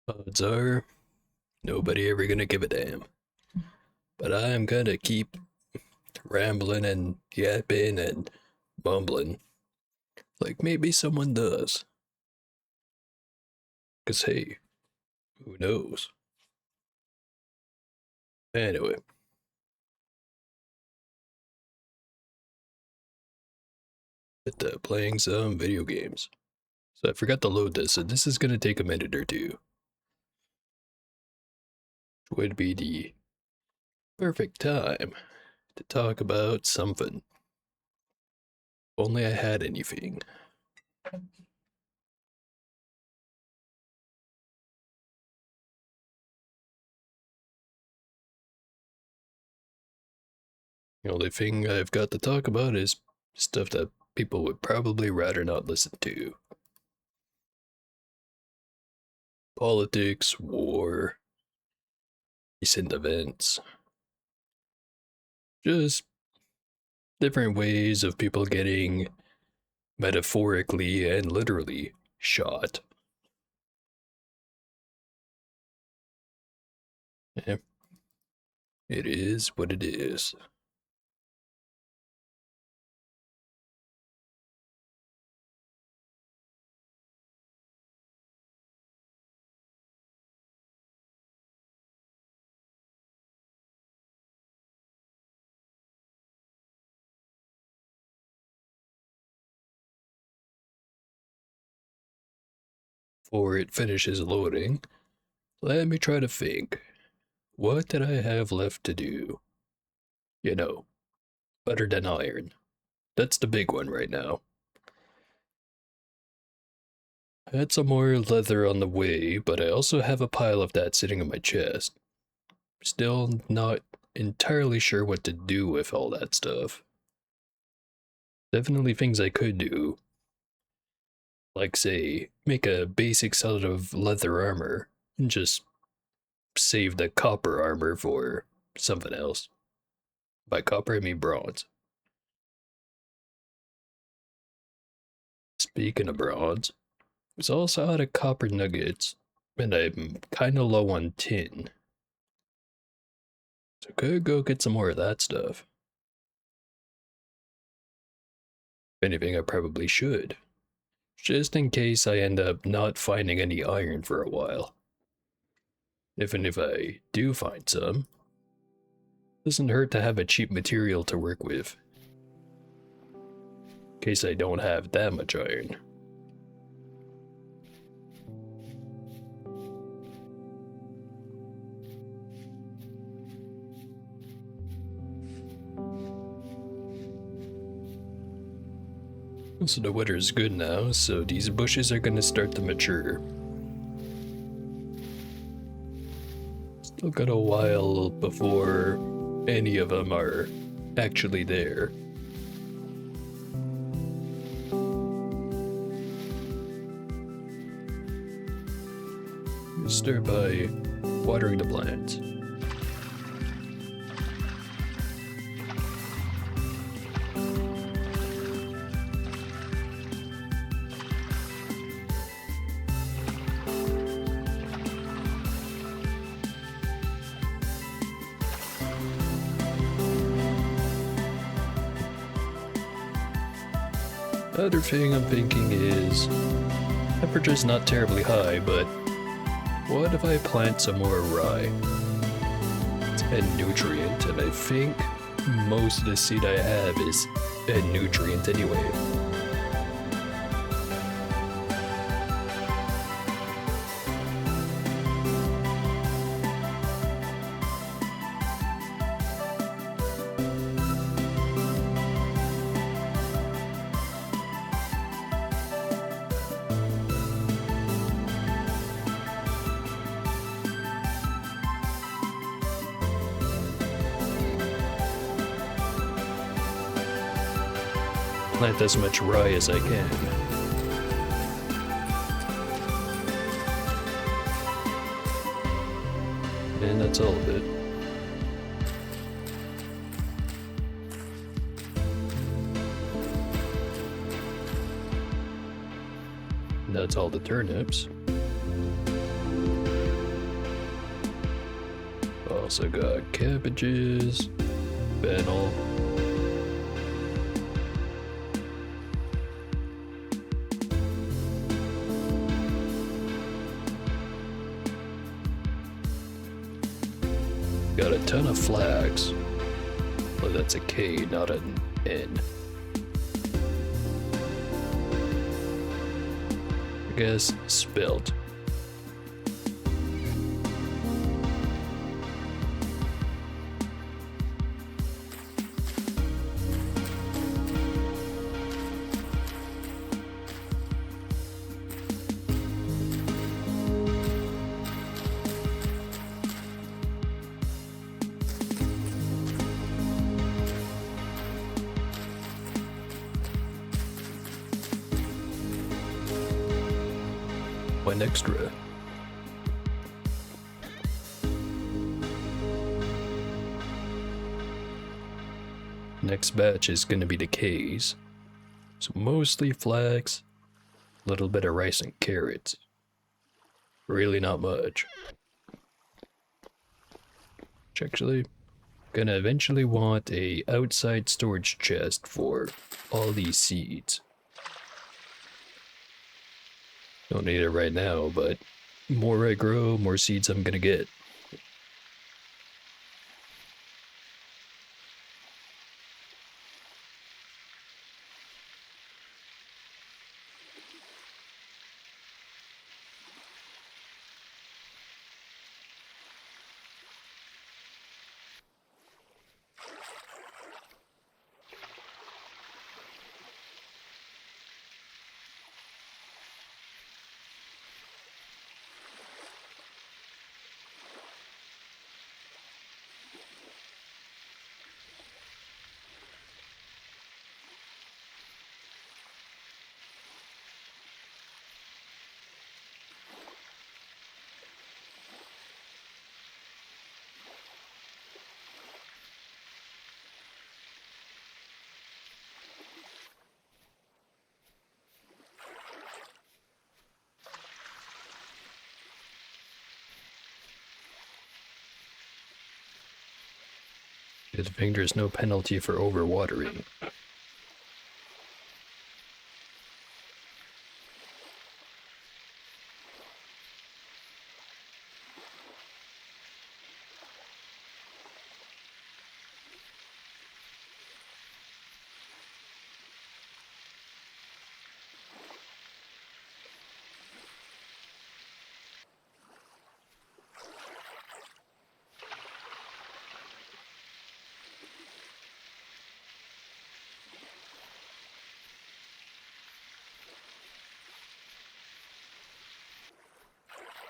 Odds are nobody ever gonna give a damn. But I'm gonna keep rambling and yapping and mumbling like maybe someone does. 'Cause hey, who knows? Anyway, playing some video games. So I forgot to load this, so this is gonna take a minute or two. Would be the perfect time to talk about something. Only I had anything. The only thing I've got to talk about is stuff that people would probably rather not listen to. Politics, war, recent events. Just different ways of people getting metaphorically and literally shot. Yeah, it is what it is. Before it finishes loading, let me try to think. What did I have left to do? You know, better than iron. That's the big one right now. I had some more leather on the way, but I also have a pile of that sitting on my chest. Still not entirely sure what to do with all that stuff. Definitely things I could do. Like, say, make a basic set of leather armor and just save the copper armor for something else. By copper, I mean bronze. Speaking of bronze, there's also out of copper nuggets, and I'm kinda low on tin. So could go get some more of that stuff. If anything, I probably should. Just in case I end up not finding any iron for a while. Even if I do find some, doesn't hurt to have a cheap material to work with. In case I don't have that much iron. So the weather is good now, so these bushes are gonna start to mature. Still got a while before any of them are actually there. Start by watering the plants. Other thing I'm thinking is, temperature's not terribly high, but what if I plant some more rye? It's a nutrient, and I think most of the seed I have is a nutrient anyway. Plant as much rye as I can. And that's all of it. And that's all the turnips. Also got cabbages, fennel. Got a ton of flax. Well, that's a K, not an N. I guess spelt. One extra. Next batch is gonna be the K's. So mostly flax, a little bit of rice and carrots. Really not much. Actually, gonna eventually want a outside storage chest for all these seeds. Don't need it right now, but more I grow, more seeds I'm gonna get. Good thing there's no penalty for overwatering.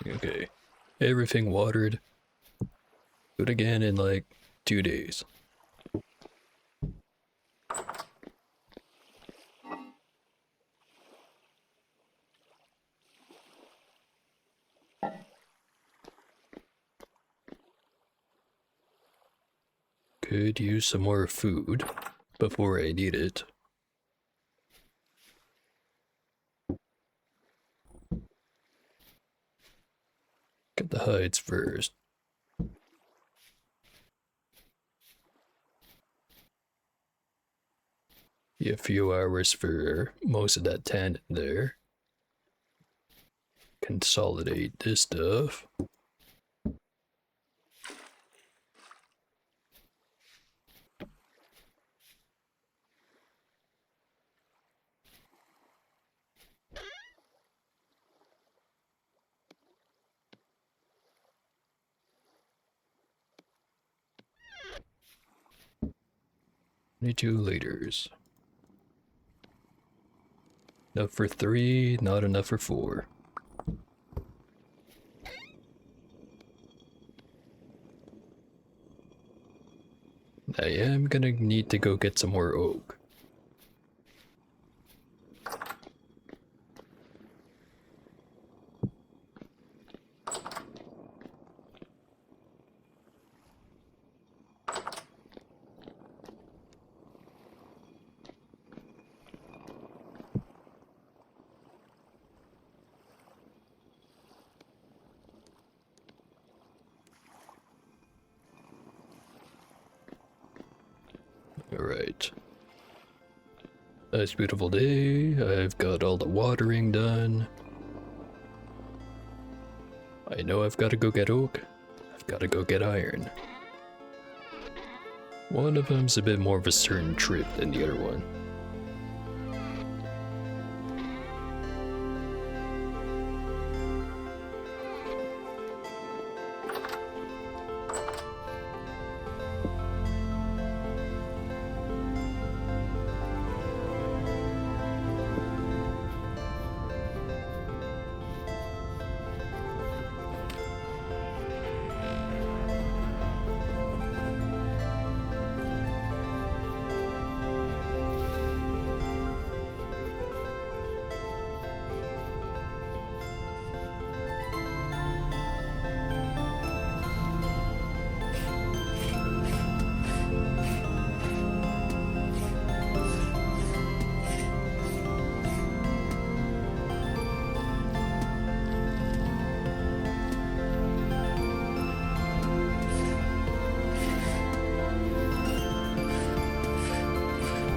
Okay, everything watered. Do it again in like 2 days. Could use some more food before I need it. Get the hides first. Be a few hours for most of that tan in there. Consolidate this stuff. Two liters. Enough for 3, not enough for 4. I am gonna need to go get some more oak. Alright. Nice beautiful day. I've got all the watering done. I know I've got to go get oak. I've got to go get iron. One of them's a bit more of a certain trip than the other one.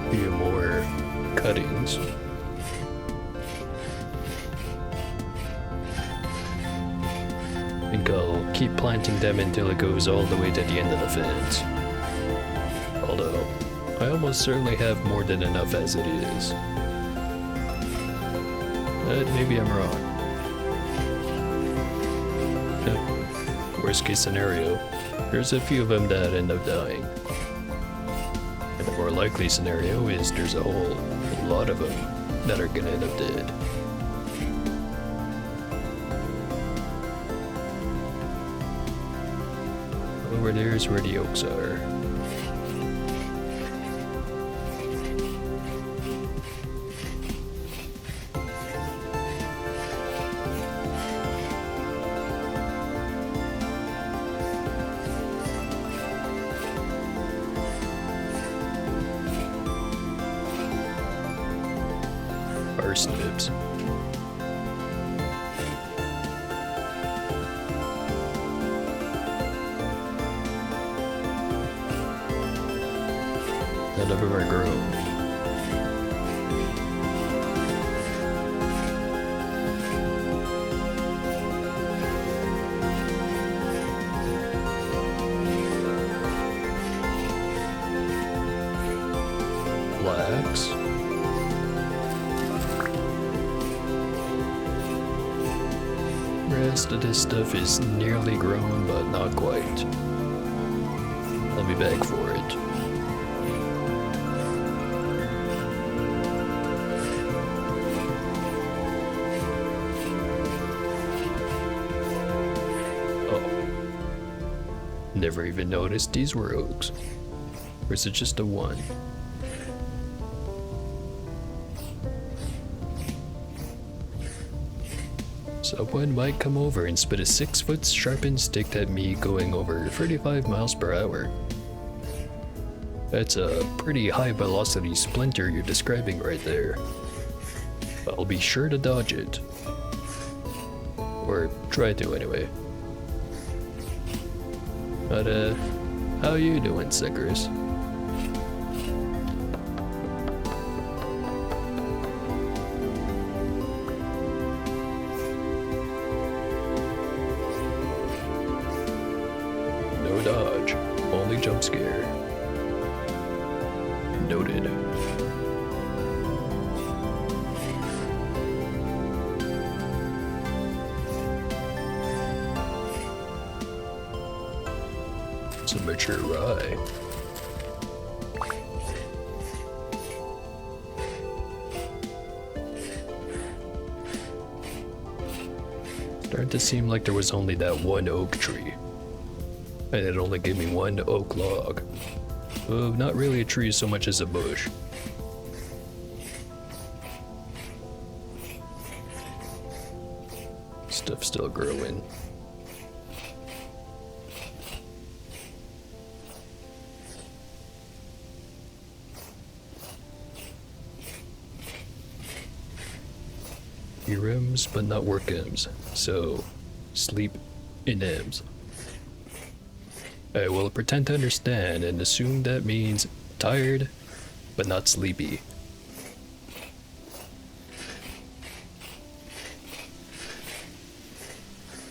Few more cuttings. I think I'll keep planting them until it goes all the way to the end of the fence. Although, I almost certainly have more than enough as it is. But maybe I'm wrong. Worst case scenario, there's a few of them that end up dying. And the more likely scenario is there's a whole lot of them that are gonna end up dead. Over there's where the oaks are. Parsnips. None of them are grown. Flax. Rest of this stuff is nearly grown, but not quite. I'll be back for it. Oh. Never even noticed these were oaks. Or is it just a one? Someone might come over and spit a 6-foot sharpened stick at me going over 35 miles per hour. That's a pretty high velocity splinter you're describing right there. I'll be sure to dodge it. Or try to anyway. But how you doing, Sickers? Dodge, only jump scare. Noted. It's a mature rye. Started to seem like there was only that one oak tree. And it only gave me one oak log. Not really a tree so much as a bush. Stuff still growing. Hear M's, but not work M's. So, sleep in M's. I will pretend to understand and assume that means tired, but not sleepy.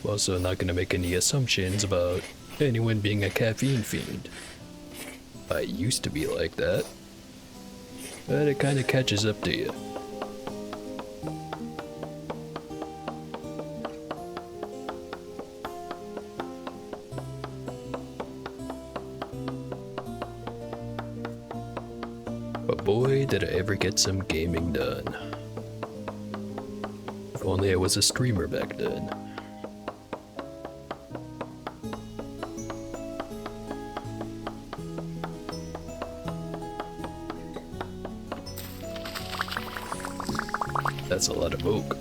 I'm also not gonna make any assumptions about anyone being a caffeine fiend. I used to be like that, but it kinda catches up to you. But boy, did I ever get some gaming done. If only I was a streamer back then. That's a lot of oak.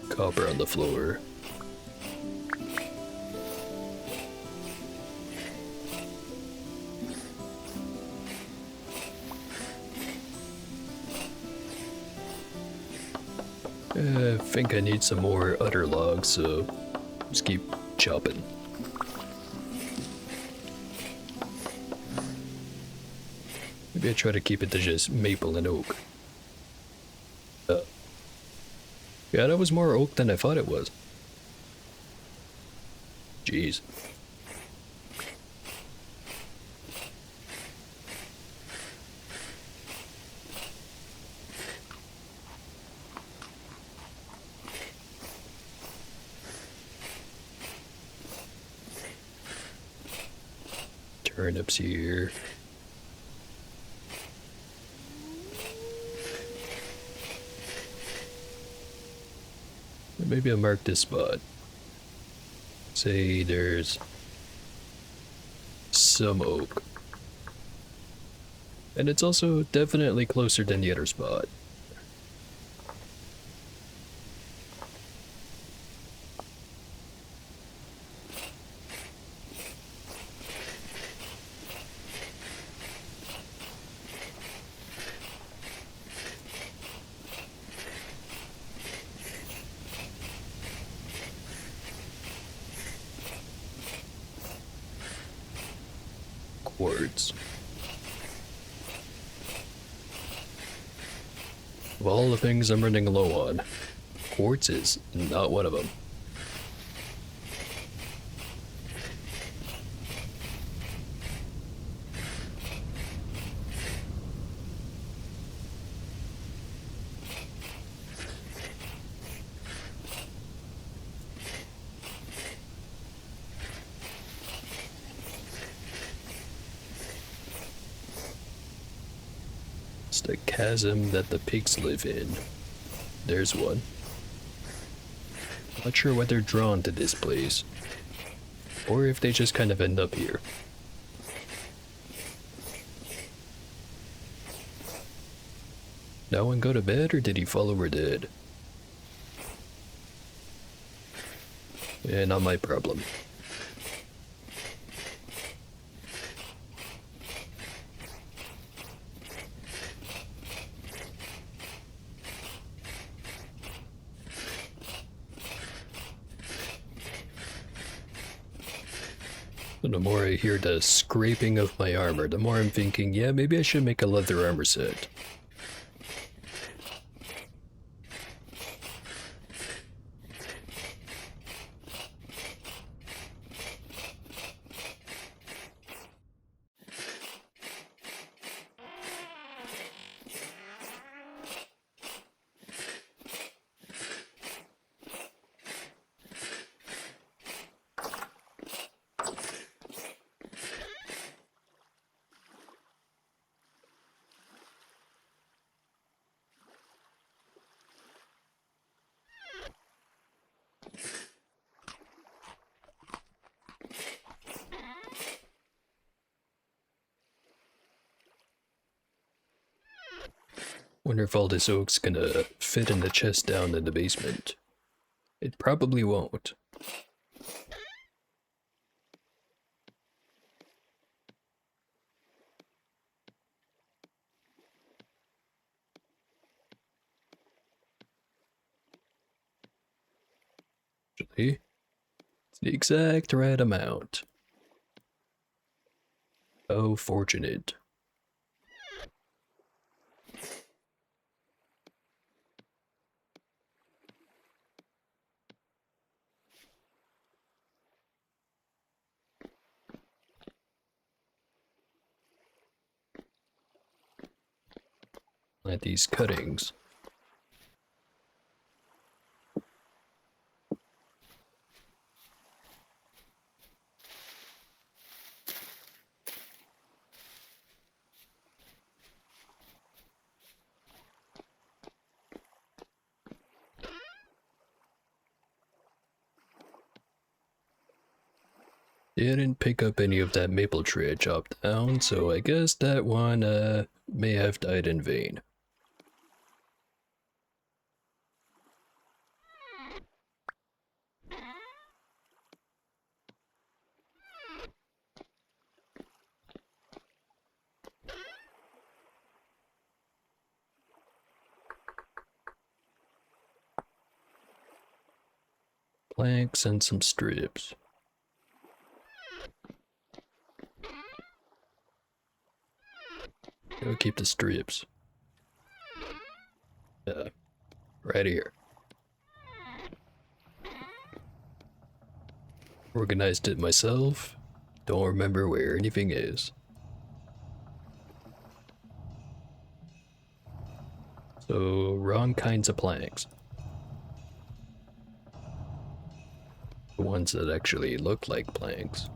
Copper on the floor. I think I need some more udder logs, so just keep chopping. Maybe I try to keep it to just maple and oak. Yeah, that was more oak than I thought it was. Jeez. Turnips here. Maybe I'll mark this spot. Say there's some oak. And it's also definitely closer than the other spot. Quartz. Of all the things I'm running low on, quartz is not one of them. It's the chasm that the pigs live in. There's one. Not sure why they're drawn to this place, or if they just kind of end up here. No one go to bed, or did he follow her dead? Yeah, not my problem. The more I hear the scraping of my armor, the more I'm thinking, yeah, maybe I should make a leather armor set. Wonder if all this oak's gonna fit in the chest down in the basement. It probably won't. See? It's the exact right amount. How fortunate. At these cuttings. Didn't pick up any of that maple tree I chopped down, so I guess that one may have died in vain. Planks and some strips. Go keep the strips. Right here. Organized it myself. Don't remember where anything is. So, wrong kinds of planks. The ones that actually look like planks.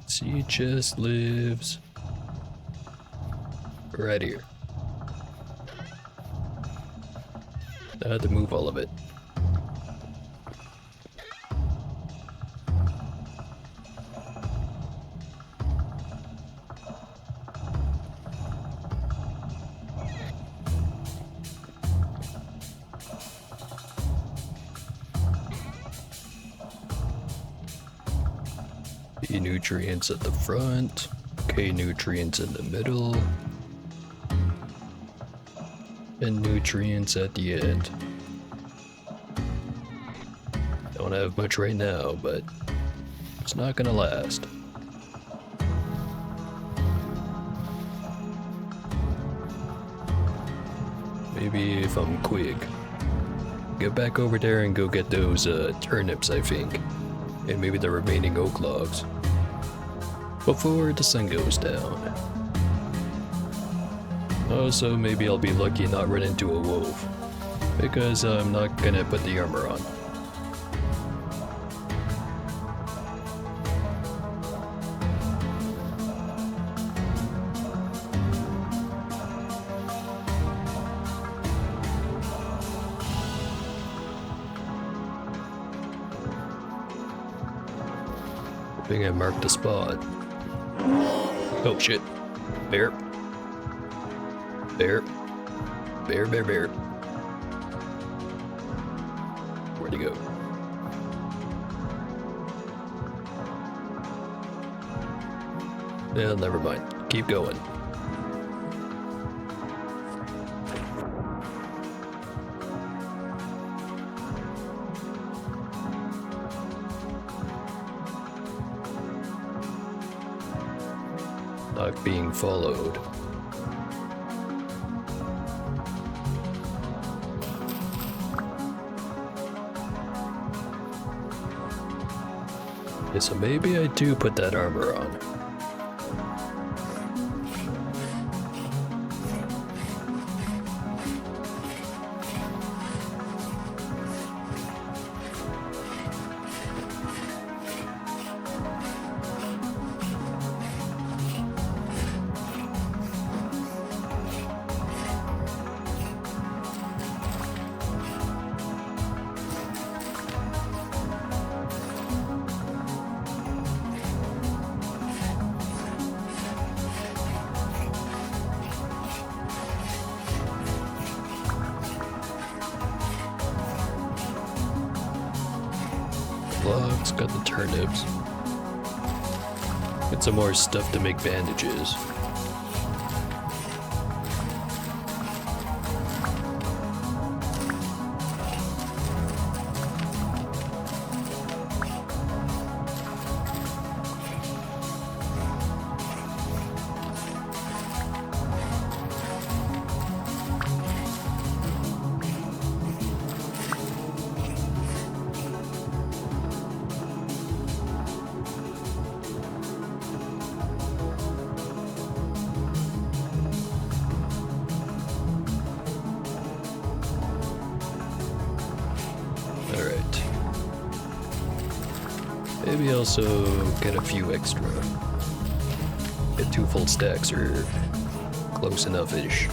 Sea chest lives right here. I had to move all of it. B nutrients at the front, K nutrients in the middle, and nutrients at the end. Don't have much right now, but it's not gonna last. Maybe if I'm quick. Get back over there and go get those turnips, I think. And maybe the remaining oak logs. Before the sun goes down. Also, maybe I'll be lucky and not run into a wolf. Because I'm not gonna put the armor on. I think I marked a spot. Oh shit. Bear. Bear. Bear, bear, bear. Where'd he go? Yeah, never mind. Keep going. Not being followed. Okay, so maybe I do put that armor on. Logs, got the turnips. Get some more stuff to make bandages. Alright. Maybe also get a few extra. Get 2 full stacks or close enough-ish.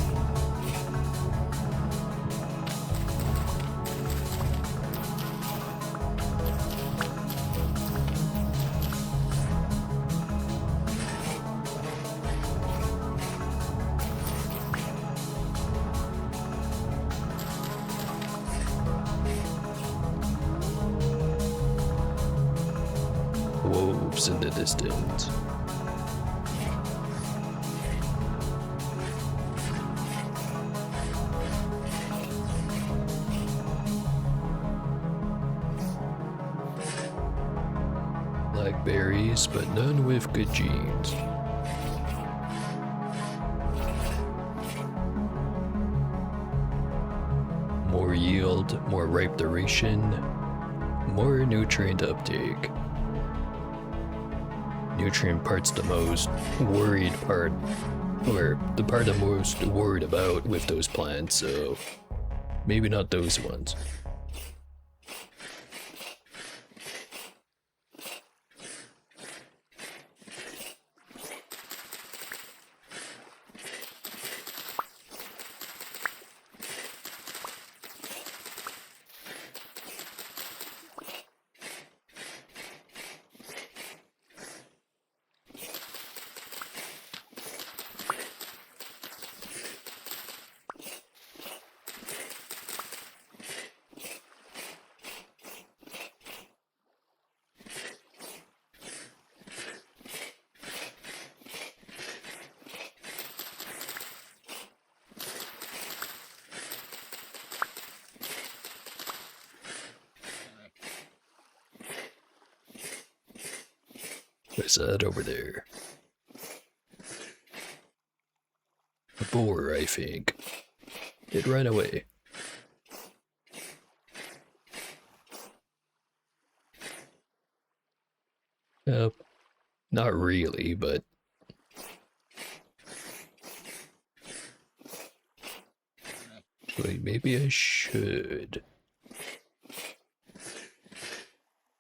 Wolves in the distance. Blackberries, but none with good genes. More yield, more ripe duration, more nutrient uptake. Nutrient part's the most worried part, or the part I'm most worried about with those plants, so maybe not those ones. What's that over there? A boar, I think. It ran away. Not really, but... Wait, maybe I should.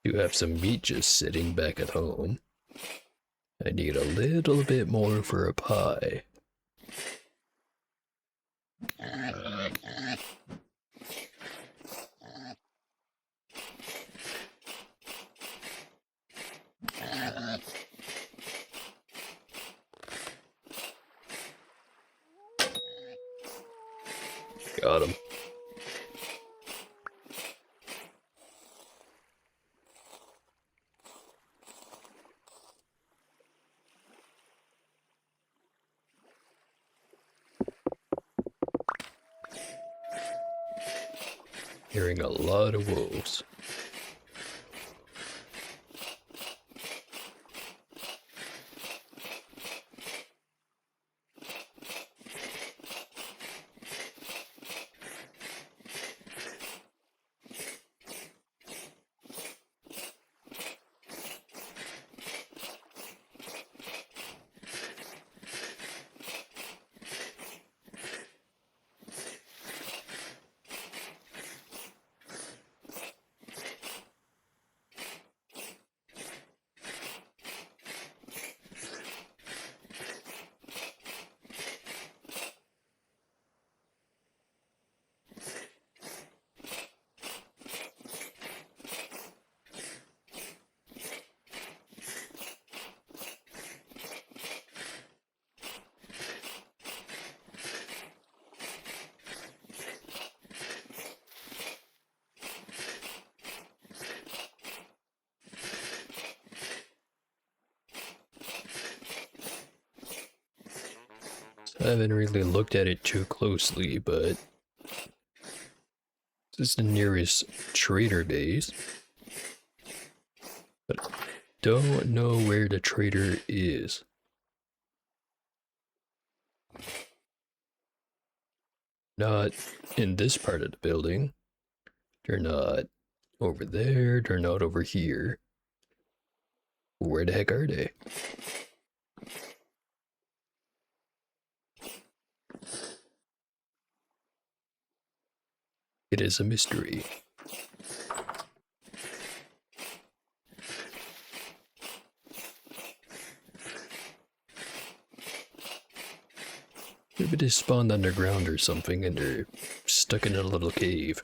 You have some meat just sitting back at home. I need a little bit more for a pie. Got him. Hearing a lot of wolves. I haven't really looked at it too closely, but this is the nearest trader base. But don't know where the trader is. Not in this part of the building. They're not over there. They're not over here. Where the heck are they? It is a mystery. Maybe they spawned underground or something and they're stuck in a little cave.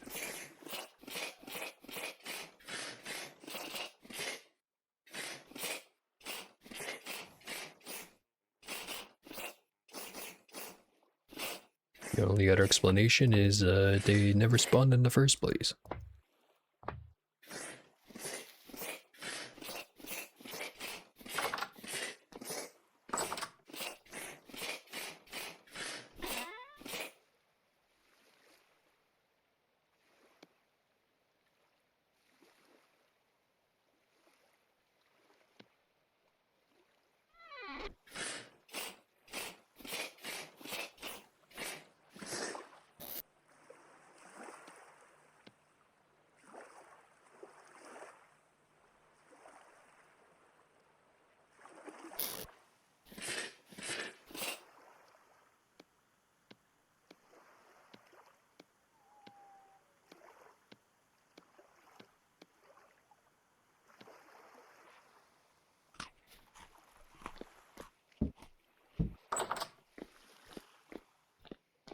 The only other explanation is they never spawned in the first place.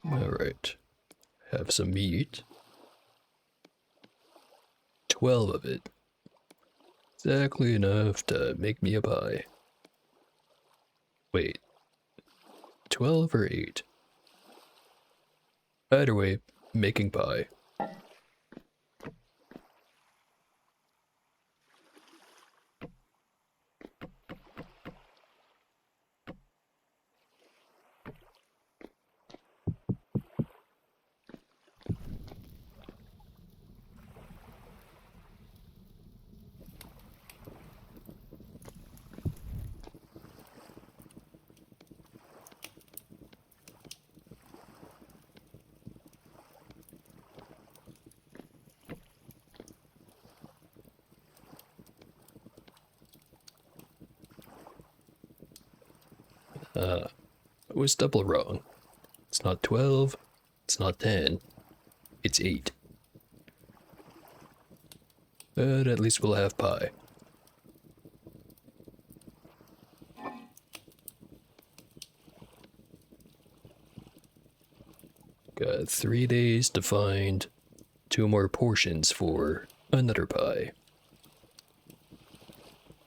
Alright. Have some meat. 12 of it. Exactly enough to make me a pie. Wait. 12 or 8? Either way, making pie. I was double wrong. It's not 12, it's not 10, it's 8. But at least we'll have pie. Got 3 days to find 2 more portions for another pie.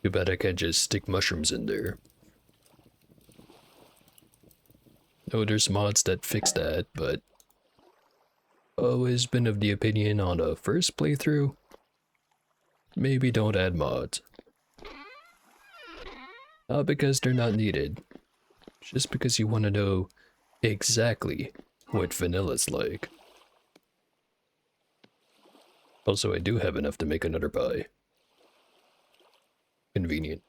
Too bad I can't just stick mushrooms in there. Oh, there's mods that fix that, but always been of the opinion on a first playthrough, maybe don't add mods. Not because they're not needed, just because you want to know exactly what vanilla's like. Also, I do have enough to make another pie. Convenient.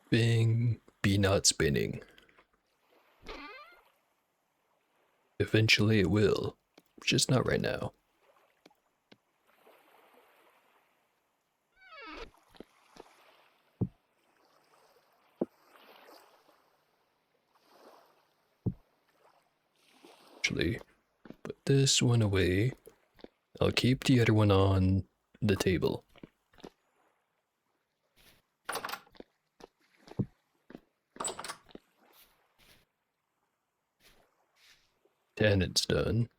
Bing, be not spinning. Eventually it will, just not right now. Actually, put this one away. I'll keep the other one on the table. Tannen's done.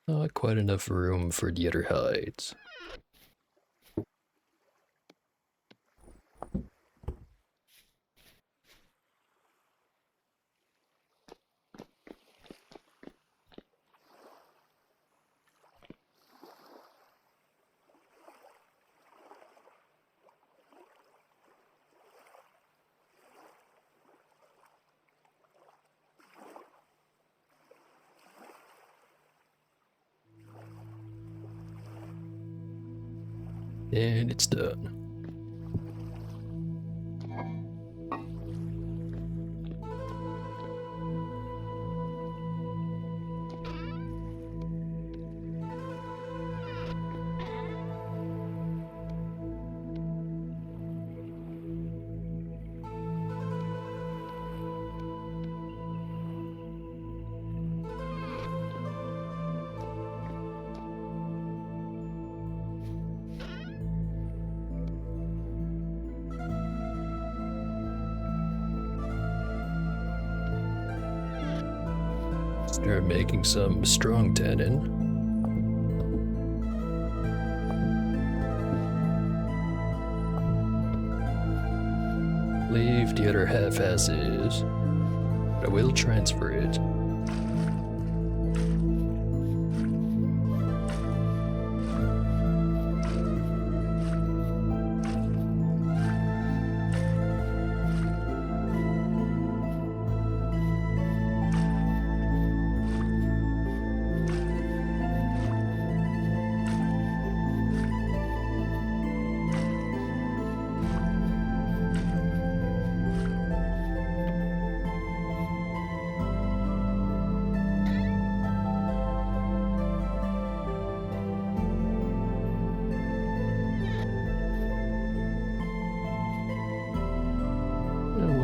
Not quite enough room for the other hides. And it's done. Start making some strong tannin. Leave the other half as is. I will transfer it.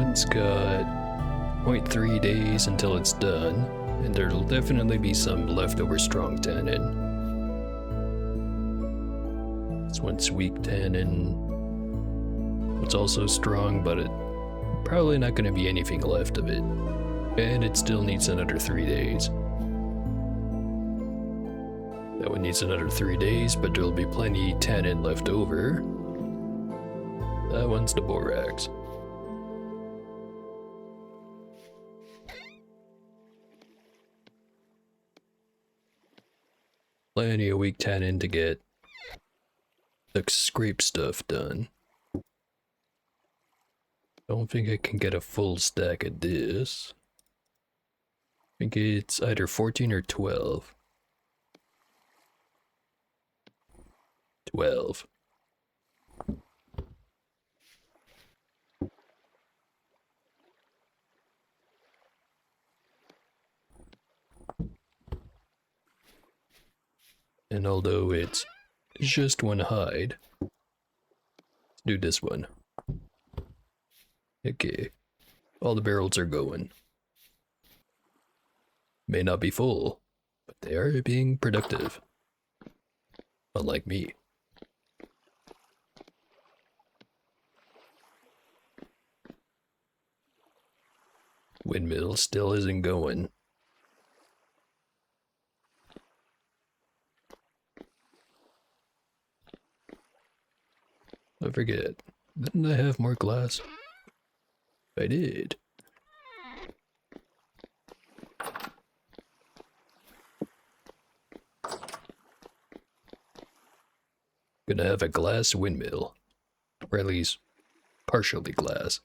It's got 0.3 days until it's done, and there'll definitely be some leftover strong tannin. This one's weak tannin. It's also strong, but it probably not going to be anything left of it. And it still needs another 3 days. That one needs another 3 days, but there'll be plenty tannin left over. That one's the borax. Plenty of weak tannin to get the scrape stuff done. Don't think I can get a full stack of this. I think it's either 14 or 12. 12. And although it's just one hide, let's do this one. Okay, all the barrels are going. May not be full, but they are being productive. Unlike me. Windmill still isn't going. I forget. Didn't I have more glass? I did. Gonna have a glass windmill. Or at least partially glass.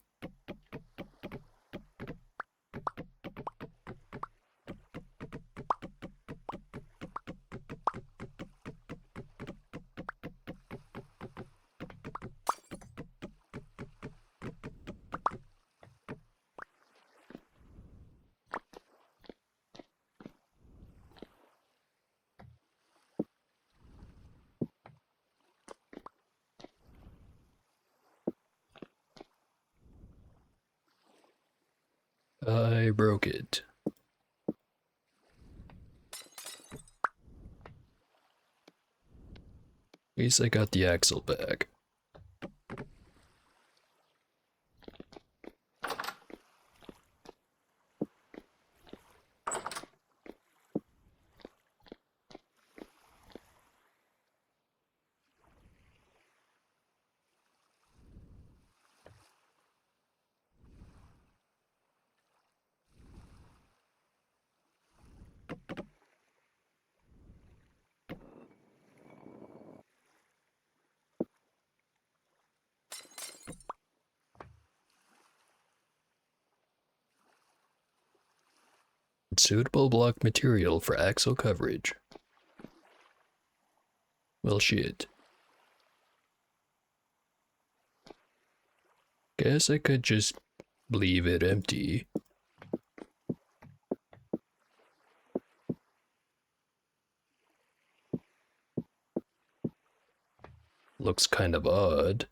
I broke it. At least I got the axle back. Suitable block material for axle coverage. Well, shit. Guess I could just leave it empty. Looks kind of odd.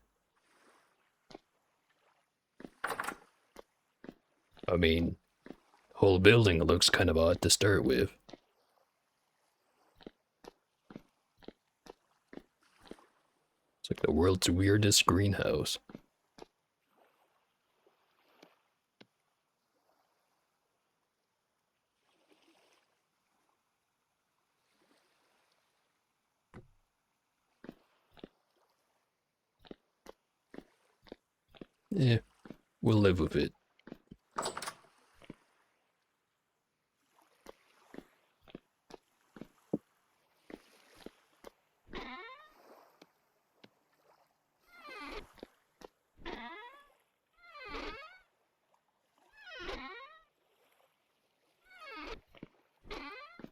I mean, whole building looks kind of odd to start with. It's like the world's weirdest greenhouse. Yeah, we'll live with it.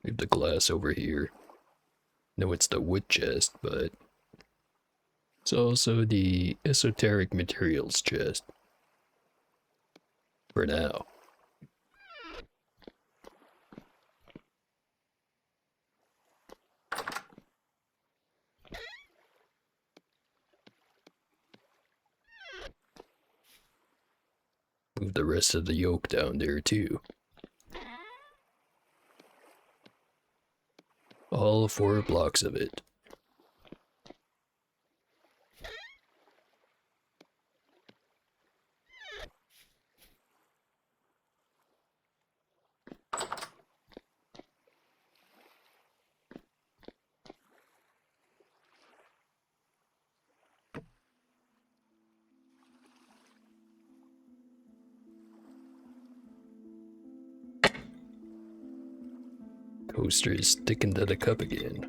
Leave the glass over here. No, it's the wood chest, but it's also the esoteric materials chest. For now. Move the rest of the yoke down there too. All 4 blocks of it. Coaster is sticking to the cup again.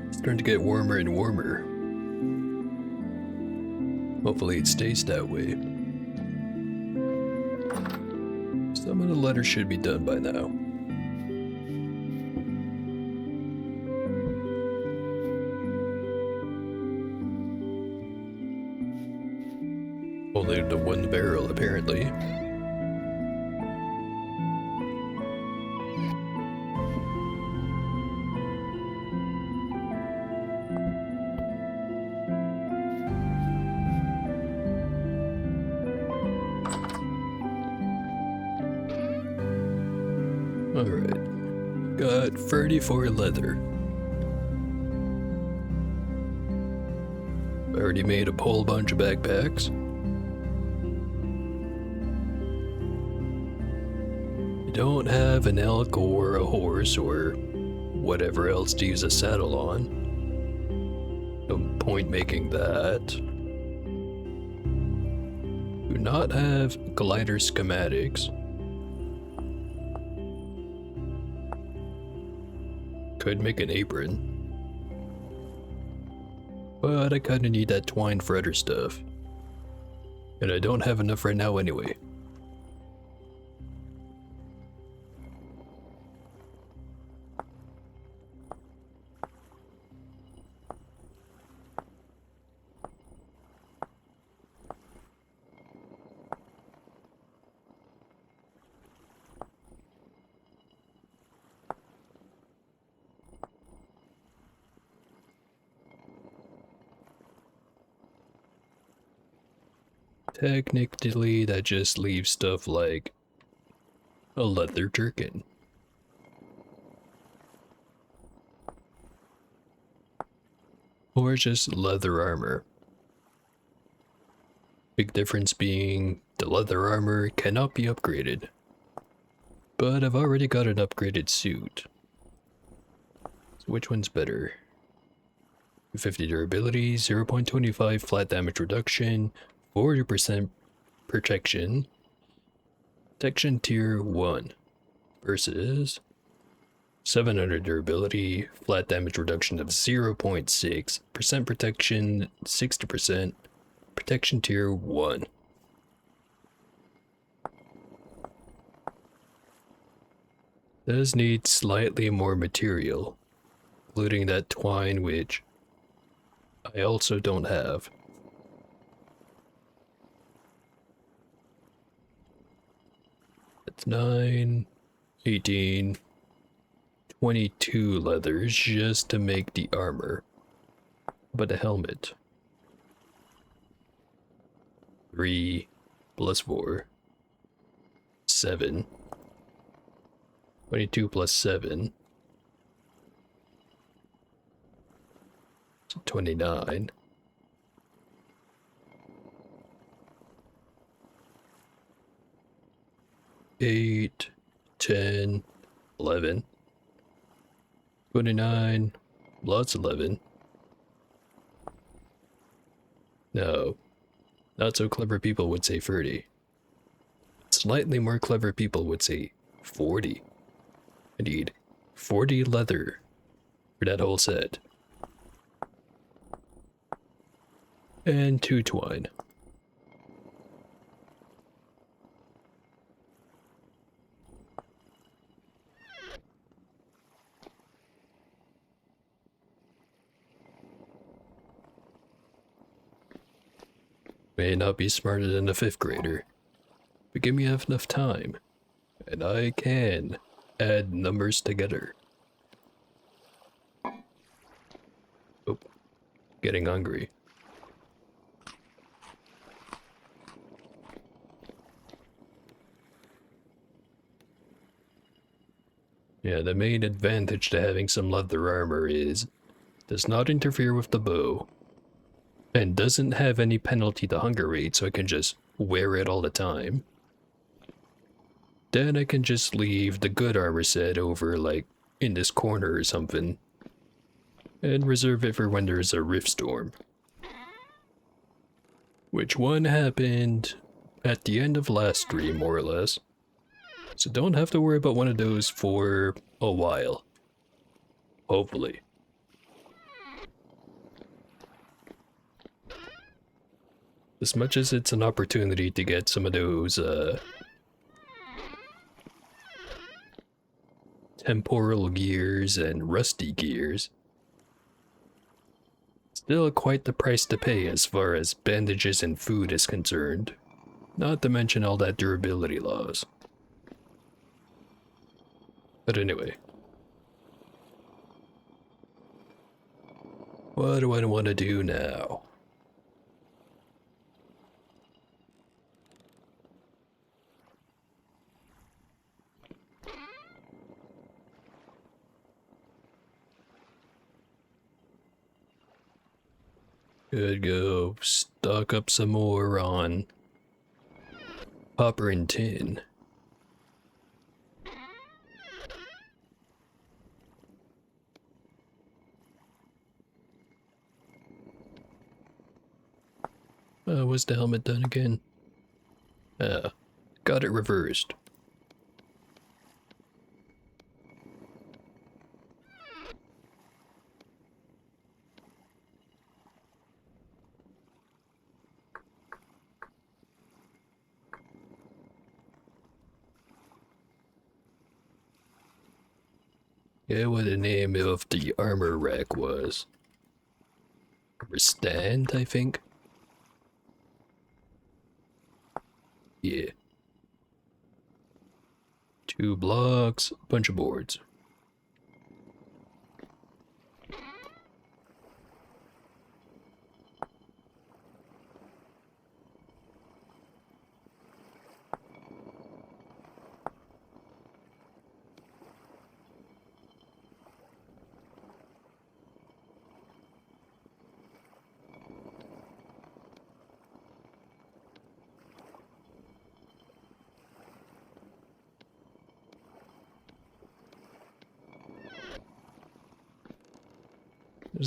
It's starting to get warmer and warmer. Hopefully it stays that way. Some of the letters should be done by now. Only the 1 barrel, apparently. Alright. Got 34 leather. Already made a whole bunch of backpacks. I don't have an elk or a horse or whatever else to use a saddle on. No point making that. Do not have glider schematics. Could make an apron. But I kinda need that twine for other stuff. And I don't have enough right now anyway. Technically, that just leaves stuff like a leather jerkin. Or just leather armor. Big difference being the leather armor cannot be upgraded. But I've already got an upgraded suit. So which one's better? 50 durability, 0.25 flat damage reduction, 40% protection, Protection tier 1 versus 700 durability, flat damage reduction of 0.6%, protection 60%, protection tier 1. Does need slightly more material, including that twine, which I also don't have. That's 9, 18, 22 leathers just to make the armor. But a helmet. 3 plus 4. 7. 22 plus 7. So 29. Eight, 10, 11. 29 plus 11. No, not so clever people would say 30. Slightly more clever people would say 40. I need 40 leather for that whole set. And 2 twine. May not be smarter than a 5th grader, but give me enough time, and I can add numbers together. Oh, getting hungry. Yeah, the main advantage to having some leather armor is it does not interfere with the bow, and doesn't have any penalty to hunger rate, so I can just wear it all the time. Then I can just leave the good armor set over, like, in this corner or something, and reserve it for when there's a rift storm. Which one happened at the end of last stream, more or less. So don't have to worry about one of those for a while. Hopefully. As much as it's an opportunity to get some of those, temporal gears and rusty gears, still quite the price to pay as far as bandages and food is concerned. Not to mention all that durability loss. But anyway. What do I want to do now? Could go stock up some more on copper and tin. What's the helmet done again? Got it reversed. Yeah, what the name of the armor rack was. Or stand, I think. Yeah. 2 blocks, a bunch of boards.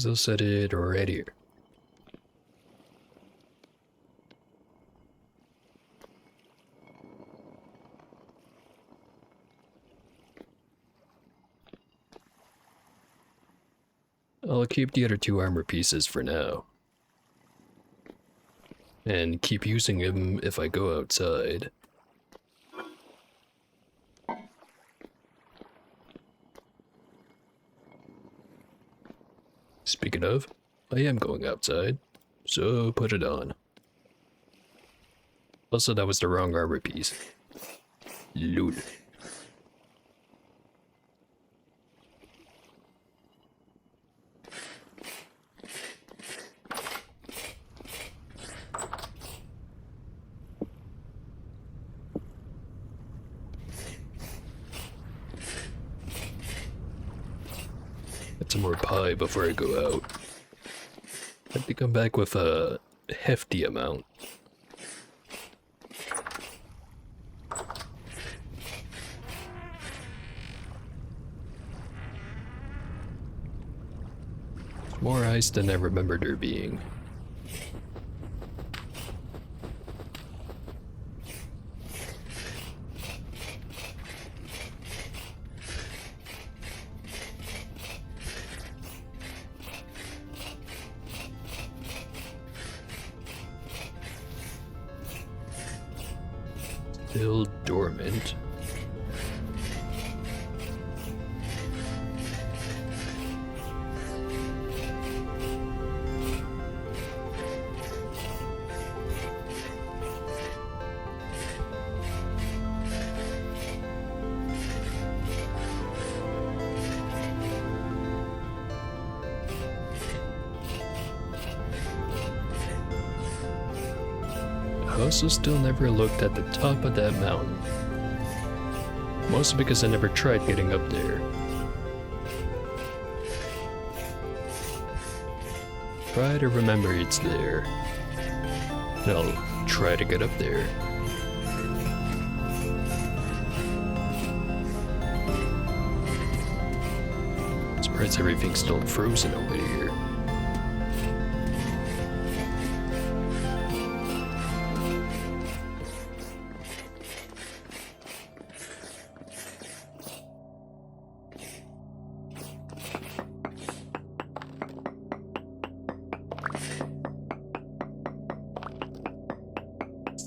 They'll set it right here. I'll keep the other 2 armor pieces for now. And keep using them if I go outside. Speaking of, I am going outside, so put it on. Also, that was the wrong armor piece. Lol. Get some more pie before I go out. I have to come back with a hefty amount. More ice than I remembered there being. Still dormant. I also still never looked at the top of that mountain. Mostly because I never tried getting up there. Try to remember it's there. And I'll try to get up there. Surprised everything's still frozen over here.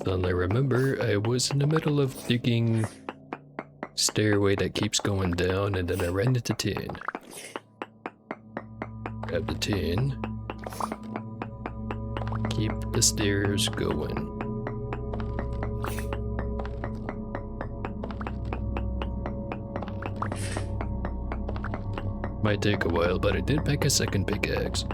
Then I remember I was in the middle of digging stairway that keeps going down, and then I ran into tin. Grab the tin. Keep the stairs going. Might take a while, but I did pack a second pickaxe.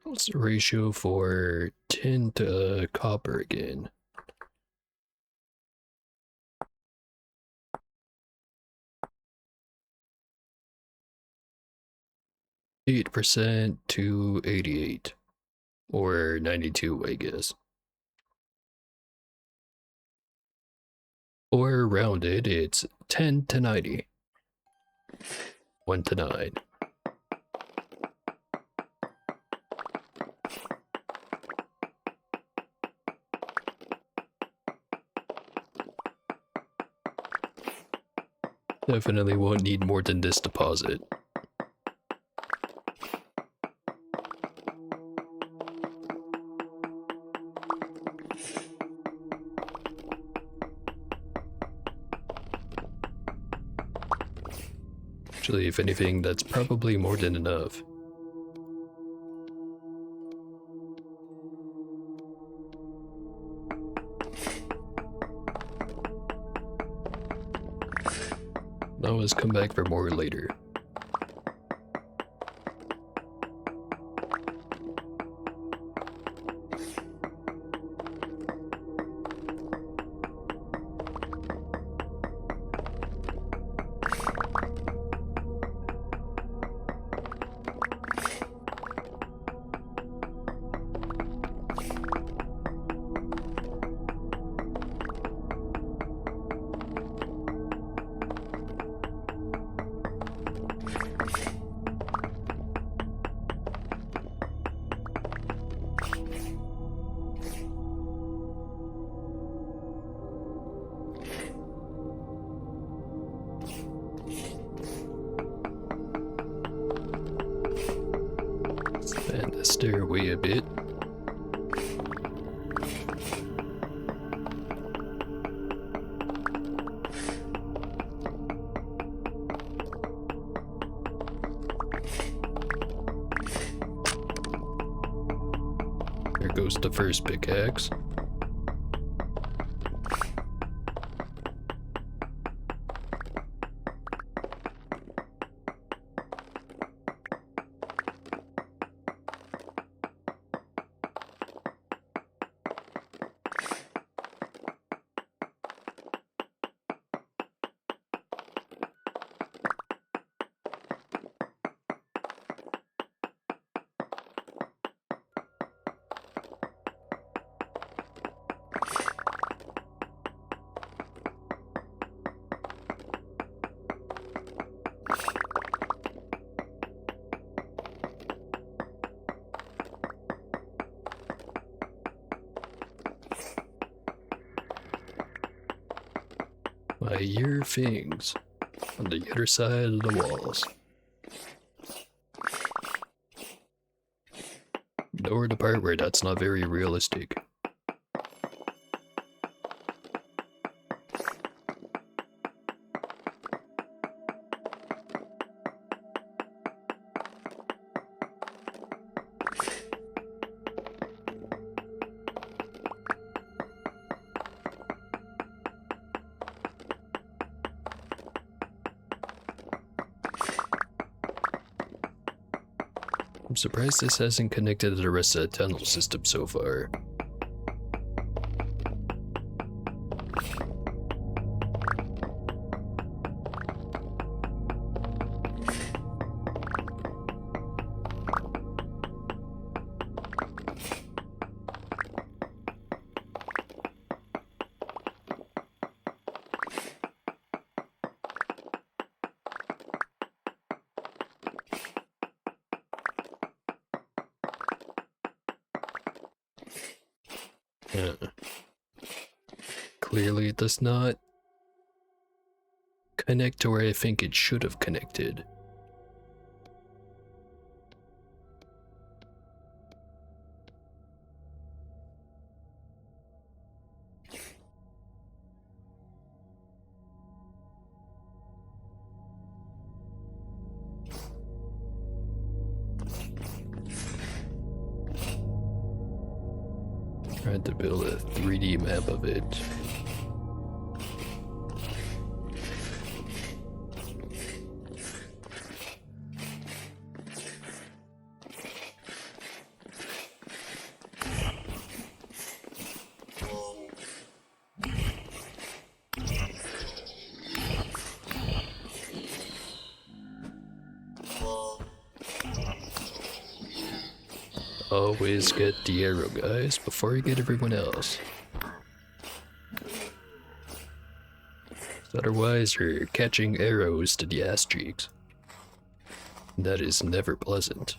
What's the ratio for tin to copper again? %8 to 88, or 92, I guess. Or rounded, it's 10 to 90. 1 to 9. Definitely won't need more than this deposit. Actually, if anything, that's probably more than enough. Always come back for more later. Expand the stairway a bit. There goes the first pickaxe. I hear things on the other side of the walls. Ignore the part where that's not very realistic. I'm surprised this hasn't connected to the rest of the tunnel system so far. Clearly it does not connect to where I think it should have connected. Tried to build a 3D map of it. Always get the arrow, guys, before you get everyone else. Otherwise, you're catching arrows to the ass cheeks. That is never pleasant.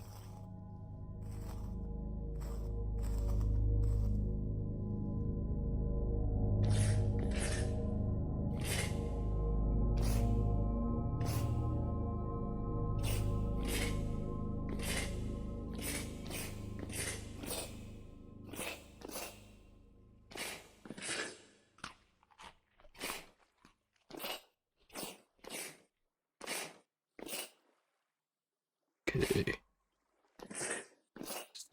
Okay.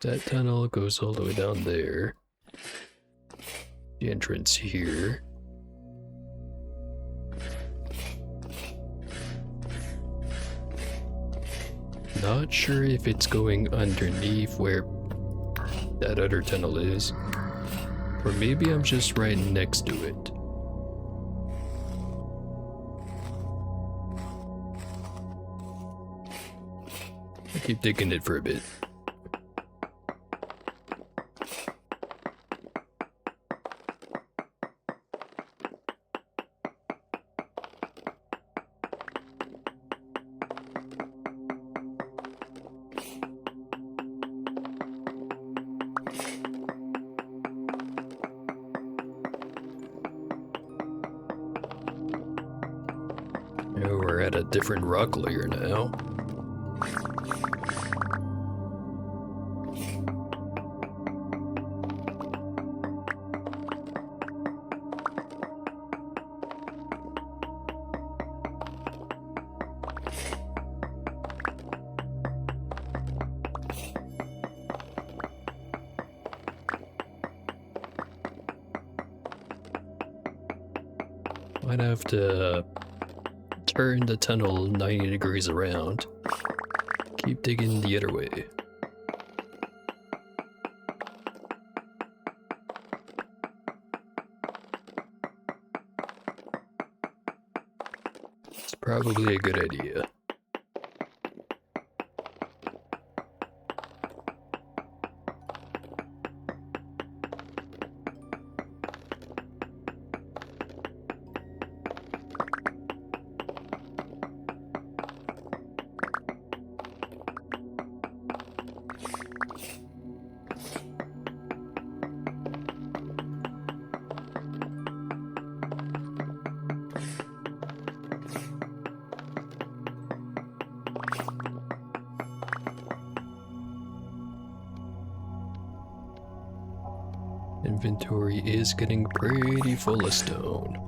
That tunnel goes all the way down there. The entrance here. Not sure if it's going underneath where that other tunnel is, or maybe I'm just right next to it. I keep digging it for a bit. Oh, we're at a different rock layer now. Might have to turn the tunnel 90 degrees around. Keep digging the other way. It's probably a good idea. Inventory is getting pretty full of stone.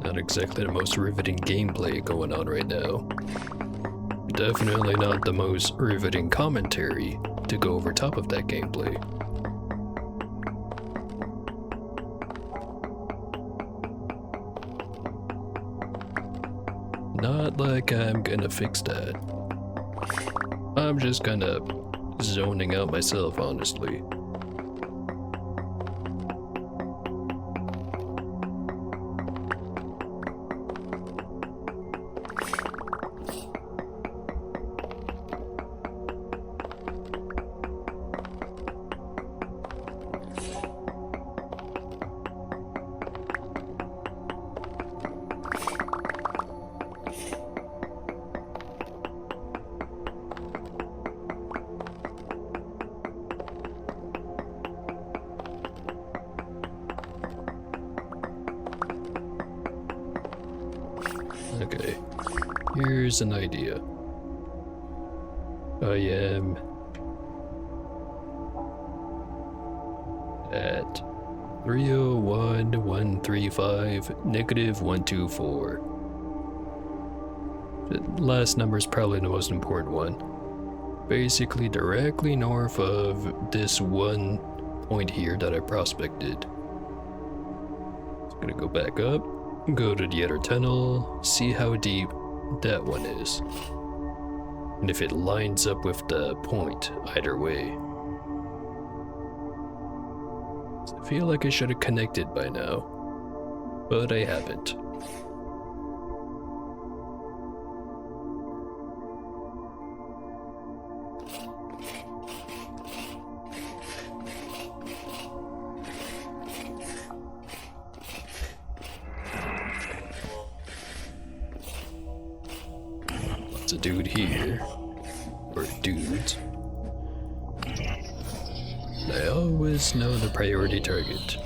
Not exactly the most riveting gameplay going on right now. Definitely not the most riveting commentary to go over top of that gameplay. Not like I'm gonna fix that. I'm just kinda zoning out myself, honestly. Okay, here's an idea. I am at 301,135, -124. The last number is probably the most important one. Basically directly north of this one point here that I prospected. Just gonna go back up. Go to the other tunnel, see how deep that one is, and if it lines up with the point either way. I feel like I should have connected by now. but I haven't. It's a dude here, or dudes. I always know the priority target.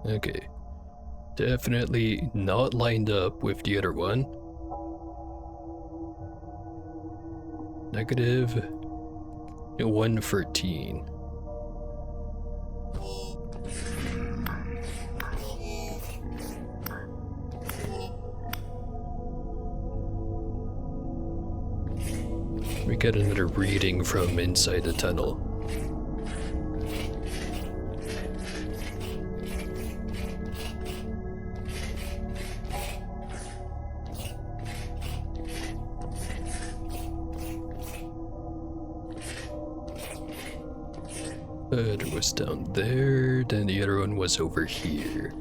Okay, definitely not lined up with the other one. Negative 113. We get another reading from inside the tunnel. It was down there, then the other one was over here.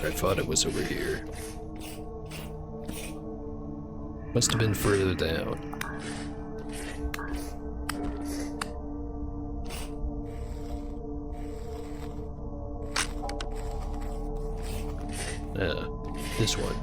I thought it was over here. Must have been further down. This one.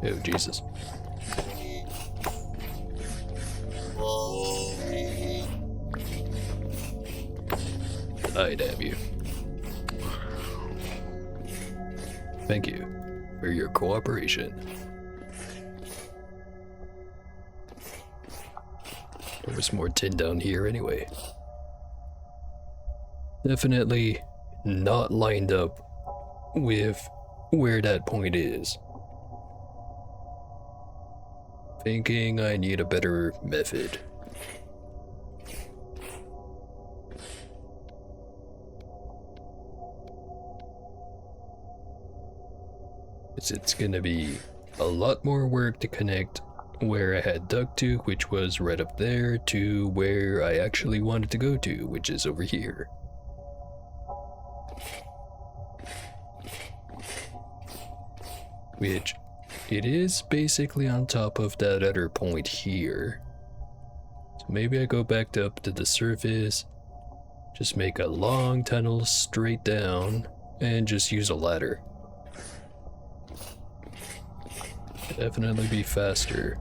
Oh, Jesus. I damn you. Thank you for your cooperation. There was more tin down here anyway. Definitely not lined up with where that point is. Thinking I need a better method. It's gonna be a lot more work to connect where I had dug to, which was right up there, to where I actually wanted to go to, which is over here. Which, it is basically on top of that other point here. So maybe I go back up to the surface, just make a long tunnel straight down, and just use a ladder. Definitely be faster.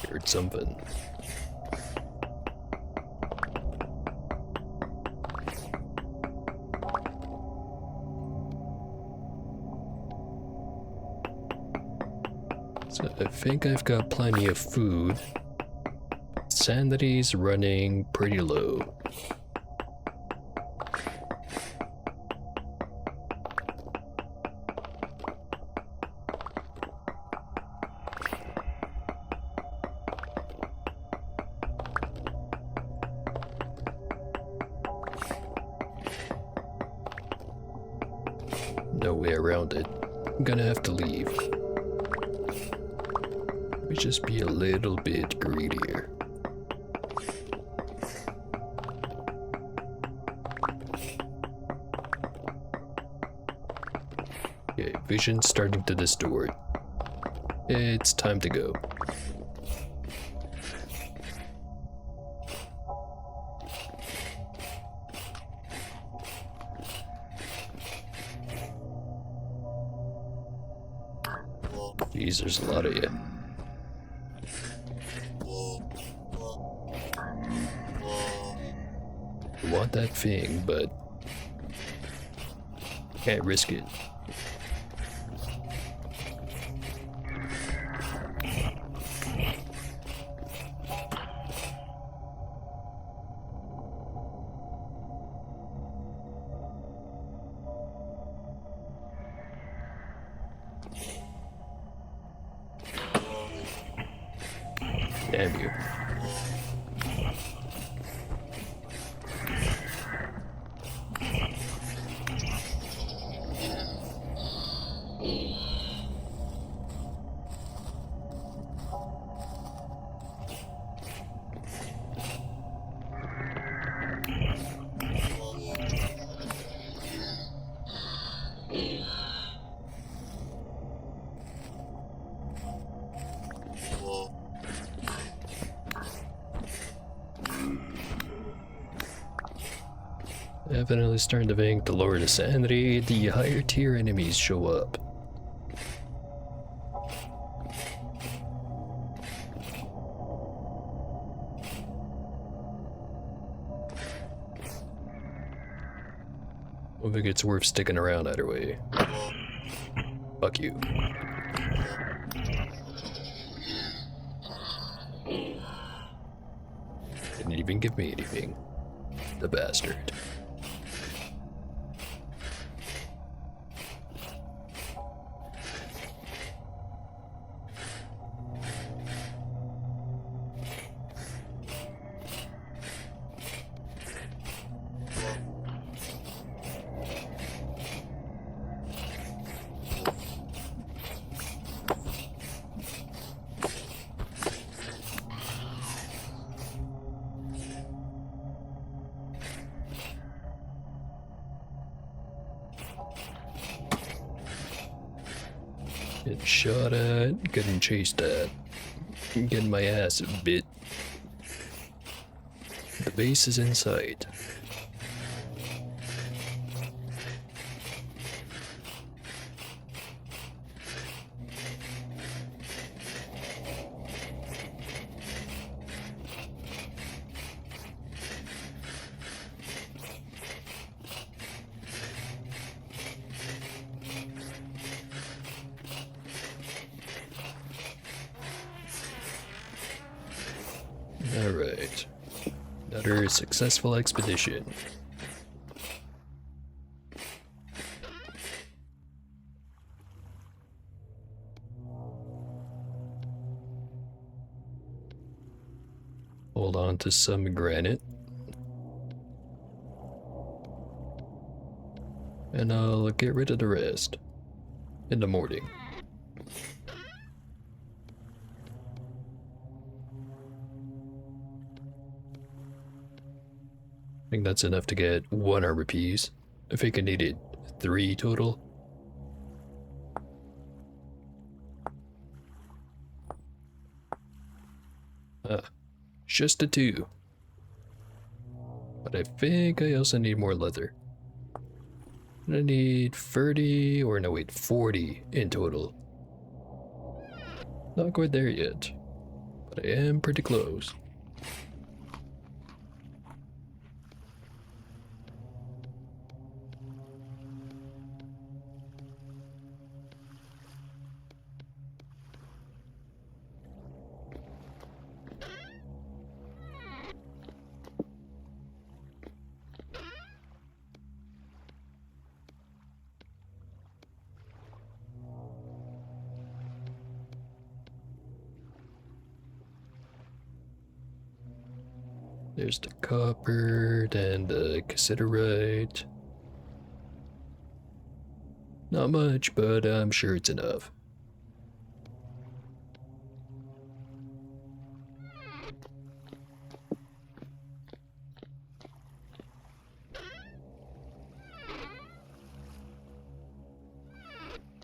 Heard something. So I think I've got plenty of food. Sanity's running pretty low. No way around it. I'm gonna have to leave. Let me just be a little bit greedier. Okay, vision's starting to distort. It's time to go. Jeez, there's a lot of you. I want that thing, but can't risk it. Damn you. Definitely starting to think the lower the sanity, the higher tier enemies show up. I don't think it's worth sticking around either way. Fuck you. Didn't even give me anything. The bastard. Getting shot at, getting chased at, getting my ass bit. The base is in sight. Alright. Another successful expedition. Hold on to some granite. And I'll get rid of the rest in the morning. I think that's enough to get 1 armor piece. I think I needed 3 total. Just a 2. But I think I also need more leather. I need 30, or no wait, 40 in total. Not quite there yet, but I am pretty close. There's the copper, and the cassiterite. Not much, but I'm sure it's enough.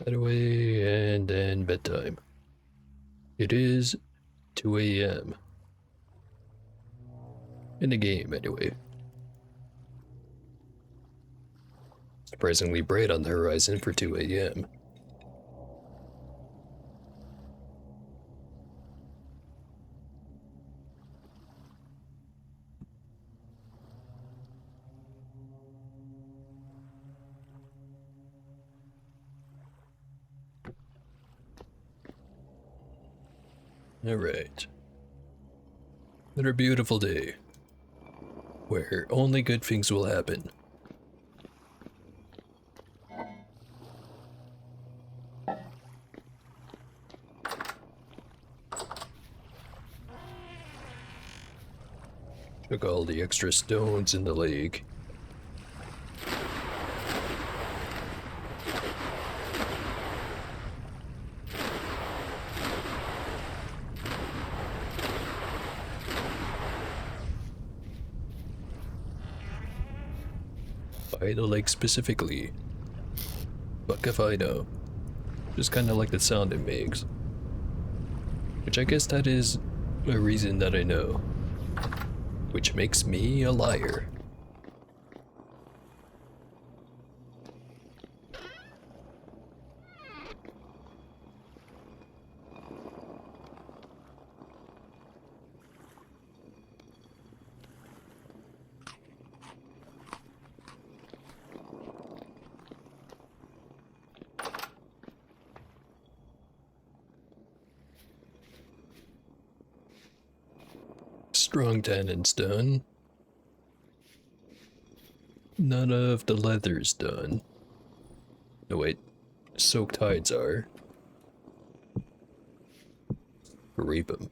That way, and then bedtime. It is 2 a.m. In the game, anyway. Surprisingly bright on the horizon for 2 a.m. Alright. Another beautiful day. Where only good things will happen. Took all the extra stones in the lake. By the lake specifically. Fuck if I know. Just kinda like the sound it makes. Which I guess that is a reason that I know. Which makes me a liar. Strong tannins done. None of the leather's done. No wait, soaked hides are. Reap 'em.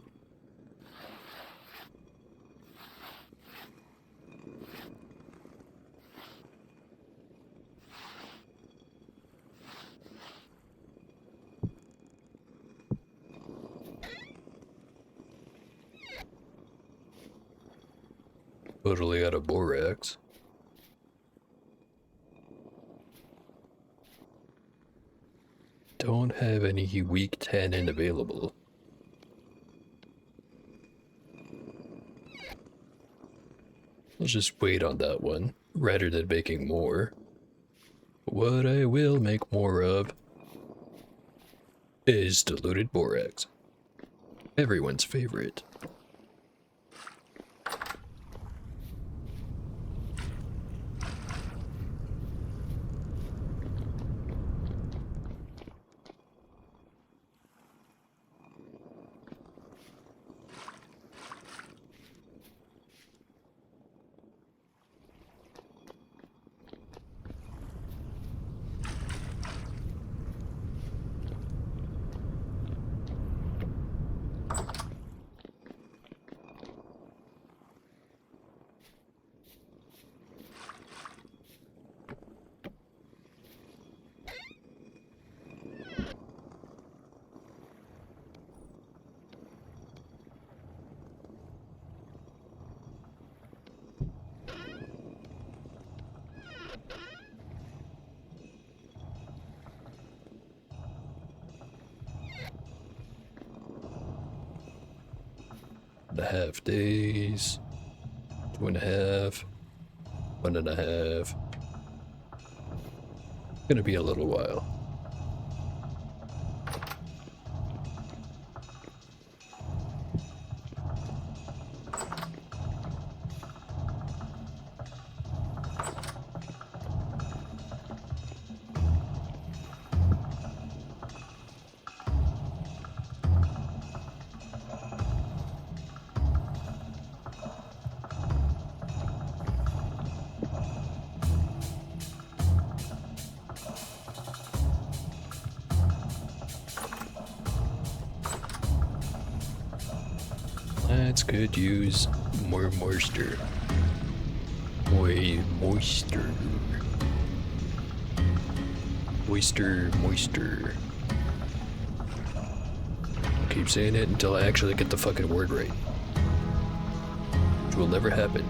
Totally out of borax. Don't have any weak tannin available. Let's just wait on that one, rather than making more. What I will make more of is diluted borax. Everyone's favorite. And a half days. 2.5. 1.5. Gonna be a little while. Plants could use more moisture. Moisture. Moisture. I'll keep saying it until I actually get the fucking word right. Which will never happen.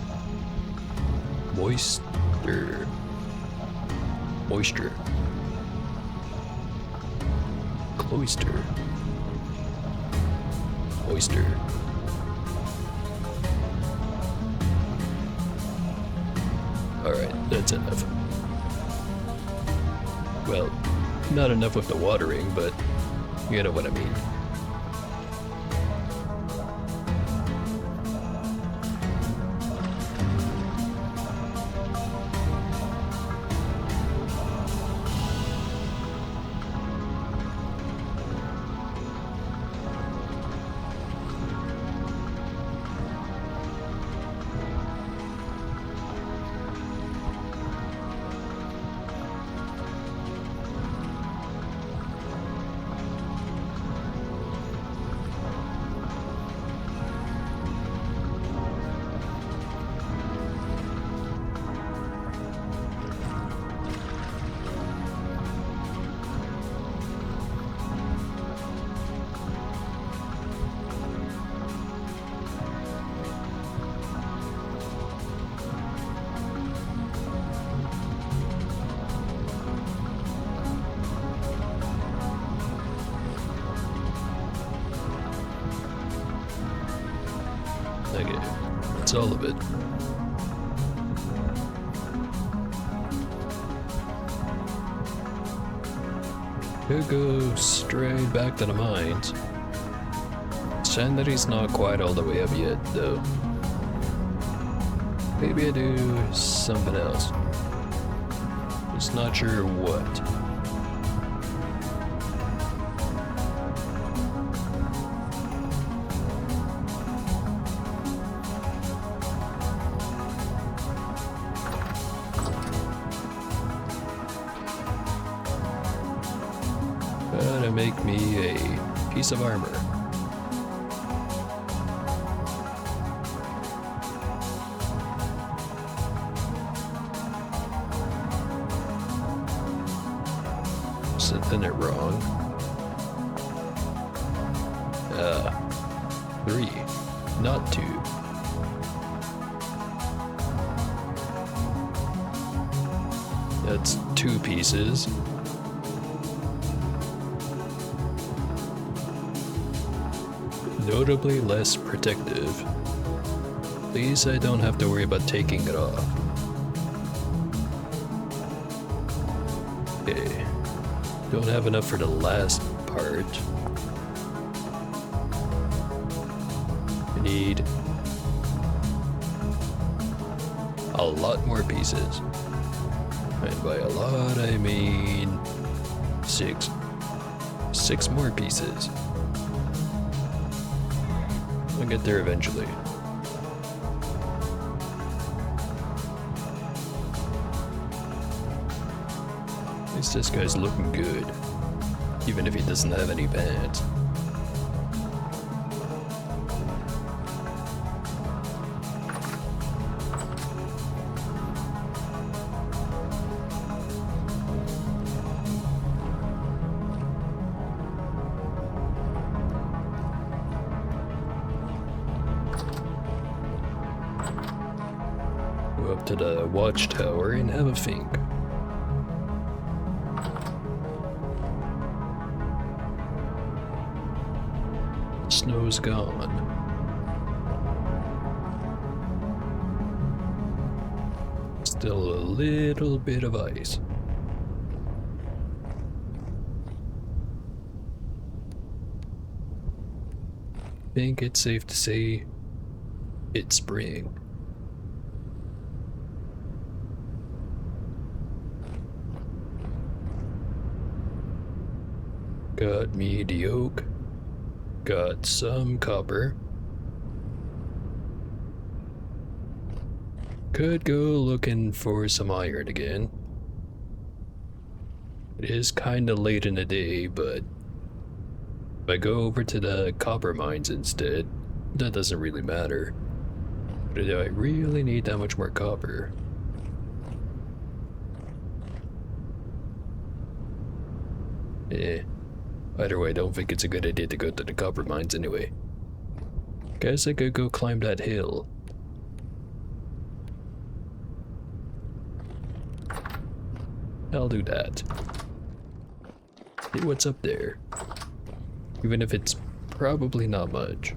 Moisture. Moisture. Cloister. Oyster. Alright, that's enough. Well, not enough with the watering, but you know what I mean. Okay, that's all of it. Could go straight back to the mines. Sanity's not quite all the way up yet, though. Maybe I do something else. Just not sure what. Gotta make me a piece of armor. Something it wrong. 3, not 2. That's 2 pieces. Notably less protective. At least I don't have to worry about taking it off. Okay. Don't have enough for the last part. I need a lot more pieces. And by a lot, I mean 6. 6 more pieces. I'll get there eventually. At least this guy's looking good, even if he doesn't have any pants. Go up to the watchtower and have a think. Snow's gone. Still a little bit of ice. Think it's safe to say it's spring. Got me the oak. Got some copper. Could go looking for some iron again. It is kinda late in the day, but if I go over to the copper mines instead, that doesn't really matter. But do I really need that much more copper? Either way, I don't think it's a good idea to go to the copper mines anyway. Guess I could go climb that hill. I'll do that. See what's up there. Even if it's probably not much.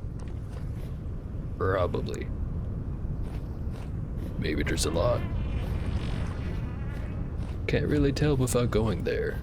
Probably. Maybe there's a lot. Can't really tell without going there.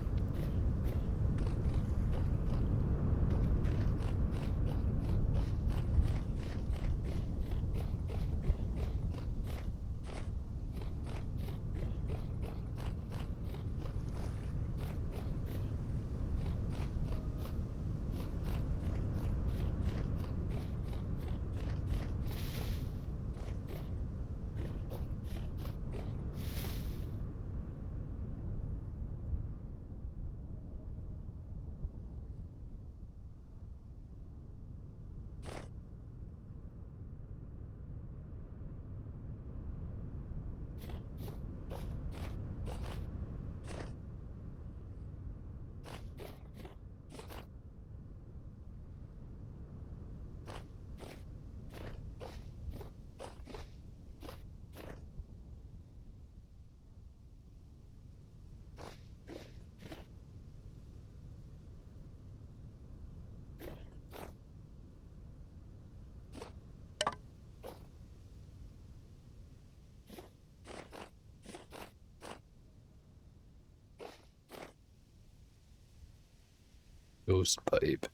Ghost pipe.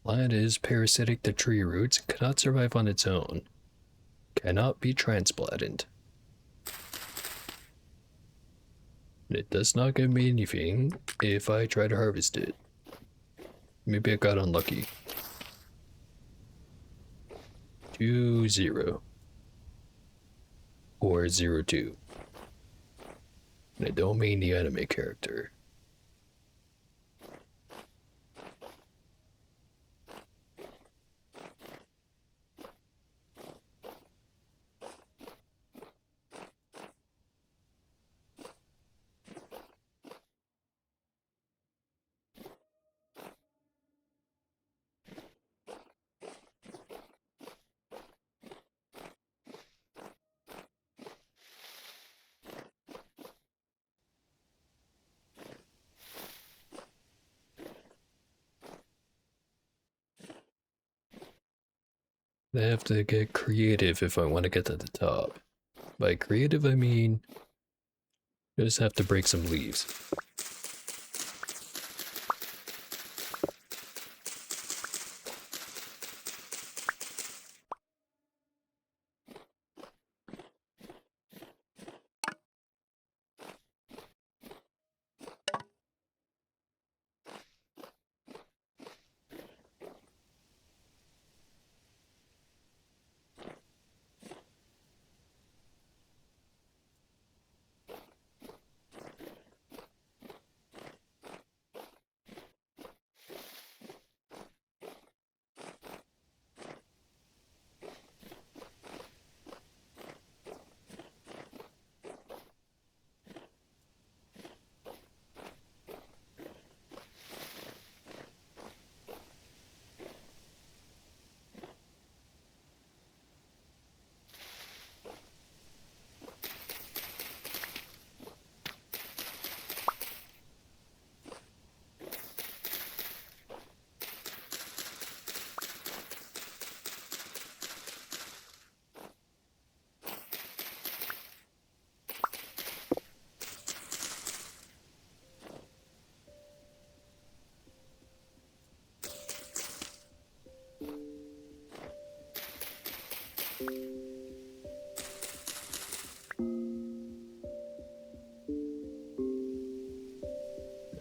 Plant is parasitic to tree roots, cannot survive on its own. Cannot be transplanted. It does not give me anything if I try to harvest it. Maybe I got unlucky. 2-0. Or 0-2. And I don't mean the anime character. I have to get creative if I want to get to the top. By creative, I mean just have to break some leaves.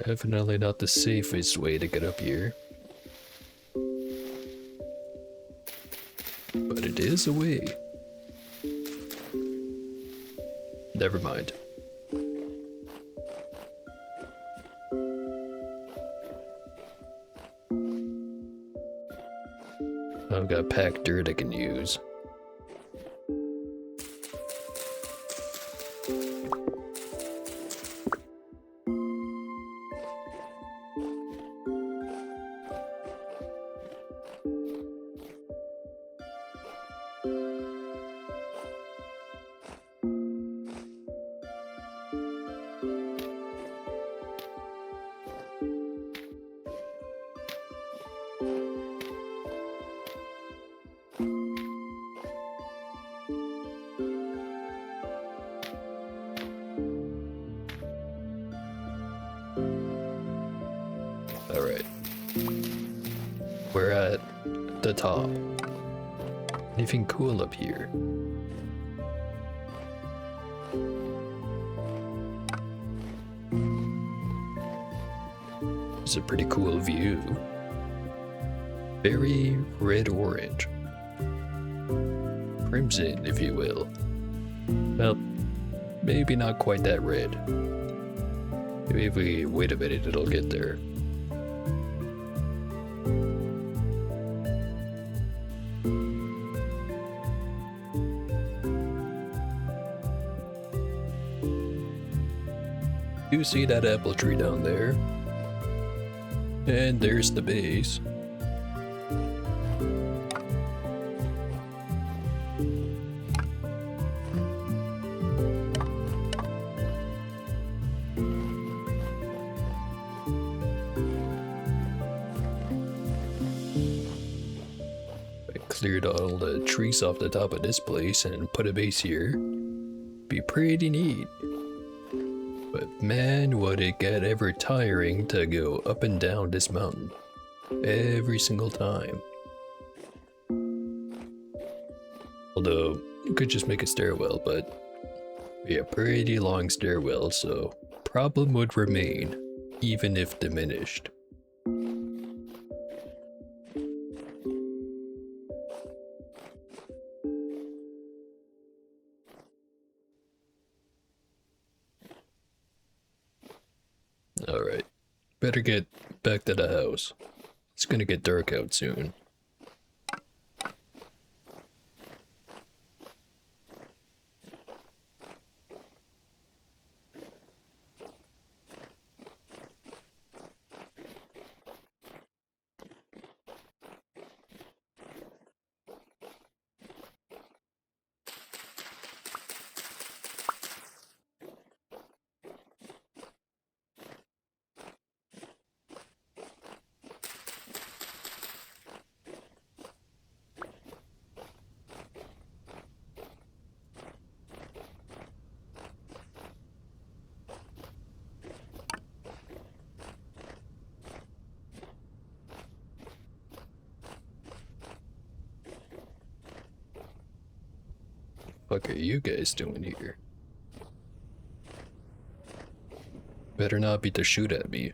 Definitely not the safest way to get up here. But it is a way. Never mind. I've got packed dirt I can use. Alright. We're at the top. Anything cool up here? It's a pretty cool view. Very red-orange. Crimson, if you will. Well, maybe not quite that red. Maybe if we wait a minute, it'll get there. You see that apple tree down there? And there's the base. I cleared all the trees off the top of this place and put a base here. Be pretty neat. But man, would it get ever tiring to go up and down this mountain. Every single time. Although, you could just make a stairwell, but be a pretty long stairwell, so problem would remain, even if diminished. Alright, better get back to the house. It's gonna get dark out soon. What are you guys doing here? Better not be to shoot at me.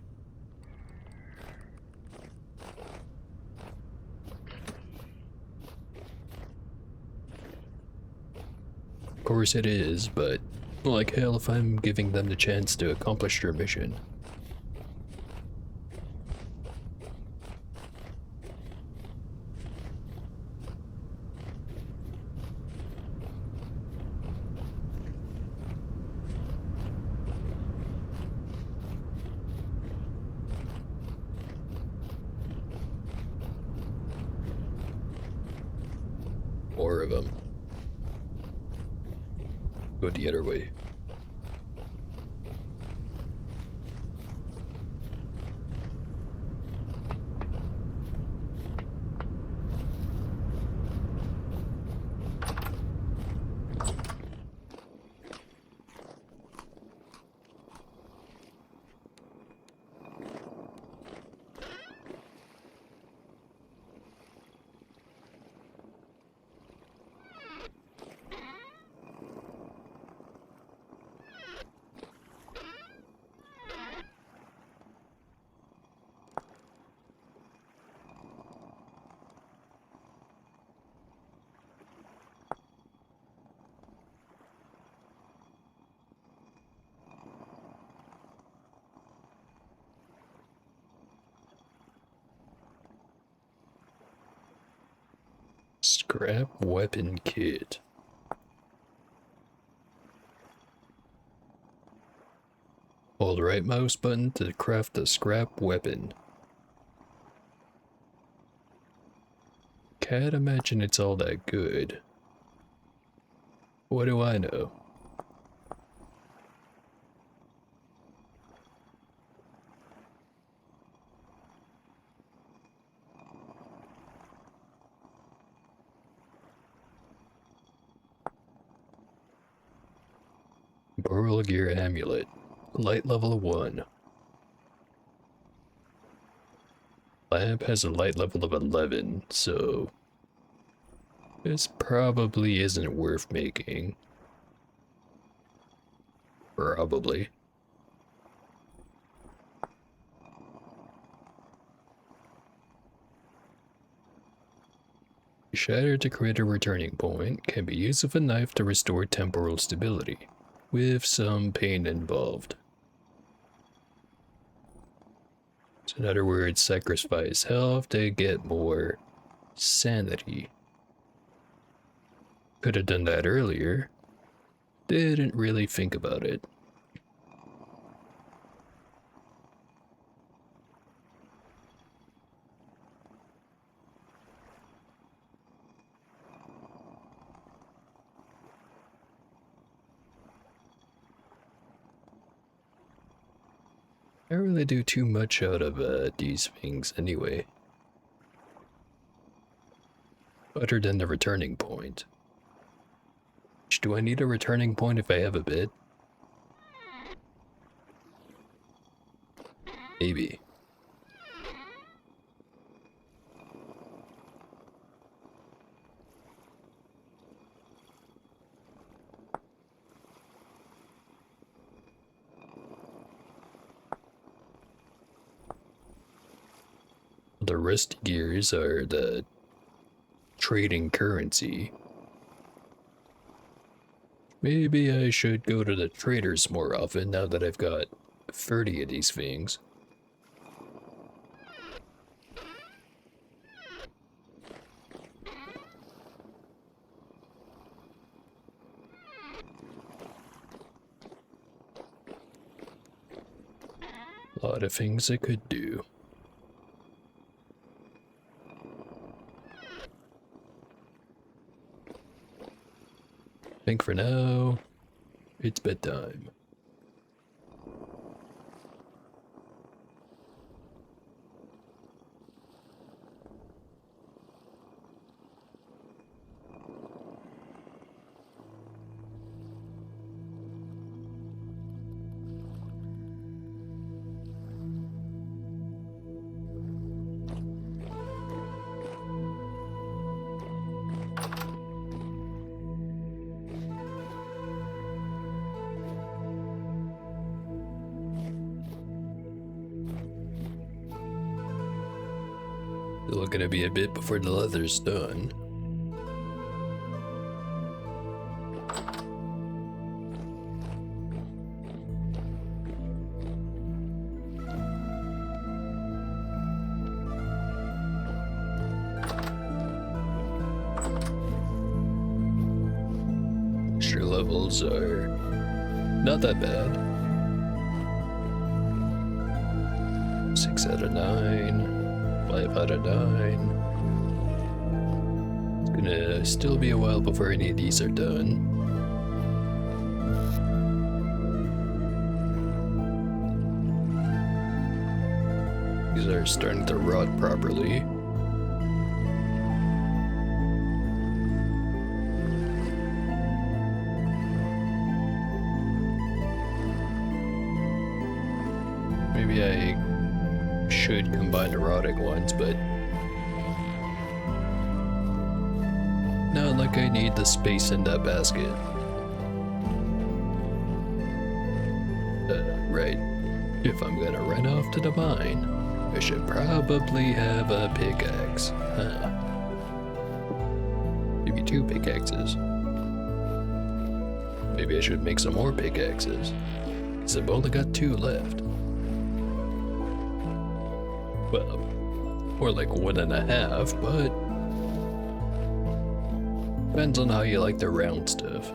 Of course it is, but like hell if I'm giving them the chance to accomplish their mission. More of them. Go the other way. Scrap weapon kit. Hold right mouse button to craft a scrap weapon. Can't imagine it's all that good. What do I know? Boral Gear Amulet. Light level 1. Lamp has a light level of 11, so this probably isn't worth making. Probably. Shatter to create a returning point can be used with a knife to restore temporal stability, with some pain involved. So in other words, sacrifice health to get more sanity. Could have done that earlier. Didn't really think about it. I don't really do too much out of these things anyway. Other than the returning point. Do I need a returning point if I have a bit? Maybe. The rusty gears are the trading currency. Maybe I should go to the traders more often now that I've got 30 of these things. A lot of things I could do. I think for now, it's bedtime. Still gonna be a bit before the leather's done. Extra levels are not that bad. 6 out of 9. 5 out of 9. It's gonna still be a while before any of these are done. These are starting to rot properly. Maybe I should combine the rotting ones, but not like I need the space in that basket. Right. If I'm gonna run off to the mine, I should probably have a pickaxe. Huh. Maybe 2 pickaxes. Maybe I should make some more pickaxes, because I've only got 2 left. Well, more like 1.5, but depends on how you like the round stuff.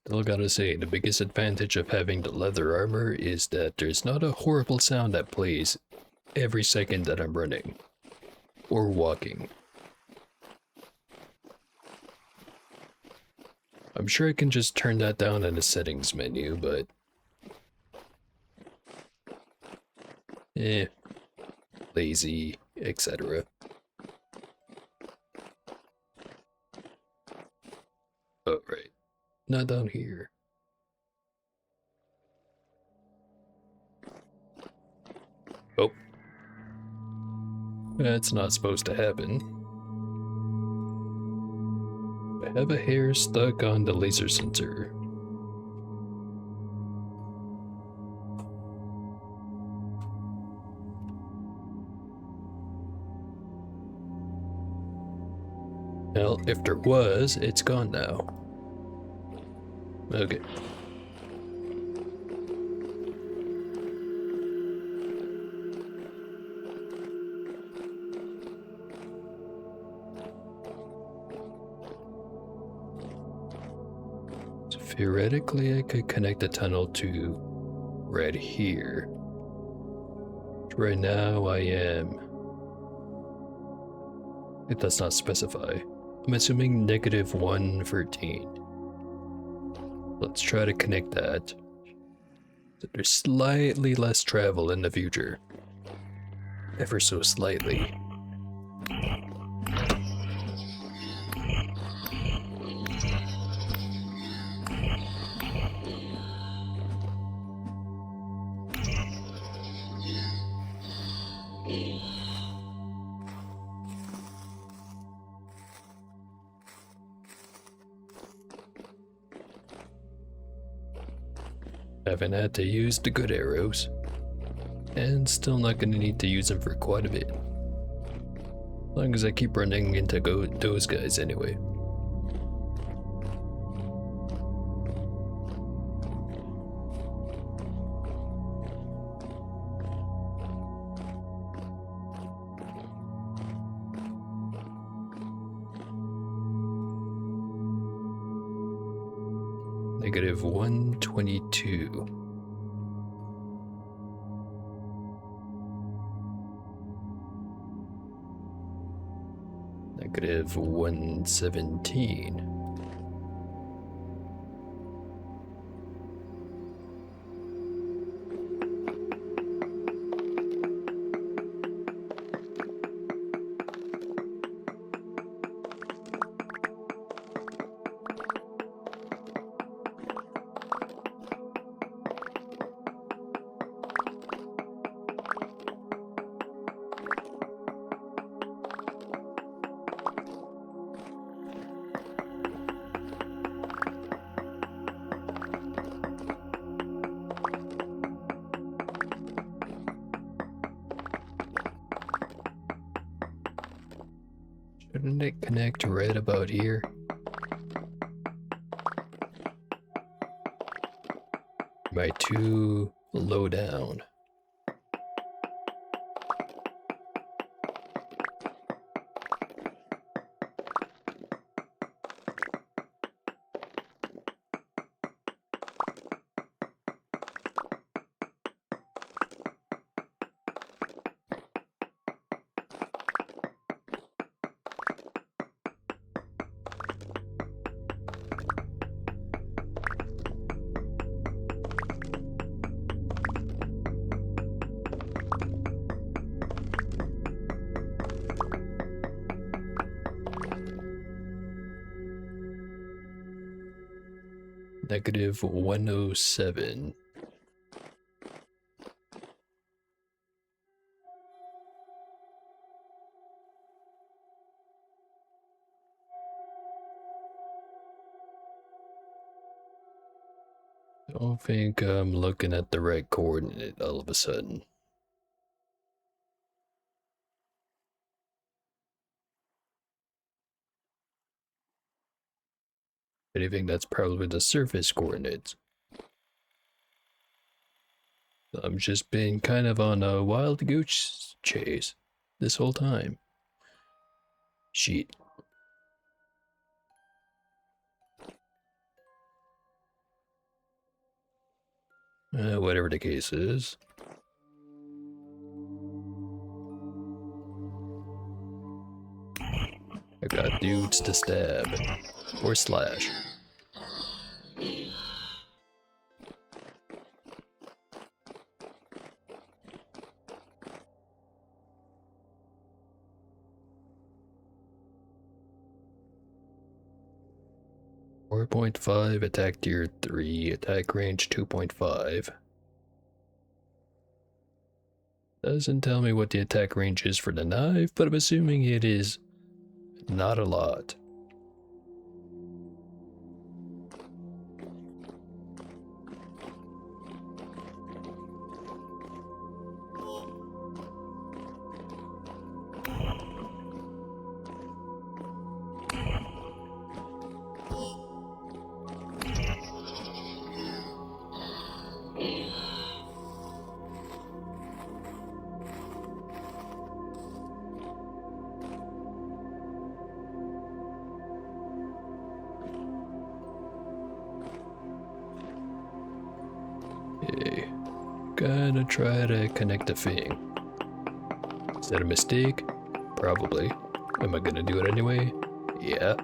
Still gotta say, the biggest advantage of having the leather armor is that there's not a horrible sound that plays every second that I'm running or walking. I'm sure I can just turn that down in the settings menu, but lazy, etc. Oh, right. Not down here. Oh. That's not supposed to happen. I have a hair stuck on the laser sensor. Well, if there was, it's gone now. Okay. So theoretically, I could connect the tunnel to right here. Right now, I am. It does not specify. I'm assuming negative 113. Let's try to connect that. So there's slightly less travel in the future. Ever so slightly. Haven't had to use the good arrows, and still not gonna need to use them for quite a bit. As long as I keep running into those guys anyway. Negative 122. Negative 117. Shouldn't it connect right about here? Am I too low down? Negative 107. Don't think I'm looking at the right coordinate all of a sudden. I think that's probably the surface coordinates. I'm just been kind of on a wild goose chase this whole time. Sheet. Whatever the case is. I got dudes to stab. Or slash. .5, attack tier 3, attack range 2.5. Doesn't tell me what the attack range is for the knife, but I'm assuming it is not a lot. Okay, gonna try to connect the thing. Is that a mistake? Probably. Am I gonna do it anyway? Yeah.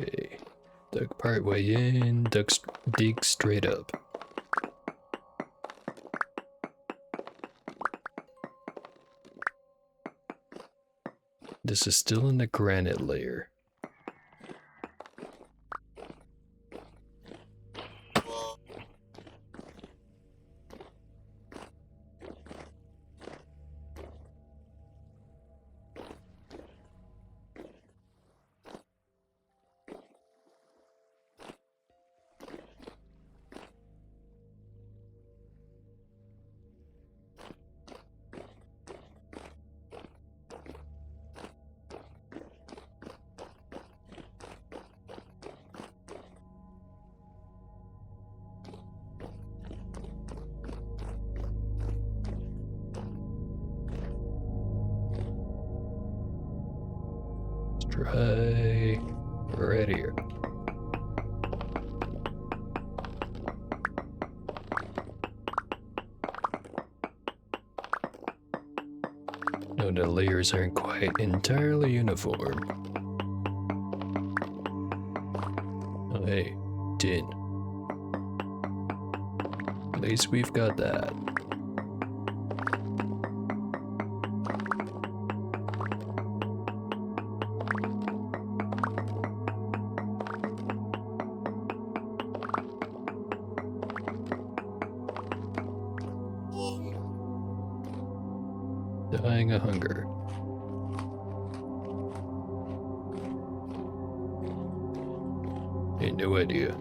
Okay. Dug part way in, dig straight up. This is still in the granite layer. Try right here. No, the layers aren't quite entirely uniform. Oh, hey, tin. At least we've got that. Dying of hunger. Ain't no idea.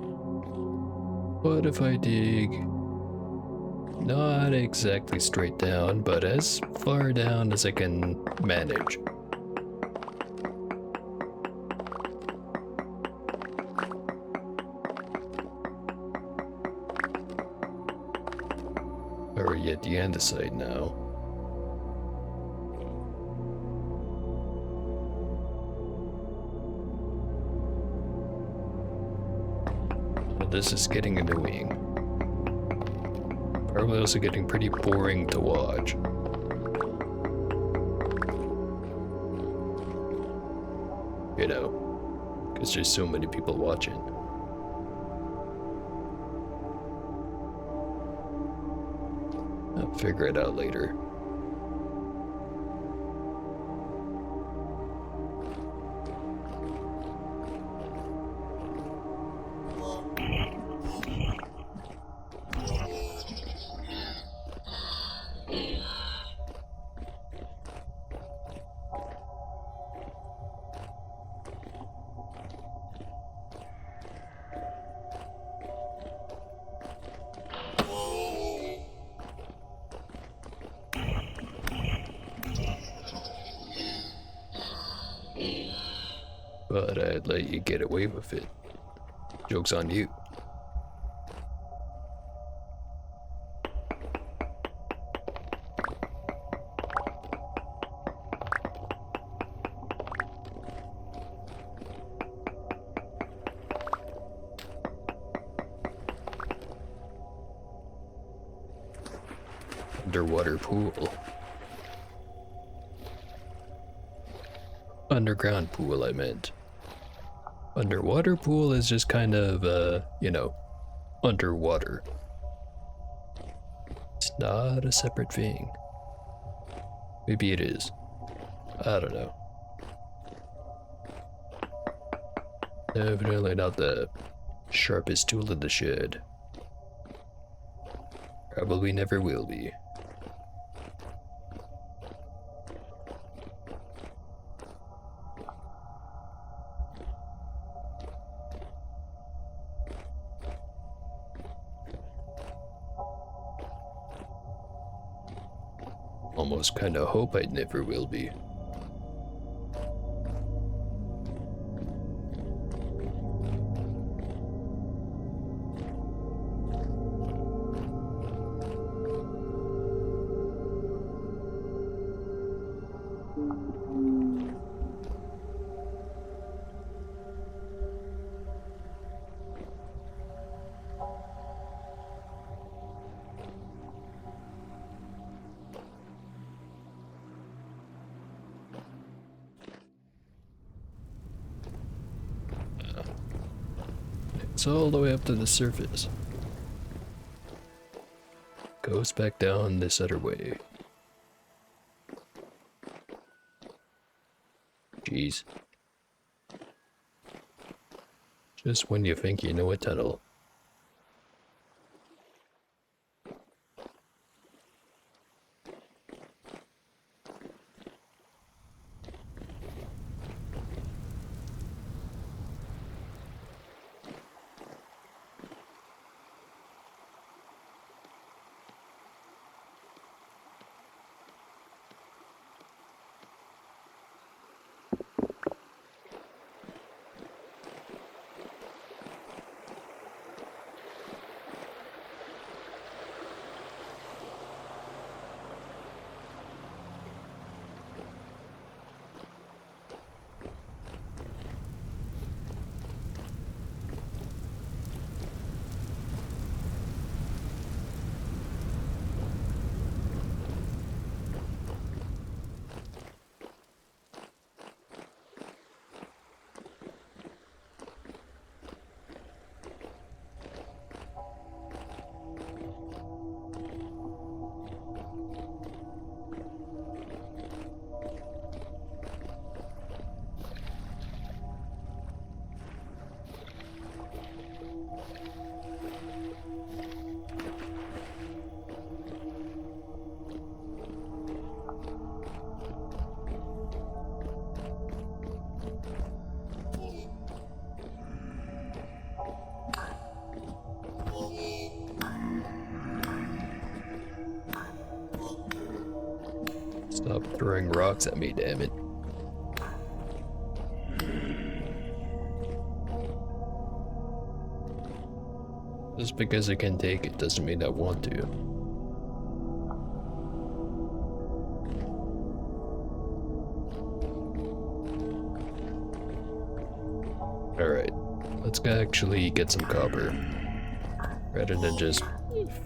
What if I dig not exactly straight down, but as far down as I can manage? Are we at the andesite now? This is getting annoying. Probably also getting pretty boring to watch. You know, because there's so many people watching. I'll figure it out later. But I'd let you get away with it. Joke's on you. Underwater pool. Underground pool, I meant. Underwater pool is just kind of, you know, underwater. It's not a separate thing. Maybe it is. I don't know. Definitely not the sharpest tool in the shed. Probably never will be. Almost kind of hope I never will be. goes all the way up to the surface. Goes back down this other way. Jeez. Just when you think you know a tunnel. Stop throwing rocks at me, damn it. Just because I can take it doesn't mean I want to. Alright, let's actually get some copper. Rather than just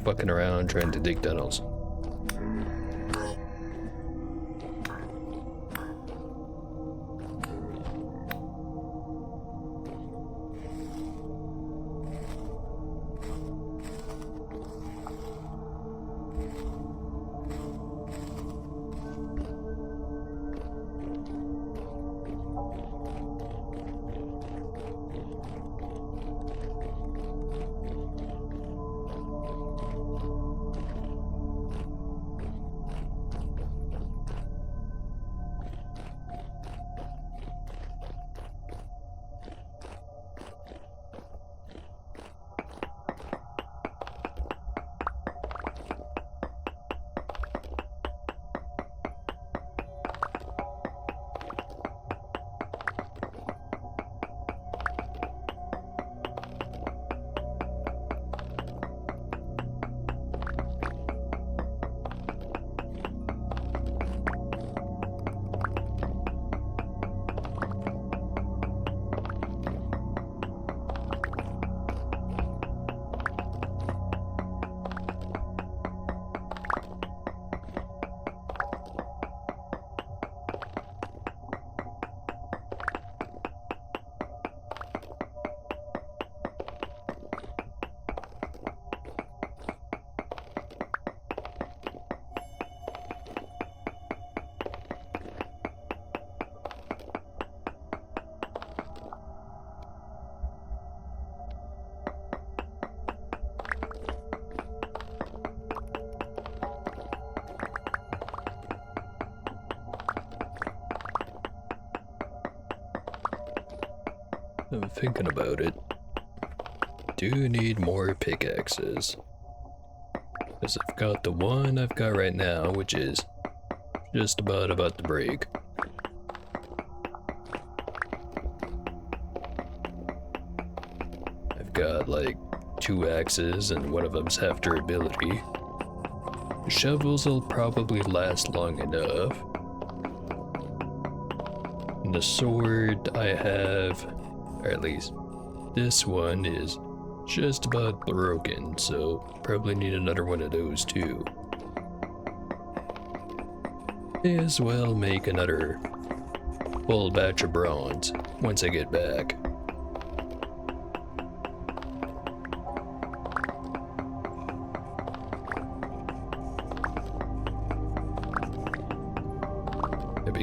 fucking around trying to dig tunnels. I'm thinking about it. Do need more pickaxes. Because I've got the one I've got right now, which is just about to break. I've got like 2 axes and one of them's half durability. The shovels will probably last long enough. And the sword I have, or at least this one, is just about broken, so probably need another one of those too. May as well make another full batch of bronze once I get back.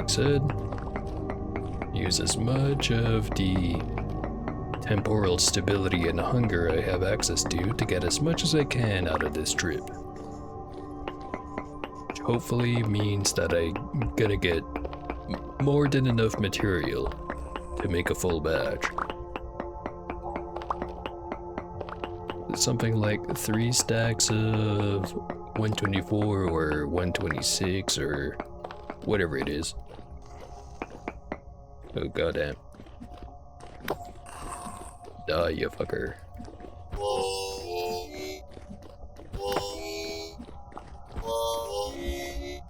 being said, use as much of the temporal stability and hunger I have access to get as much as I can out of this trip. Which hopefully means that I'm gonna get more than enough material to make a full batch. Something like 3 stacks of 124 or 126 or whatever it is. Oh goddamn. Die, you fucker.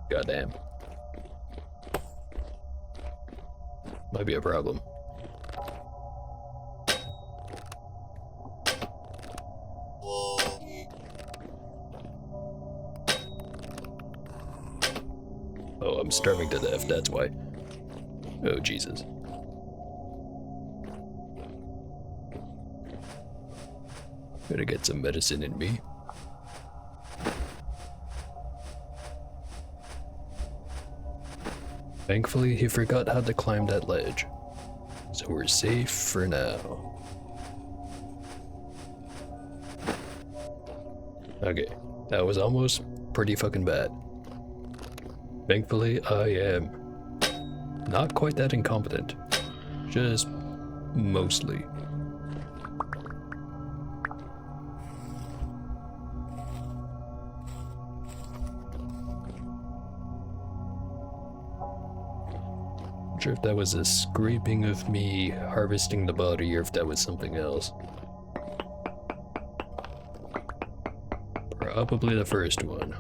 Goddamn. Might be a problem. Oh, I'm starving to death, that's why. Oh, Jesus. Better get some medicine in me. Thankfully, he forgot how to climb that ledge, so we're safe for now. Okay, that was almost pretty fucking bad. Thankfully, I am not quite that incompetent, just mostly. Not sure if that was a scraping of me harvesting the body or if that was something else. Probably the first one.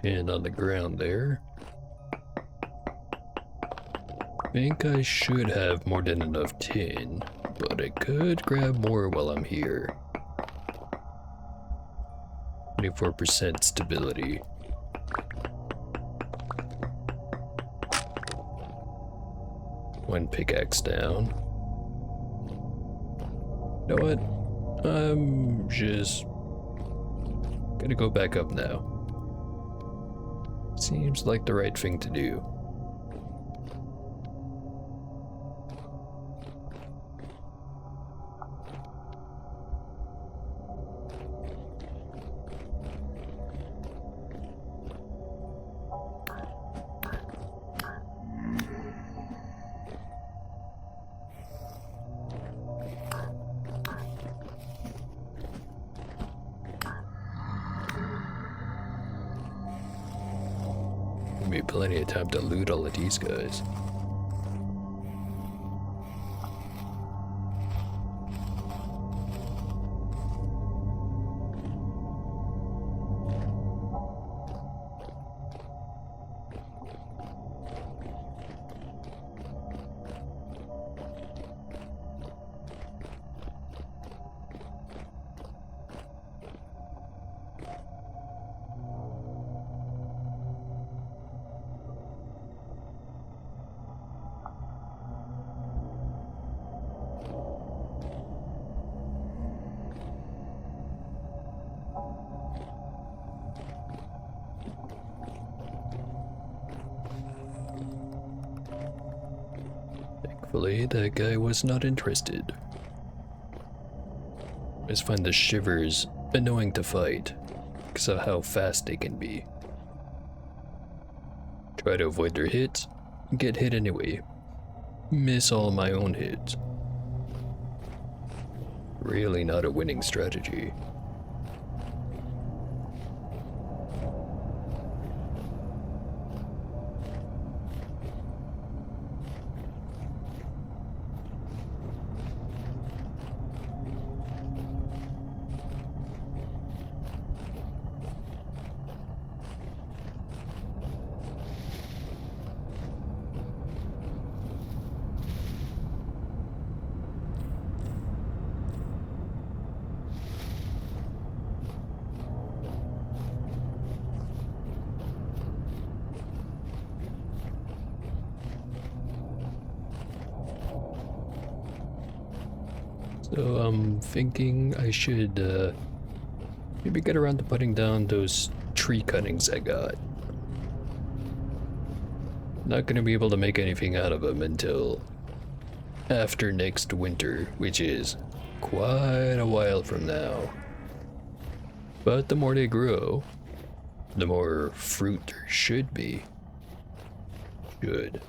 And on the ground there. Think I should have more than enough tin, but I could grab more while I'm here. 24% stability. One pickaxe down. You know what? I'm just gonna go back up now. Seems like the right thing to do. Be plenty of time to loot all of these guys. Thankfully, that guy was not interested. I just find the shivers annoying to fight because of how fast they can be. Try to avoid their hits, get hit anyway. Miss all my own hits. Really not a winning strategy. So I'm thinking I should maybe get around to putting down those tree cuttings I got. Not gonna be able to make anything out of them until after next winter, which is quite a while from now. But the more they grow, the more fruit there should be. Should.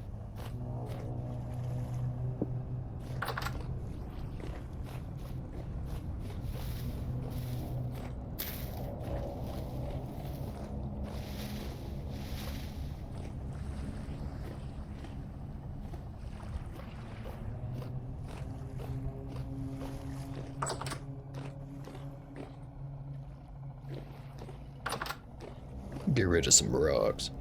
Get rid of some rocks.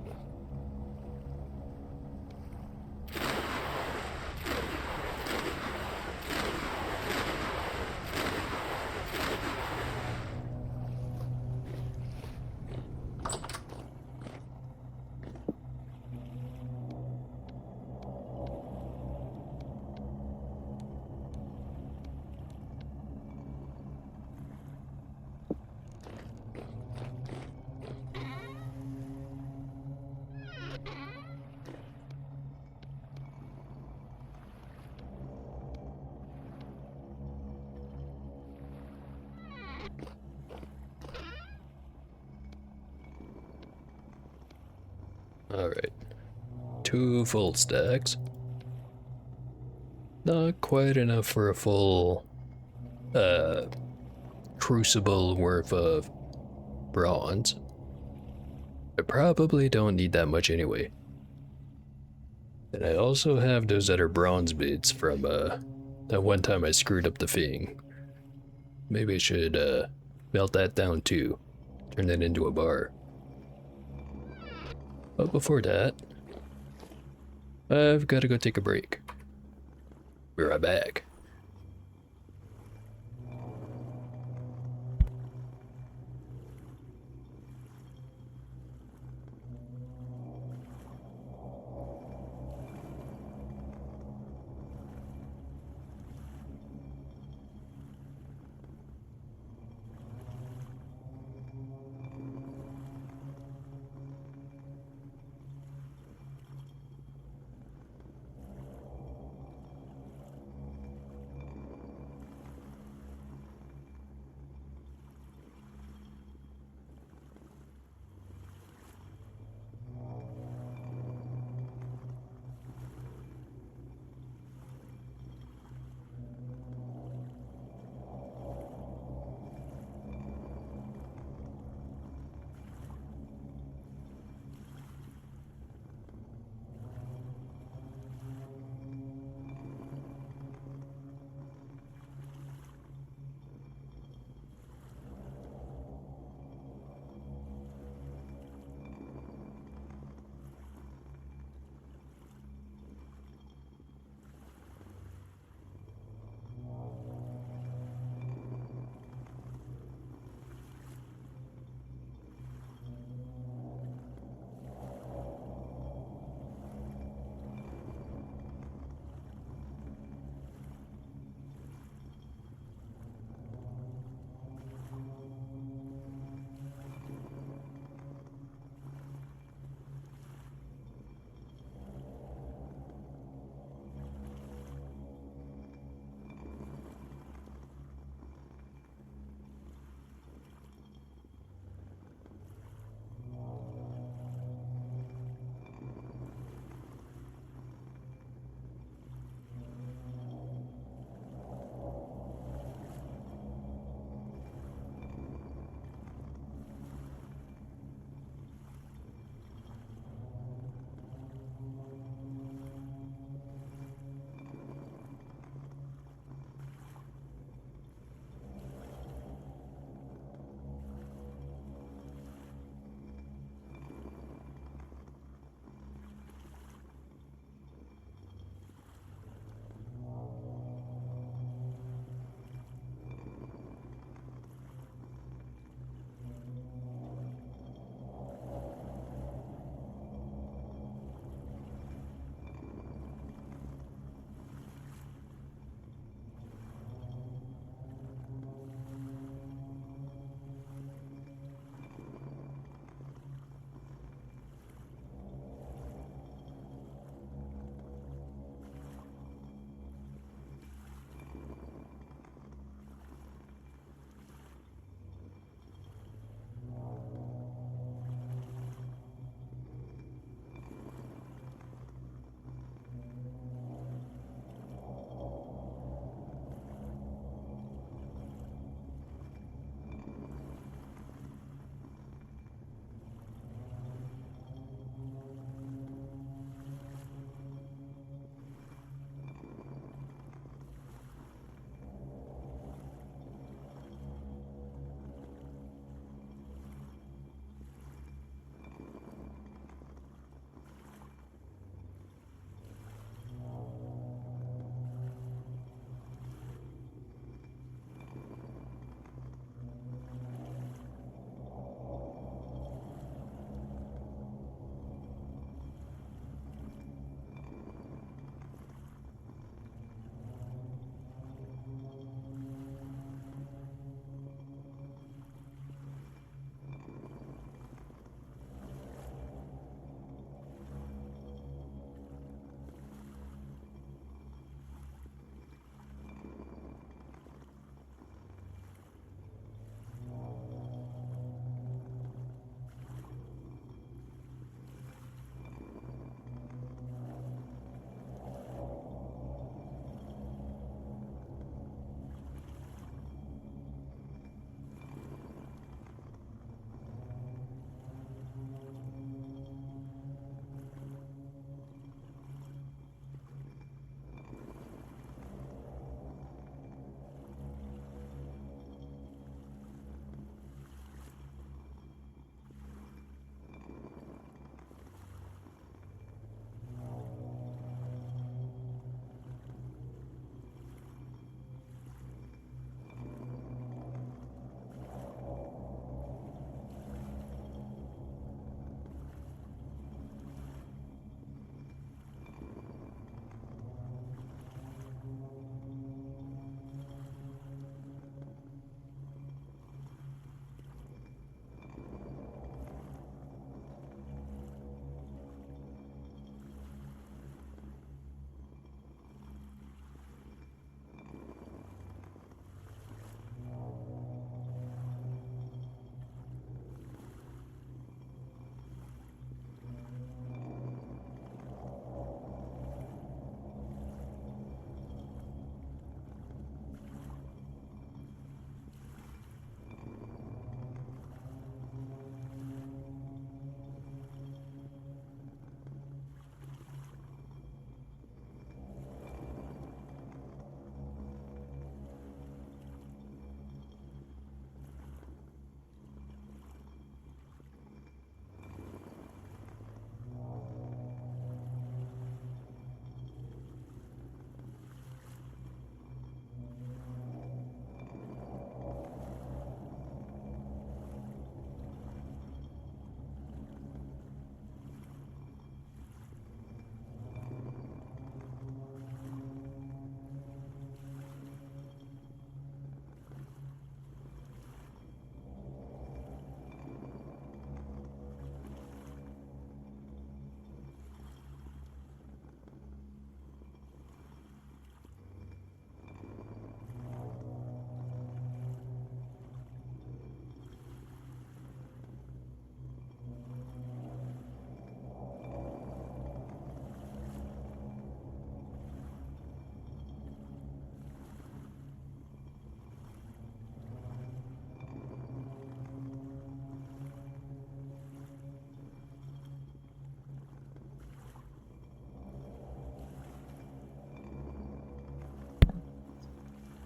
Alright. 2 full stacks. Not quite enough for a full crucible worth of bronze. I probably don't need that much anyway. And I also have those other bronze bits from that one time I screwed up the thing. Maybe I should melt that down too. Turn that into a bar. But before that, I've got to go take a break. Be right back.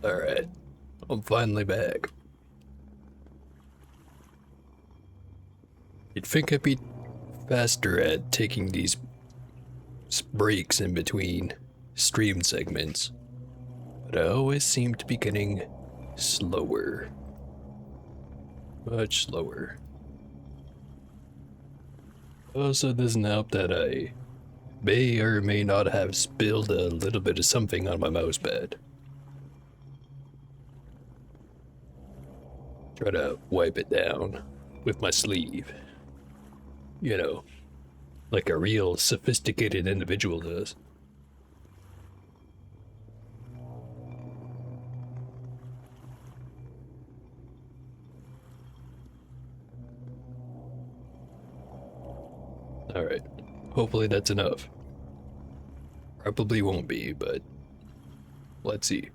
Alright, I'm finally back. You'd think I'd be faster at taking these breaks in between stream segments, but I always seem to be getting slower. Much slower. Also, doesn't help that I may or may not have spilled a little bit of something on my mousepad. Try to wipe it down with my sleeve. You know, like a real sophisticated individual does. Alright, hopefully that's enough. Probably won't be, but let's see.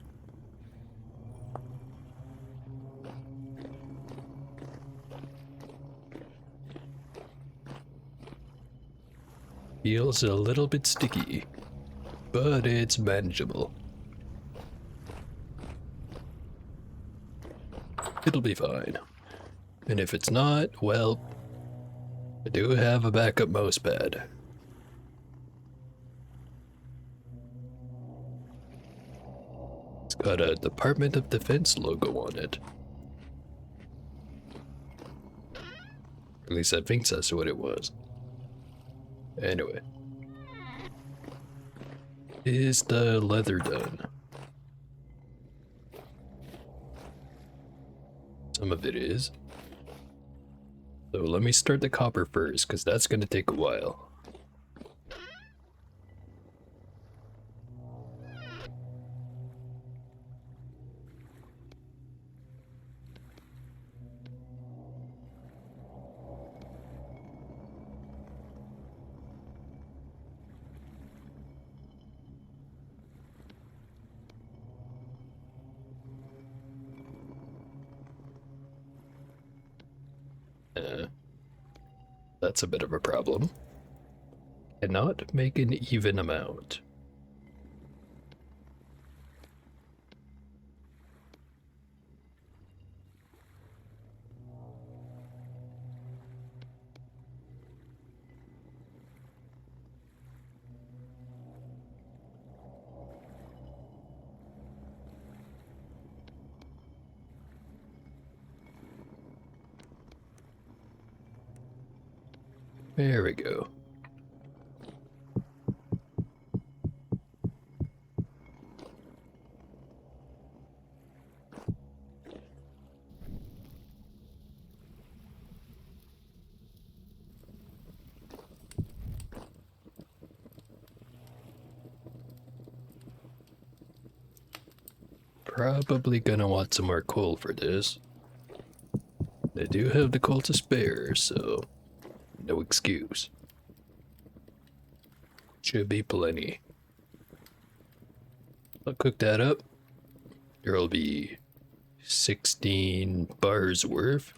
Feels a little bit sticky, but it's manageable. It'll be fine. And if it's not, well, I do have a backup mousepad. It's got a Department of Defense logo on it. At least I think that's what it was. Anyway. Is the leather done? Some of it is. So let me start the copper first, because that's going to take a while. That's a bit of a problem. Cannot make an even amount. There we go. Probably gonna want some more coal for this. I do have the coal to spare, so no excuse. Should be plenty. I'll cook that up. There'll be 16 bars worth.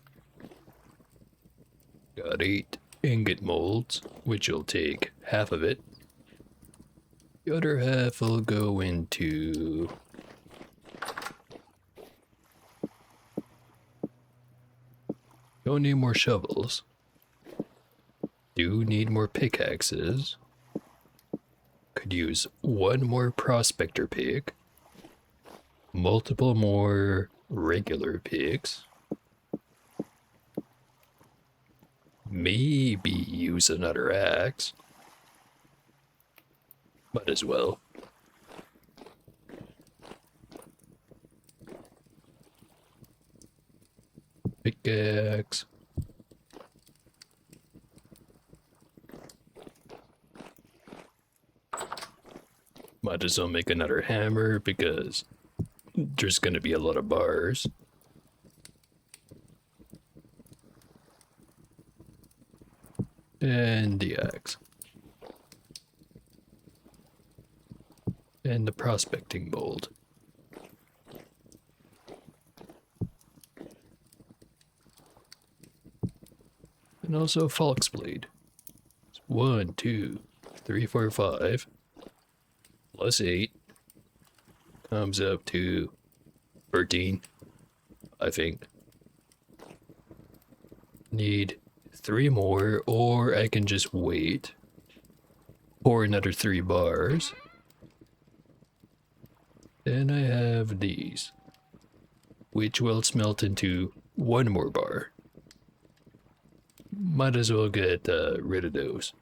Got 8 ingot molds, which will take half of it. The other half will go into... Don't need more shovels. Do need more pickaxes. Could use one more prospector pick. Multiple more regular picks. Maybe use another axe. Might as well. Pickaxe. Might as well make another hammer because there's going to be a lot of bars. And the axe. And the prospecting mold. And also a falx blade. 1, 2, 3, 4, 5. Plus 8 comes up to 13, I think. Need 3 more, or I can just wait. Pour another 3 bars. Then I have these, which will smelt into 1 more bar. Might as well get rid of those.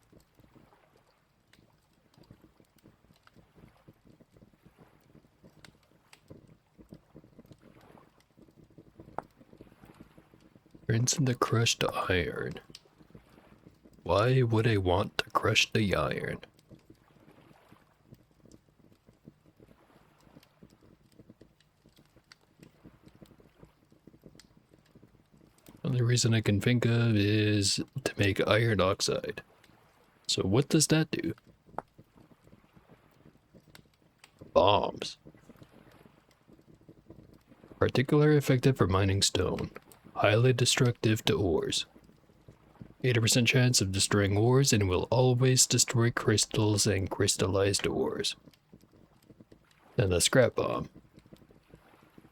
Rinse in the crushed iron. Why would I want to crush the iron? Only reason I can think of is to make iron oxide. So what does that do? Bombs. Particularly effective for mining stone. Highly destructive to ores. 80% chance of destroying ores and will always destroy crystals and crystallized ores. Then the scrap bomb.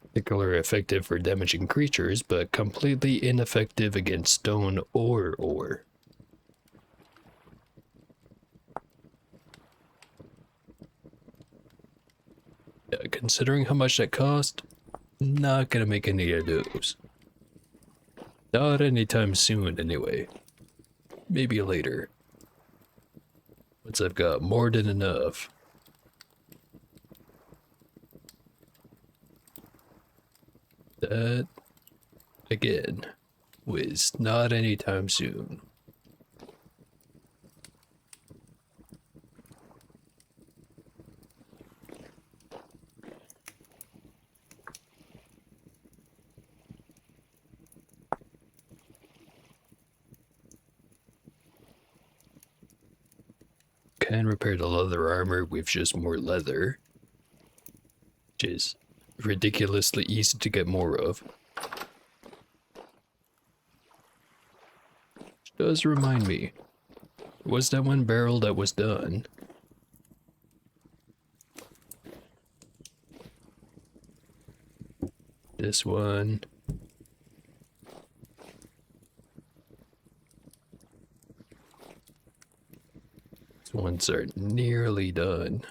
Particularly effective for damaging creatures, but completely ineffective against stone or ore. Yeah, considering how much that cost, not gonna make any of those. Not anytime soon, anyway. Maybe later. Once I've got more than enough. That, again, was not anytime soon. Can repair the leather armor with just more leather, which is ridiculously easy to get more of. Which does remind me, was that one barrel that was done? This one. These ones are nearly done.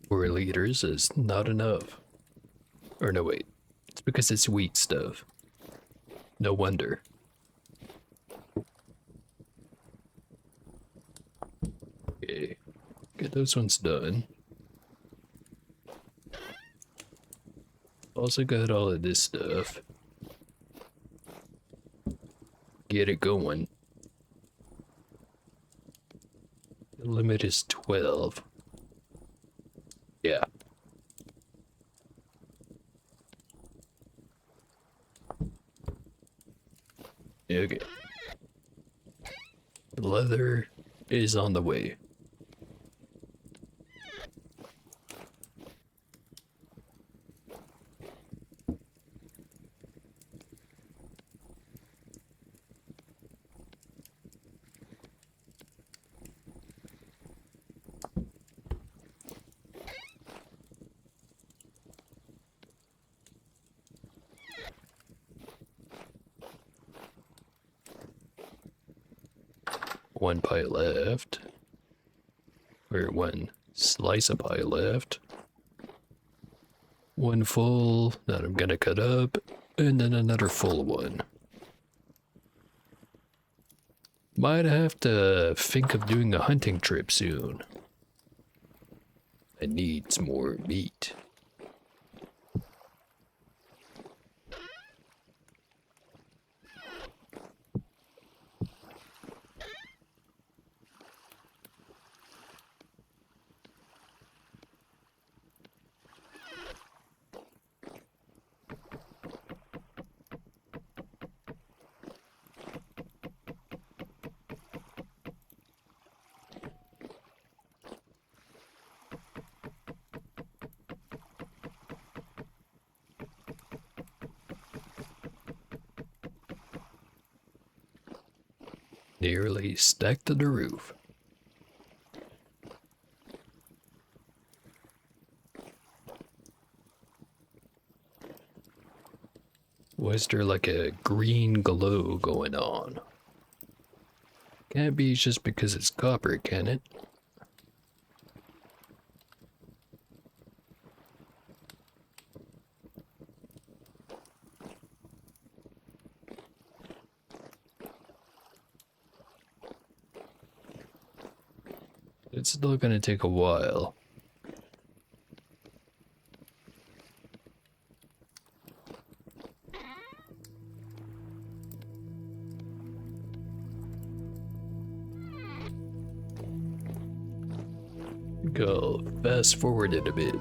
Four liters is not enough. Or no, wait. It's because it's wheat stuff. No wonder. Okay. Get those ones done. Also got all of this stuff. Get it going. The limit is 12. Yeah. Okay. The leather is on the way. One pie left. Or one slice of pie left. One full that I'm gonna cut up, and then another full one. Might have to think of doing a hunting trip soon. I need some more meat. Nearly stacked to the roof. Why is there like a green glow going on? Can't be just because it's copper, can it? It's still gonna take a while. Go fast forward it a bit.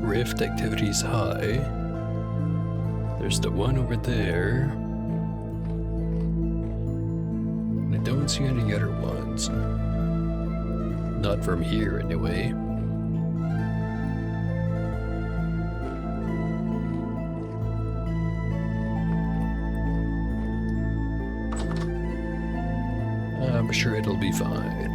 Rift activity's high. There's the one over there. I don't see any other ones. Not from here, anyway. I'm sure it'll be fine.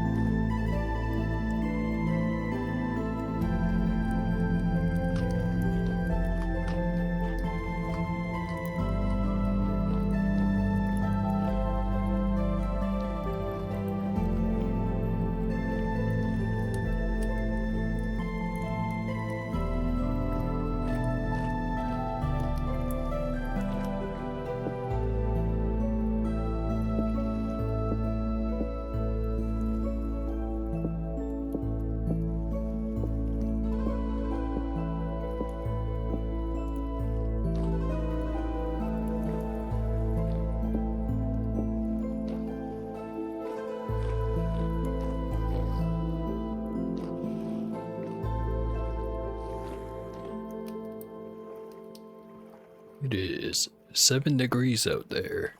It is 7 degrees out there.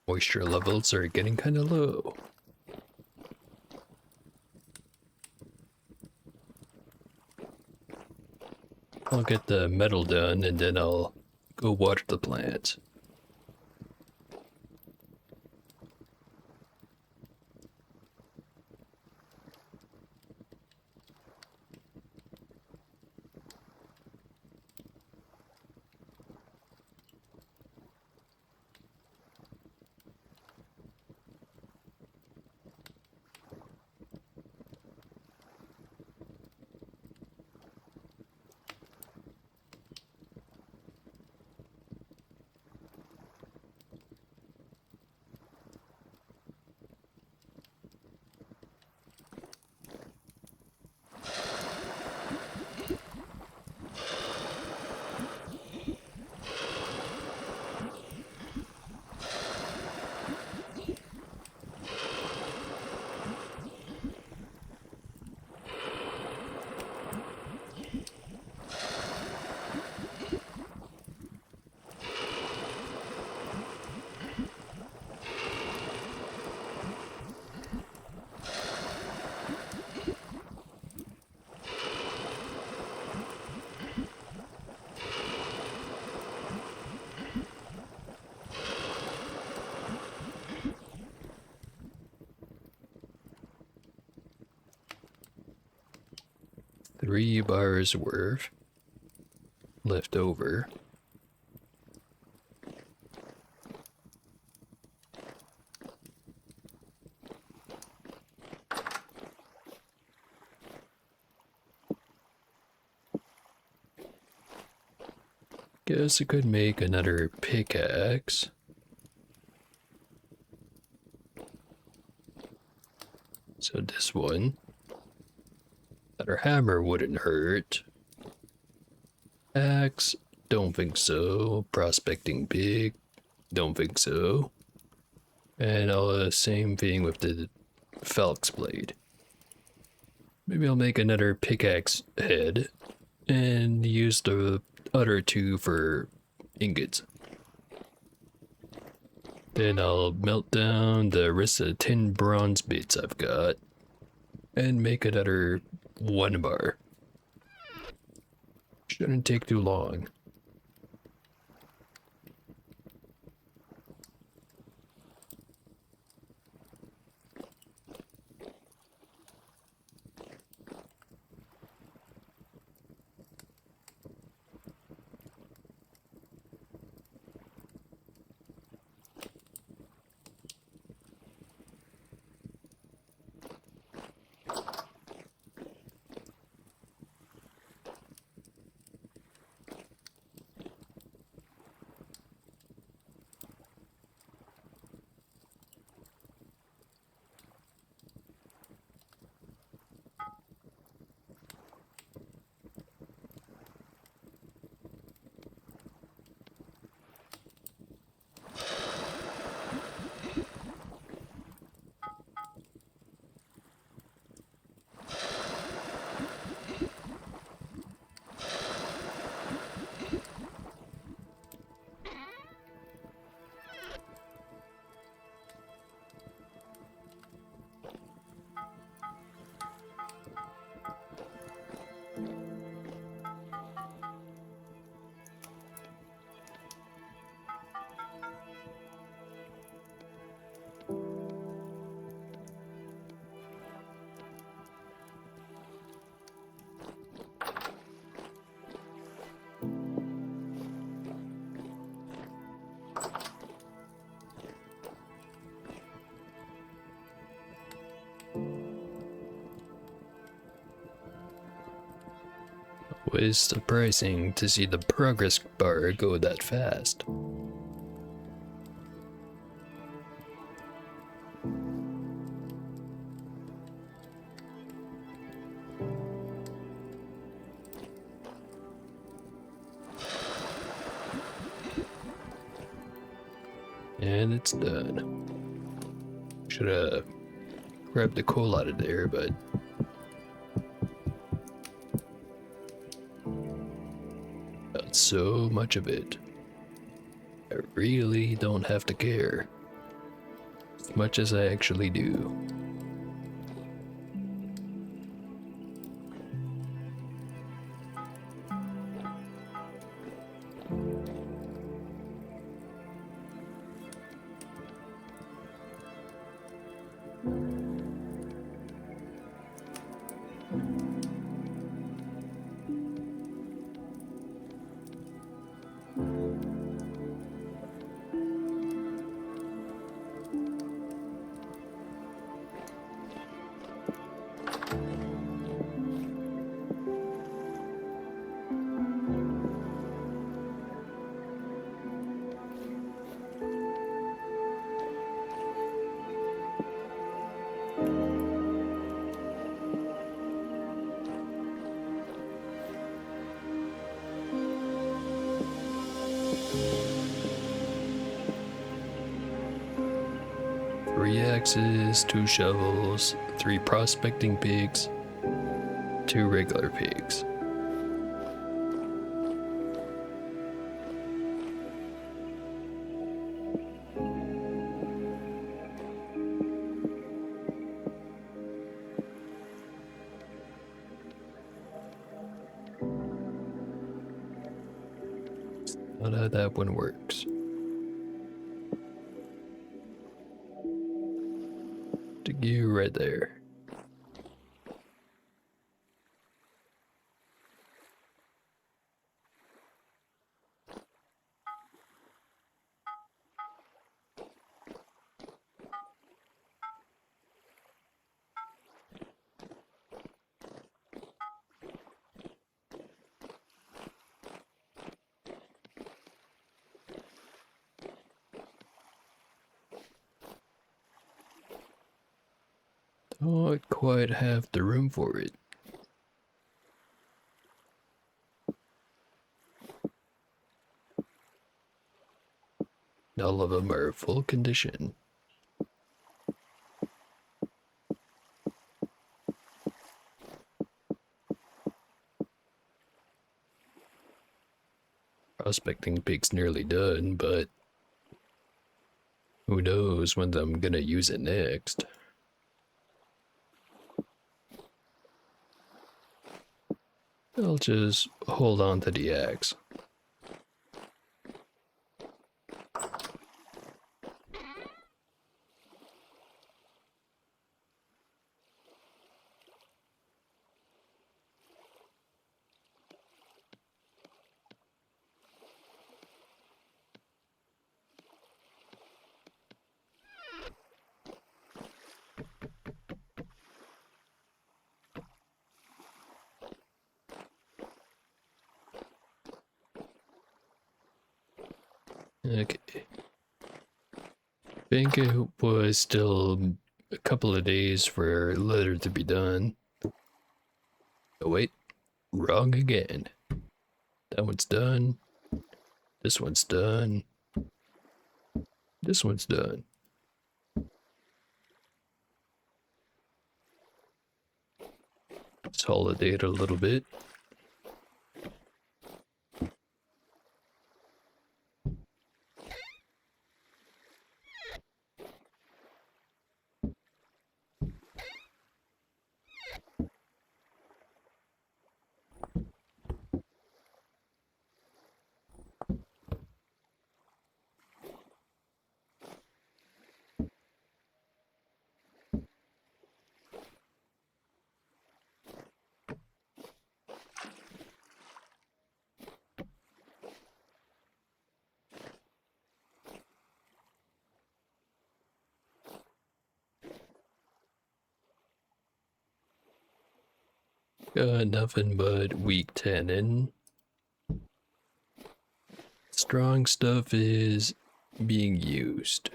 Moisture levels are getting kind of low. I'll get the metal done and then I'll go water the plants. Three bars worth left over. Guess I could make another pickaxe. So this one. Another hammer wouldn't hurt. Axe, don't think so. Prospecting pig, don't think so. And same thing with the Falx blade. Maybe I'll make another pickaxe head and use the other two for ingots. Then I'll melt down the rest of the 10 bronze bits I've got and make another 1 bar. Shouldn't take too long. It was surprising to see the progress bar go that fast. And it's done. Should've grabbed the coal out of there, but not so much of it. I really don't have to care. As much as I actually do. Three axes, 2 shovels, 3 prospecting pigs, 2 regular pigs. Not how that one works. Stick you right there. Don't quite have the room for it. All of them are full condition. Prospecting peak's nearly done, but who knows when I'm gonna use it next. I'll just hold on to the axe. Okay. I think it was still a couple of days for leather to be done. Oh wait, wrong again. That one's done. This one's done. This one's done. Consolidate a little bit. Nothing but weak tannin. Strong stuff is being used.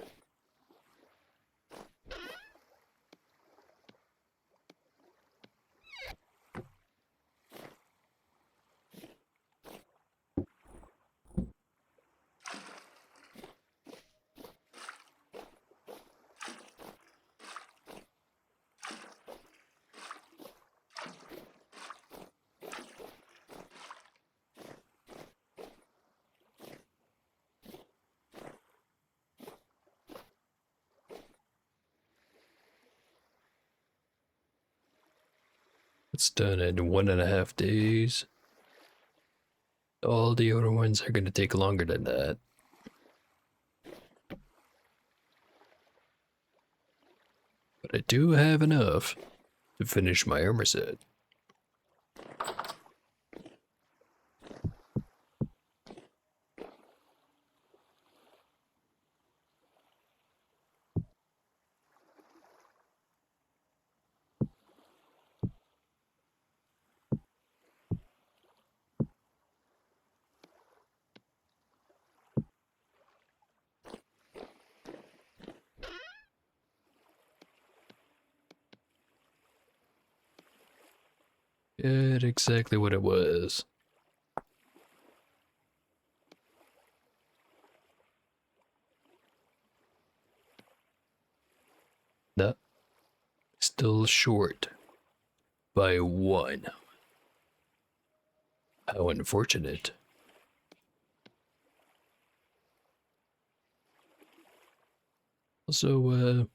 It's done in 1.5 days. All the other ones are going to take longer than that. But I do have enough to finish my armor set. Get exactly what it was. No, still short by 1. How unfortunate. Also,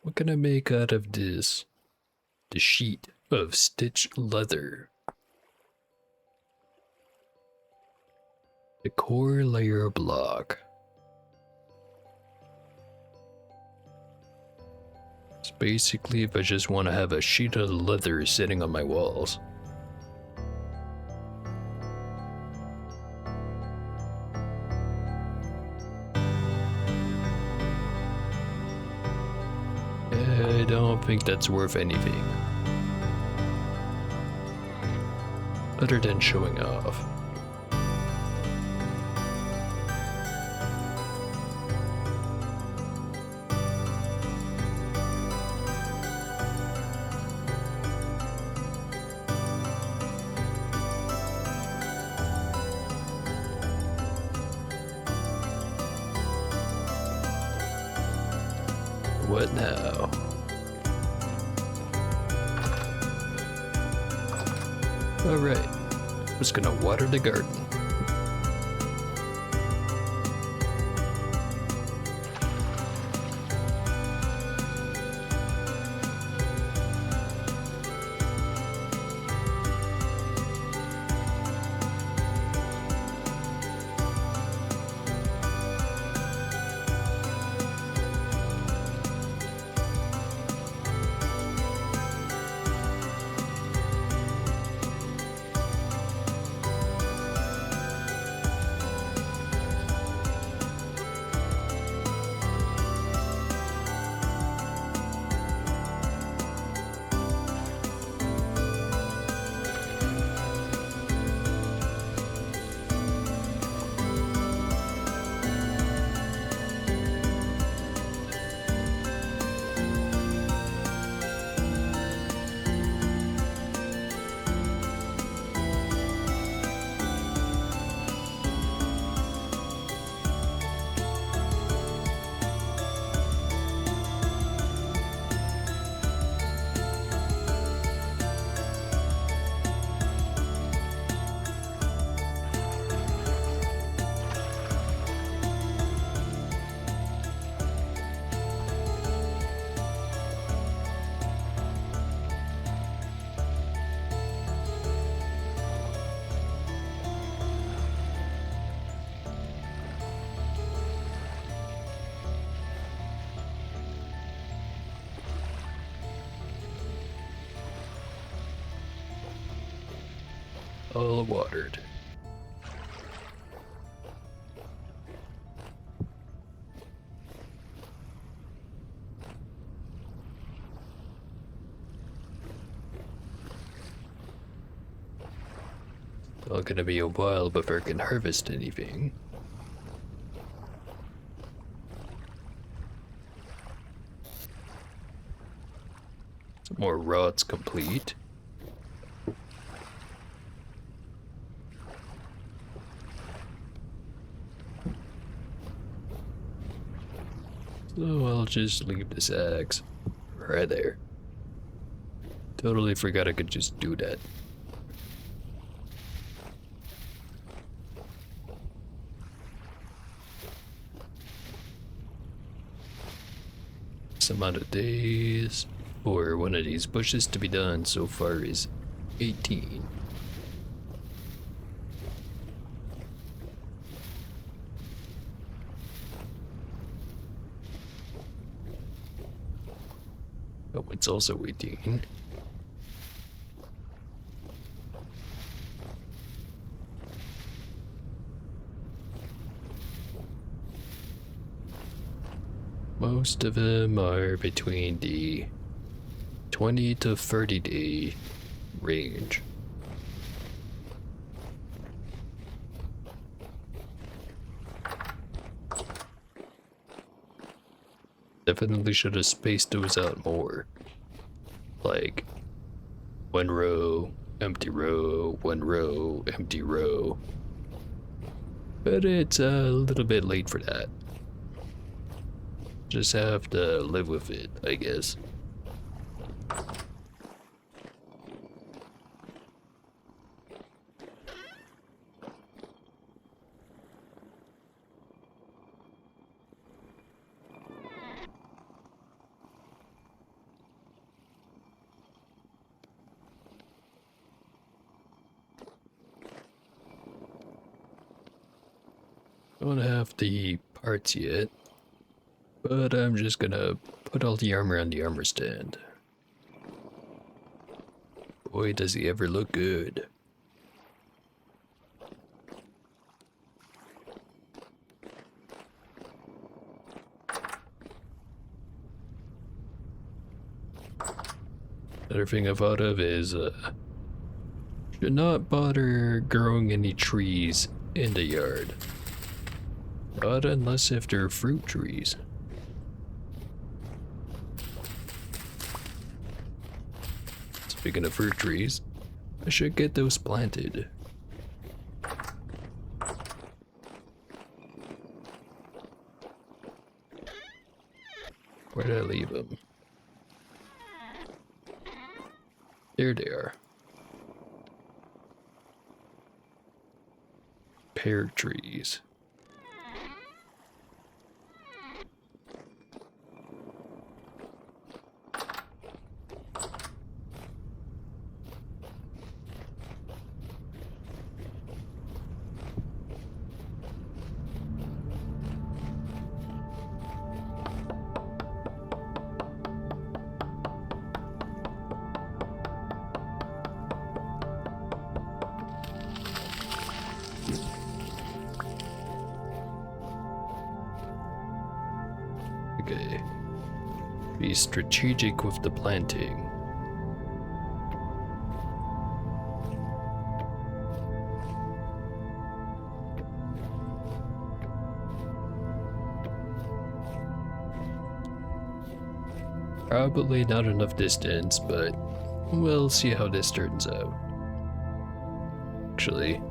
what can I make out of this? The sheet of stitched leather. The core layer block. It's basically if I just want to have a sheet of leather sitting on my walls. I don't think that's worth anything. Other than showing off. What now? Alright, just gonna water the garden. All watered. It's gonna be a while before I can harvest anything. Some more rods complete. So I'll just leave this axe right there. Totally forgot I could just do that. This amount of days for one of these bushes to be done so far is 18. Oh, it's also 18. Most of them are between the 20 to 30 day range. Definitely should have spaced those out more. Like, one row, empty row, one row, empty row. But it's a little bit late for that. Just have to live with it, I guess. Don't have the parts yet, but I'm just gonna put all the armor on the armor stand. Boy, does he ever look good. Another thing I thought of is, should not bother growing any trees in the yard. Not unless if they're fruit trees. Speaking of fruit trees, I should get those planted. Where did I leave them? There they are. Pear trees. Okay. Be strategic with the planting. Probably not enough distance, but we'll see how this turns out. Actually,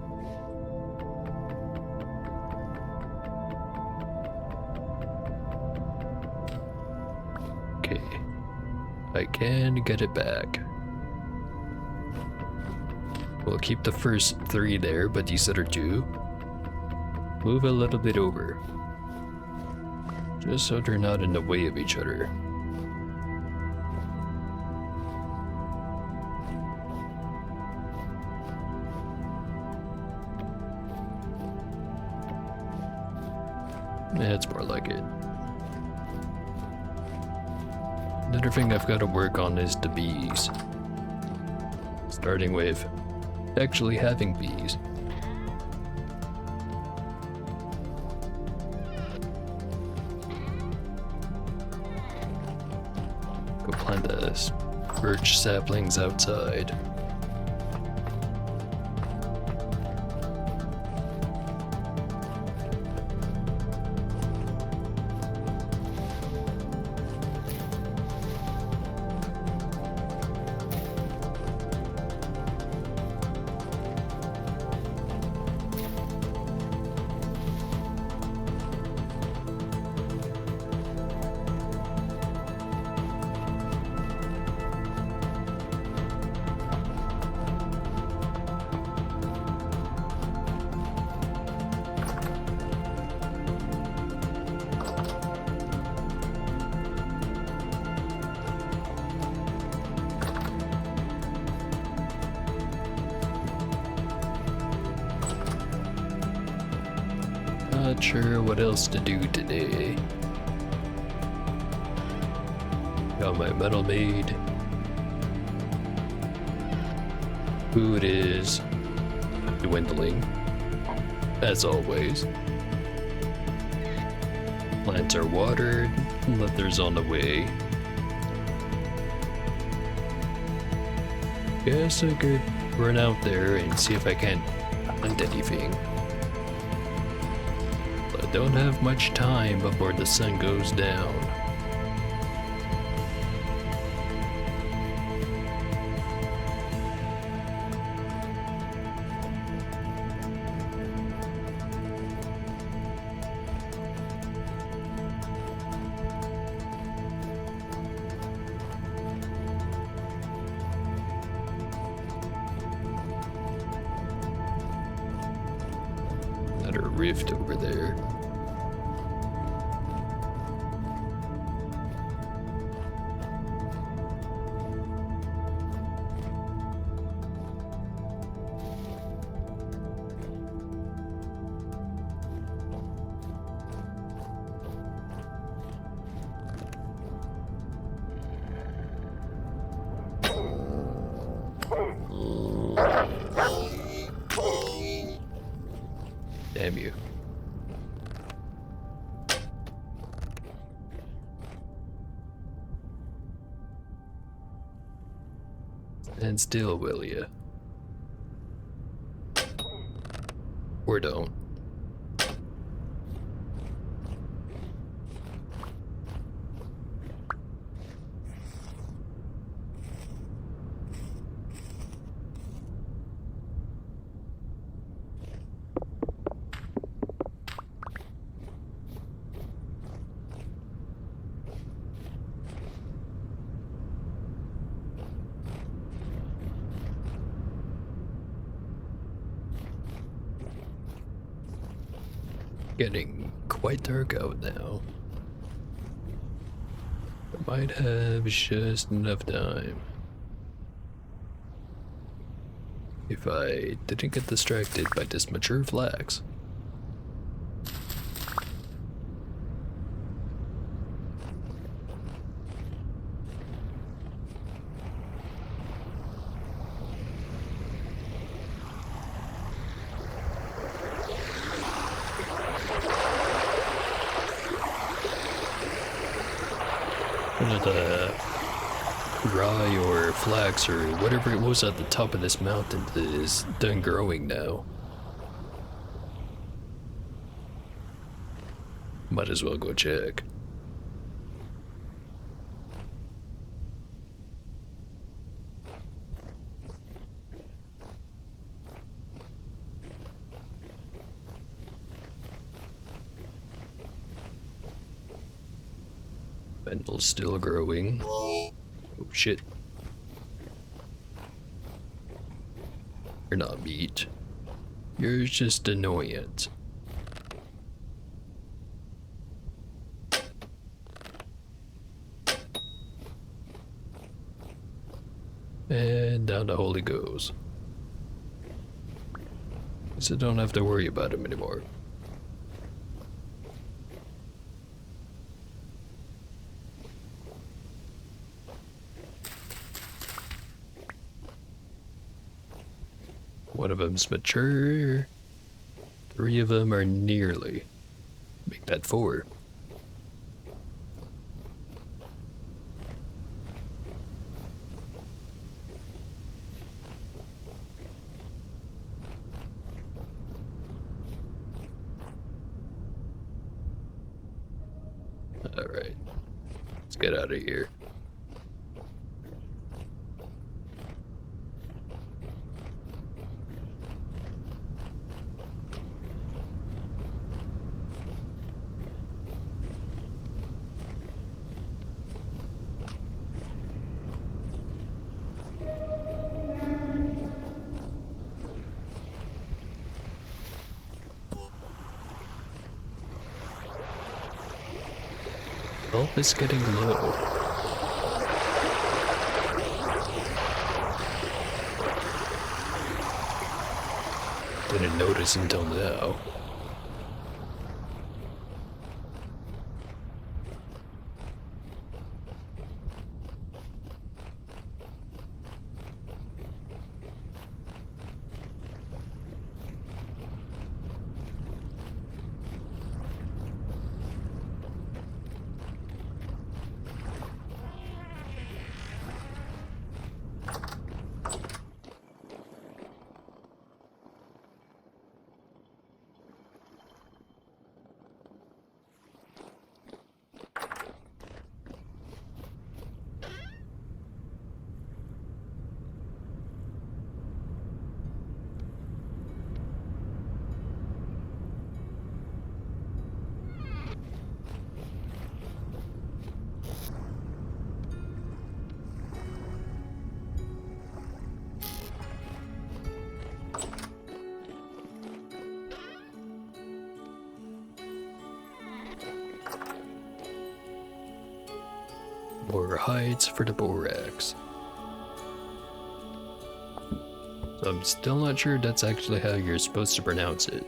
okay, I can get it back. We'll keep the first 3 there, but these other 2, move a little bit over. Just so they're not in the way of each other. That's more like it. Another thing I've got to work on is the bees. Starting with actually having bees. Go plant the birch saplings outside. Not sure what else to do today. Got my metal made. Food is dwindling, as always. Plants are watered, leather's on the way. Guess I could run out there and see if I can hunt anything. But don't have much time before the sun goes down. Another rift over there. Damn you. Stand still, will ya? Or don't. Getting quite dark out now. I might have just enough time. If I didn't get distracted by this mature flax. The rye or flax or whatever it was at the top of this mountain is done growing now. Might as well go check. Fendel's still growing. Oh shit. You're not meat. You're just annoyance. And down the hole he goes. So don't have to worry about him anymore. One of them's mature. 3 of them are nearly. Make that 4. Alright. Let's get out of here. Health is getting low. Didn't notice until now. More hides for the borax. So I'm still not sure that's actually how you're supposed to pronounce it.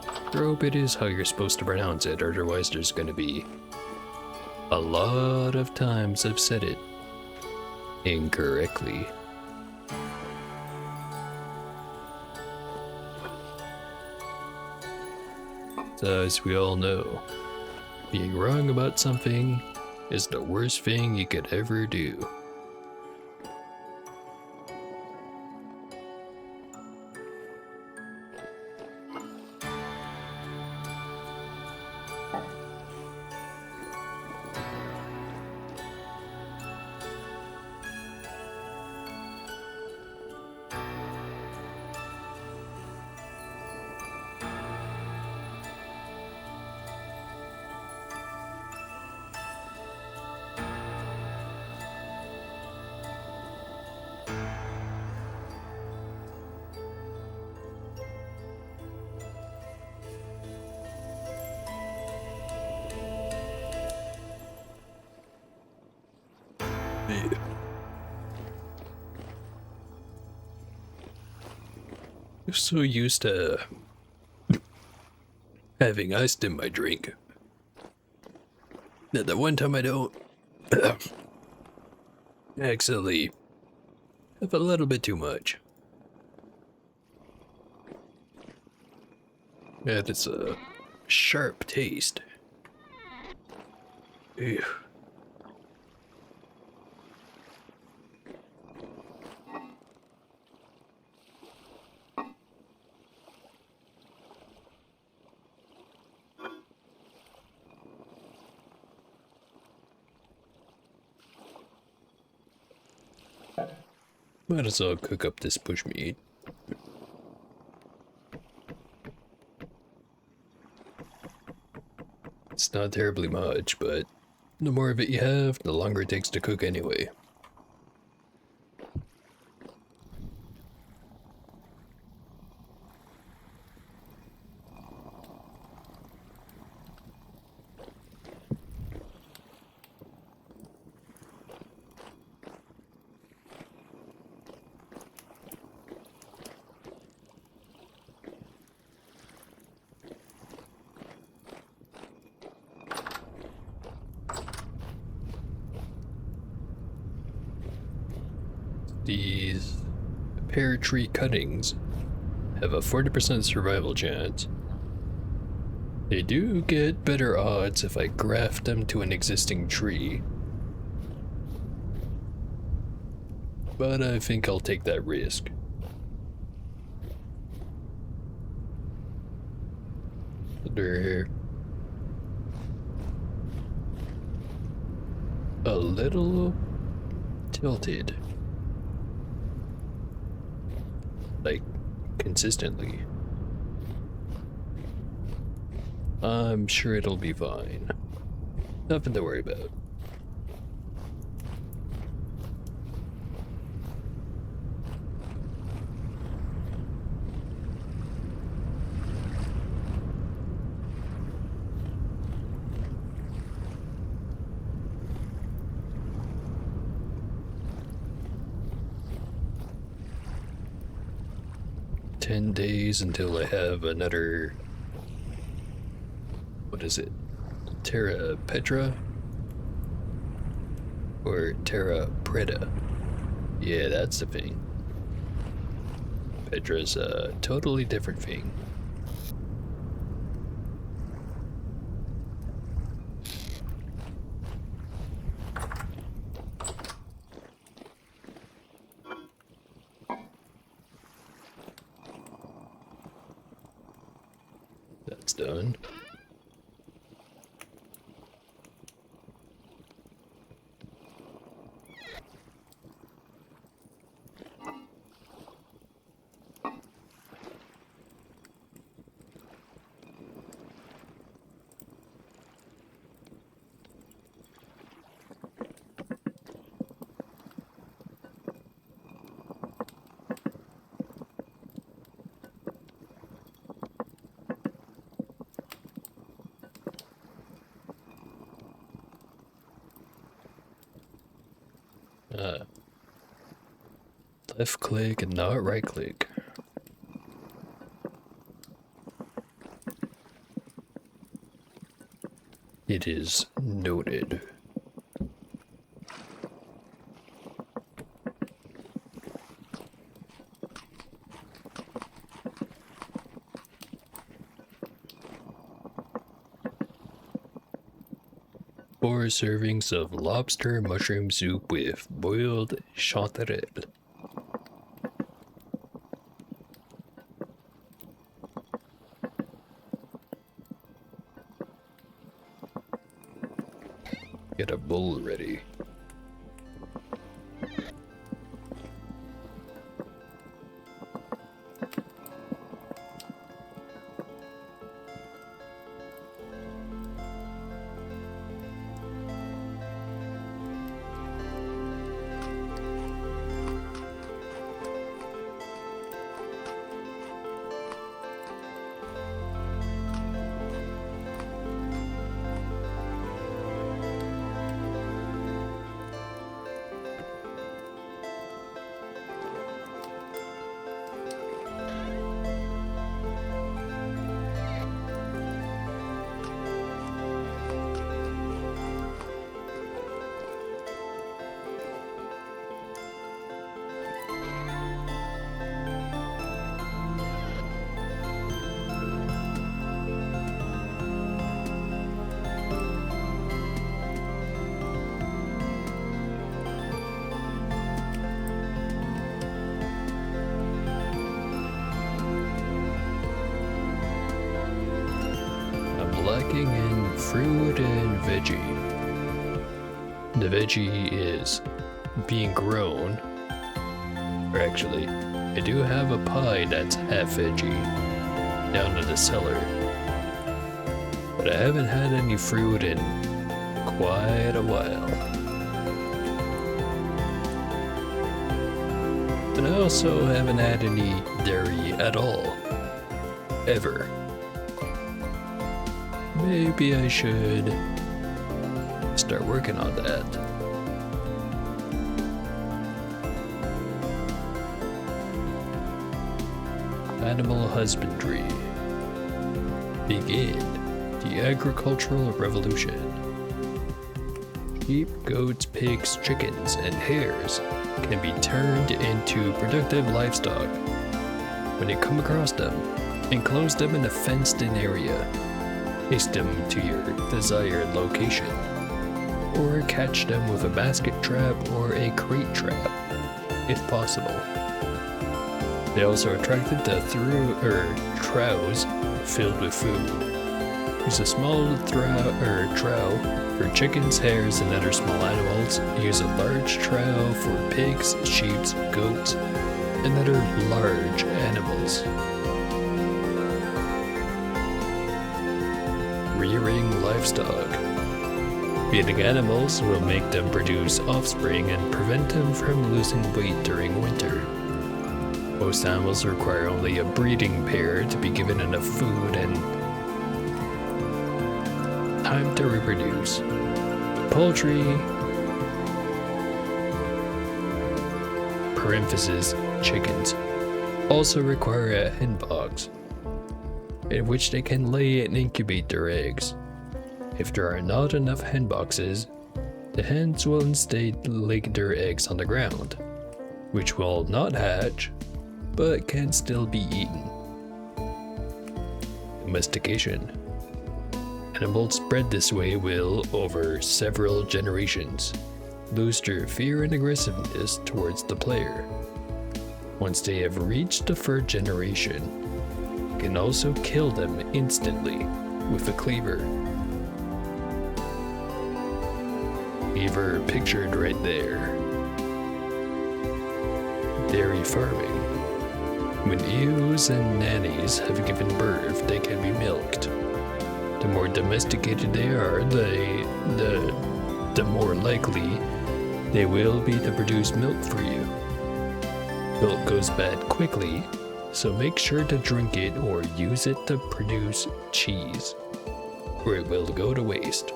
I hope it is how you're supposed to pronounce it, otherwise there's gonna be a lot of times I've said it incorrectly. So as we all know, being wrong about something is the worst thing you could ever do. So used to having ice in my drink that the one time I don't actually have a little bit too much. And it's a sharp taste. Ew. Might as well cook up this bushmeat. It's not terribly much, but the more of it you have, the longer it takes to cook anyway. These pear tree cuttings have a 40% survival chance. They do get better odds if I graft them to an existing tree. But I think I'll take that risk. They're a little tilted. Like, consistently. I'm sure it'll be fine. Nothing to worry about. Days until I have another, what is it, Terra Petra or Terra Preta? Yeah, that's the thing. Petra's a totally different thing. That's done. Left click and not right click. It is noted. Four servings of lobster mushroom soup with boiled chanterelle. Get a bowl ready. fruit and veggie. The veggie is being grown, or actually, I do have a pie that's half veggie down in the cellar, but I haven't had any fruit in quite a while. And I also haven't had any dairy at all, ever. Maybe I should start working on that. Animal husbandry. Begin the agricultural revolution. Sheep, goats, pigs, chickens, and hares can be turned into productive livestock. When you come across them, enclose them in a fenced-in area. Haste them to your desired location, or catch them with a basket trap or a crate trap, if possible. They also are attracted to troughs filled with food. Use a small trough for chickens, hares, and other small animals. Use a large trough for pigs, sheep, goats, and other large animals. Rearing livestock. Feeding animals will make them produce offspring and prevent them from losing weight during winter. Most animals require only a breeding pair to be given enough food and time to reproduce. Poultry, parentheses, chickens, also require a hen box in which they can lay and incubate their eggs. If there are not enough hen boxes, the hens will instead lay their eggs on the ground, which will not hatch, but can still be eaten. Domestication. Animals bred this way will, over several generations, lose their fear and aggressiveness towards the player. Once they have reached the third generation, you can also kill them instantly with a cleaver. Cleaver pictured right there. Dairy farming. When ewes and nannies have given birth, they can be milked. The more domesticated they are, the more likely they will be to produce milk for you. Milk goes bad quickly, so make sure to drink it or use it to produce cheese, or it will go to waste.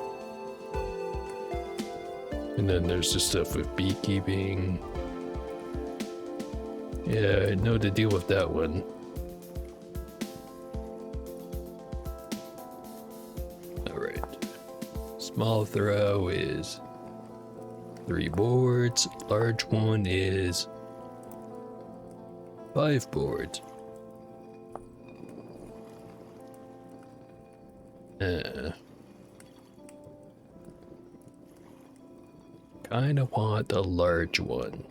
And then there's the stuff with beekeeping. Yeah, I know the deal with that one. Alright. Small throw is 3 boards. Large one is 5 boards. Kinda want a large one.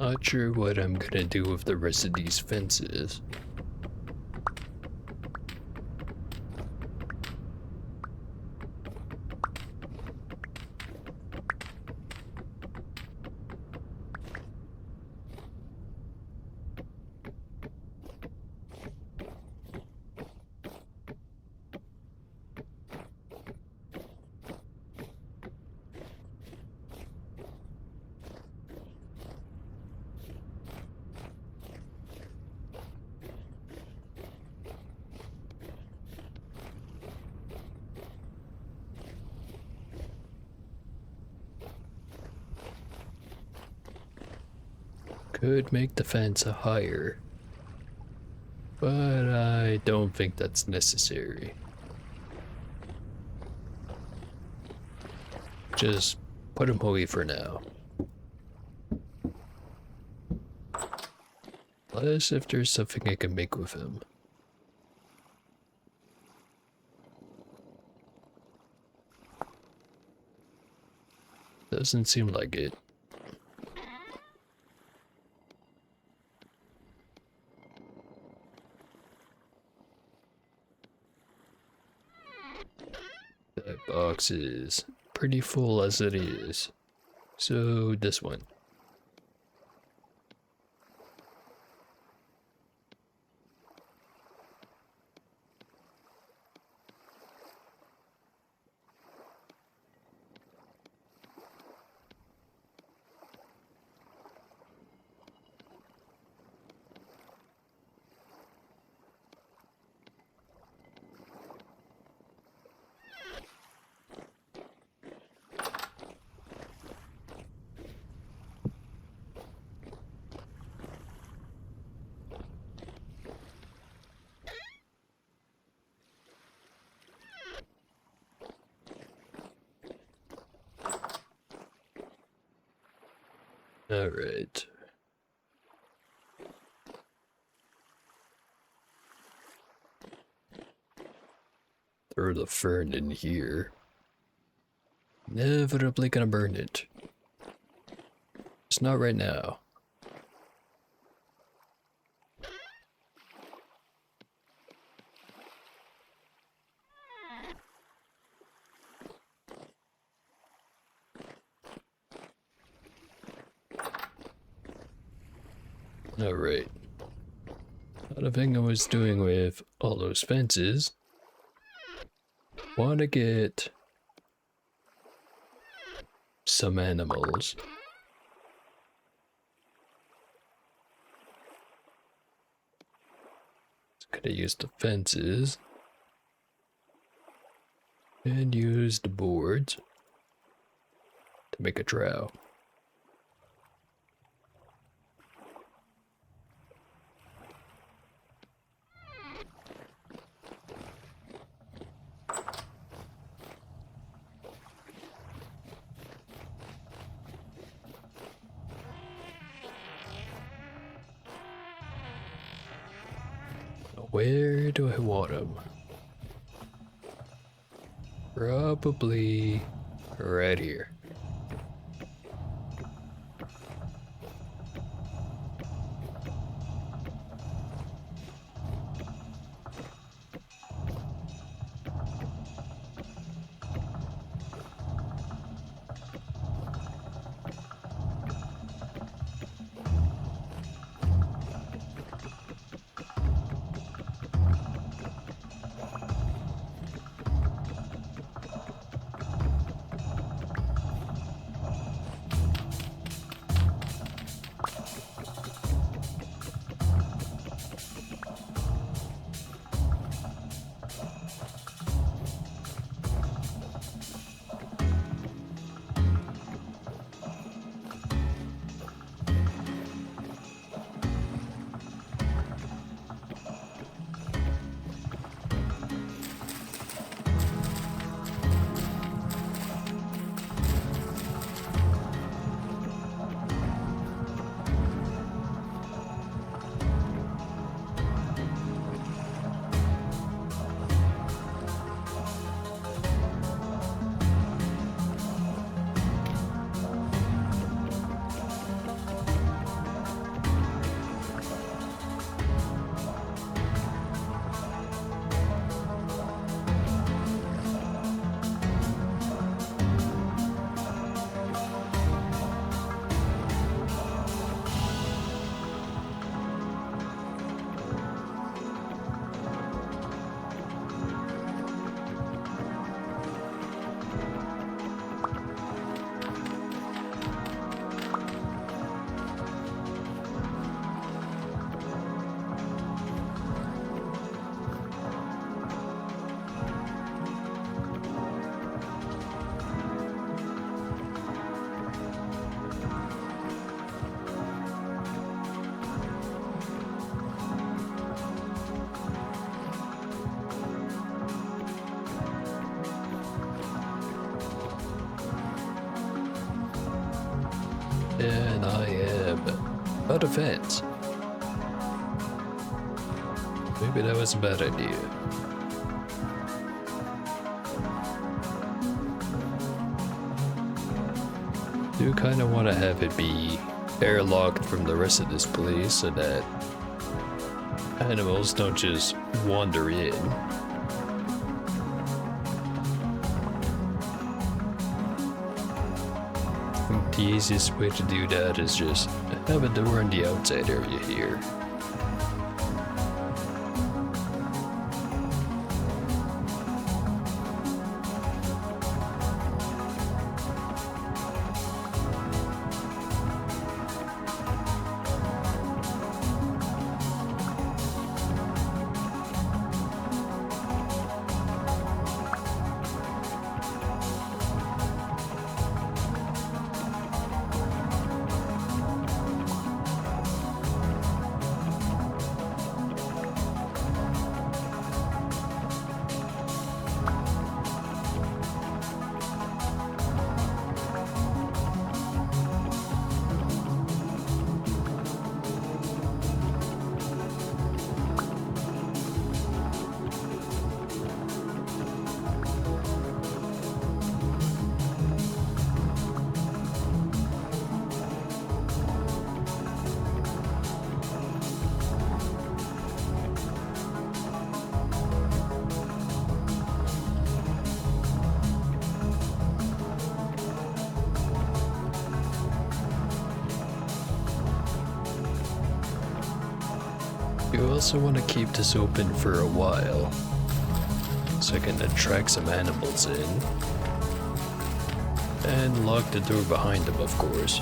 Not sure what I'm gonna do with the rest of these fences. Could make the fence higher, but I don't think that's necessary. Just put him away for now. Unless if there's something I can make with him. Doesn't seem like it. That box is pretty full as it is. So this one. Alright. Throw the fern in here. Inevitably gonna burn it. It's not right now. Alright. Other thing I was doing with all those fences. Want to get some animals. Could have used the fences and use the boards to make a trough. Where do I want them? Probably right here. And I am out of fence. Maybe that was a bad idea. Do kind of want to have it be airlocked from the rest of this place so that animals don't just wander in. I think the easiest way to do that is just have a door in the outside area here. You also want to keep this open for a while, so I can attract some animals in. And lock the door behind them, of course.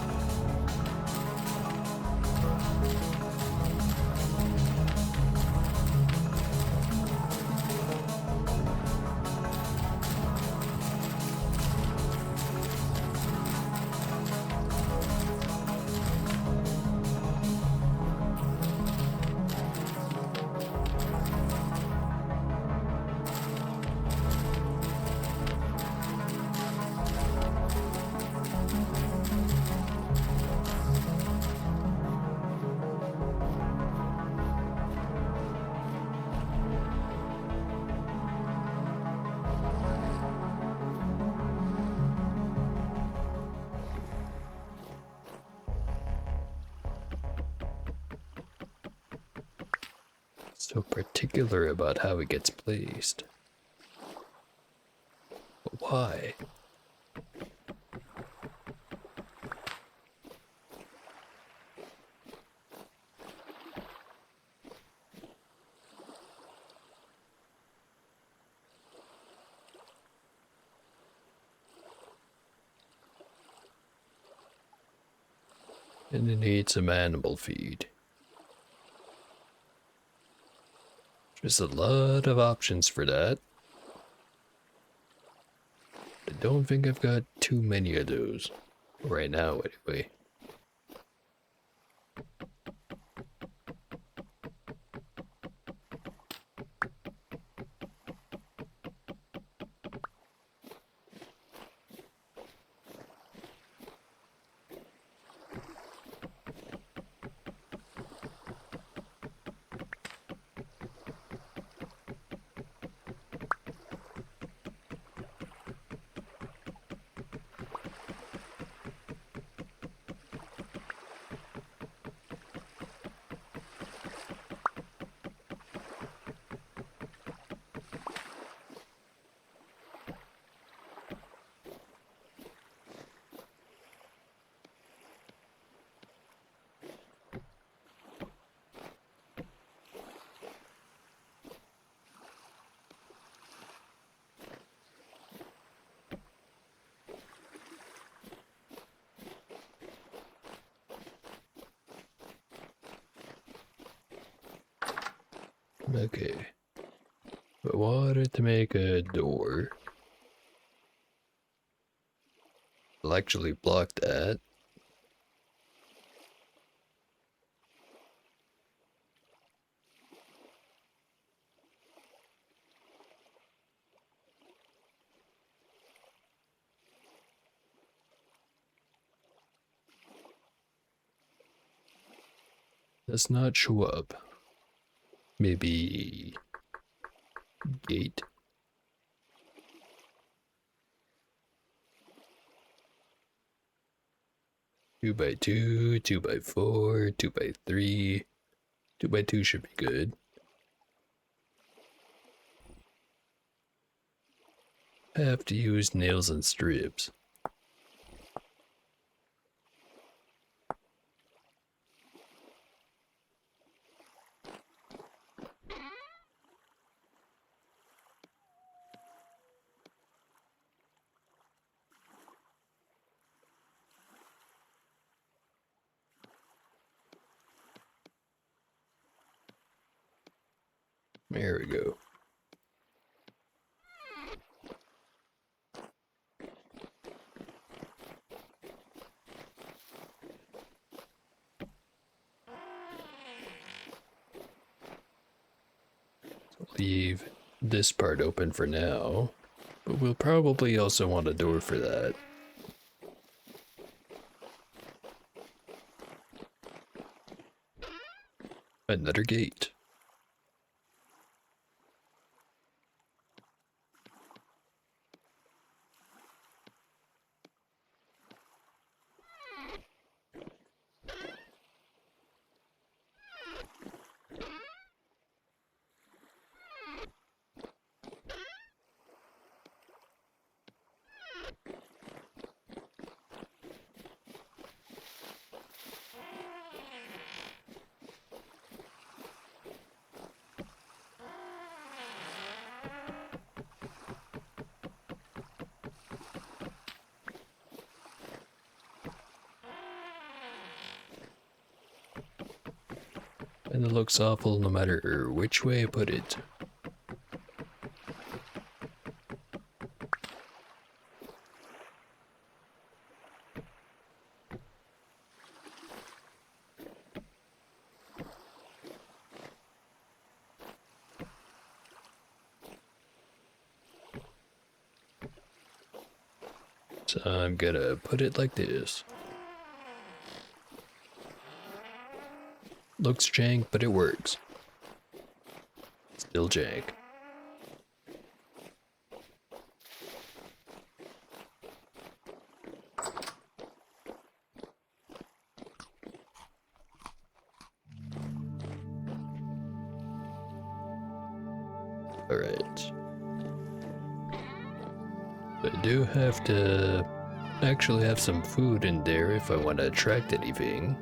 So particular about how it gets placed. But why? And it needs some animal feed. There's a lot of options for that. I don't think I've got too many of those. Right now, anyway. Okay. I wanted to make a door. I'll actually block that. does not show up. Maybe gate. Two by two, 2x4, 2x3. 2x2 should be good. Have to use nails and strips. There we go. Leave this part open for now, but we'll probably also want a door for that. Another gate. And it looks awful no matter which way I put it. So I'm gonna put it like this. Looks jank, but it works. Still jank. Alright. I do have to actually have some food in there if I want to attract anything.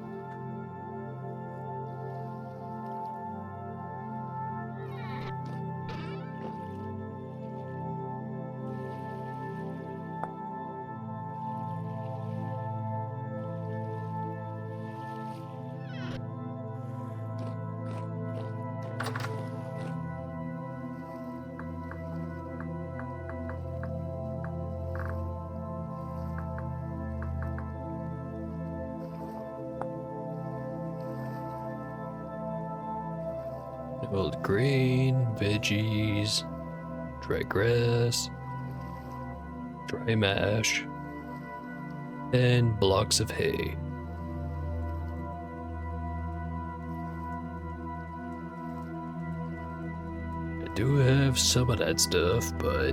Old grain, veggies, dry grass, dry mash, and blocks of hay. I do have some of that stuff, but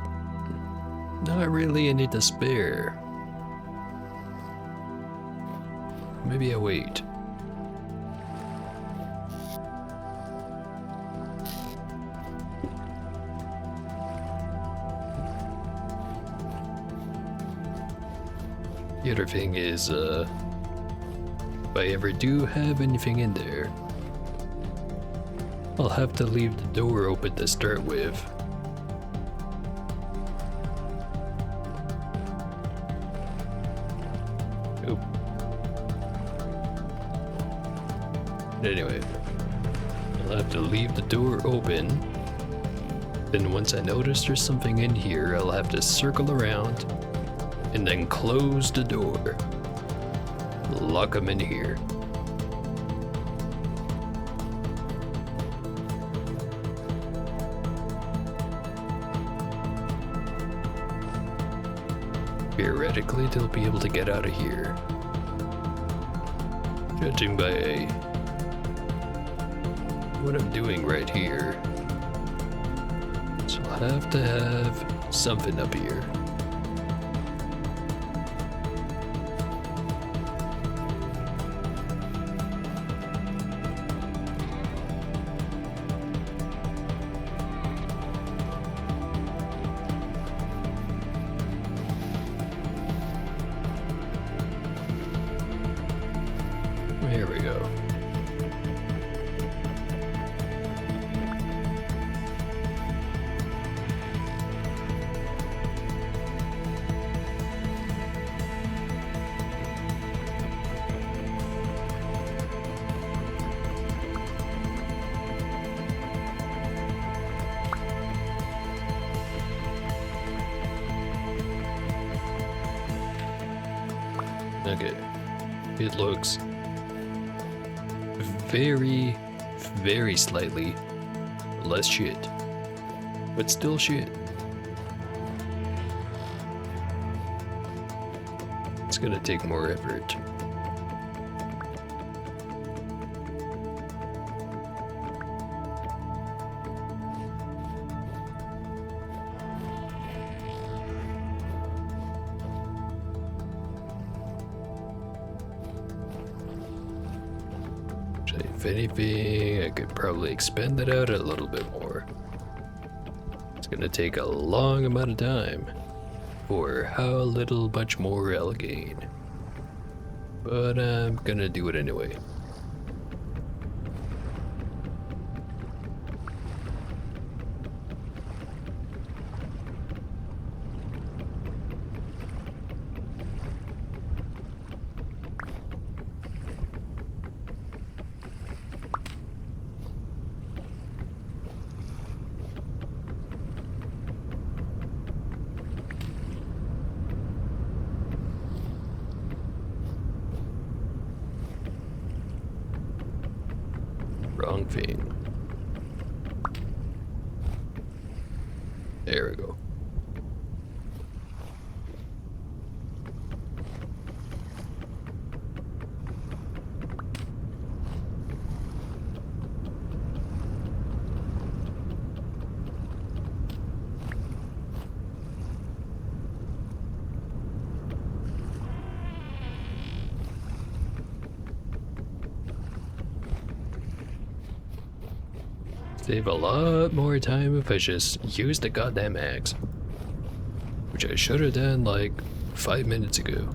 not really any to spare. Maybe I wait. The other thing is, if I ever do have anything in there, I'll have to leave the door open to start with. Oop. Anyway, I'll have to leave the door open. Then once I notice there's something in here, I'll have to circle around and then close the door. Lock them in here. Theoretically, they'll be able to get out of here. Judging by what I'm doing right here. So I'll have to have something up here. Here we go. Okay, it looks very, very slightly less shit, but still shit. It's gonna take more effort. If anything, I could probably expand that out a little bit more. It's gonna take a long amount of time for how little much more I'll gain. But I'm gonna do it anyway. Wrong thing. There we go. Save a lot more time if I just use the goddamn axe. Which I should have done like 5 minutes ago.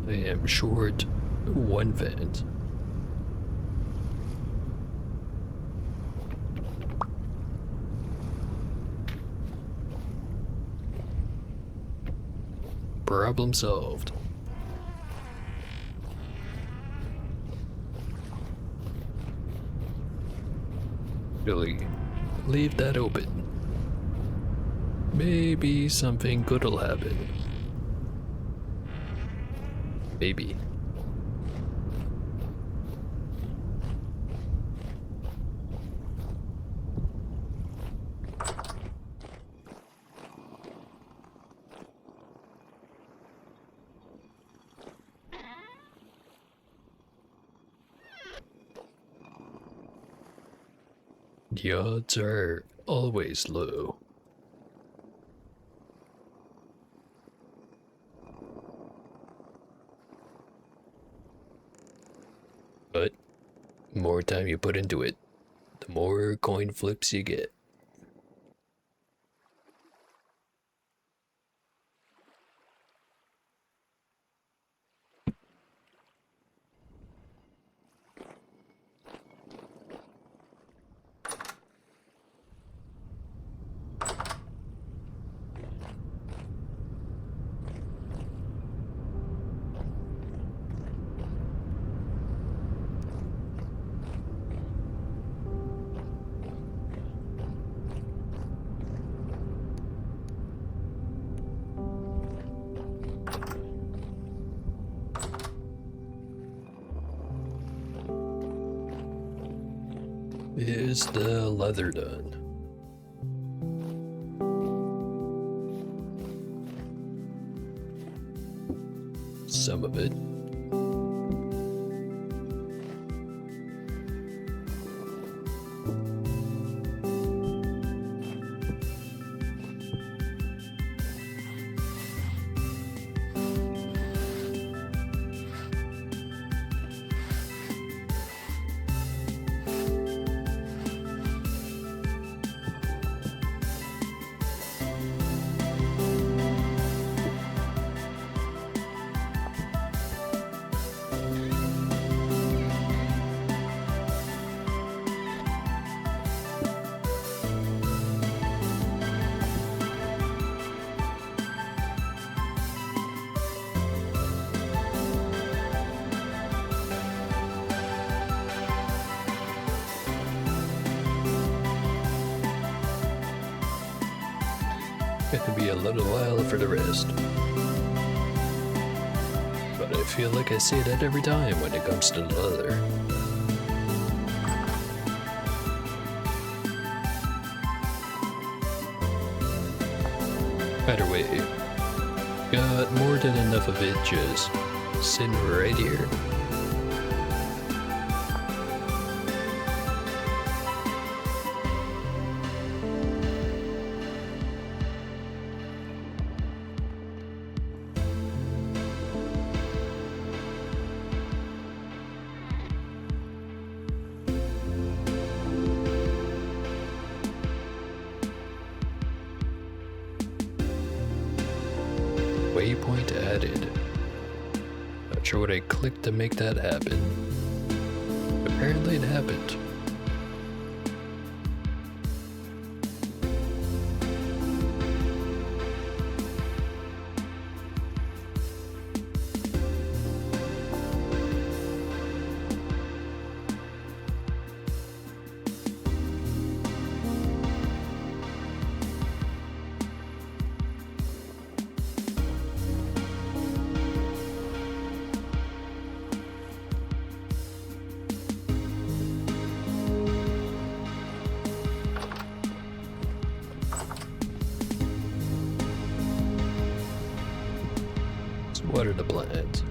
I am short one vent. Problem solved. Really, leave that open. Maybe something good'll happen. Maybe. The odds are always low. But the more time you put into it, the more coin flips you get. Is the leather done? Some of it. Gonna be a little while for the rest. But I feel like I say that every time when it comes to the leather. Either way, got more than enough of it just sitting right here. Waypoint added. Not sure what I clicked to make that happen. Apparently it happened. What are the plans?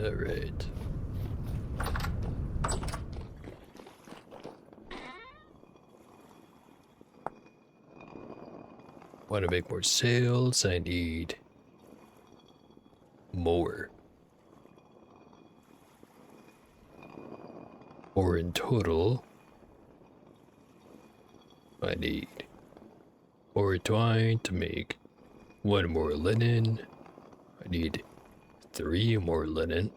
Alright. Want to make more sails? I need more. Or in total, I need more twine to make one more linen. I need 3 more linen.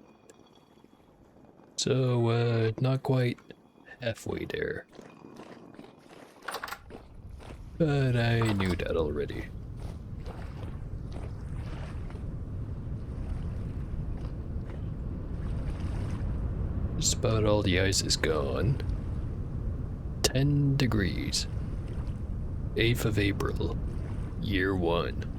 So, not quite halfway there. But I knew that already. Just about all the ice is gone. 10 degrees. 8th of April, year 1.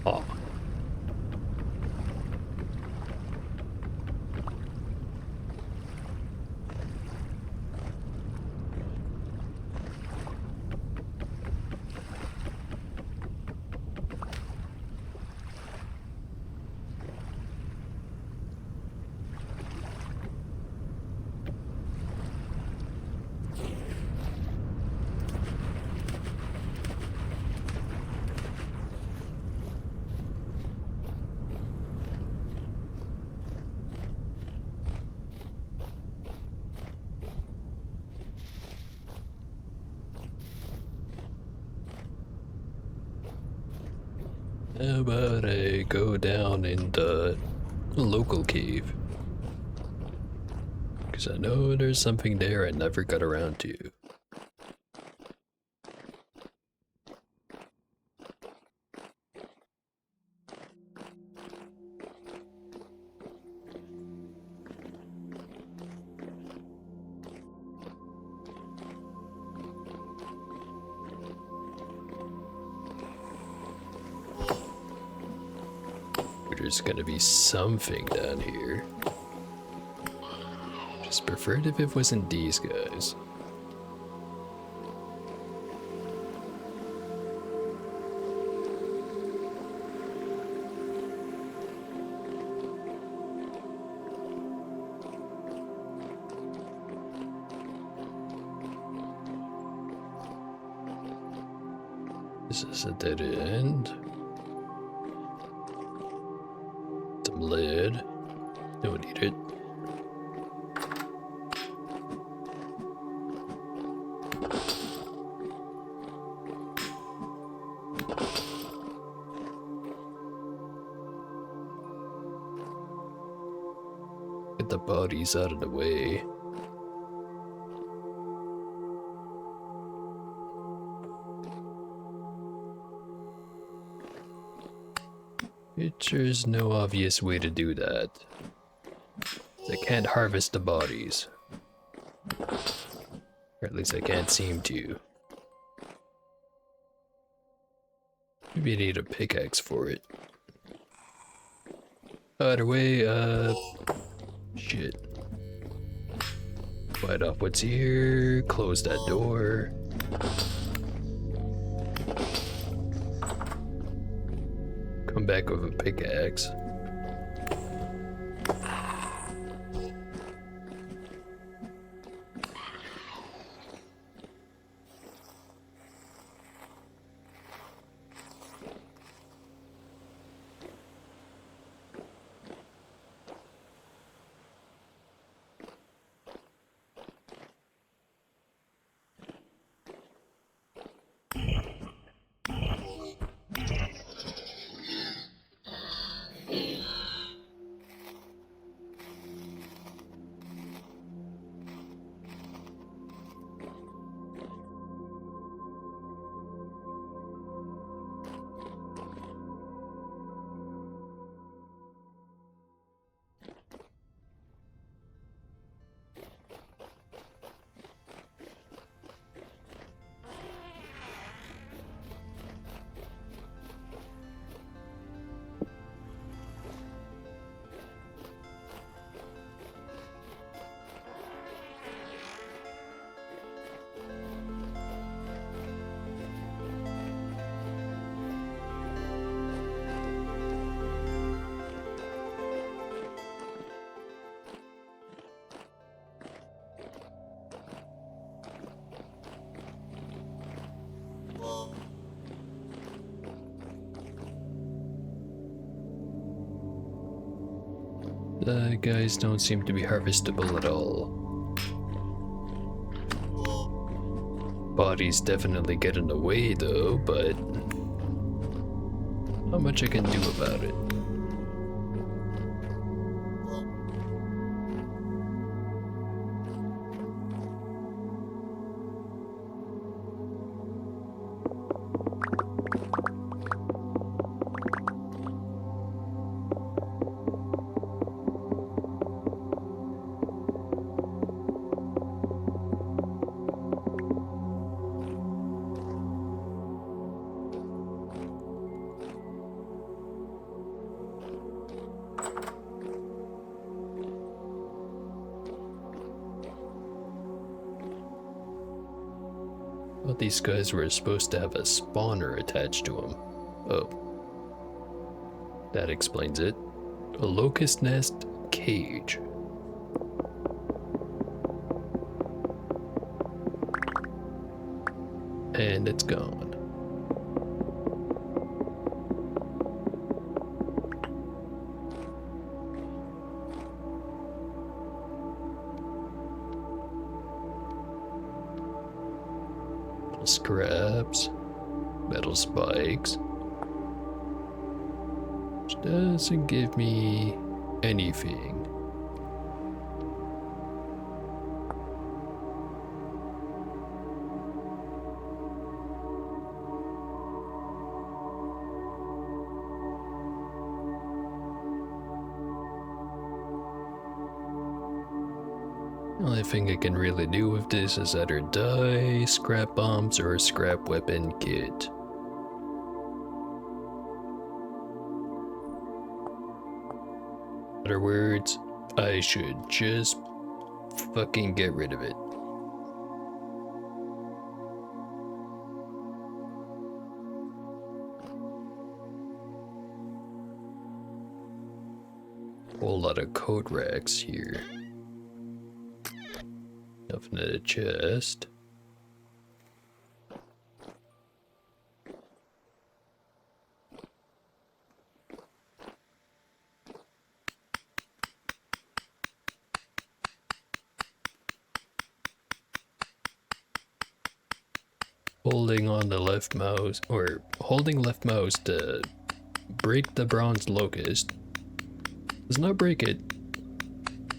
Oh. How about I go down in the local cave? Because I know there's something there I never got around to. There's gonna be something down here. Just preferred if it wasn't these guys. This is a dead end. Some lead. Don't need it. Get the bodies out of the way. There's no obvious way to do that. I can't harvest the bodies. Or at least I can't seem to. Maybe I need a pickaxe for it. Either way, shit. Fight off what's here, close that door. Come back with a pickaxe. The guys don't seem to be harvestable at all. Bodies definitely get in the way though, but not much I can do about it. Well, these guys were supposed to have a spawner attached to them. Oh. That explains it. A locust nest cage. And it's gone. Scraps, metal spikes, which doesn't give me anything. The only thing I can really do with this is either die, scrap bombs, or a scrap weapon kit. In other words, I should just fucking get rid of it. Whole lot of coat racks here. Nothing in a chest. Holding on the left mouse, or holding left mouse to break the bronze locust does not break it,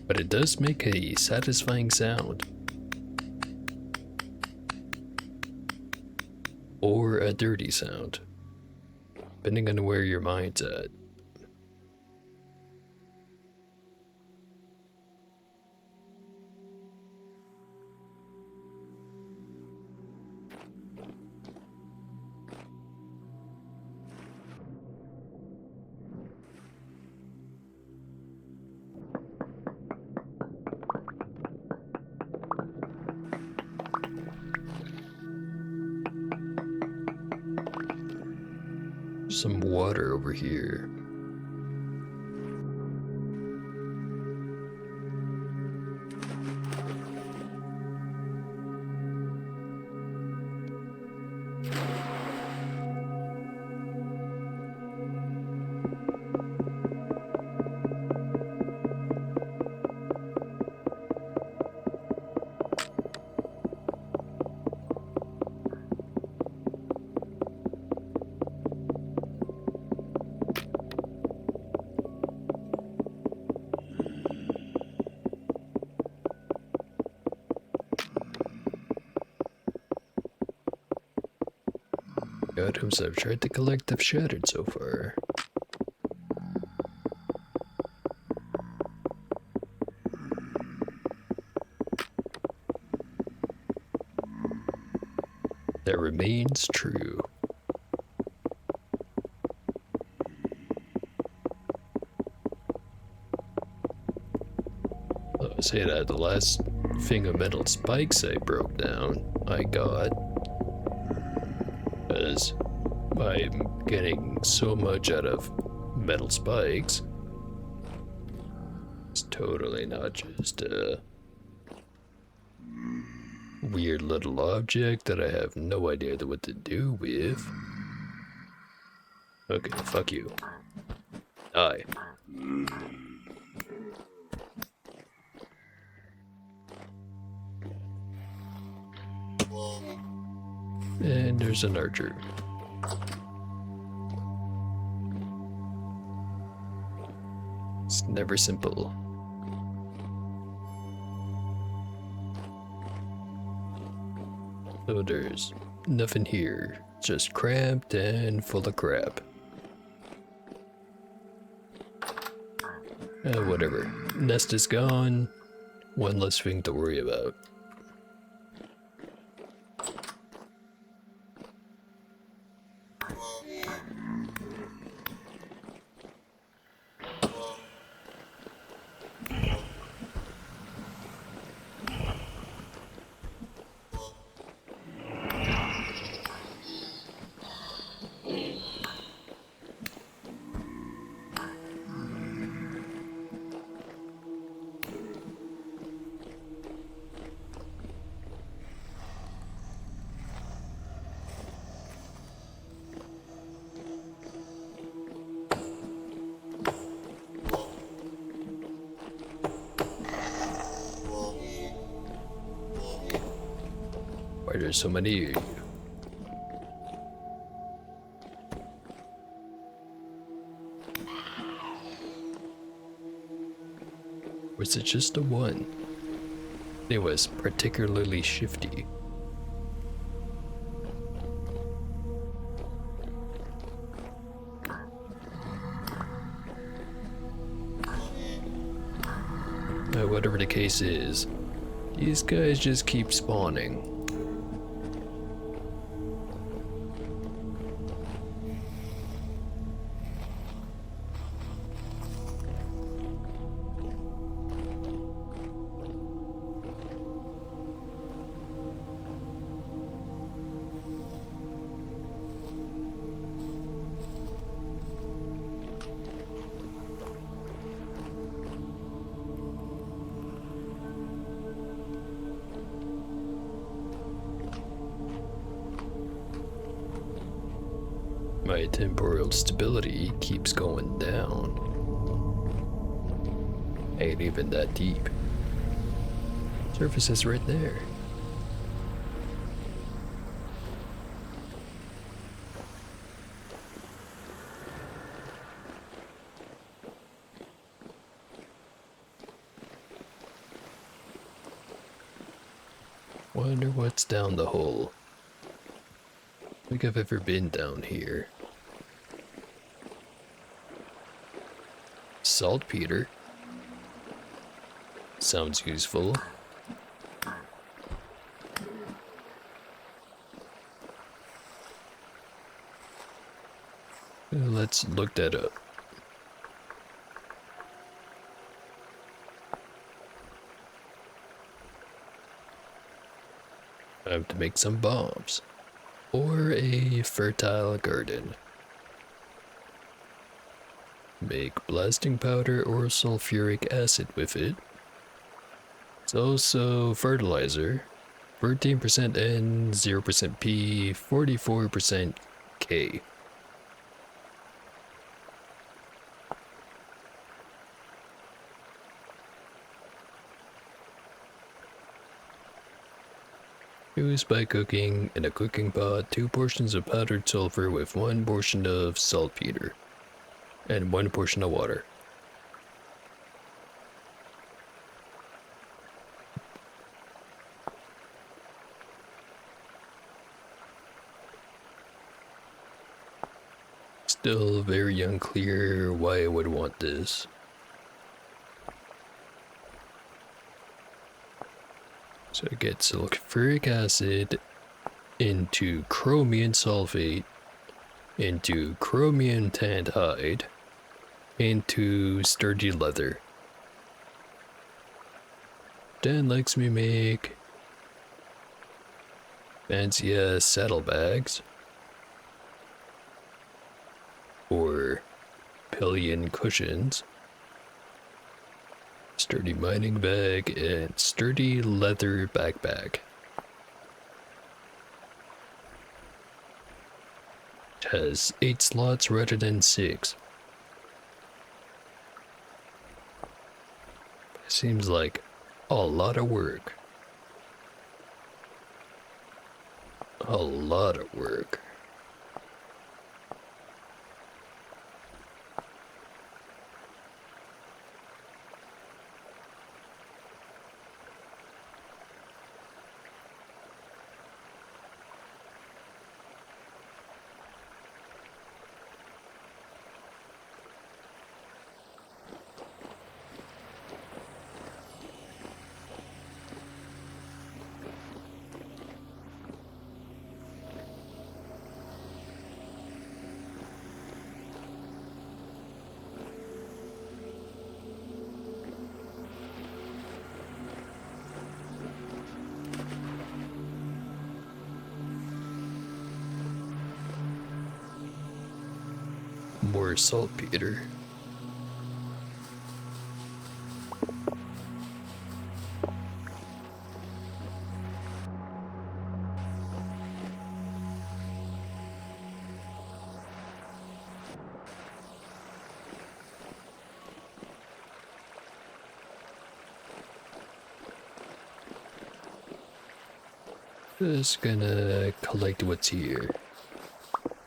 but it does make a satisfying sound. Or a dirty sound, depending on where your mind's at. Some water over here. Items I've tried to collect have shattered so far. That remains true. I'll say that the last thing of metal spikes I broke down, I got. Because I'm getting so much out of metal spikes. It's totally not just a weird little object that I have no idea what to do with. Okay, fuck you. Die. And there's an archer. It's never simple. So there's nothing here, just cramped and full of crap. Whatever. Nest is gone. One less thing to worry about. Why there's so many? Was it just the one? It was particularly shifty. Whatever the case is, these guys just keep spawning. My temporal stability keeps going down. Ain't even that deep. Surface is right there. Wonder what's down the hole. I think I've ever been down here. Saltpeter. Sounds useful. Let's look that up. I have to make some bombs. Or a fertile garden. Make blasting powder or sulfuric acid with it. It's also fertilizer. 13% N, 0% P, 44% K. Used by cooking in a cooking pot, 2 portions of powdered sulfur with 1 portion of saltpeter and 1 portion of water. Still very unclear why I would want this. So I get sulfuric acid into chromium sulfate, into chromium tanned hide, into sturdy leather. Dan likes me make fancy ass saddlebags or pillion cushions. Sturdy mining bag and sturdy leather backpack. It has 8 slots rather than 6. Seems like a lot of work. A lot of work. More saltpeter. Just gonna collect what's here.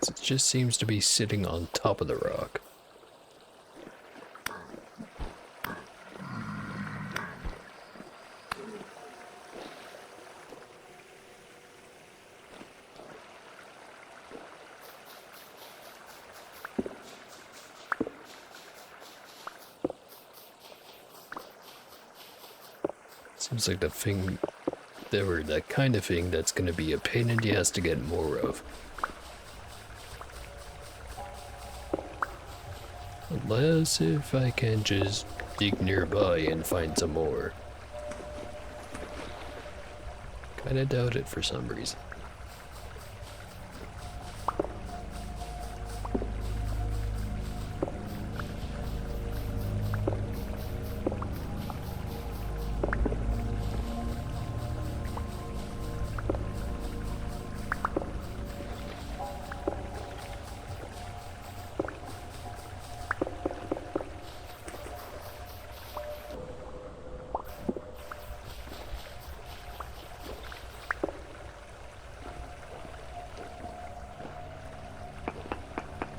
It just seems to be sitting on top of the rock. Seems like that kind of thing that's gonna be a pain in the ass to get more of. Unless if I can just dig nearby and find some more. Kinda doubt it for some reason.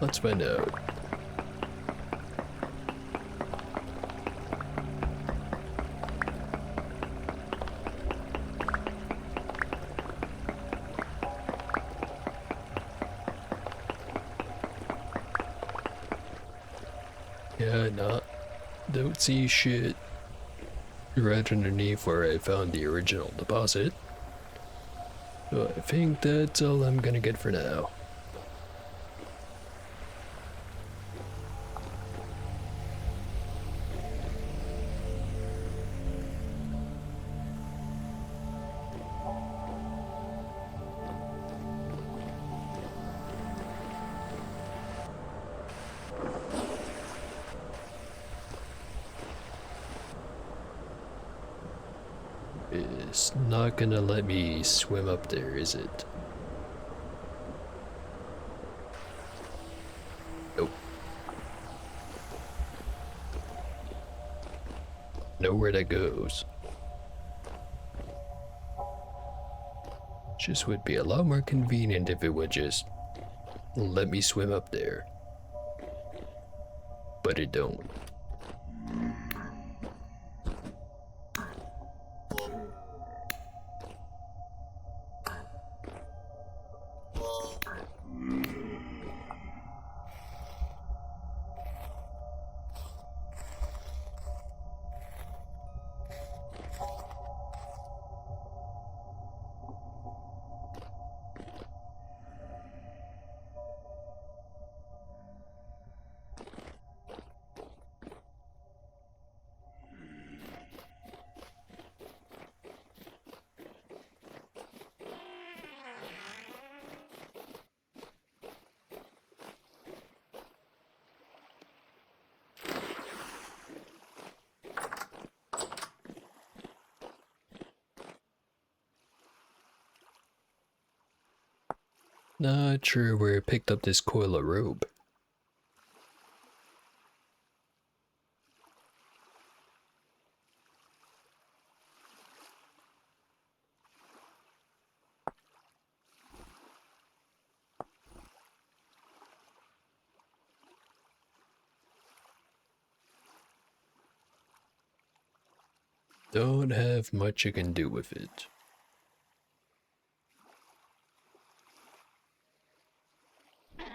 Let's find out. Yeah, don't see shit right underneath where I found the original deposit. So I think that's all I'm gonna get for now. It's not gonna let me swim up there, is it? Nope. Nowhere that goes. Just would be a lot more convenient if it would just let me swim up there. But it don't. Not sure where I picked up this coil of rope. Don't have much I can do with it.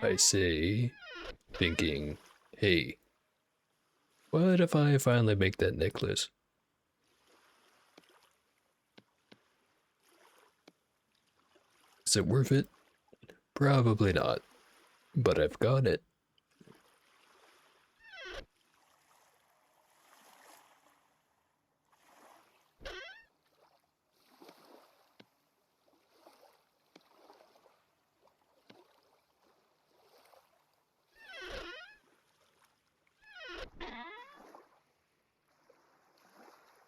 I say, thinking, hey, what if I finally make that necklace? Is it worth it? Probably not, but I've got it.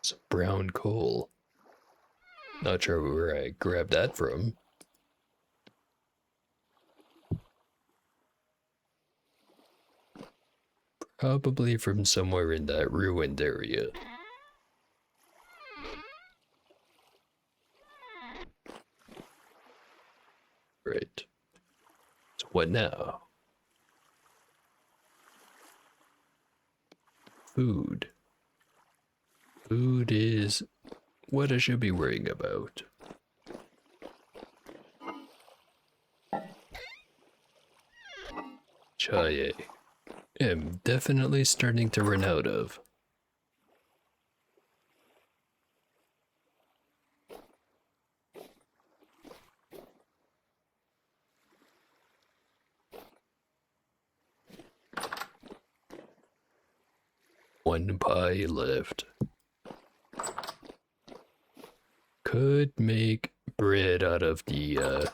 Some brown coal. Not sure where I grabbed that from. Probably from somewhere in that ruined area. Right. So what now? Food. Food is what I should be worrying about. Chaye. Am definitely starting to run out of. One pie left. Could make bread out of the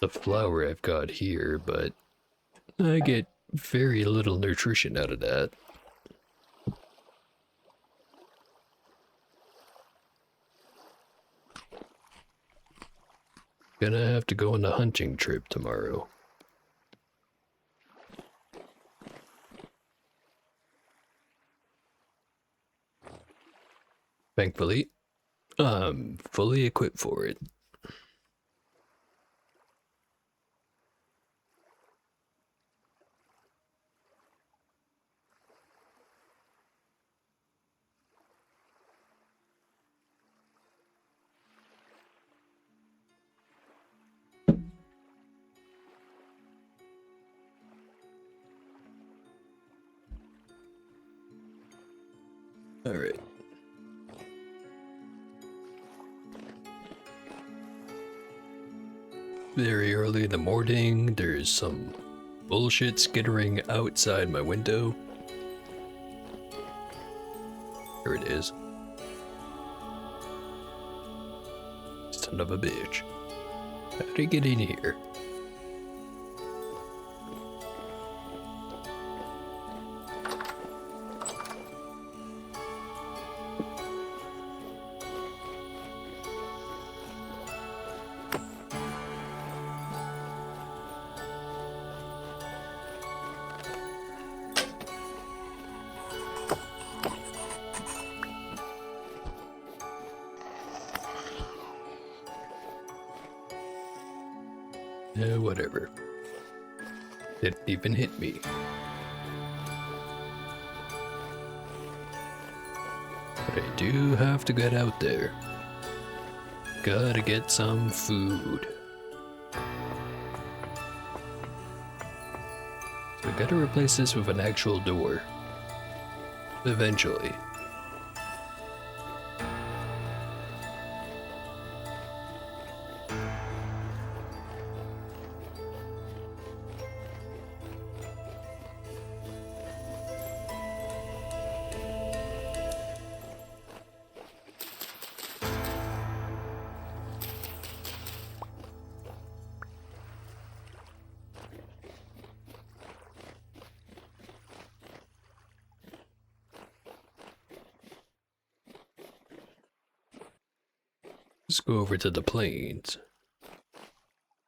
flour I've got here, but I get very little nutrition out of that. Gonna have to go on a hunting trip tomorrow. Thankfully, I'm fully equipped for it. Alright. Very early in the morning, there's some bullshit skittering outside my window. Here it is. Son of a bitch. How'd he get in here? Whatever. Didn't even hit me. But I do have to get out there. Gotta get some food. So I gotta replace this with an actual door. Eventually. Let's go over to the plains.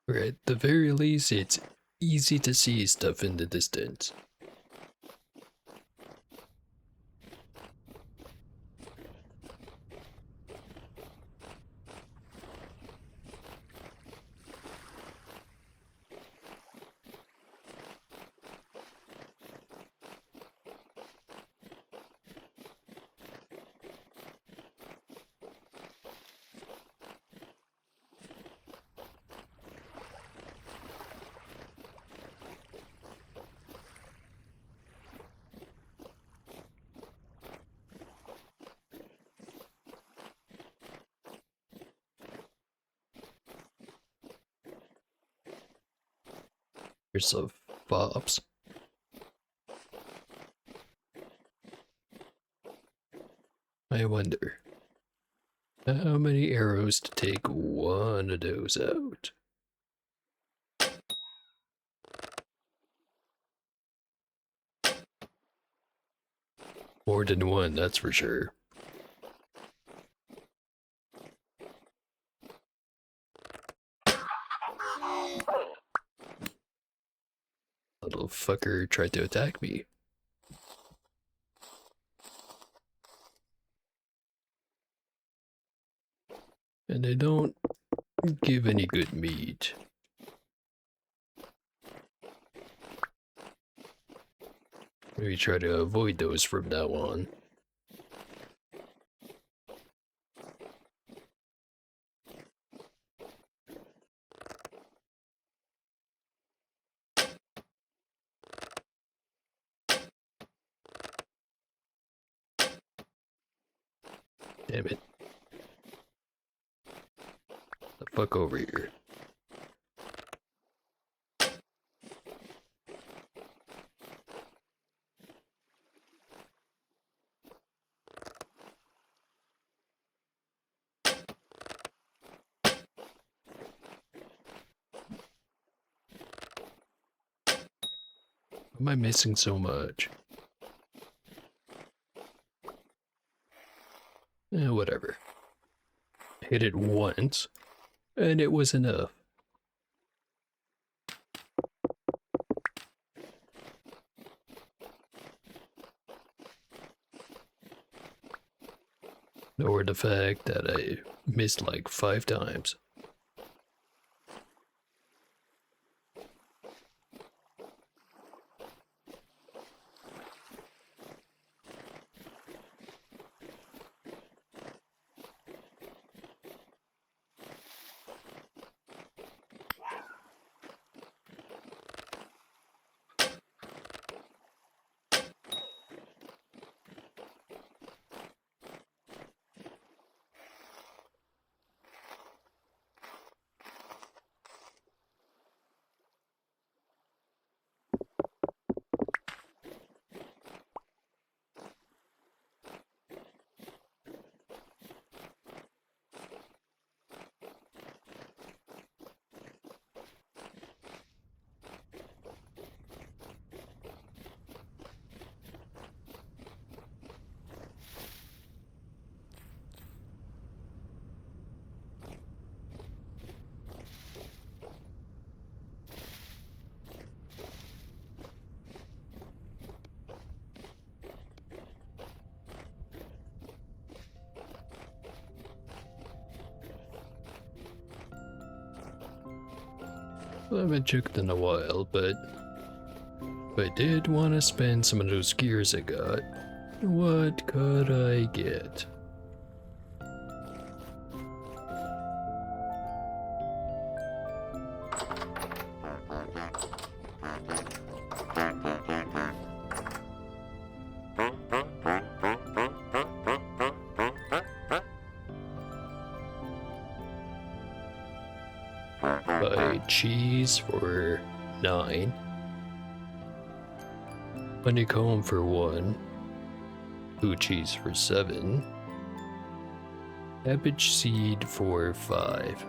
Or at the very least, it's easy to see stuff in the distance. Here's some fobs. I wonder how many arrows to take one of those out. More than one, that's for sure. Little fucker tried to attack me. And they don't give any good meat. Maybe try to avoid those from now on. Damn it. The fuck over here. Am I missing so much? Whatever. Hit it once, and it was enough. Or the fact that I missed like 5 times. I haven't checked in a while, but if I did want to spend some of those gears I got, what could I get? Buy cheese for 9. Honeycomb for 1. Blue cheese for 7. Cabbage seed for 5.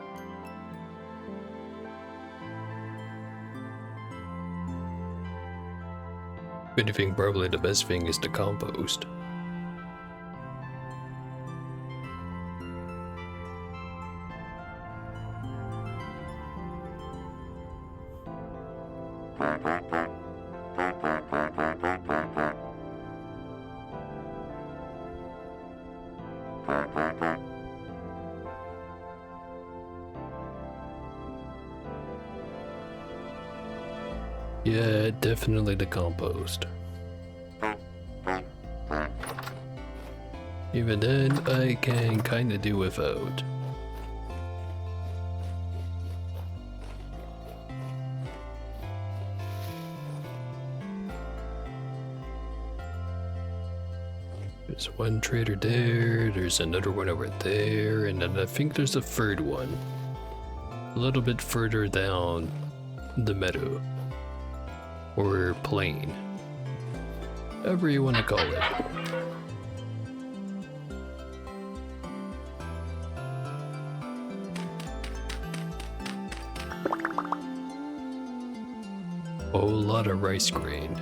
If anything, probably the best thing is the compost. Yeah, definitely the compost. Even then, I can kinda do without. There's one trader there, there's another one over there, and then I think there's a third one. A little bit further down the meadow. or plain, however you want to call it. A whole lot of rice grain.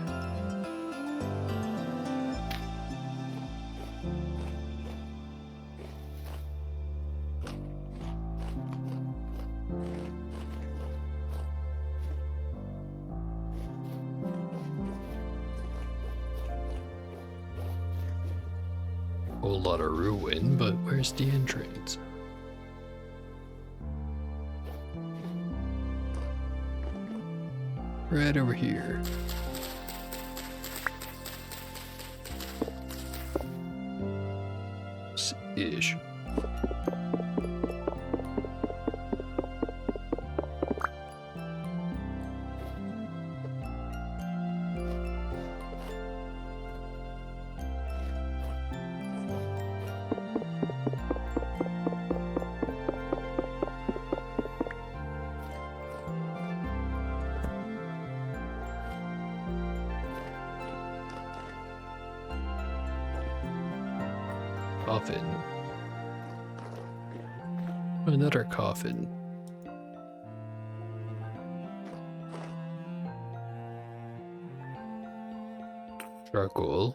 Whole lot of ruin, but where's the entrance? Right over here. Ish. Coffin. Another coffin. Charcoal.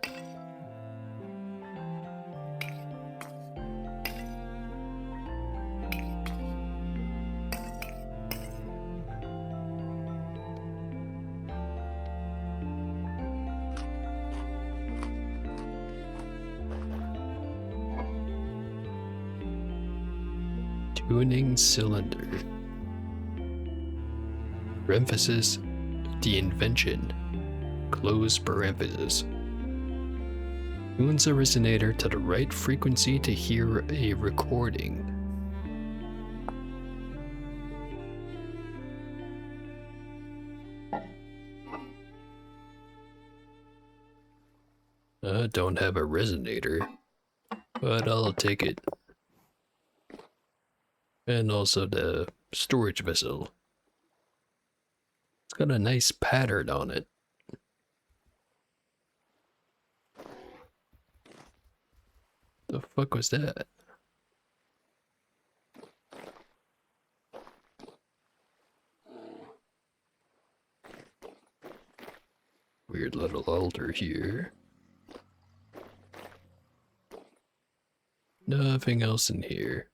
Tuning cylinder. Parenthesis, the invention. Close parenthesis. Tunes a resonator to the right frequency to hear a recording. I don't have a resonator, but I'll take it. And also the storage vessel. It's got a nice pattern on it. The fuck was that? Weird little altar here. Nothing else in here.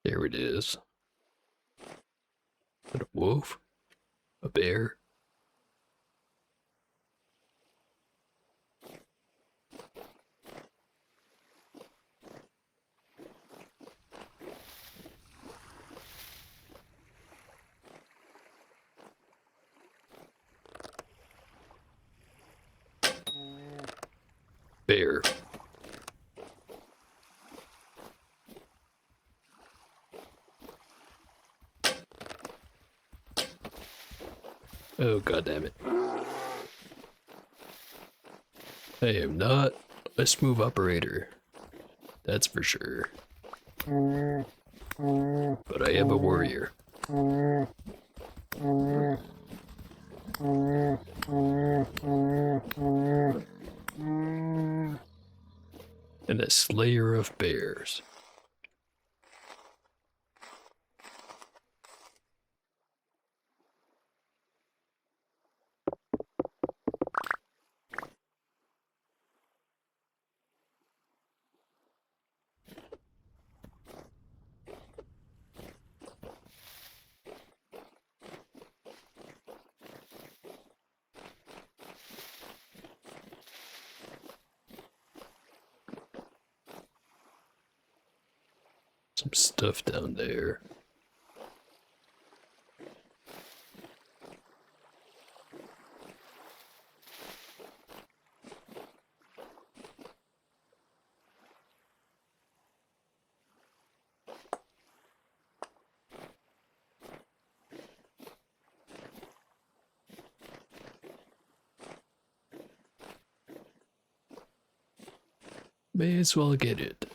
There it is. Is that a wolf? A bear? Bear. Oh, god damn it. I am not a smooth operator. That's for sure. But I am a warrior. And a slayer of bears. Some stuff down there. May as well get it.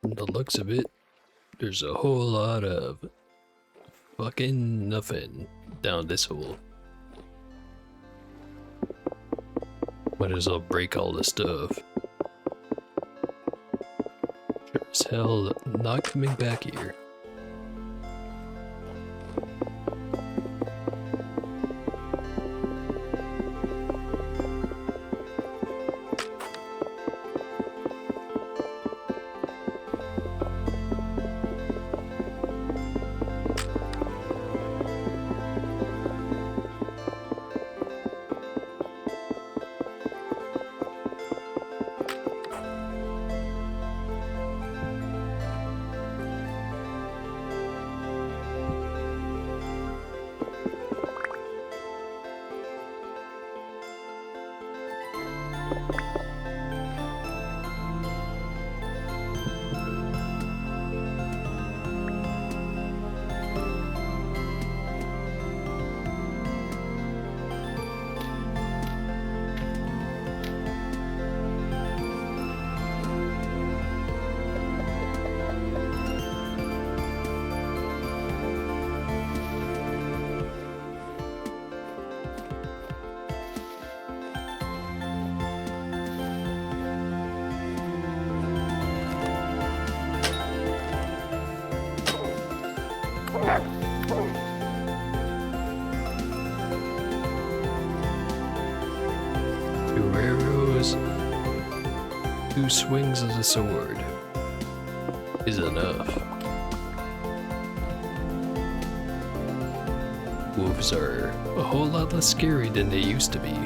From the looks of it, there's a whole lot of fucking nothing down this hole. Might as well break all the stuff. Sure as hell not coming back here. Two arrows, two swings of the sword is enough. Wolves are a whole lot less scary than they used to be.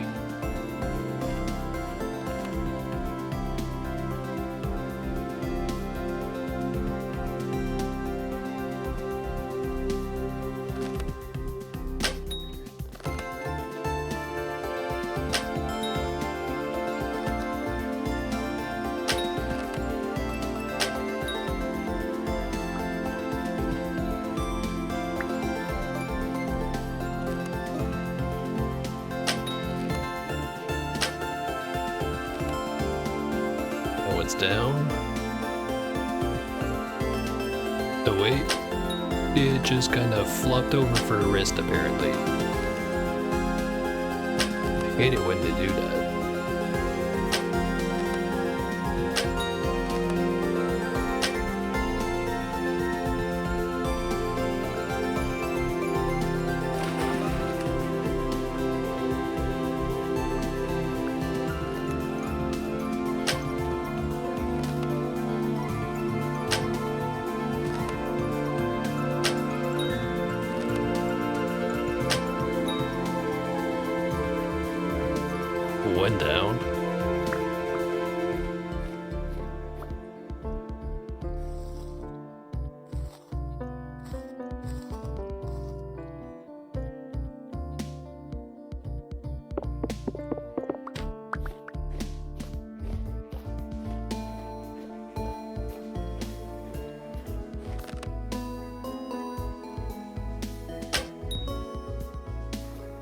One's down. Oh wait, it just kind of flopped over for a rest apparently. I hate it when they do that. One down.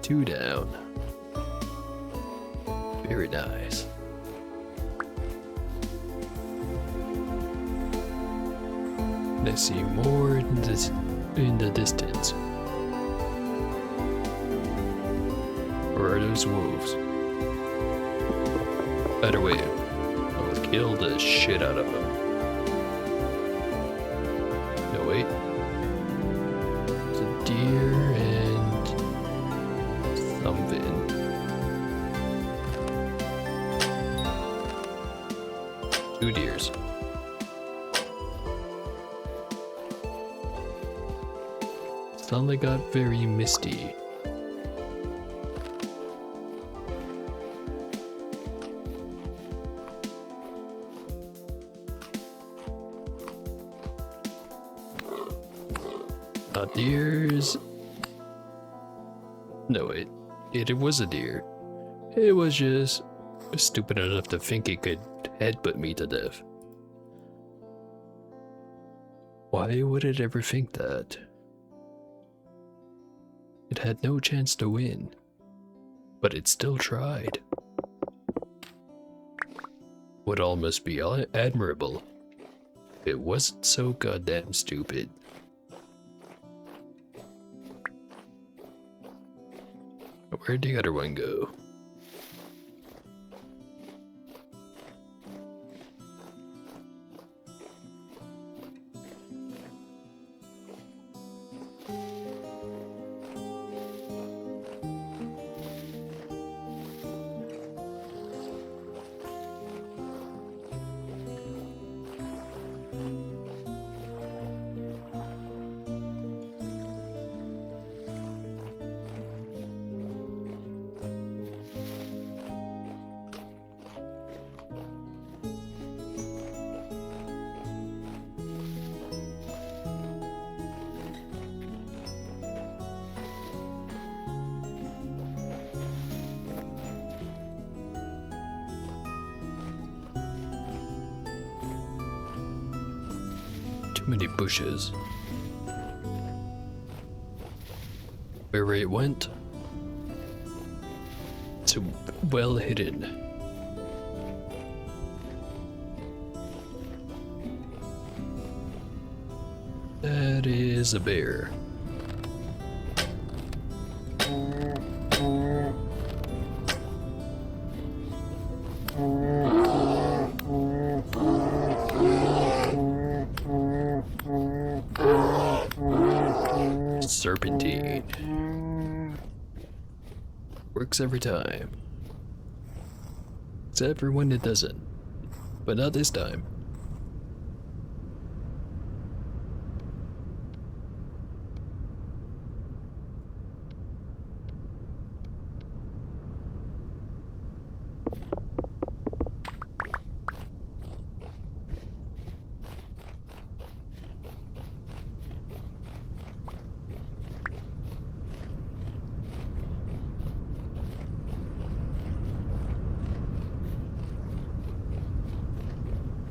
Two down. Very nice. I see more in the distance. Where are those wolves? Better way, I'll kill the shit out of them. No wait. It's a deer and something. 2 deers. Suddenly got very misty. Not deers. No, it was a deer. It was just stupid enough to think it could headbutt me to death. Why would it ever think that? It had no chance to win, but it still tried. Would almost be admirable. It wasn't so goddamn stupid. Where'd the other one go? Too many bushes. Where it went? It's well hidden. That is a bear. Serpentine. Works every time. Except for when it doesn't. But not this time.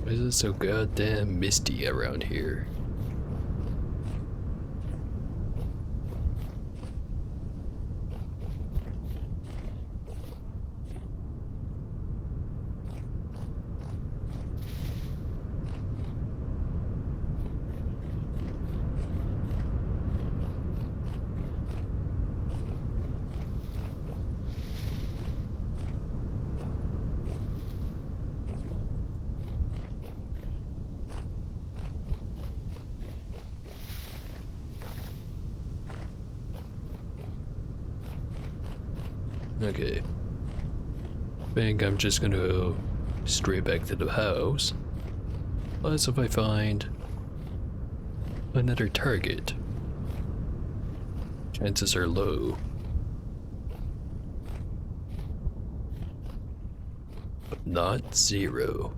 Why is it so goddamn misty around here? Okay. Think I'm just gonna go straight back to the house. Unless if I find another target. Chances are low. But not zero.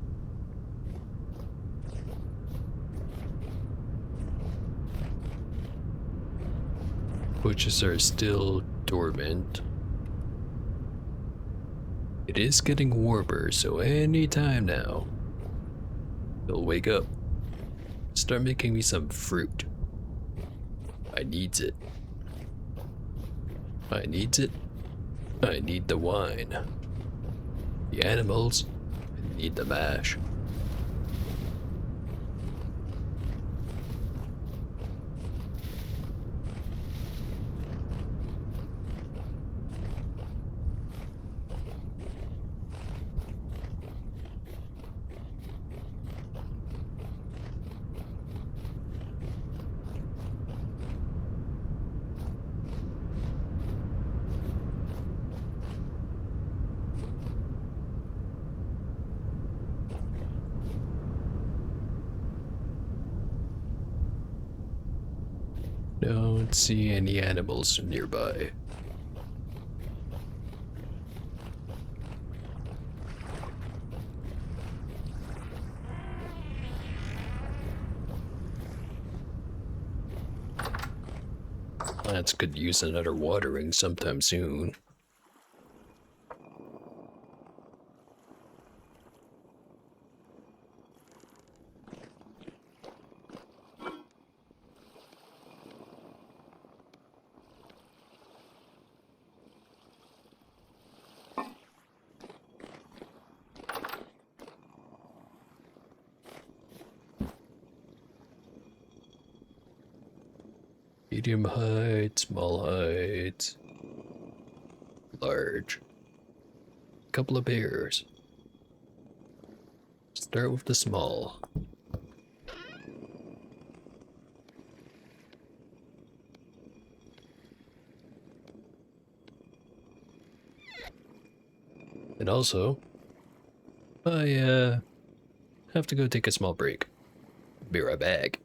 Bushes are still dormant. It is getting warmer, so any time now, they'll wake up. Start making me some fruit. I needs it. I needs it. I need the wine. The animals need the mash. Don't see any animals nearby. Plants could use another watering sometime soon. Medium height, small height, large. Couple of bears. Start with the small. And also, I have to go take a small break. Be right back.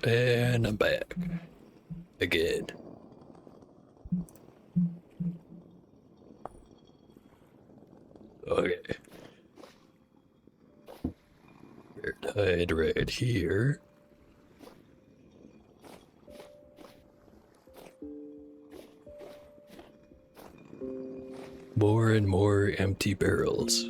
And I'm back. Again. Okay. Hide right here. More and more empty barrels.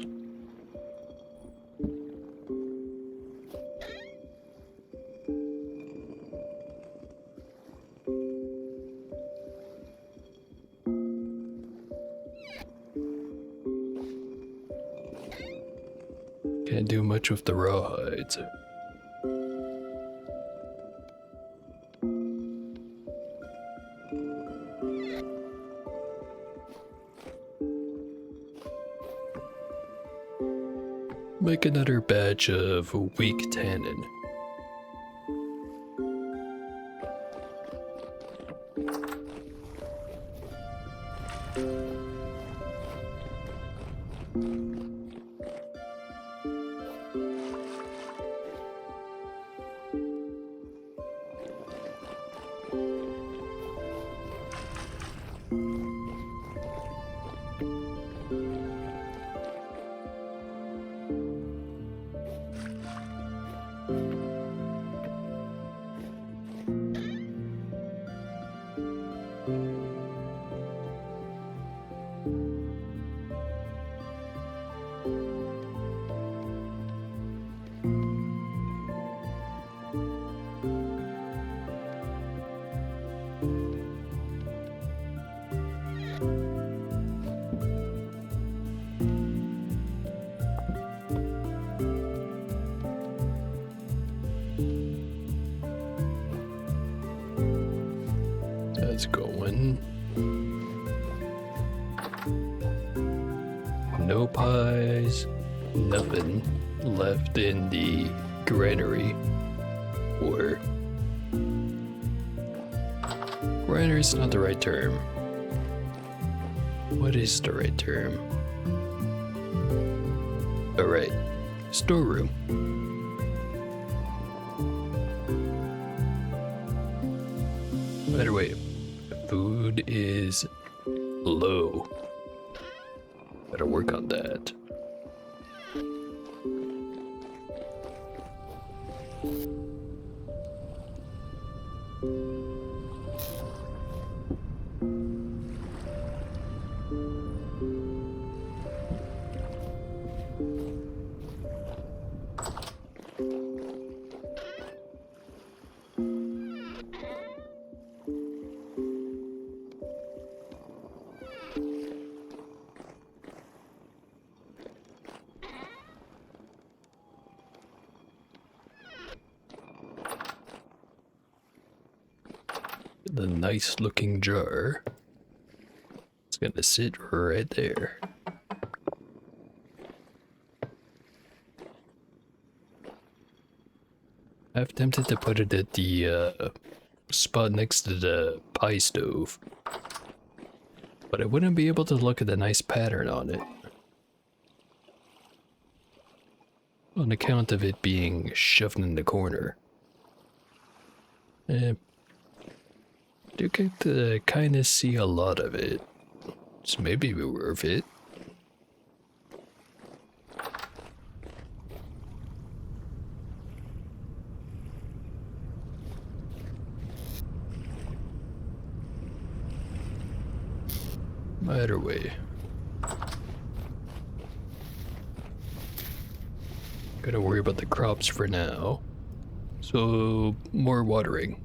Can't do much with the rawhides. Make another batch of weak tannin. That's going. No pies, nothing left in the granary. Or granary's not the right term. What is the right term? Alright, storeroom. Better wait. Food is low. Better work on that. The nice looking jar. It's gonna sit right there. I've tempted to put it at the spot next to the pie stove, but I wouldn't be able to look at the nice pattern on it on account of it being shoved in the corner. Do get to kinda see a lot of it. So maybe we're worth it. Either way. Gotta worry about the crops for now. So, more watering.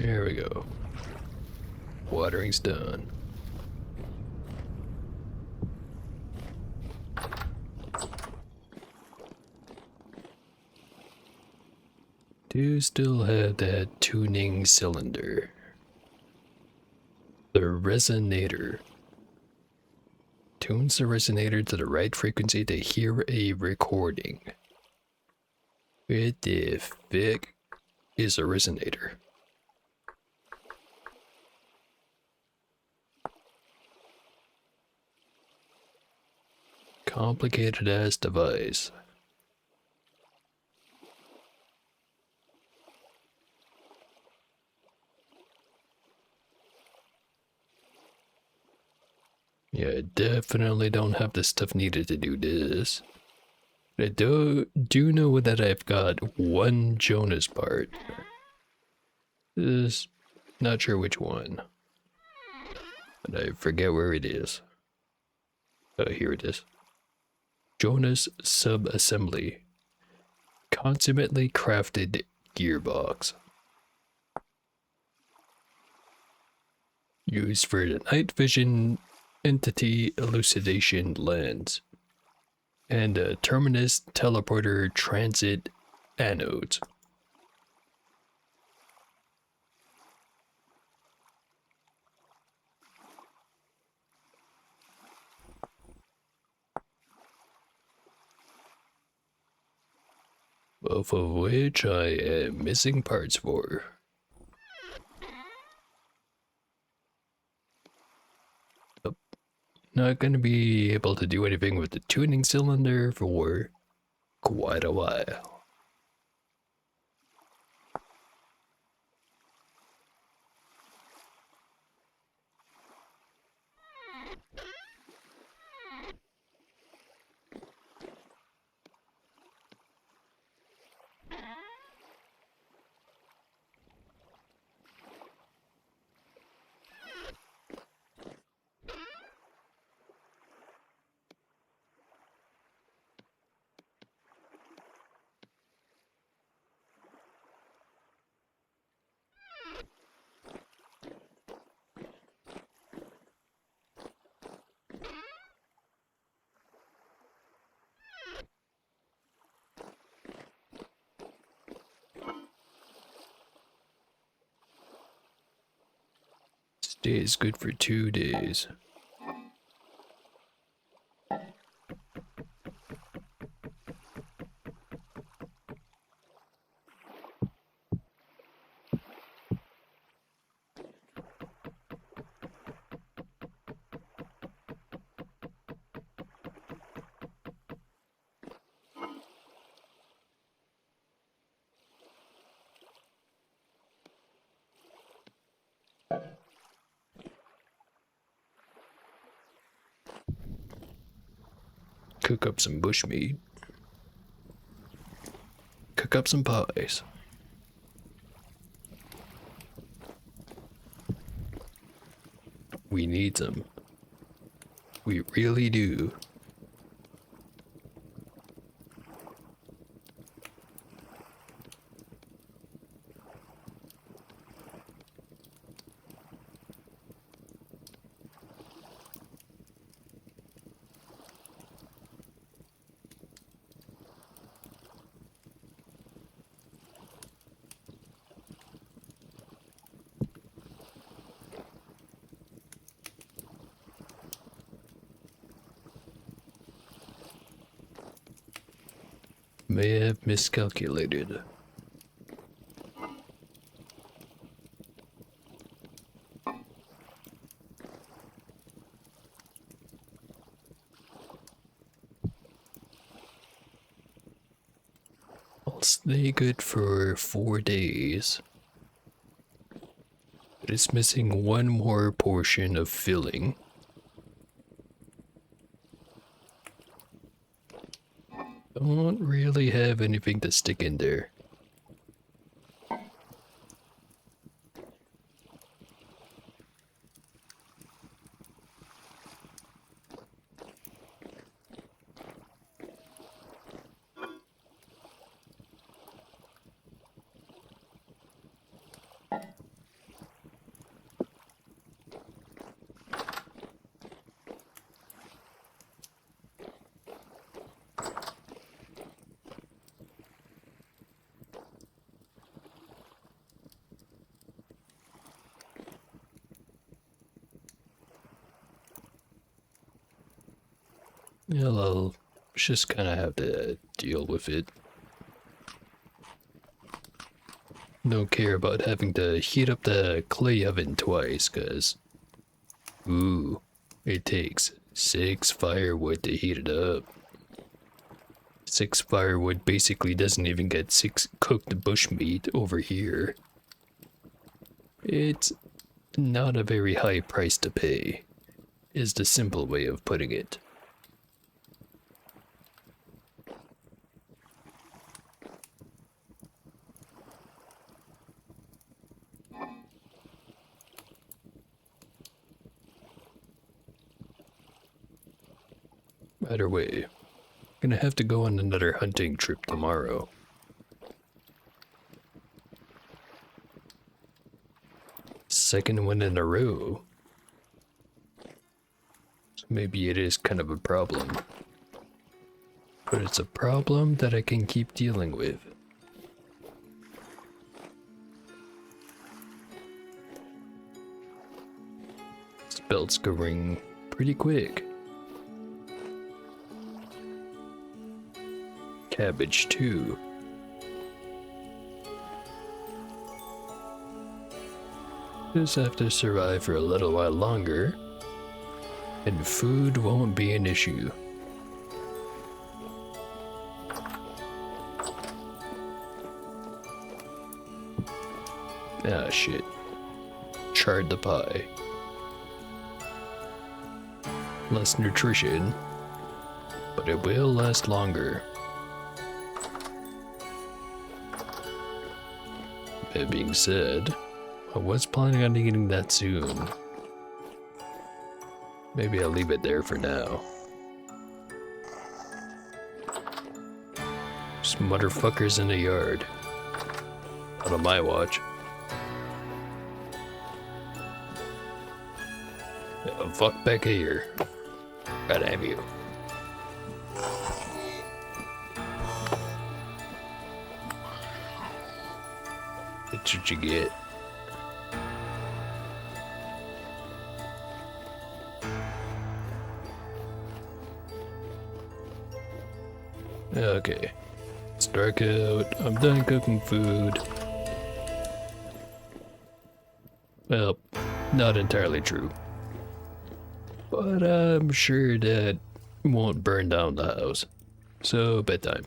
There we go. Watering's done. Do still have that tuning cylinder. The resonator. Tunes the resonator to the right frequency to hear a recording. What the fuck is a resonator? Complicated ass device. Yeah, I definitely don't have the stuff needed to do this. I do know that I've got one Jonas part. Just not sure which one. But I forget where it is. Oh, here it is. Jonas sub-assembly. Consummately crafted gearbox. Used for the night vision entity elucidation lens. And a terminus teleporter transit anodes. Both of which I am missing parts for. Not going to be able to do anything with the tuning cylinder for quite a while. Stays good for 2 days. Cook up some bushmeat. Cook up some pies. We need them. We really do. May have miscalculated. I'll stay good for 4 days. But it's missing one more portion of filling. Don't really have anything to stick in there. Yeah, I'll just kind of have to deal with it. Don't care about having to heat up the clay oven twice, cause ooh, it takes 6 firewood to heat it up. 6 firewood basically doesn't even get 6 cooked bushmeat over here. It's not a very high price to pay, is the simple way of putting it. Either way, gonna have to go on another hunting trip tomorrow. Second one in a row. So maybe it is kind of a problem. But it's a problem that I can keep dealing with. This belt's going pretty quick. Cabbage too. Just have to survive for a little while longer, and food won't be an issue. Ah, shit. Charred the pie. Less nutrition, but it will last longer. That being said, I was planning on eating that soon. Maybe I'll leave it there for now. Some motherfuckers in the yard. Not on my watch. Fuck back here. Gotta have you. That's what you get. Okay. It's dark out. I'm done cooking food. Well, not entirely true. But I'm sure that won't burn down the house. So, bedtime.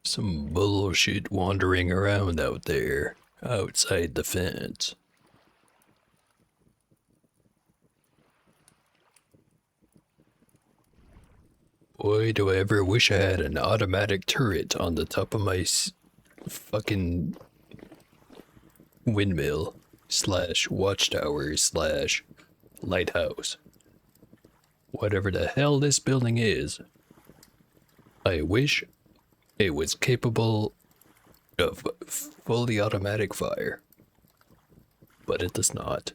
Some bullshit wandering around out there, outside the fence. Boy, do I ever wish I had an automatic turret on the top of my fucking windmill slash watchtower slash lighthouse. Whatever the hell this building is, I wish it was capable of fully automatic fire. But it does not.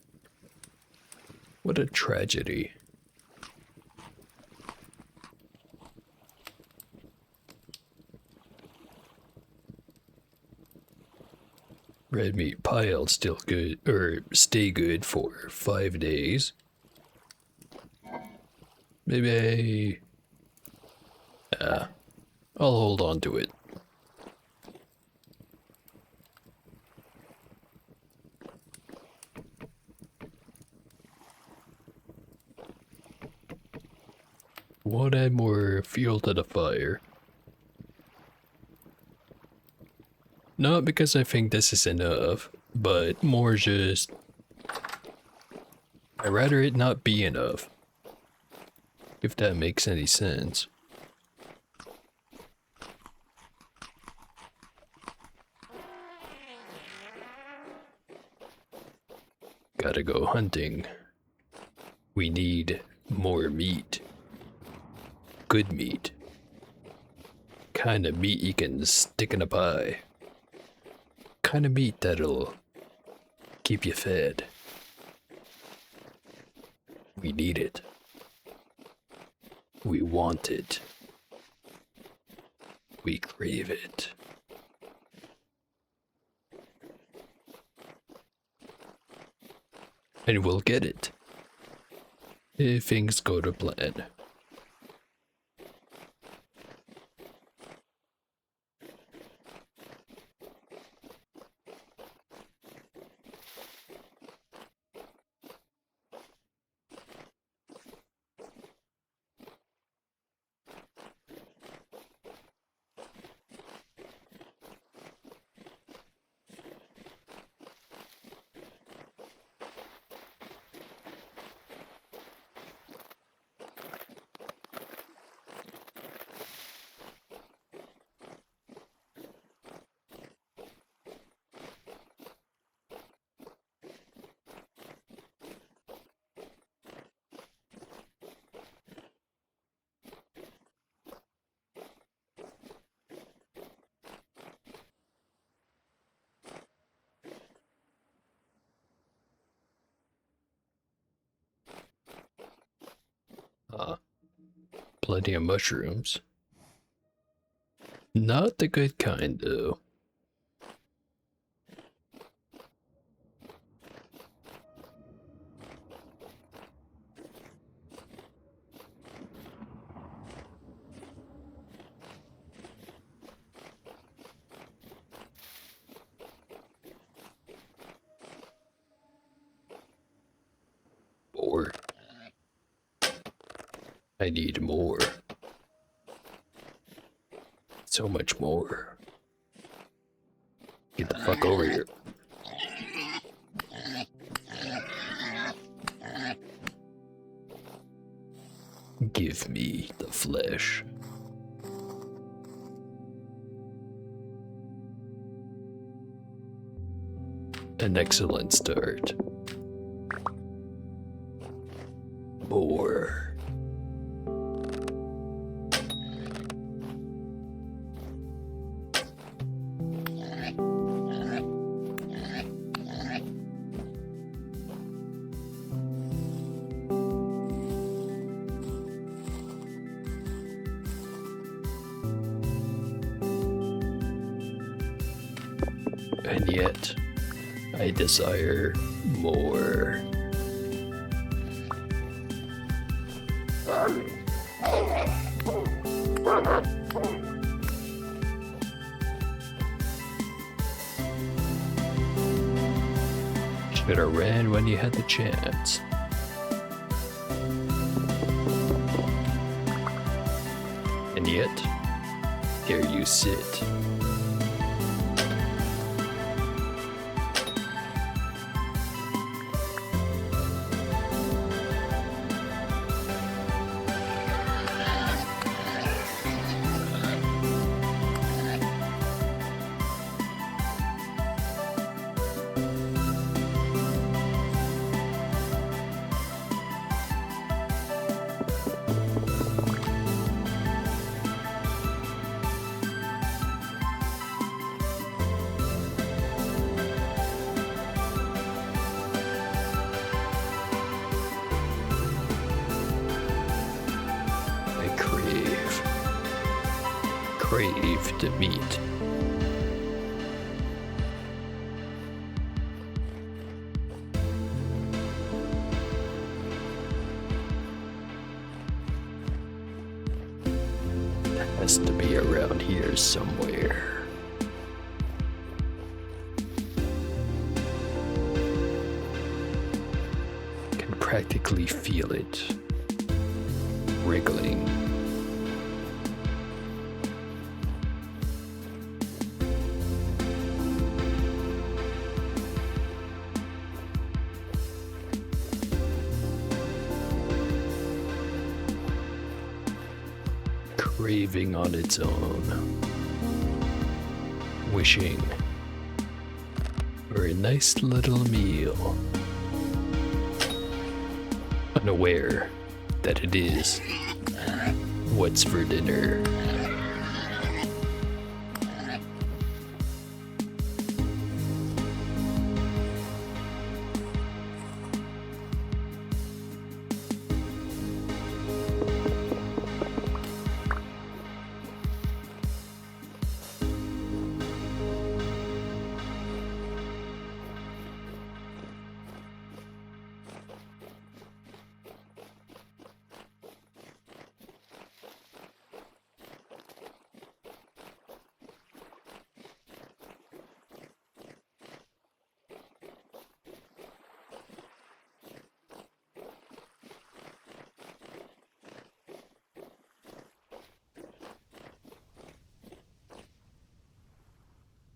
What a tragedy. Red meat pie'll still good, or stay good for 5 days. Maybe I'll hold on to it. Want to add more fuel to the fire. Not because I think this is enough, but more just I'd rather it not be enough. If that makes any sense. Gotta go hunting. We need more meat. Good meat. Kind of meat you can stick in a pie. kind of meat that'll keep you fed. We need it. We want it. We crave it. And we'll get it. If things go to plan. Plenty of mushrooms. Not the good kind, though. More. I need more. So much more. Get the fuck over here. Give me the flesh. An excellent start. More. And yet, I desire more. Should have ran when you had the chance. And yet, here you sit. Crave to meet. That has to be around here somewhere. Can practically feel it wriggling. Craving on its own, wishing for a nice little meal, unaware that it is what's for dinner.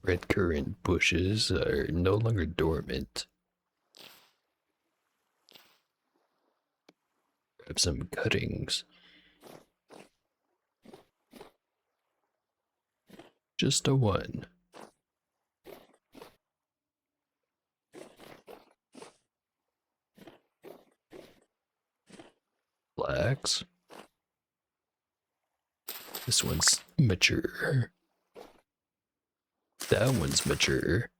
Red currant bushes are no longer dormant. Grab some cuttings. Just a one. Flax. This one's mature. That one's mature.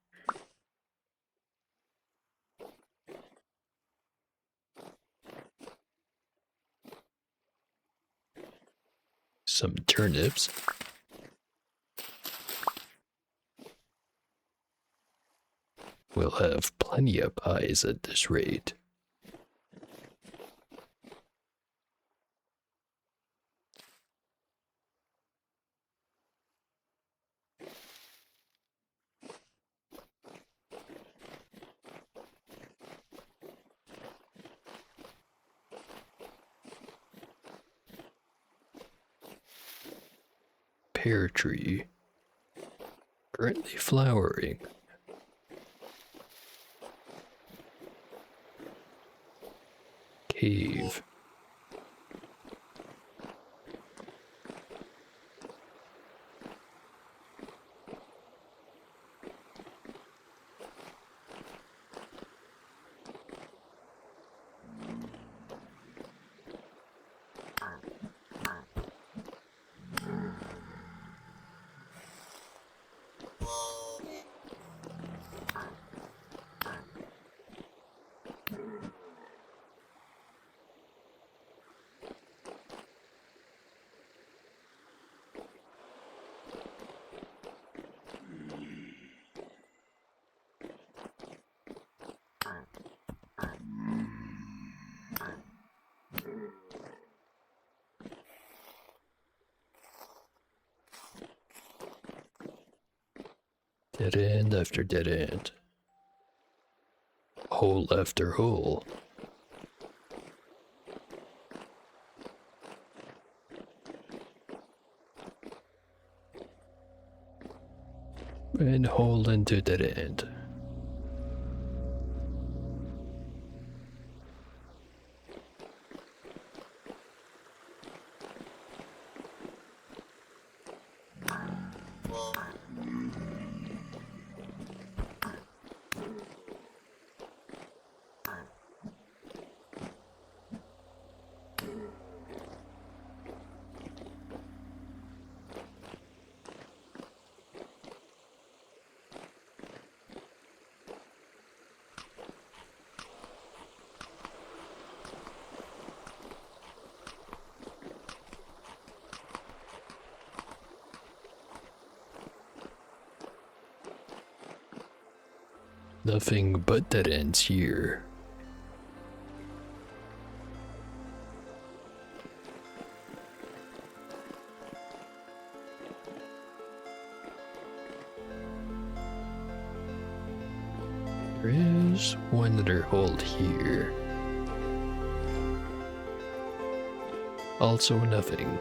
Some turnips. We'll have plenty of pies at this rate. Pear tree. Currently flowering. Cave. Dead end after dead end. Hole after hole. And hole into dead end. Nothing but dead ends here. There is one other hole here. Also nothing.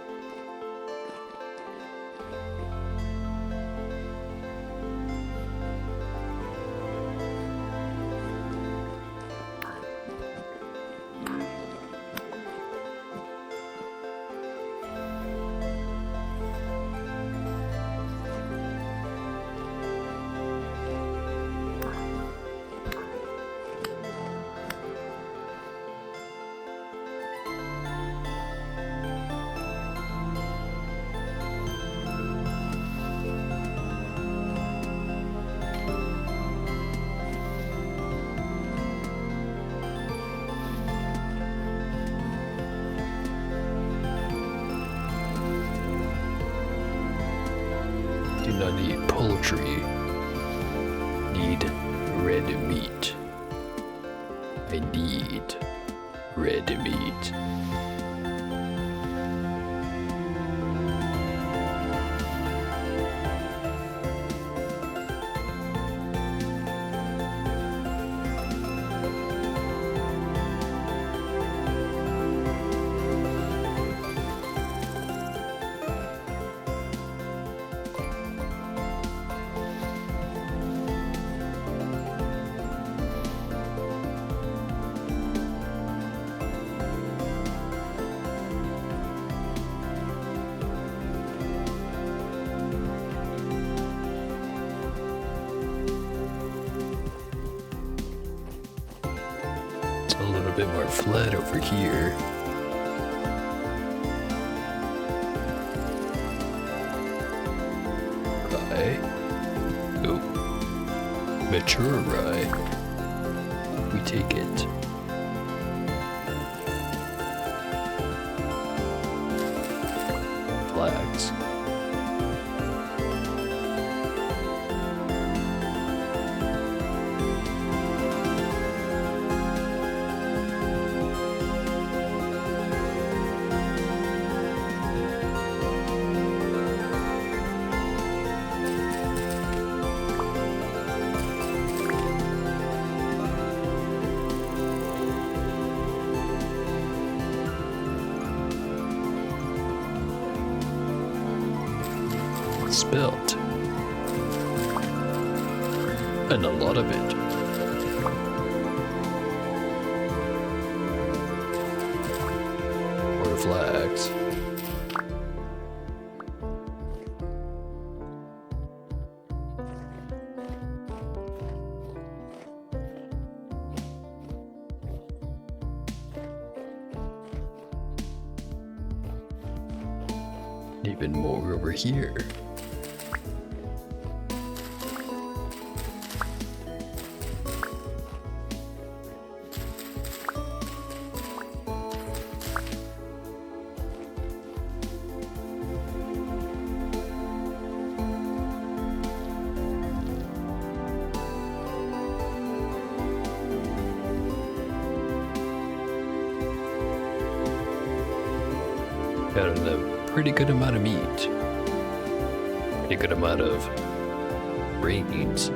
Do not eat poultry. Need red meat. I need red meat. bit more flat over here. Rye. Oh. Mature rye. We take it. Flags. Spelt. And a lot of it. More flags. Even more over here. Got a pretty good amount of meat. Pretty good amount of grains.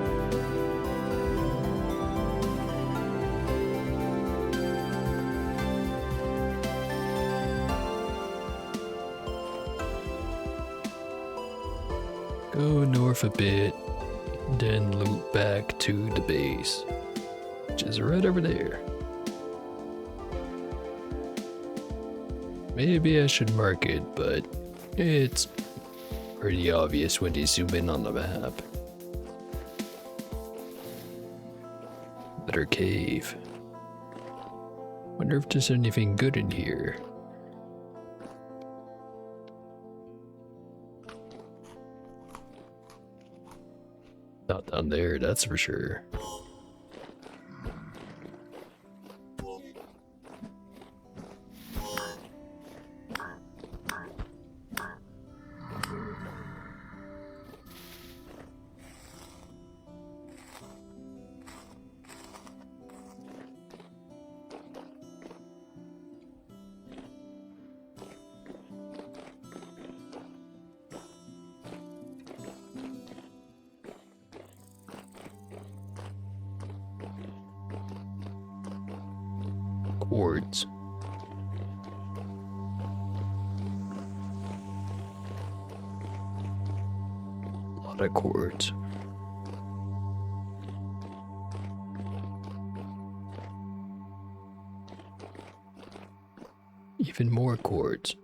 Go north a bit, then loop back to the base, which is right over there. Maybe I should mark it, but it's pretty obvious when you zoom in on the map. Another cave. Wonder if there's anything good in here. Not down there, that's for sure. Quartz. A lot of quartz. Even more quartz.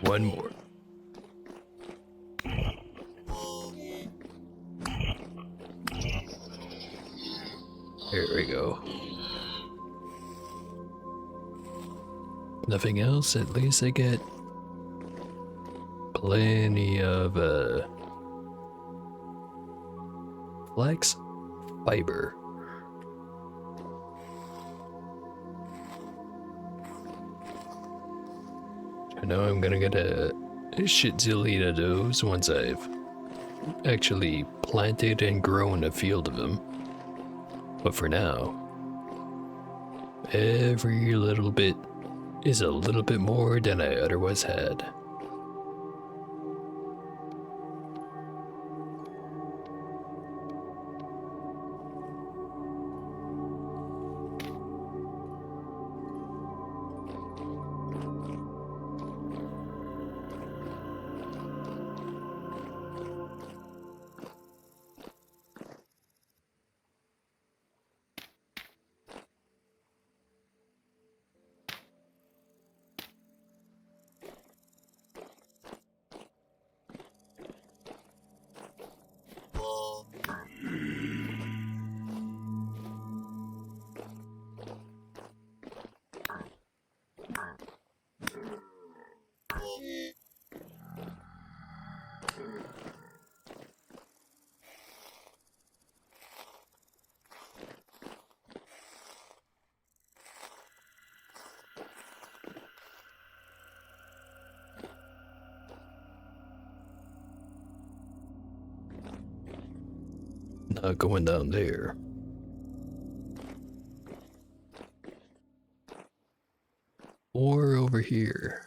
One more. Nothing else, at least I get plenty of flax fiber. I know I'm gonna get a shit zillion of those once I've actually planted and grown a field of them. But for now, every little bit is a little bit more than I otherwise had. Not going down there. Or over here.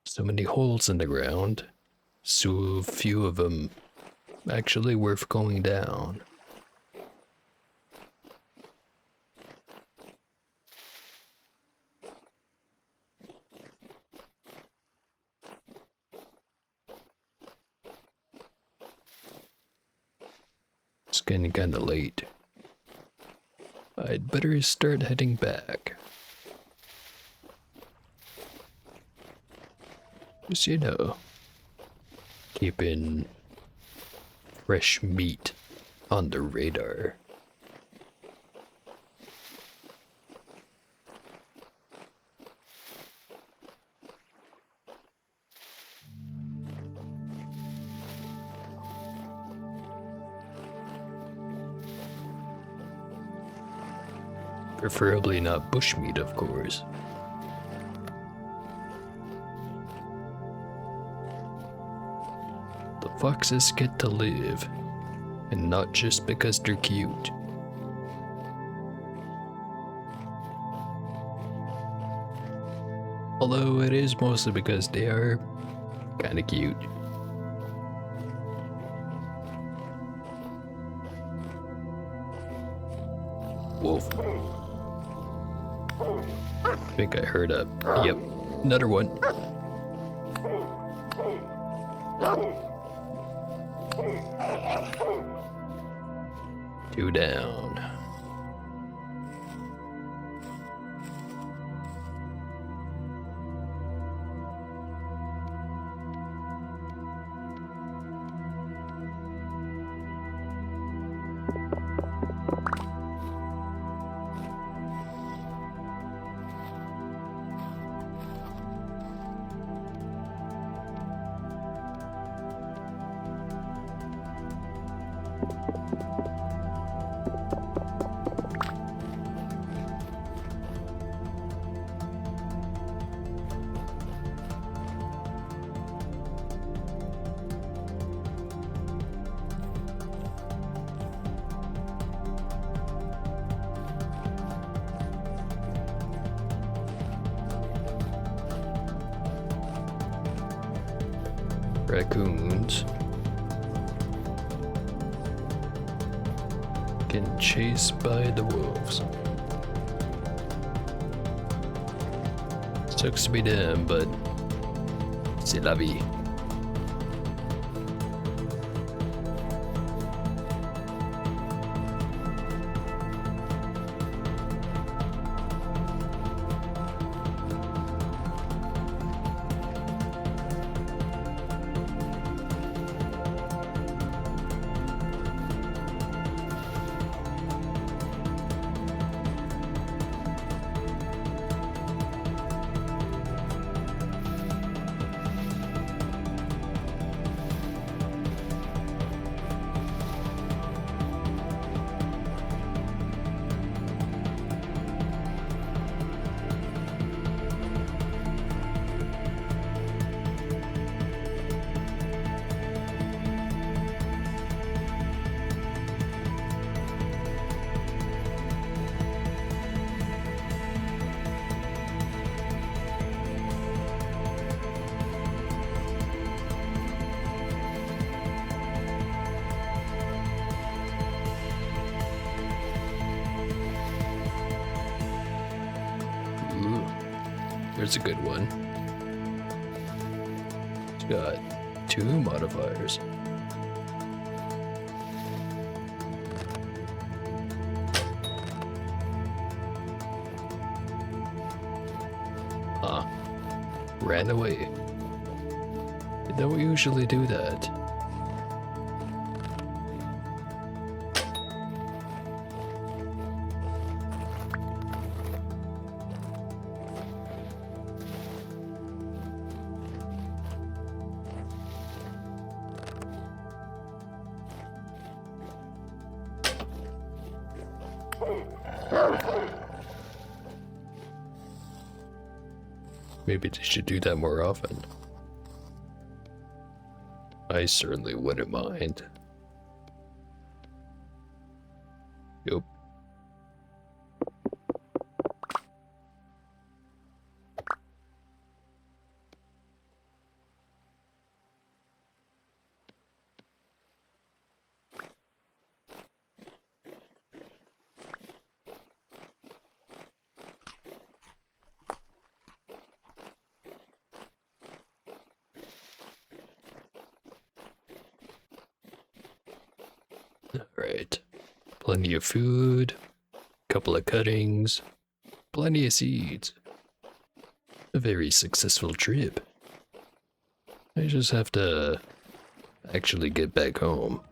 So many holes in the ground. So few of them actually worth going down. It's getting kinda late. I'd better start heading back. Just, you know, keeping fresh meat on the radar. Preferably not bushmeat, of course. The foxes get to live, and not just because they're cute. Although it is mostly because they are kinda cute. Wolf. I think I heard a, yep, another one. Two down. Raccoons getting chased by the wolves. Sucks to be them, but c'est la vie. There's a good one. It's got 2 modifiers. Huh. Ran away. They don't usually do that. Maybe they should do that more often. I certainly wouldn't mind. Yup. Alright. Plenty of food, couple of cuttings, plenty of seeds. A very successful trip. I just have to actually get back home.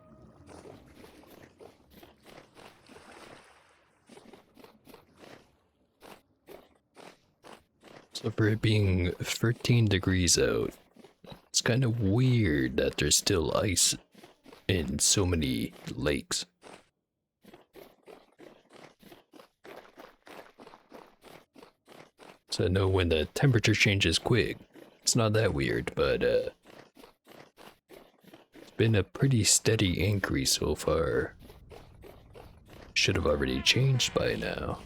So for it being 13 degrees out, it's kind of weird that there's still ice in so many lakes. So I know when the temperature changes quick, it's not that weird, but it's been a pretty steady increase so far. Should have already changed by now.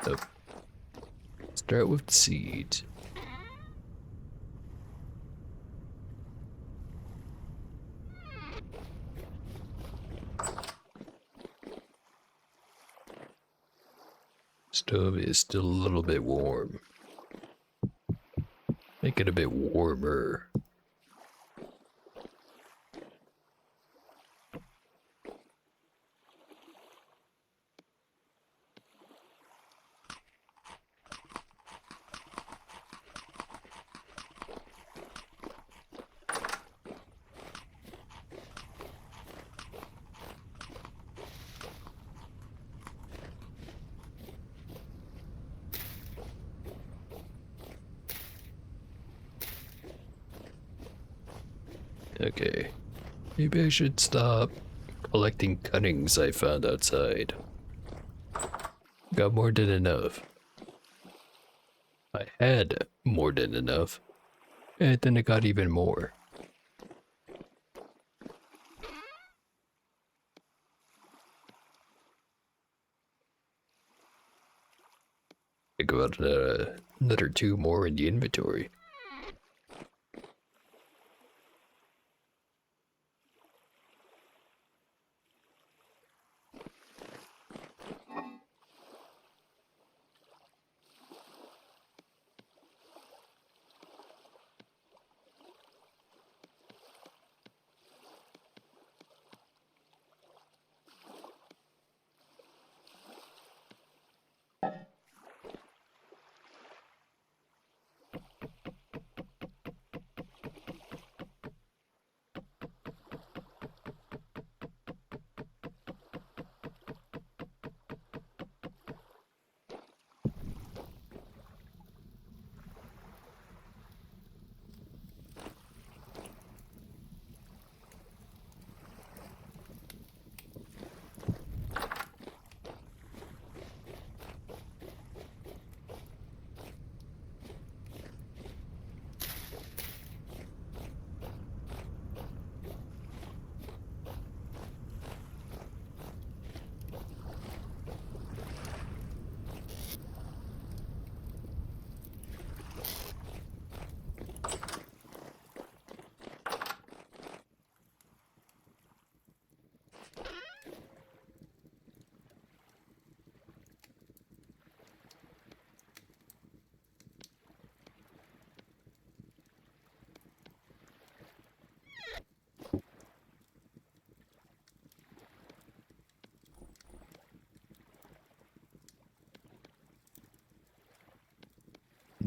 Nope. Start with the seeds. Stove is still a little bit warm. Make it a bit warmer. Okay, maybe I should stop collecting cuttings I found outside. Got more than enough. I had more than enough, and then it got even more. I got another 2 more in the inventory.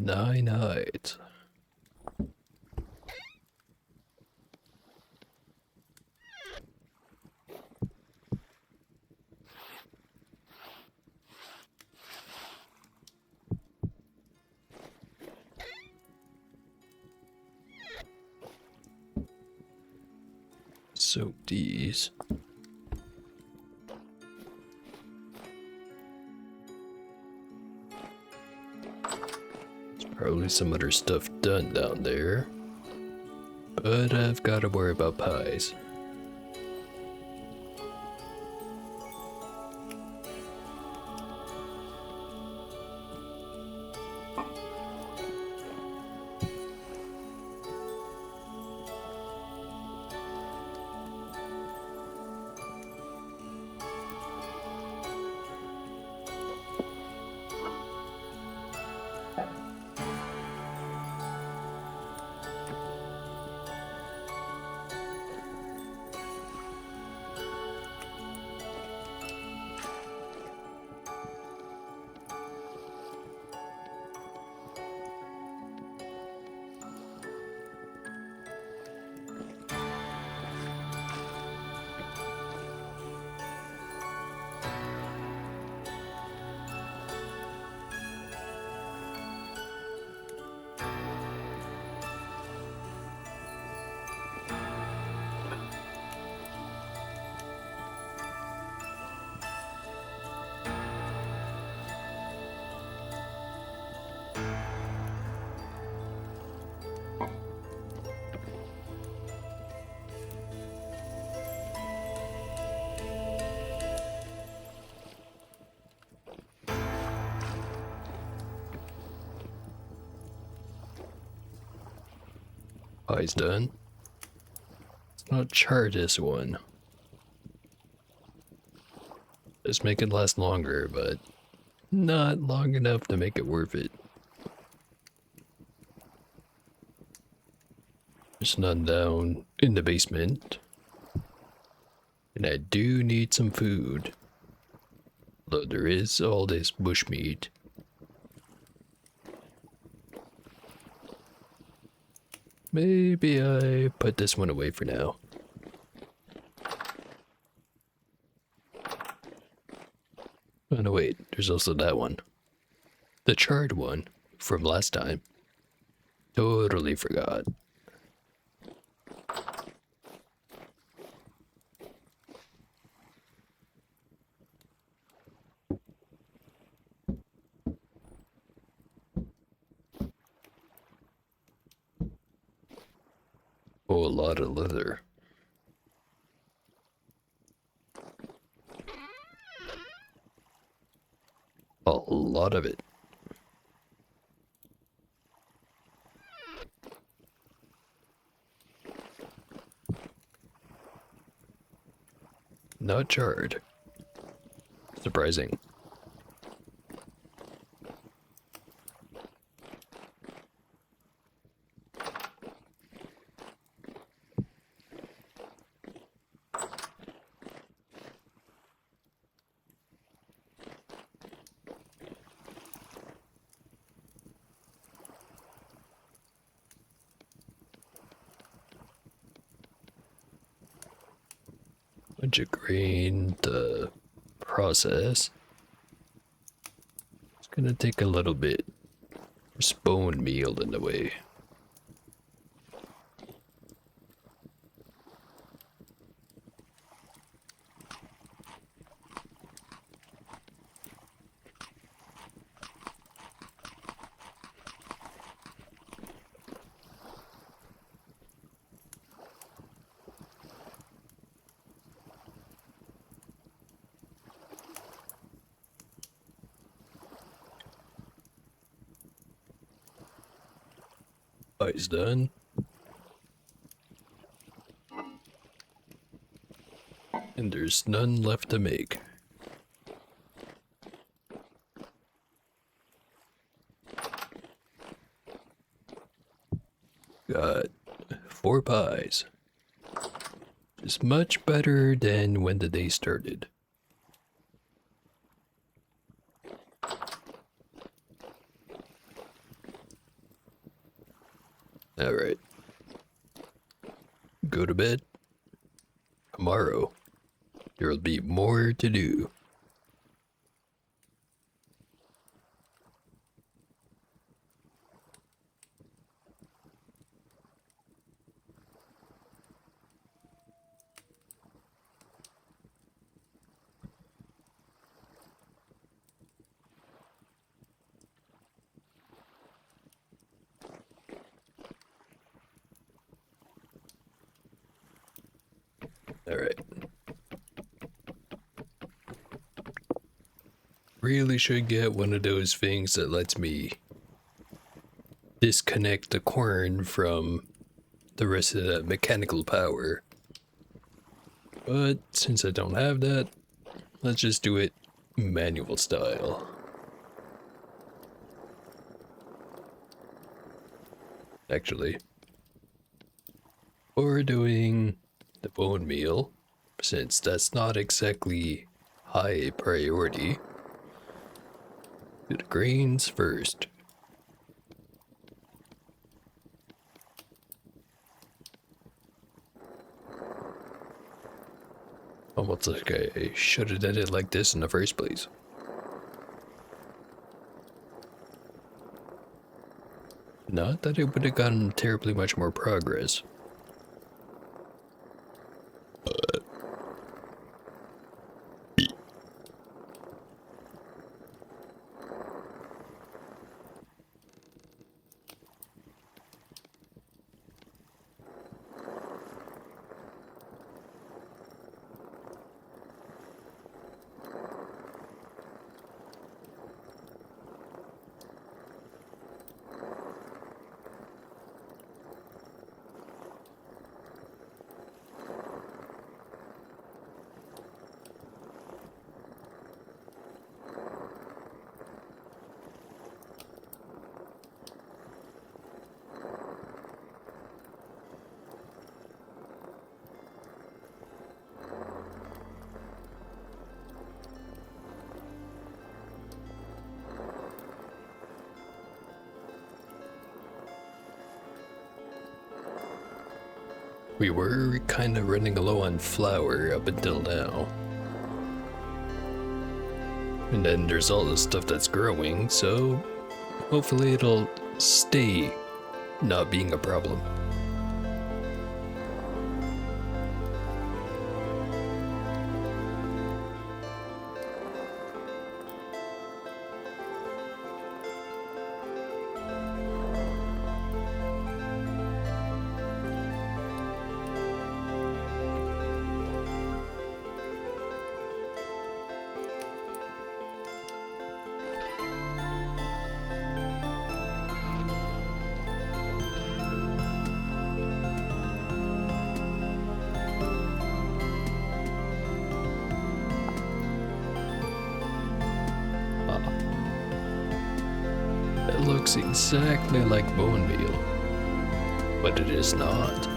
9 hides. Soak these. There's probably some other stuff done down there. But I've got to worry about pies. Pie's done. Let's not char this one. Just make it last longer, but not long enough to make it worth it. There's none down in the basement. And I do need some food. Though there is all this bushmeat. Maybe I put this one away for now. Oh no, wait, there's also that one. The charred one from last time. Totally forgot. Oh, a lot of leather. A lot of it. Not charred. Surprising. Bunch of grain to process. It's gonna take a little bit. There's bone meal in the way. Pie's done. And there's none left to make. Got 4 pies. It's much better than when the day started. go to bed. Tomorrow, there'll be more to do. Alright. Really should get one of those things that lets me disconnect the corn from the rest of the mechanical power. But since I don't have that, let's just do it manual style. Actually, for doing the bone meal, since that's not exactly high priority, do the grains first. Almost like I should have done it like this in the first place. Not that it would have gotten terribly much more progress. But we were kind of running low on flour up until now. And then there's all the stuff that's growing, so hopefully it'll stay not being a problem. It looks exactly like bone meal, but it is not.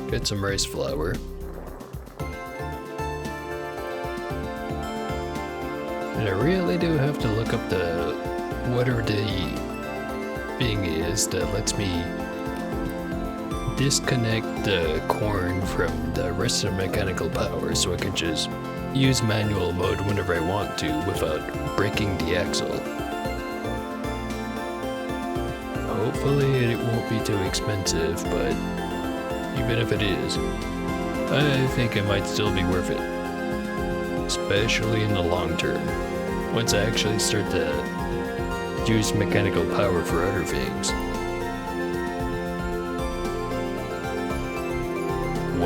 Get some rice flour. And I really do have to look up whatever the thing is that lets me disconnect the corn from the rest of the mechanical power so I can just use manual mode whenever I want to without breaking the axle. Hopefully it won't be too expensive, but even if it is, I think it might still be worth it. Especially in the long term, once I actually start to use mechanical power for other things.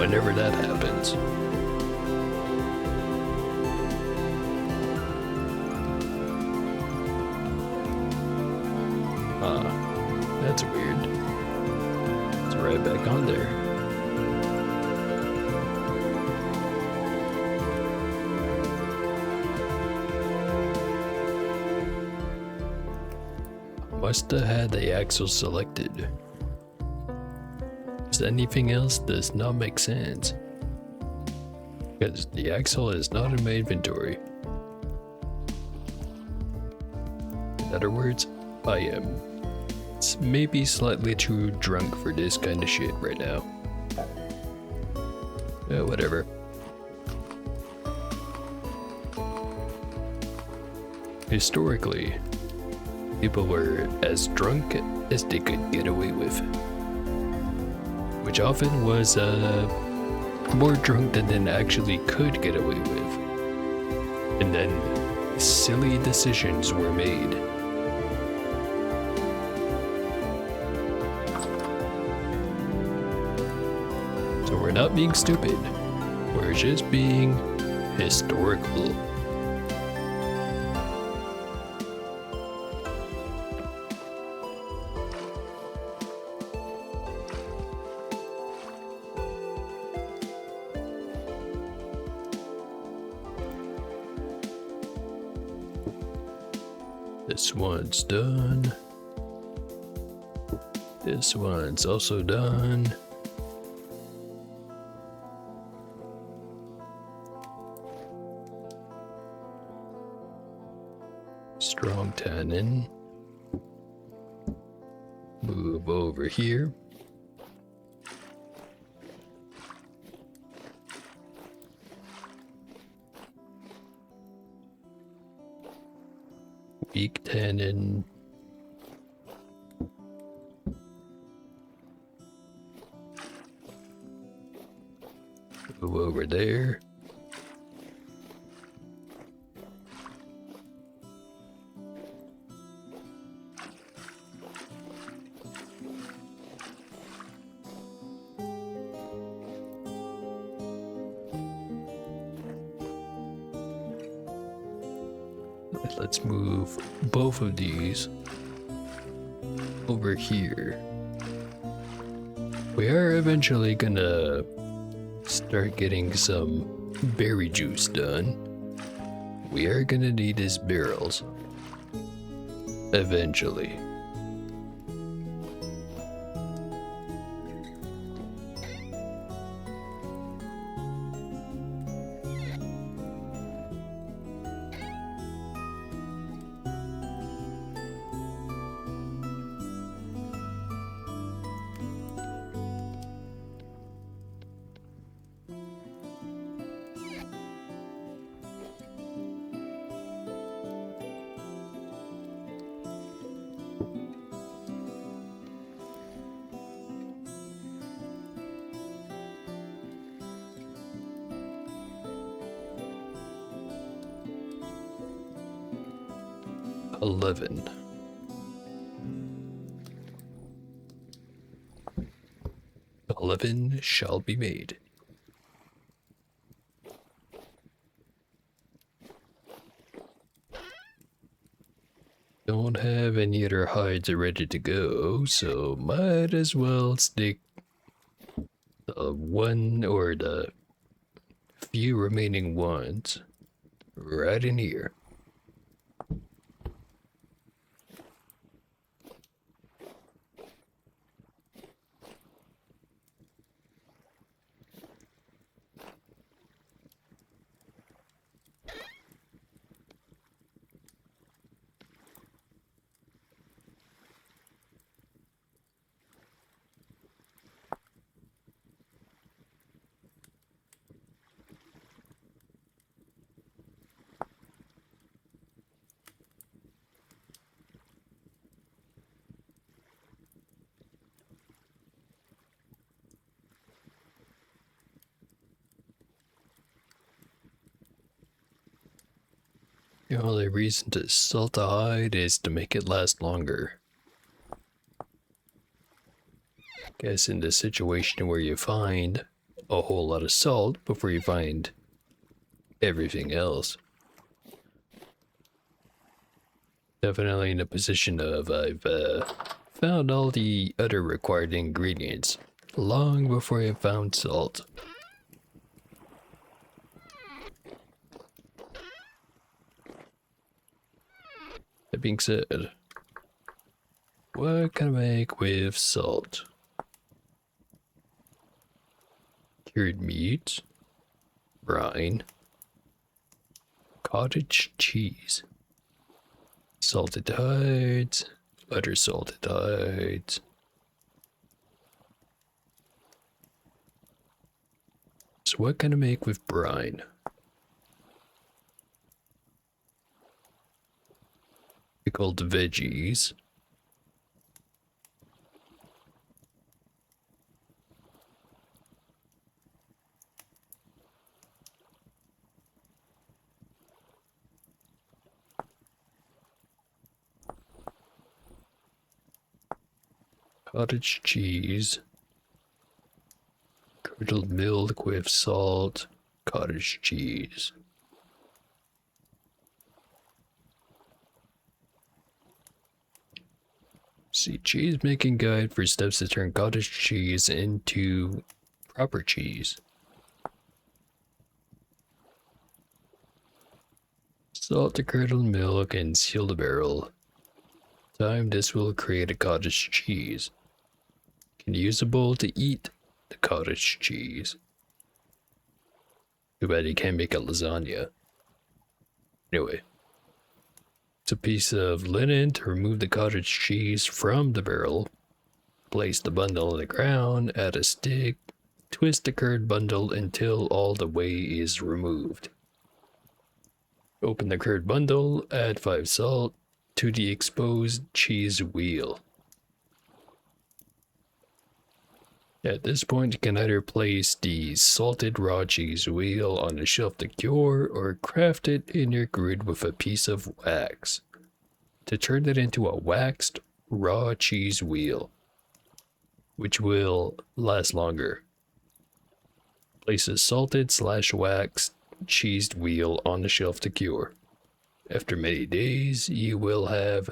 whenever that happens. That's weird. It's right back on there. Must have had the axle selected. Because anything else does not make sense. Because the axle is not in my inventory. In other words, I am maybe slightly too drunk for this kind of shit right now. Yeah, whatever. Historically, people were as drunk as they could get away with, which often was more drunk than they actually could get away with. And then silly decisions were made. So we're not being stupid, we're just being historical. This one's done. This one's also done. Strong tannin. Move over here. Weak tannin. Move over there. Let's move both of these over here. We are eventually gonna start getting some berry juice done. We are gonna need his barrels eventually. $11. $11 shall be made. Don't have any other hides ready to go, so might as well stick the one or the few remaining ones right in here. The only reason to salt a hide is to make it last longer. Guess in the situation where you find a whole lot of salt before you find everything else. Definitely in a position of I've found all the other required ingredients long before I found salt. That being said, what can I make with salt? Cured meat, brine, cottage cheese, salted hides, butter salted hides. So what can I make with brine? Pickled veggies. Cottage cheese. Curdled milk with salt. Cottage cheese. See, cheese making guide for steps to turn cottage cheese into proper cheese. Salt the curdled milk and seal the barrel. Time this will create a cottage cheese. Can use a bowl to eat the cottage cheese. Too bad you can't make a lasagna. Anyway, it's a piece of linen to remove the cottage cheese from the barrel. Place the bundle on the ground, add a stick, twist the curd bundle until all the whey is removed. Open the curd bundle, add 5 salt to the exposed cheese wheel. At this point, you can either place the salted raw cheese wheel on a shelf to cure or craft it in your grid with a piece of wax to turn it into a waxed raw cheese wheel, which will last longer. Place a salted/waxed cheesed wheel on the shelf to cure. After many days, you will have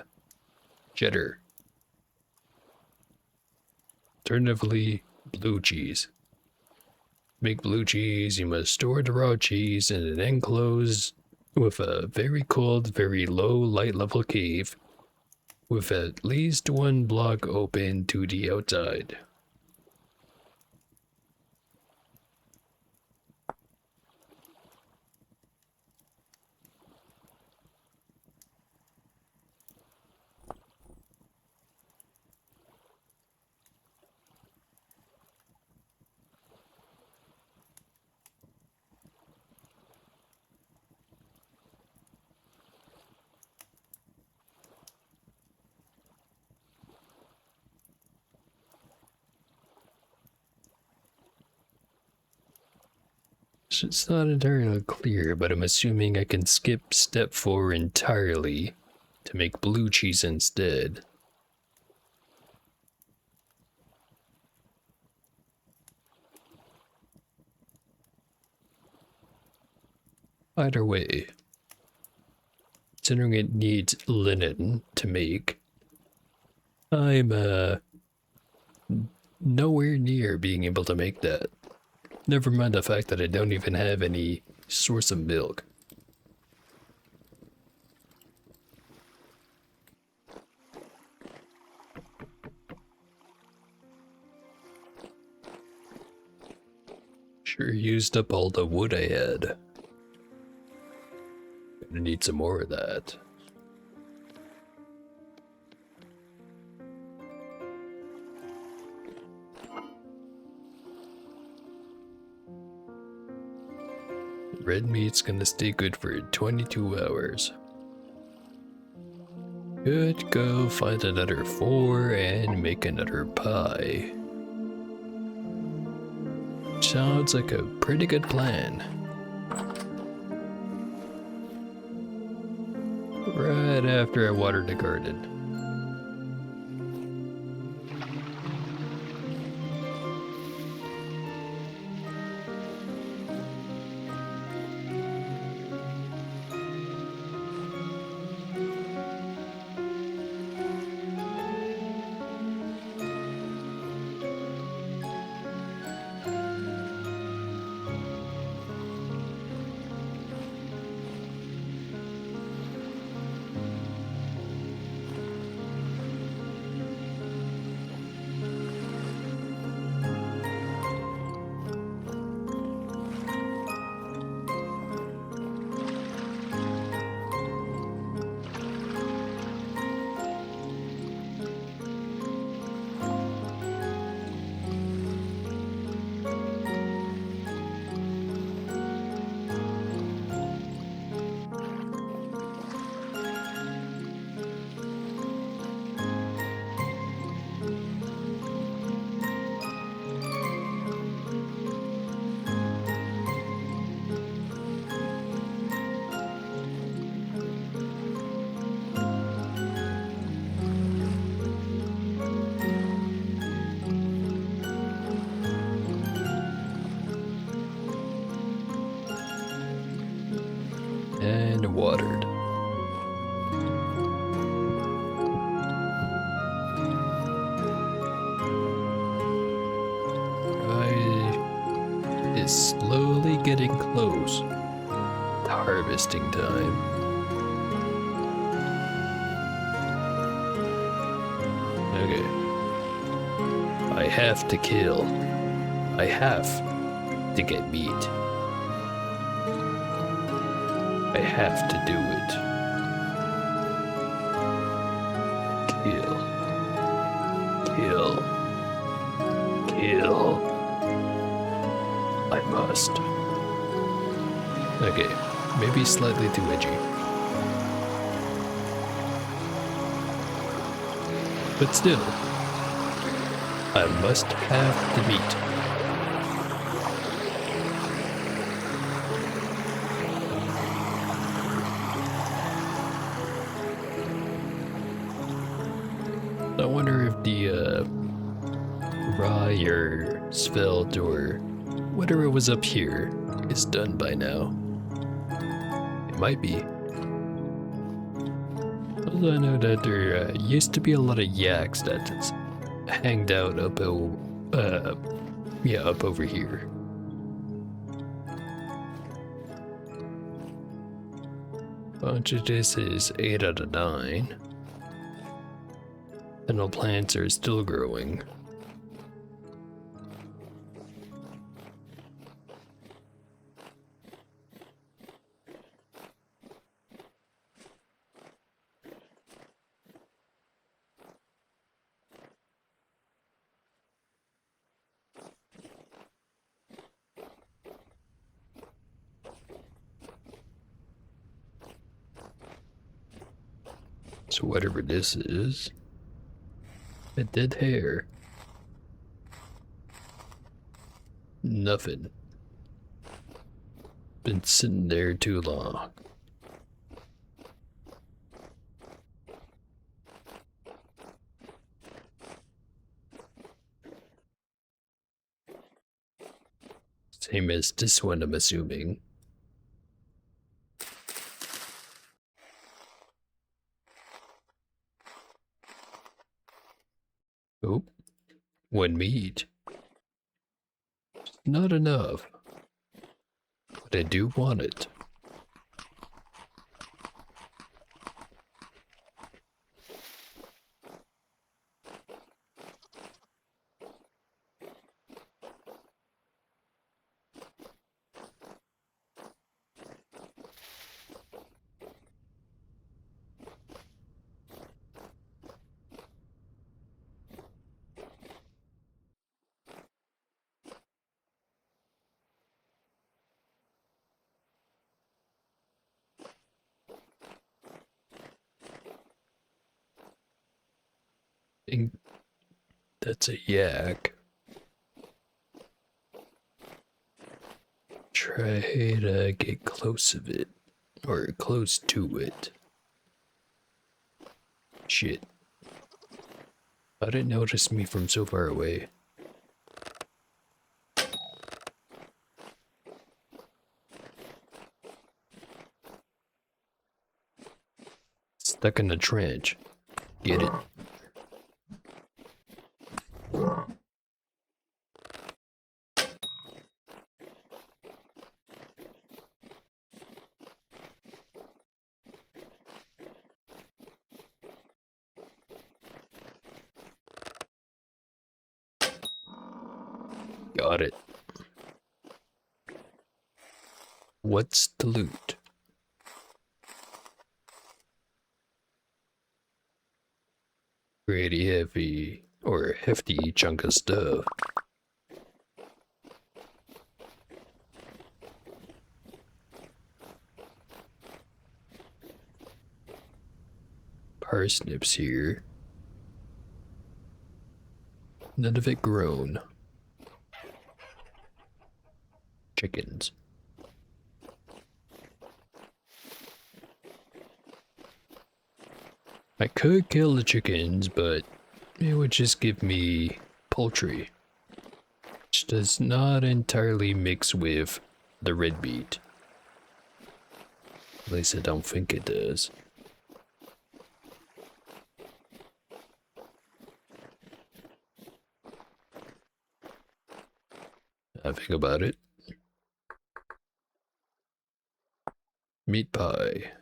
cheddar. Alternatively, blue cheese. To make blue cheese, you must store the raw cheese in an enclosed with a very cold, very low light level cave with at least one block open to the outside. So it's not entirely clear, but I'm assuming I can skip step 4 entirely to make blue cheese instead. Either way, considering it needs linen to make, I'm nowhere near being able to make that. Never mind the fact that I don't even have any source of milk. Sure used up all the wood I had. Gonna need some more of that. Red meat's gonna stay good for 22 hours. Could go find another 4 and make another pie. Sounds like a pretty good plan. Right after I watered the garden. and watered. Is slowly getting close to harvesting time. Okay. I have to kill. I have to get meat. I have to do it. Kill. Kill. Kill. I must. Okay, maybe slightly too edgy. But still, I must have the meat. I wonder if the rye or svelte or whatever was up here is done by now. It might be. Although I know that there used to be a lot of yaks that hanged out up up over here. Bunch of this is 8 out of 9. And the plants are still growing. So whatever this is, a dead hair. Nothing. Been sitting there too long. Same as this one, I'm assuming. Oh, one meat. Not enough. But I do want it. Think that's a yak. Try to get close of it, or close to it. Shit. How did it notice me from so far away? Stuck in the trench. Get it? Got it. What's the loot? Pretty heavy, or hefty chunk of stuff. Parsnips here. None of it grown. Chickens. I could kill the chickens, but it would just give me poultry, which does not entirely mix with the red meat. At least I don't think it does. I think about it. Meat pie.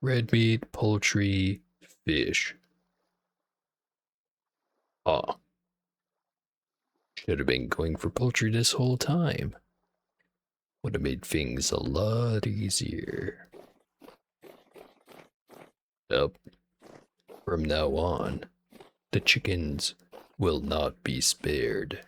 Red meat, poultry, fish. Ah, should have been going for poultry this whole time. Would have made things a lot easier. Up. From now on, the chickens will not be spared.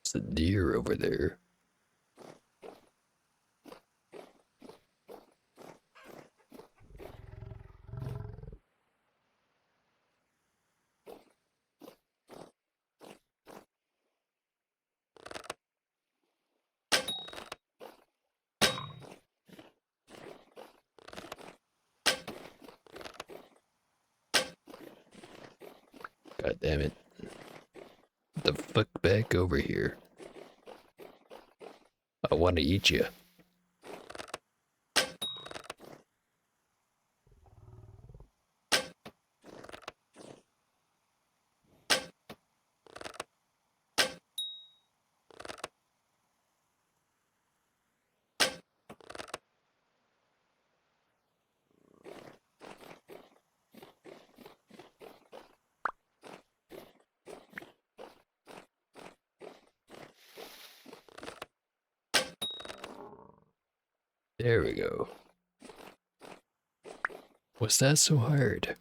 It's a deer over there. God damn it. The fuck back over here. I want to eat you. There we go. Was that so hard?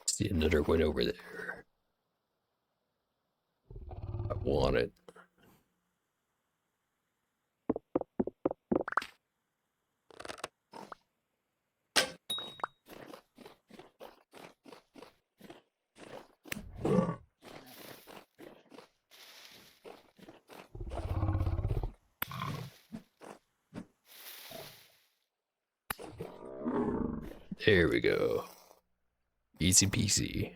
See another one over there. I want it. There we go. Easy peasy.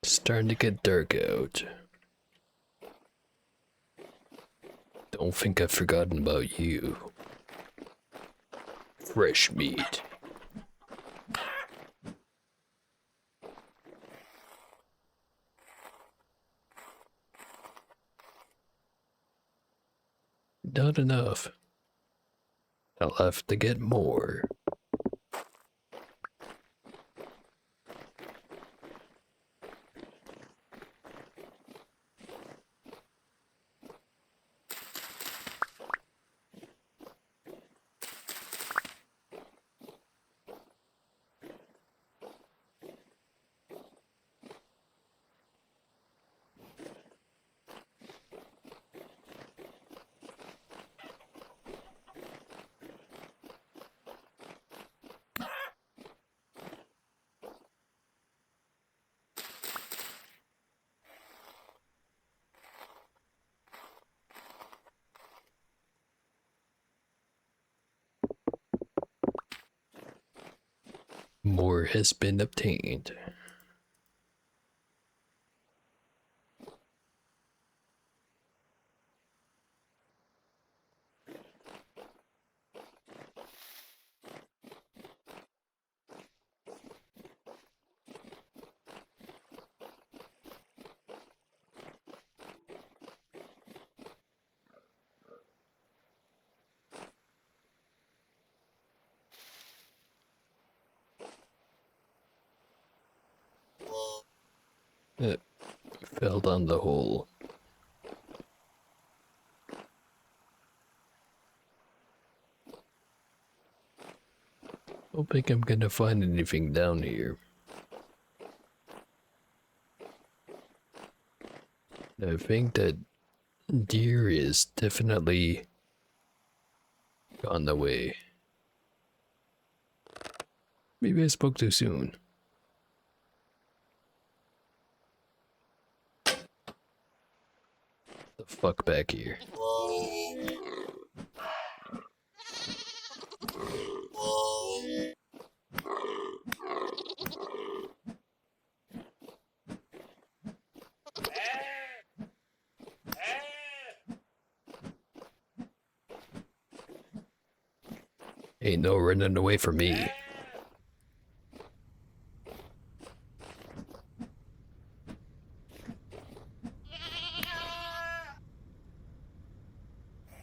Starting to get dark out. Don't think I've forgotten about you. Fresh meat. Not enough. I'll have to get more. More has been obtained. It fell down the hole. Don't think I'm gonna find anything down here. I think that deer is definitely on the way. Maybe I spoke too soon. The fuck back here. Ain't no running away from me.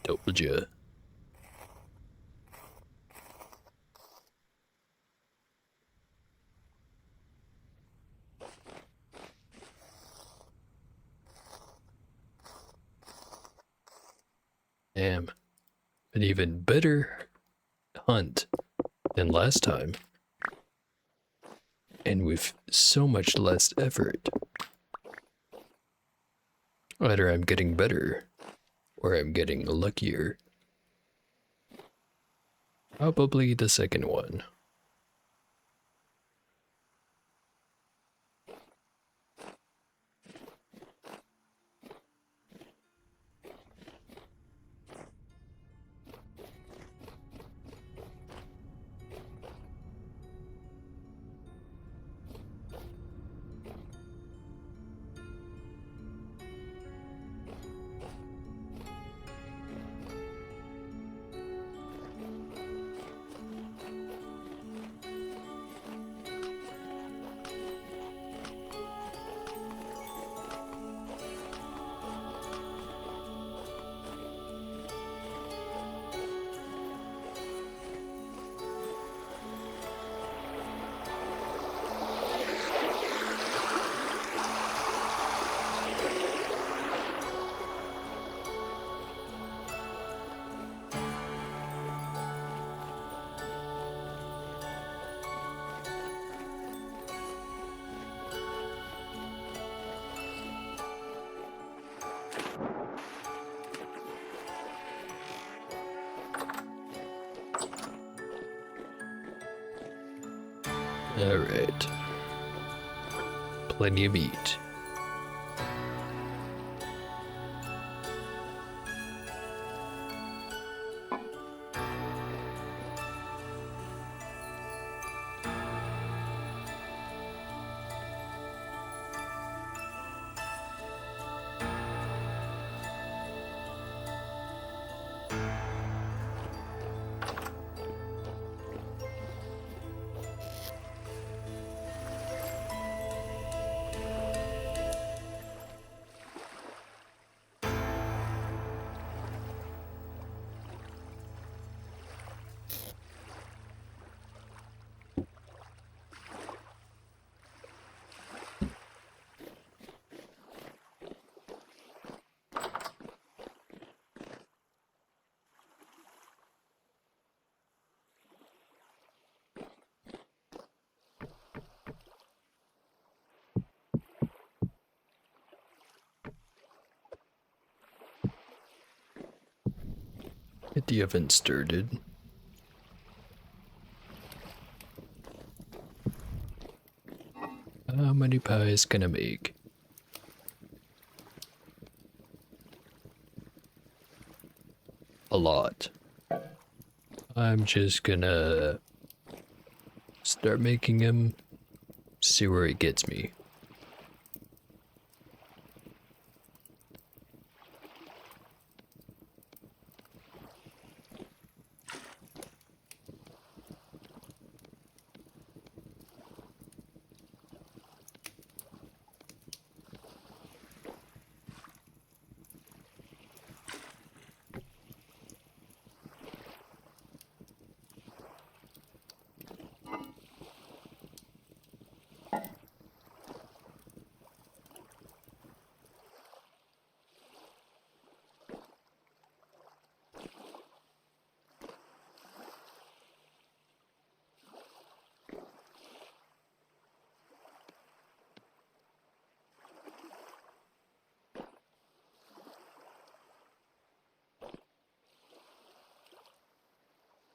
Told ya. Damn. An even better hunt than last time. And with so much less effort. Either I'm getting better, or I'm getting luckier. Probably the second one. Alright. Plenty of meat. Get the oven started. How many pies can I make? A lot. I'm just gonna start making them, see where it gets me.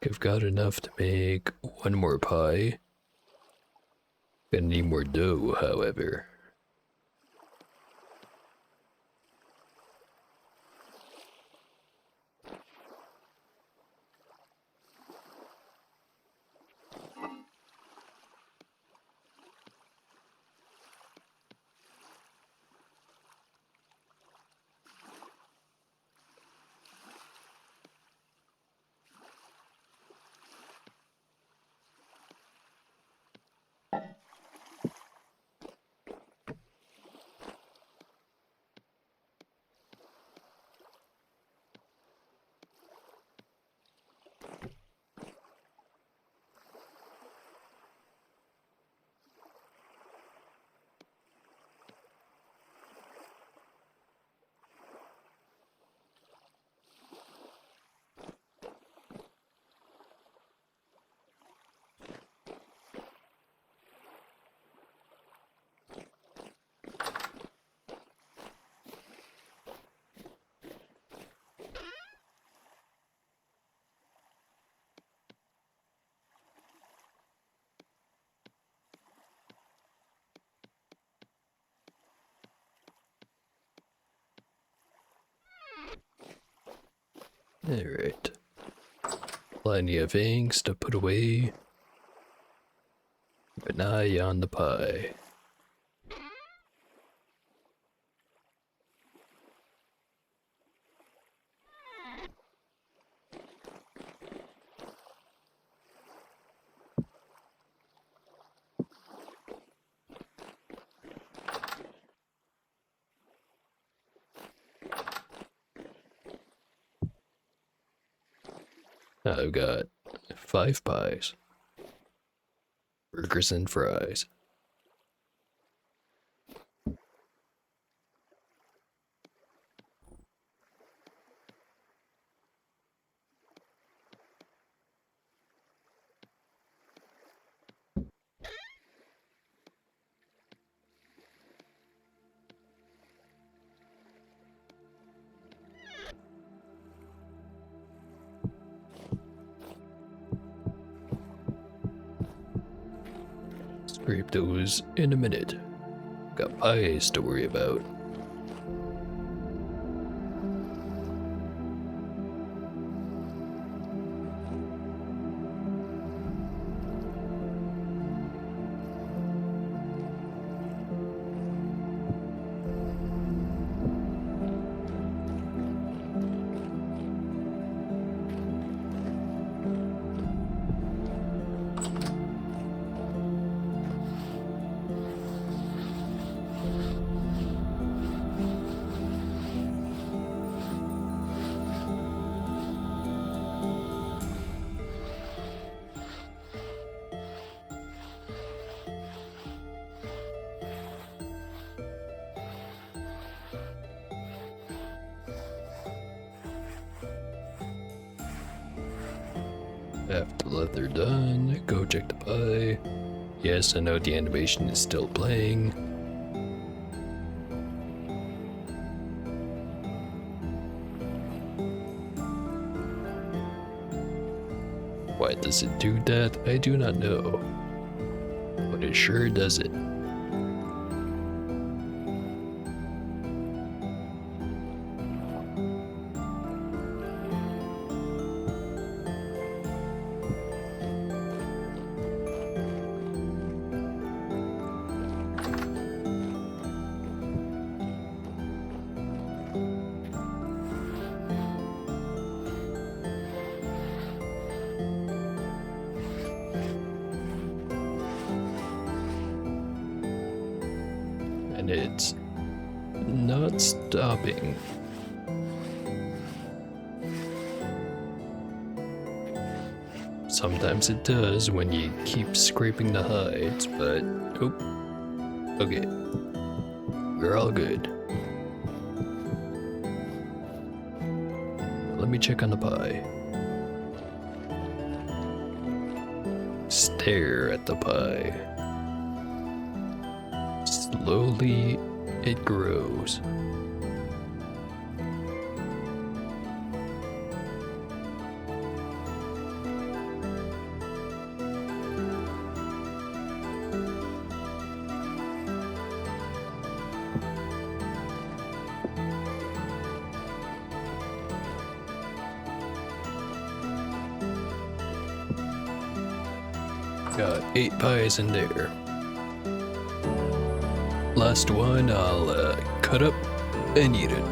I've got enough to make one more pie. Gonna need more dough, however. Alright. Plenty of inks to put away. Keep an eye on the pie. I've got 5 pies. Burgers and fries. Scrape those in a minute. Got pies to worry about. After they're done, go check the pie. Yes, I know the animation is still playing. Why does it do that? I do not know. But it sure does it. And it's not stopping. Sometimes it does when you keep scraping the hides, but oh, okay, we're all good. Let me check on the pie. Stare at the pie. Slowly, it grows. Got 8 pies in there. Last one I'll cut up and eat it.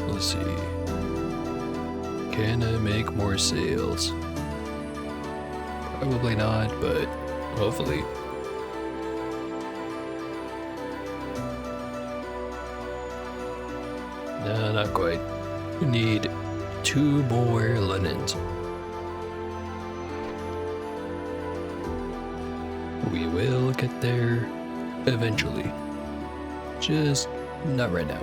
Let's see. Can I make more sales? Probably not, but hopefully. No, not quite. We need 2 more linens. We will get there eventually. Just not right now.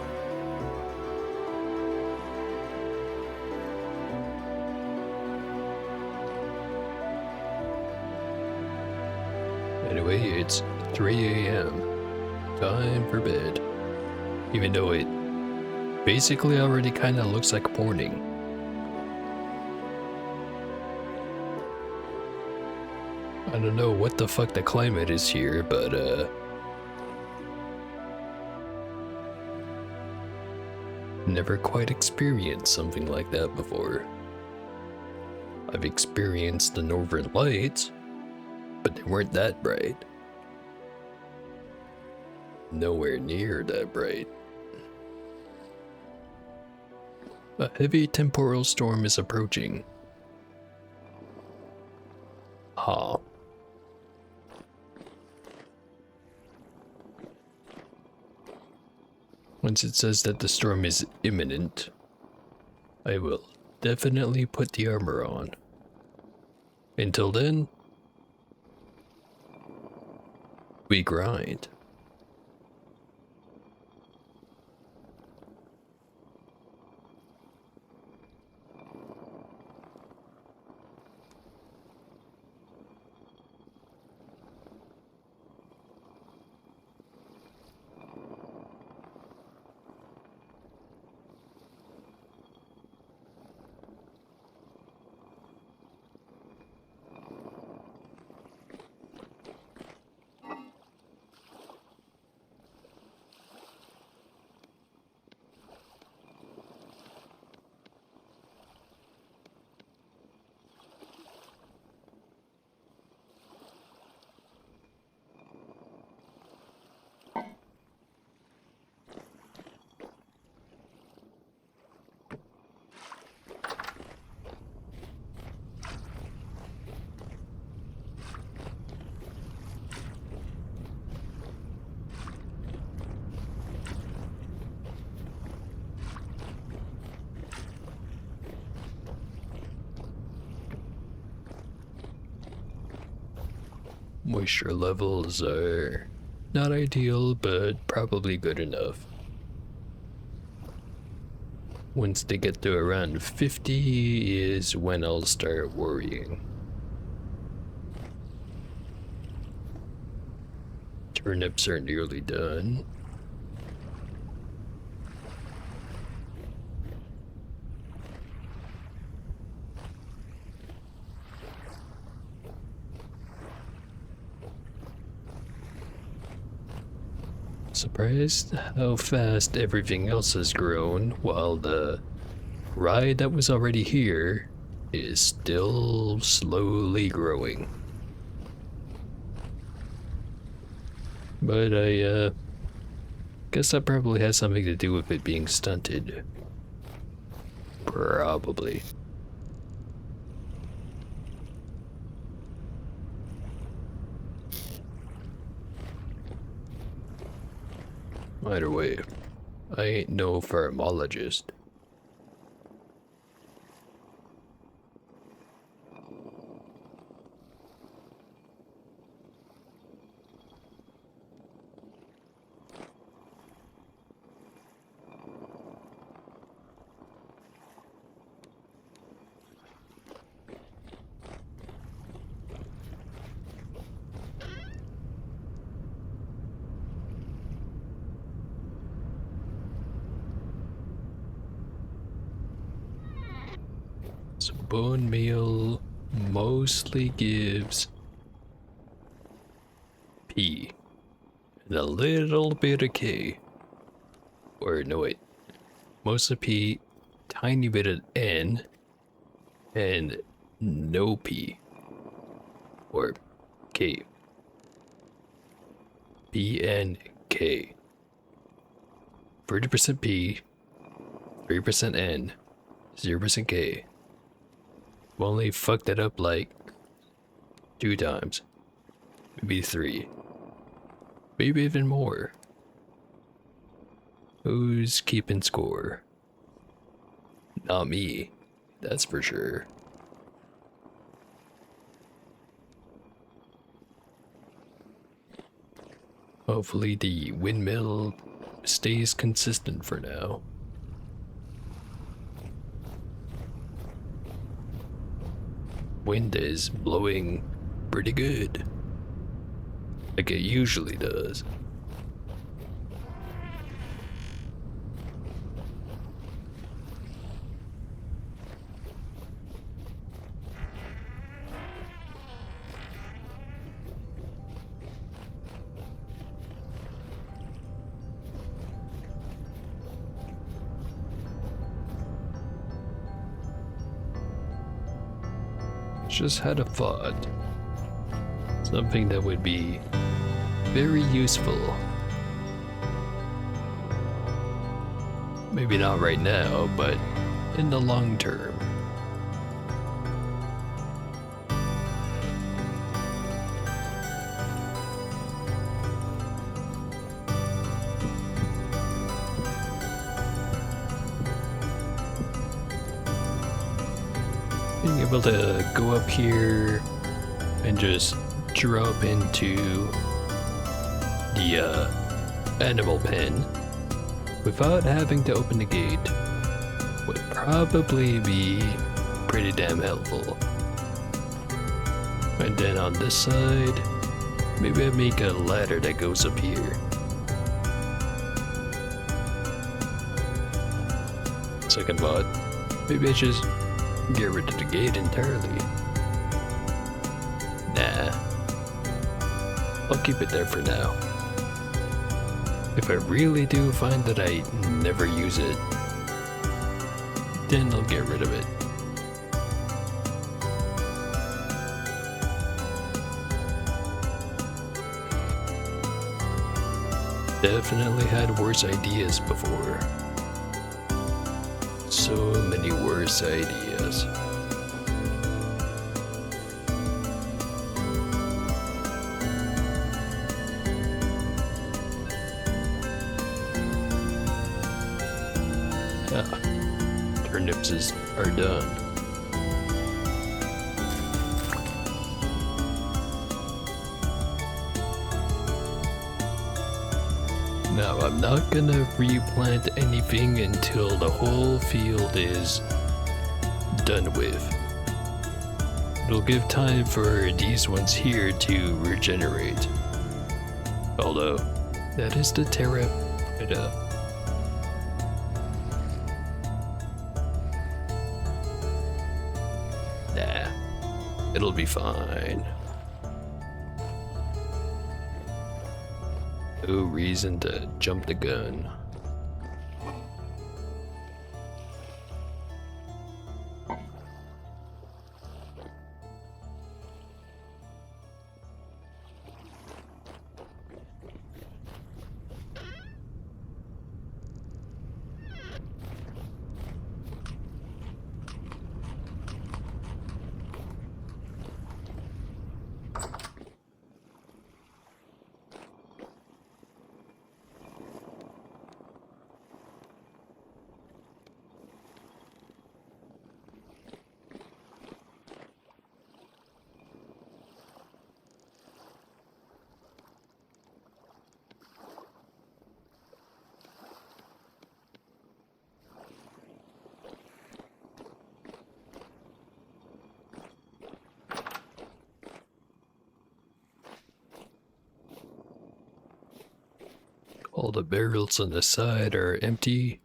Anyway, it's 3 a.m. Time for bed. Even though it basically already kinda looks like morning. I don't know what the fuck the climate is here, but never quite experienced something like that before. I've experienced the northern lights, but they weren't that bright. Nowhere near that bright. A heavy temporal storm is approaching. Ha. Once it says that the storm is imminent, I will definitely put the armor on. Until then, we grind. Moisture levels are not ideal, but probably good enough. Once they get to around 50 is when I'll start worrying. Turnips are nearly done. Surprised how fast everything else has grown, while the rye that was already here is still slowly growing. But I guess that probably has something to do with it being stunted. Probably. Either way, I ain't no pharmologist. So bone meal mostly gives P and a little bit of K. Or no wait, mostly P, tiny bit of N, and no P. Or K. P and K. 30% P, 3% N, 0% K. I've only fucked it up like 2 times. Maybe 3. Maybe even more. Who's keeping score? Not me, that's for sure. Hopefully the windmill stays consistent for now. Wind is blowing pretty good, like it usually does. Just had a thought. Something that would be very useful. Maybe not right now, but in the long term. Being able to go up here and just drop into the animal pen without having to open the gate would probably be pretty damn helpful. And then on this side, maybe I make a ladder that goes up here. Second thought, maybe I just get rid of the gate entirely. Nah. I'll keep it there for now. If I really do find that I never use it, then I'll get rid of it. Definitely had worse ideas before. So many worse ideas. Turnips are done. Now I'm not gonna replant anything until the whole field is done with. It'll give time for these ones here to regenerate. Although, that is the terra preta. Nah, it'll be fine. No reason to jump the gun. All the barrels on the side are empty.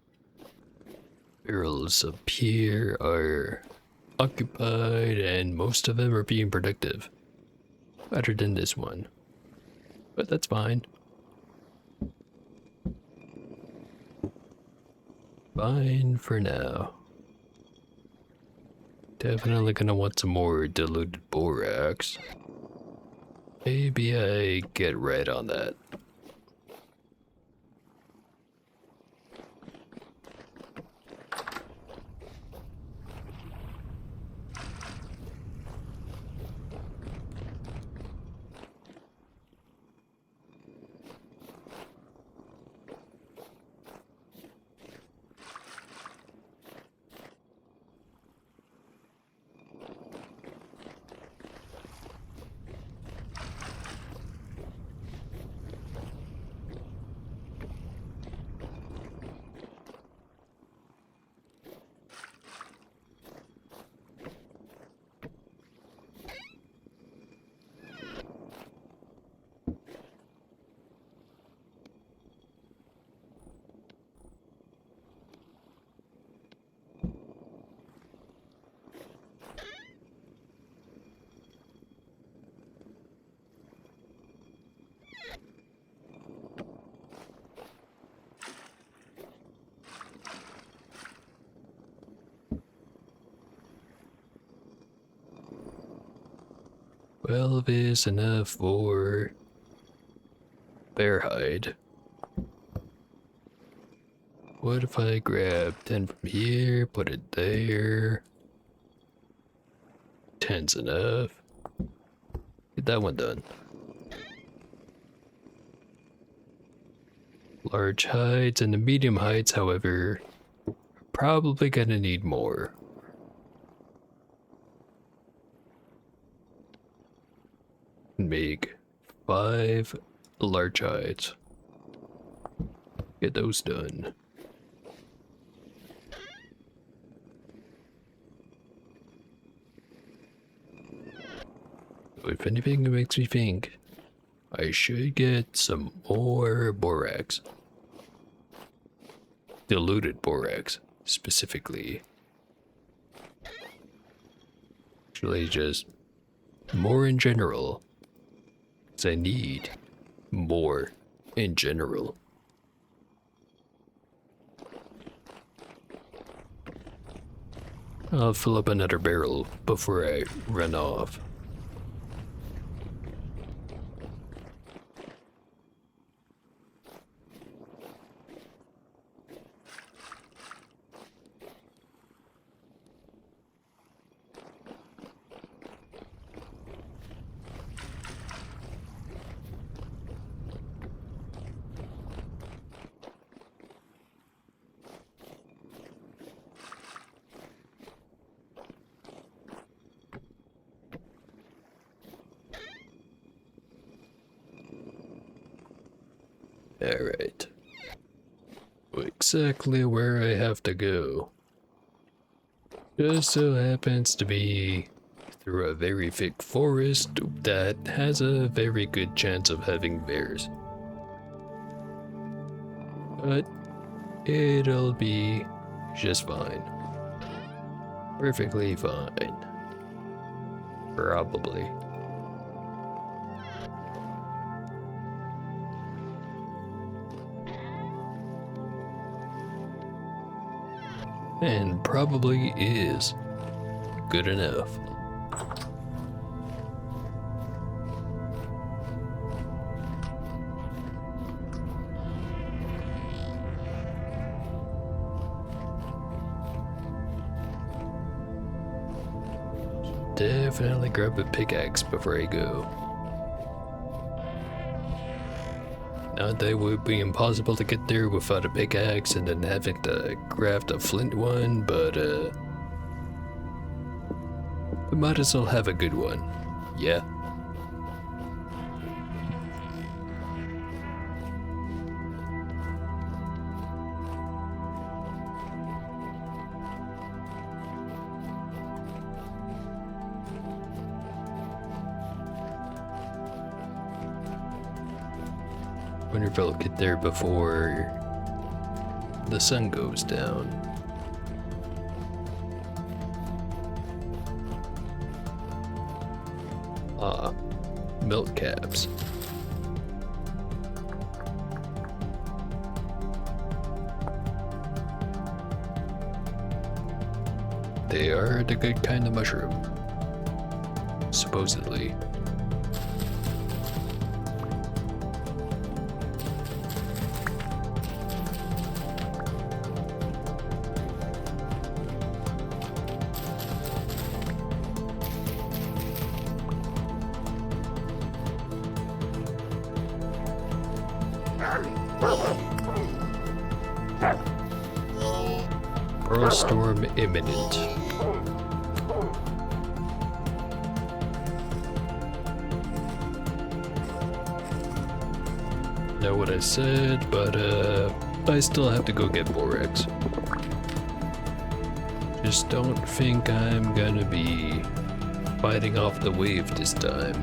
Barrels up here are occupied and most of them are being productive. Better than this one. But that's fine. Fine for now. Definitely gonna want some more diluted borax. Maybe I get right on that. Well, is enough for bear hide. What if I grab 10 from here, put it there? 10's enough. Get that one done. Large hides and the medium hides, however, probably gonna need more. Make 5 large hides. Get those done. If anything, it makes me think I should get some more borax. Diluted borax, specifically. Actually, just more in general. 'Cause I need more in general. I'll fill up another barrel before I run off. Alright. Exactly where I have to go. Just so happens to be through a very thick forest that has a very good chance of having bears. But it'll be just fine. Perfectly fine. Probably. And probably is good enough. Definitely grab a pickaxe before I go. Not that it would be impossible to get there without a pickaxe and then having to craft a flint one, but we might as well have a good one. Yeah. Wonder if I'll get there before the sun goes down. Ah, milk caps. They are the good kind of mushroom. Supposedly. Pearl storm imminent. Know what I said, but I still have to go get borax. Just don't think I'm gonna be fighting off the wave this time.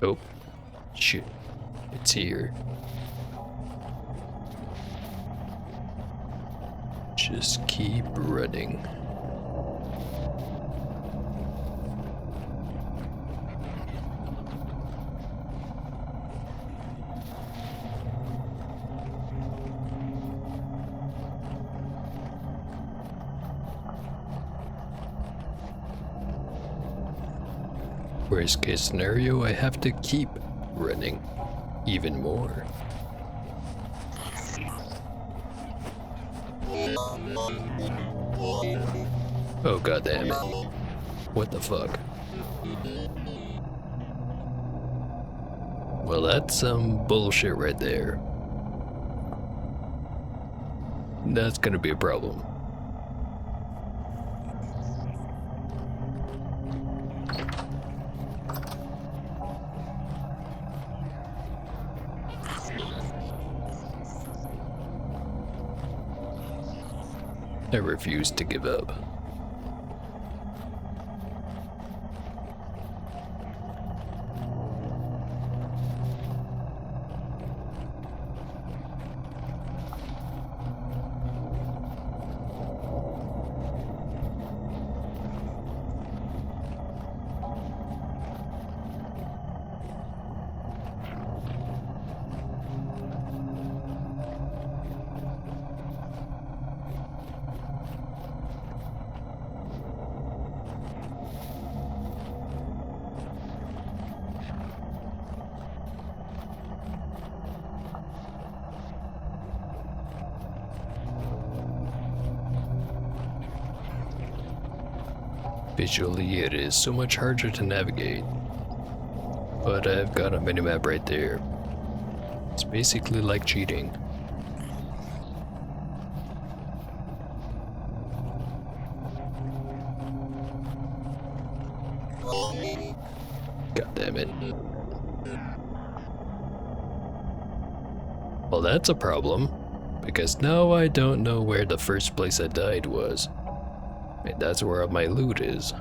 Oh, shit. It's here. Just keep running. Worst case scenario, I have to keep running even more. Oh god damn it. What the fuck? Well, that's some bullshit right there. That's gonna be a problem. I refuse to give up. Visually, it is so much harder to navigate. But I've got a minimap right there. It's basically like cheating. God damn it. Well, that's a problem, because now I don't know where the first place I died was. And that's where my loot is.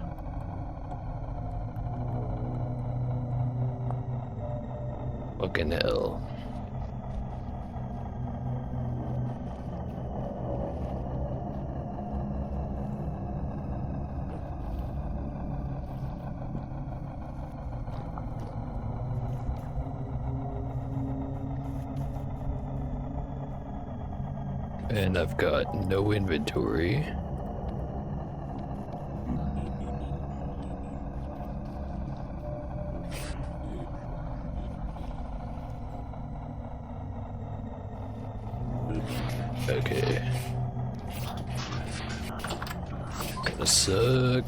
Fucking hell. And I've got no inventory. Okay. Gonna suck,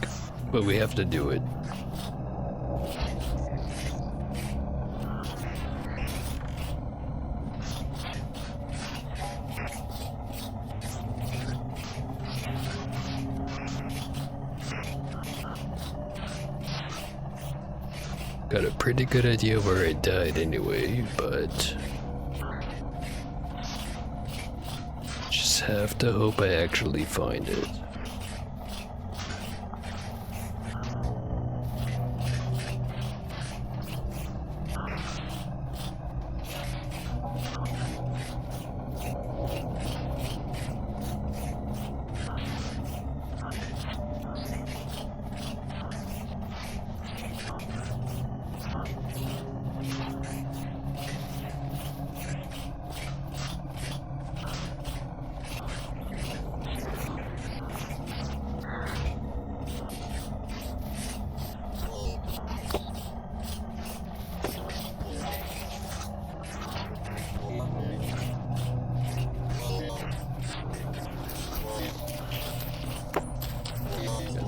but we have to do it. Got a pretty good idea where I died anyway, but just have to hope I actually find it.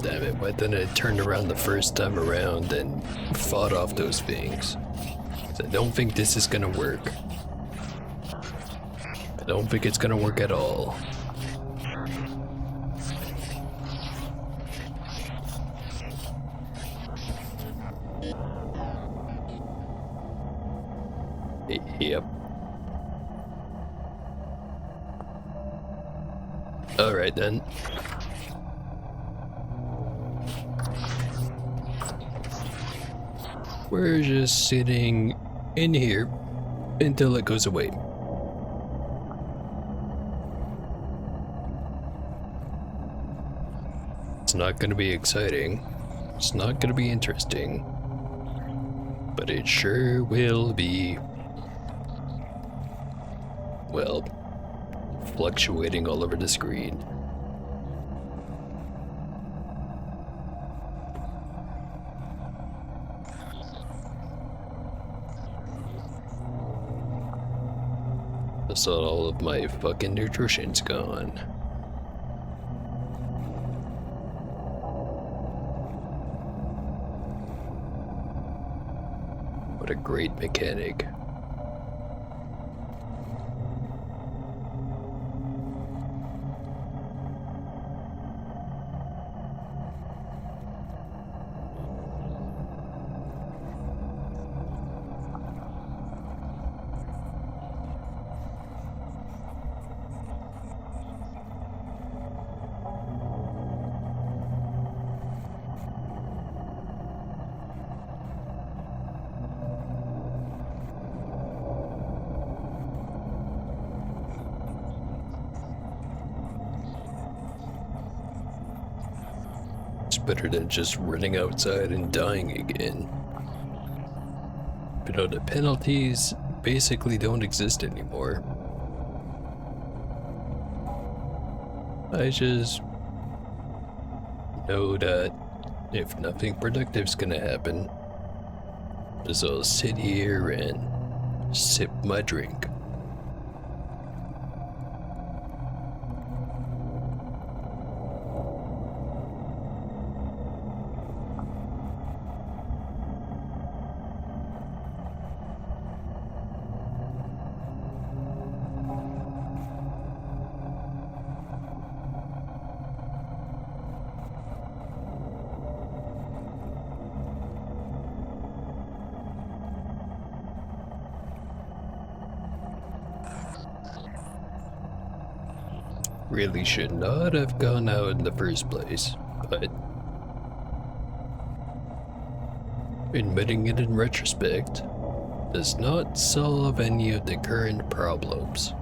Damn it, why didn't I turn around the first time around and fought off those things? I don't think this is gonna work. I don't think it's gonna work at all. Yep. Alright then. We're just sitting in here until it goes away. It's not going to be exciting. It's not going to be interesting. But it sure will be, well, fluctuating all over the screen. So all of my fucking nutrition's gone. What a great mechanic. Better than just running outside and dying again. But the penalties basically don't exist anymore. I just know that if nothing productive's gonna happen, just I'll sit here and sip my drink. Really should not have gone out in the first place, but admitting it in retrospect does not solve any of the current problems.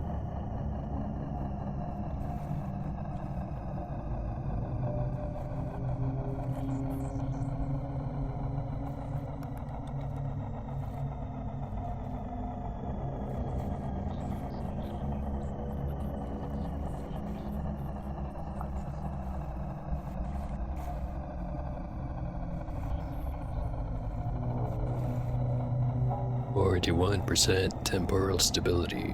%, temporal stability.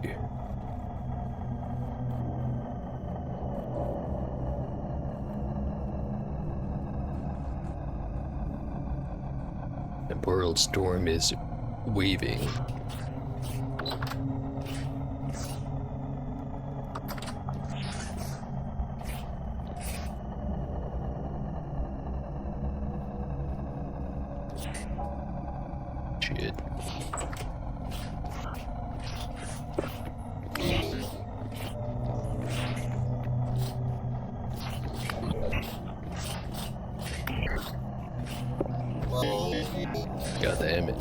Temporal storm is weaving. Shit. God damn it.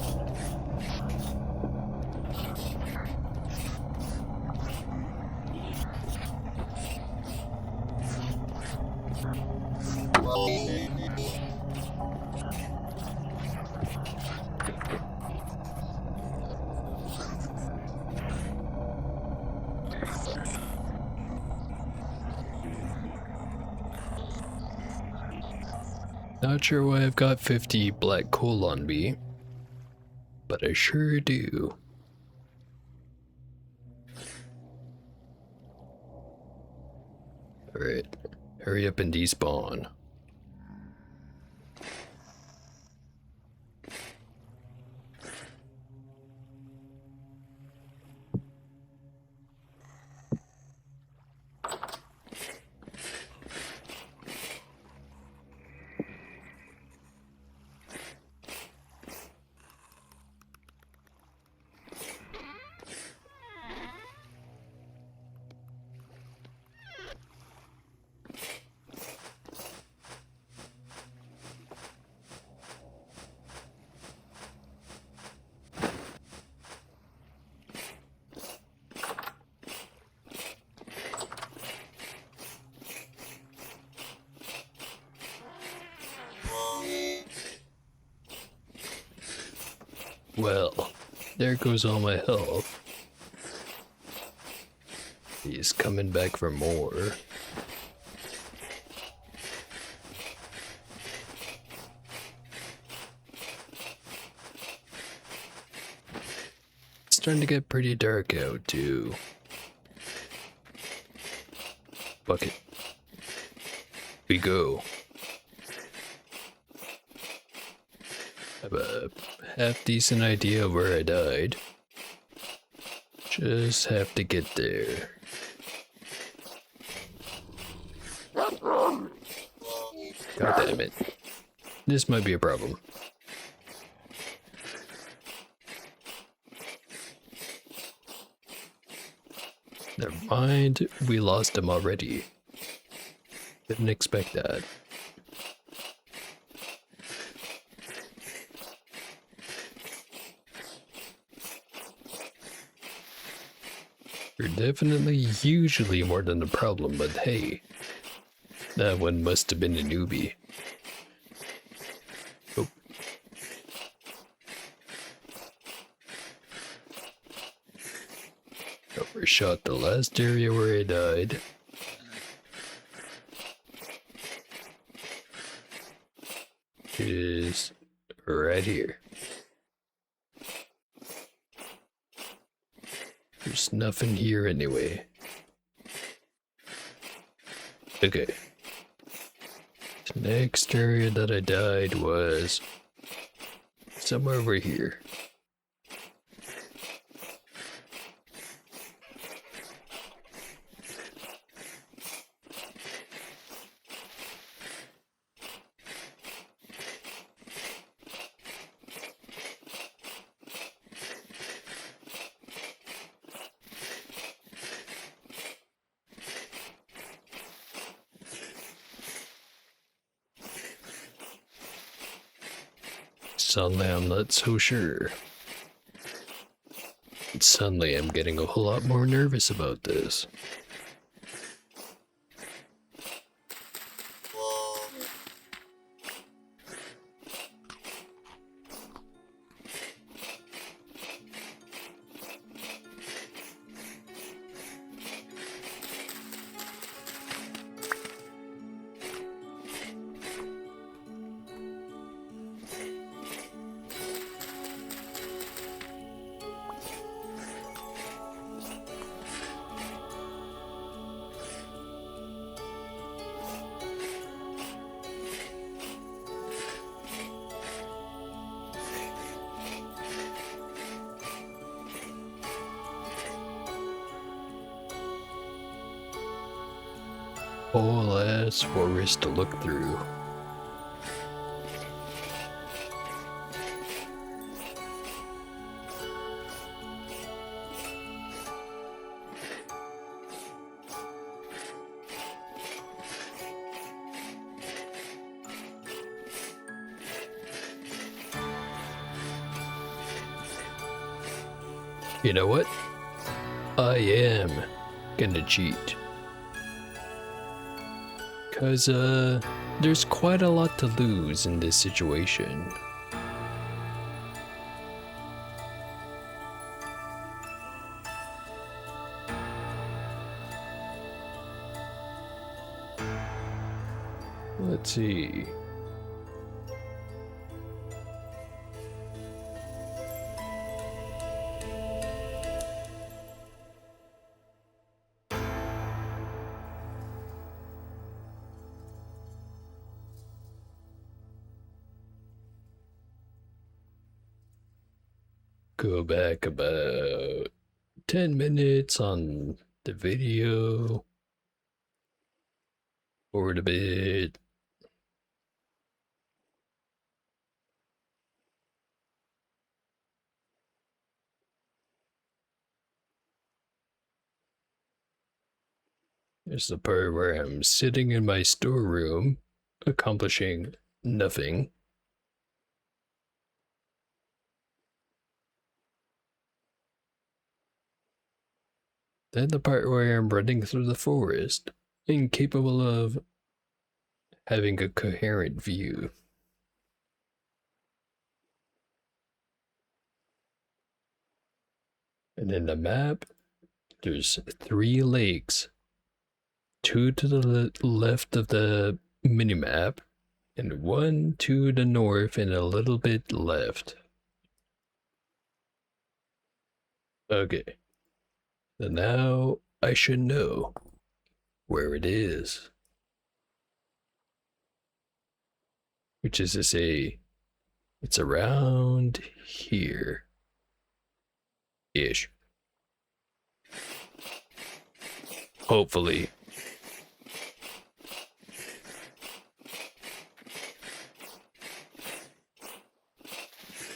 Not sure why I've got 50 black coal on me, but I sure do. Alright, hurry up and despawn. Well, there goes all my health. He's coming back for more. It's starting to get pretty dark out, too. Fuck it. We go. Have a half-decent idea of where I died. Just have to get there. God damn it. This might be a problem. Never mind, we lost him already. Didn't expect that. You're definitely usually more than a problem, but hey, that one must have been a newbie. Oh. Overshot the last area where I died. Is right here. There's nothing here anyway. Okay. The next area that I died was somewhere over here. Suddenly I'm not so sure. And suddenly I'm getting a whole lot more nervous about this. Whole ass forest to look through. You know what? I am gonna cheat. Cause, there's quite a lot to lose in this situation. Let's see. Go back about 10 minutes on the video. Forward a bit. There's the part where I'm sitting in my storeroom, accomplishing nothing. Then the part where I'm running through the forest, incapable of having a coherent view. And in the map, there's 3 lakes, 2 to the left of the minimap, and 1 to the north and a little bit left. Okay, so now I should know where it is. Which is to say, it's around here. Ish. Hopefully.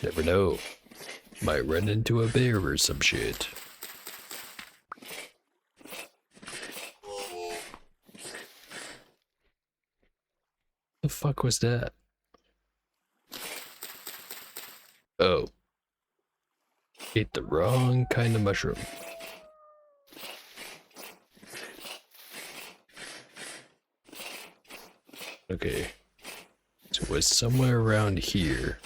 Never know. Might run into a bear or some shit. The fuck was that? Oh. Ate the wrong kind of mushroom. Okay. So it was somewhere around here.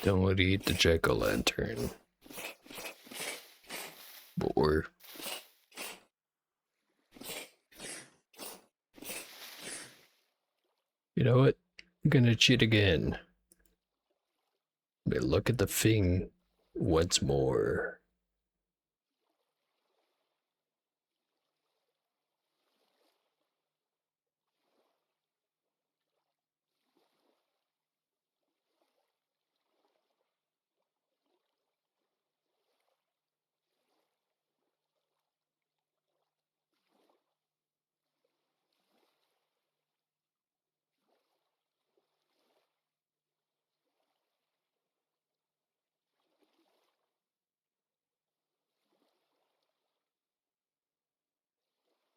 Don't eat the jack-o'-lantern. Boar. You know what? I'm gonna cheat again. But look at the thing once more.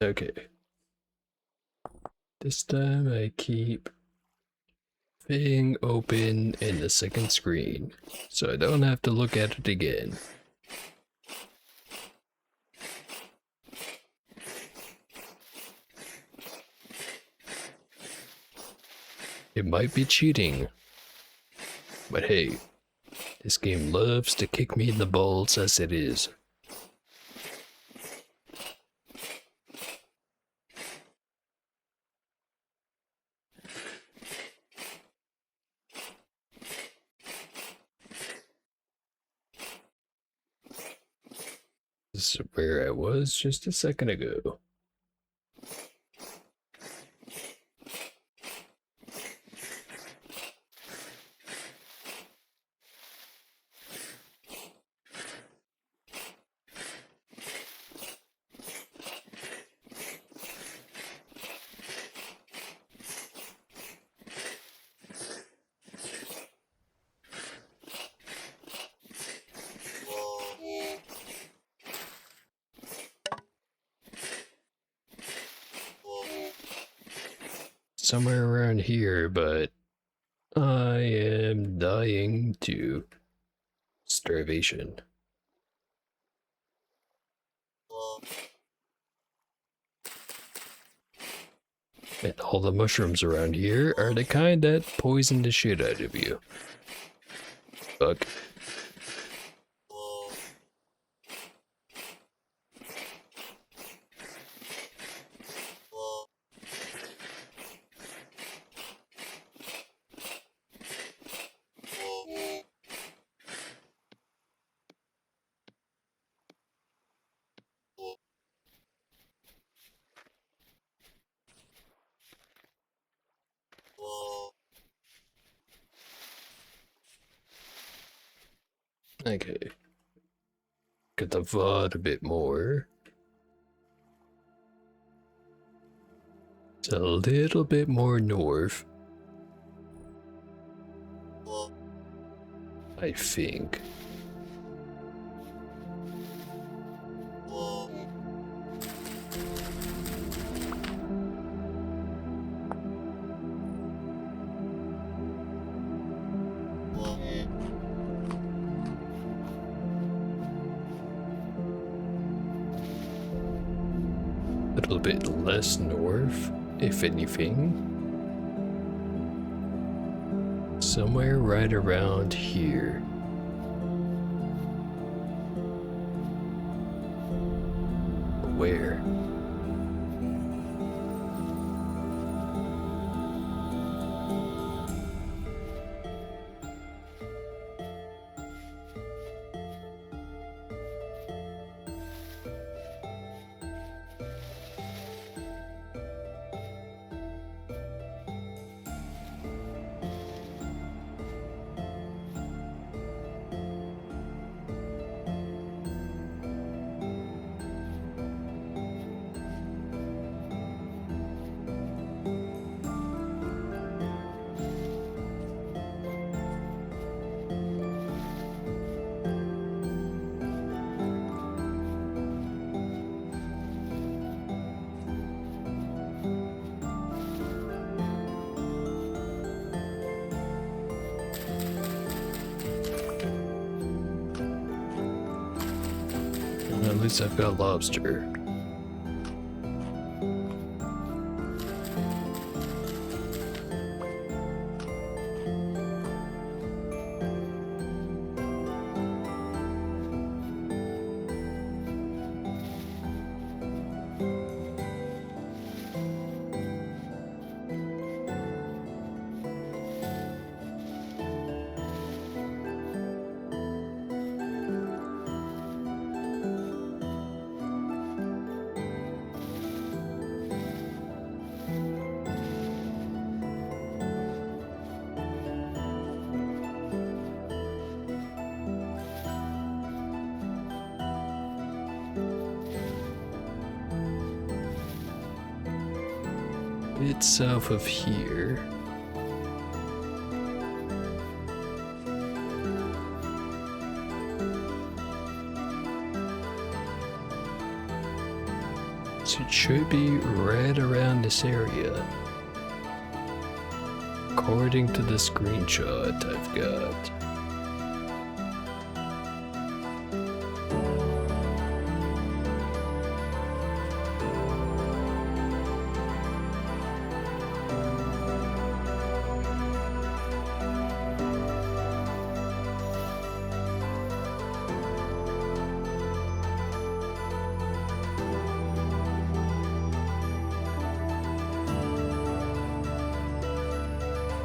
Okay. This time I keep thing open in the second screen, so I don't have to look at it again. It might be cheating, but hey, this game loves to kick me in the balls as it is. This is where I was just a second ago. somewhere around here, but I am dying to starvation. And all the mushrooms around here are the kind that poison the shit out of you. Fuck. Okay. Get the VOD a bit more. It's a little bit more north. I think. A little bit less north, if anything. Somewhere right around here. Where? At least I've got lobster. It's south of here. So it should be right around this area. According to the screenshot I've got.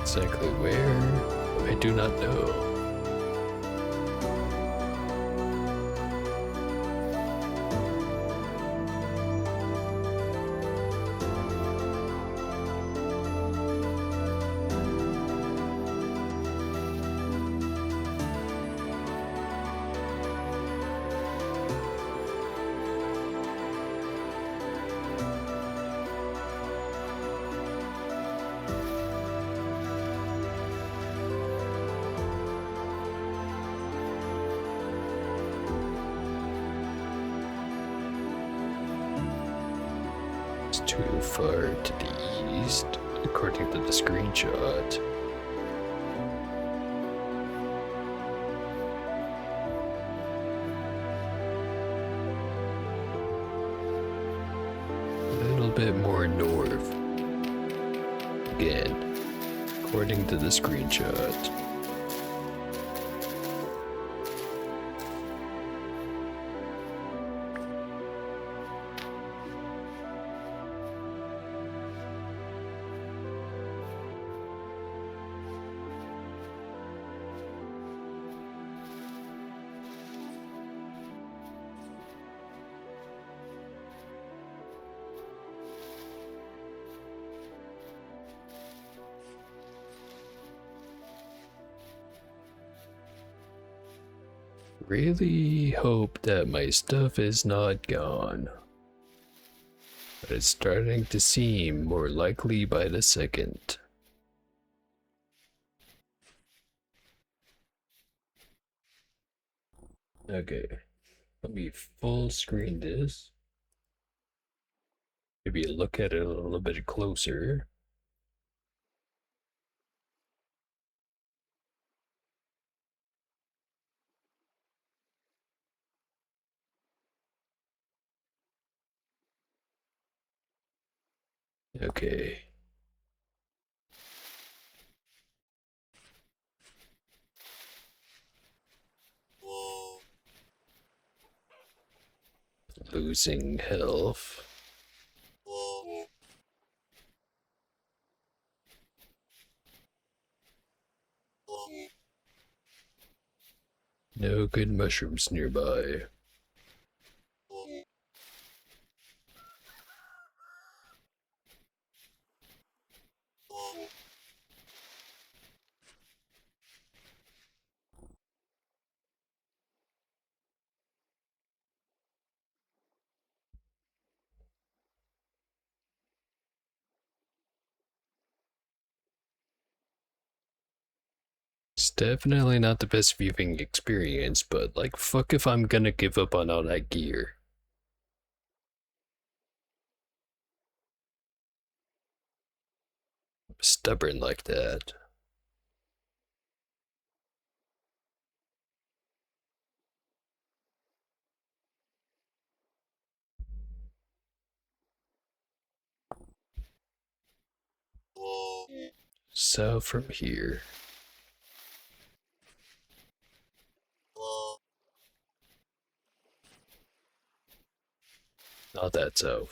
Exactly where, I do not know. Too far to the east. according to the screenshot. A little bit more north. Again, according to the screenshot. Really hope that my stuff is not gone. But it's starting to seem more likely by the second. Okay, let me full screen this. Maybe look at it a little bit closer. Okay. Losing health. No good mushrooms nearby. It's definitely not the best viewing experience, but like, fuck if I'm gonna give up on all that gear. I'm stubborn like that. So from here. Not that so.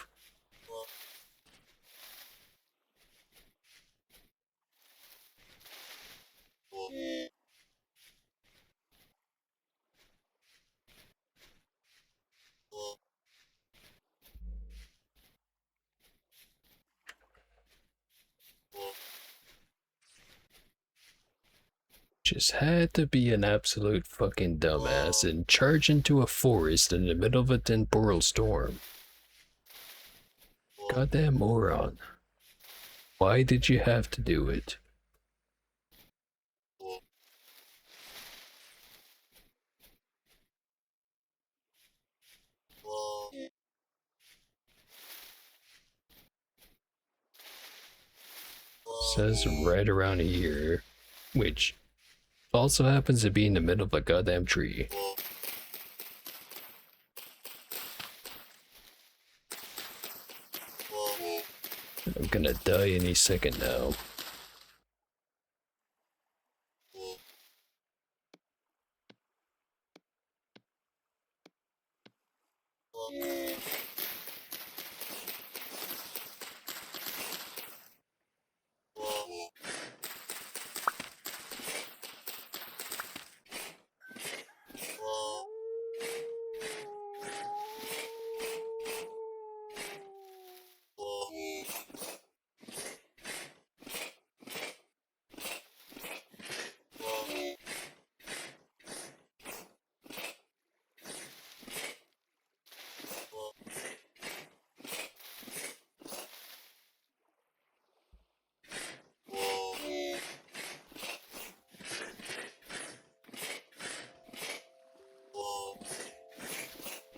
Just had to be an absolute fucking dumbass and charge into a forest in the middle of a temporal storm. Goddamn moron. Why did you have to do it? Says right around here, which also happens to be in the middle of a goddamn tree. I'm gonna die any second now.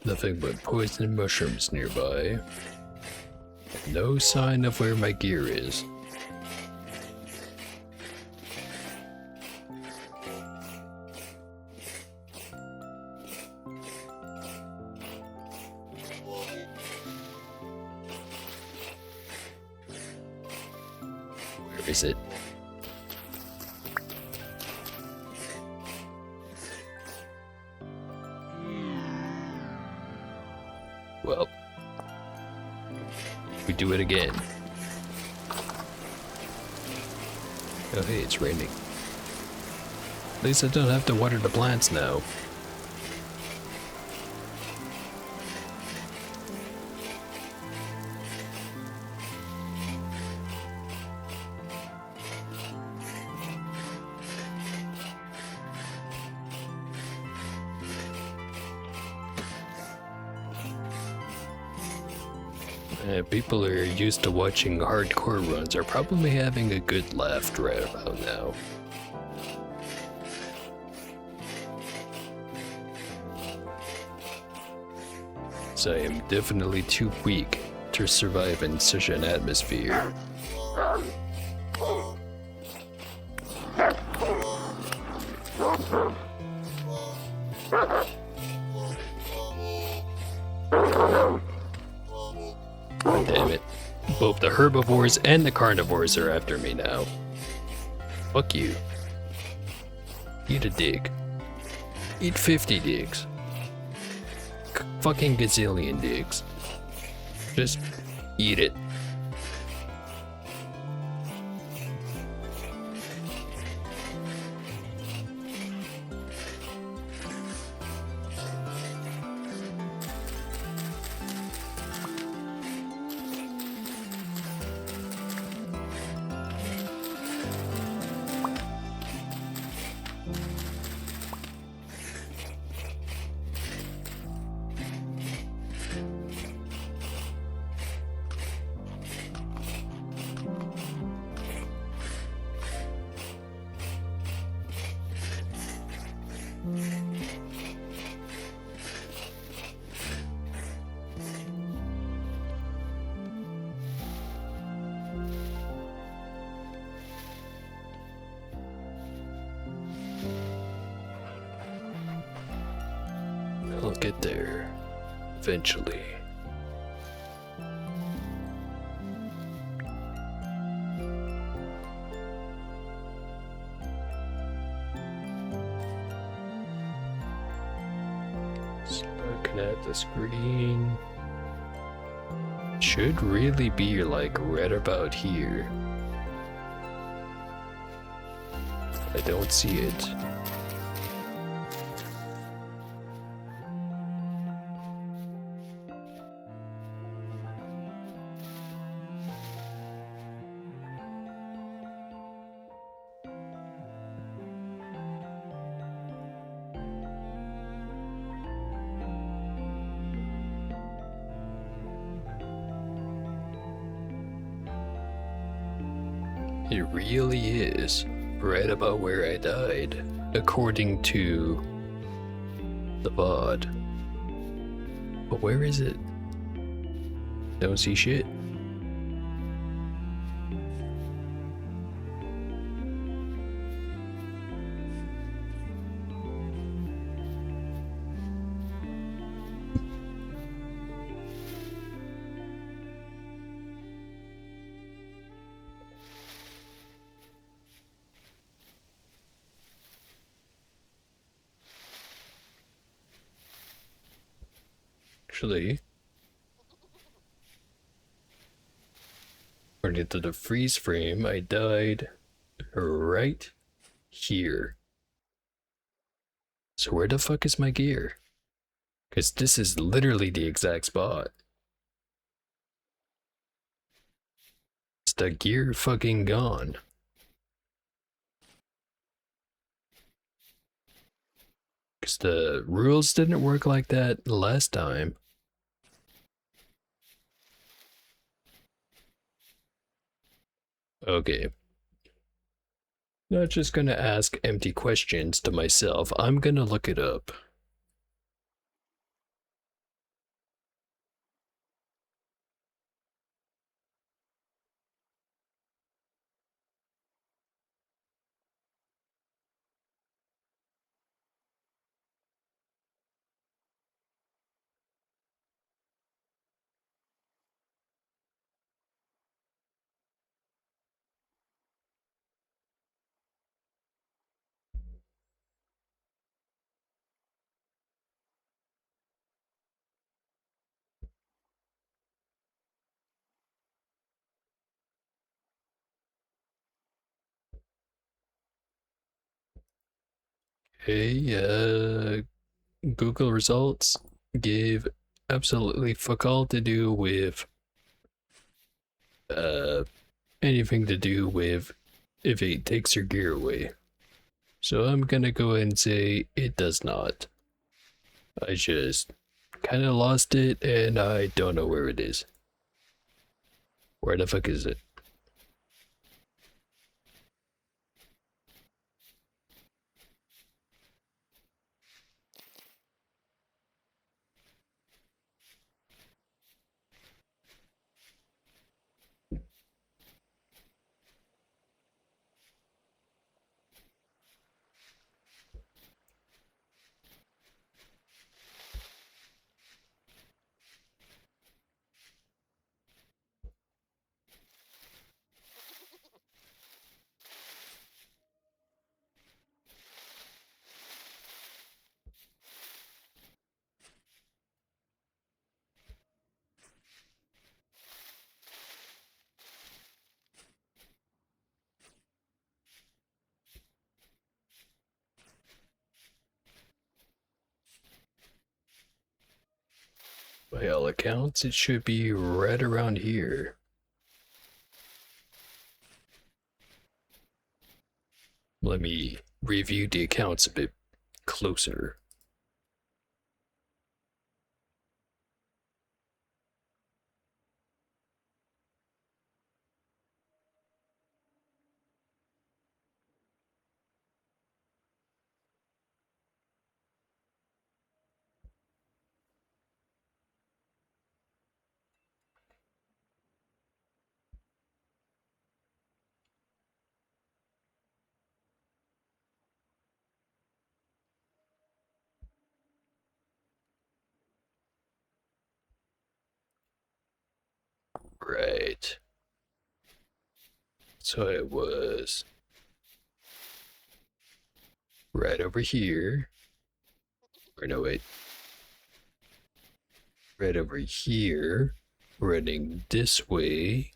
Nothing but poison mushrooms nearby. No sign of where my gear is. Where is it? Well, we do it again. Oh hey, it's raining. At least I don't have to water the plants now. People who are used to watching hardcore runs are probably having a good laugh right about now. So I am definitely too weak to survive in such an atmosphere. Damn it. Both the herbivores and the carnivores are after me now. Fuck you. Eat a dig. Eat 50 digs. Fucking gazillion digs. Just eat it. I'll get there. Eventually. So looking at the screen. Should really be like right about here. I don't see it. It really is right about where I died, according to the VOD. But where is it? Don't see shit. Actually, according to the freeze frame, I died right here. So where the fuck is my gear? Because this is literally the exact spot. Is the gear fucking gone? Because the rules didn't work like that last time. Okay. Not just gonna ask empty questions to myself, I'm gonna look it up. Hey, Google results gave absolutely fuck all to do with uh anything to do with if it takes your gear away. So I'm gonna go ahead and say it does not. I just kind of lost it and I don't know where it is. Where the fuck is it? By all accounts, it should be right around here. Let me review the accounts a bit closer. Right. So it was right over here. Or no, wait. Right over here. Running this way.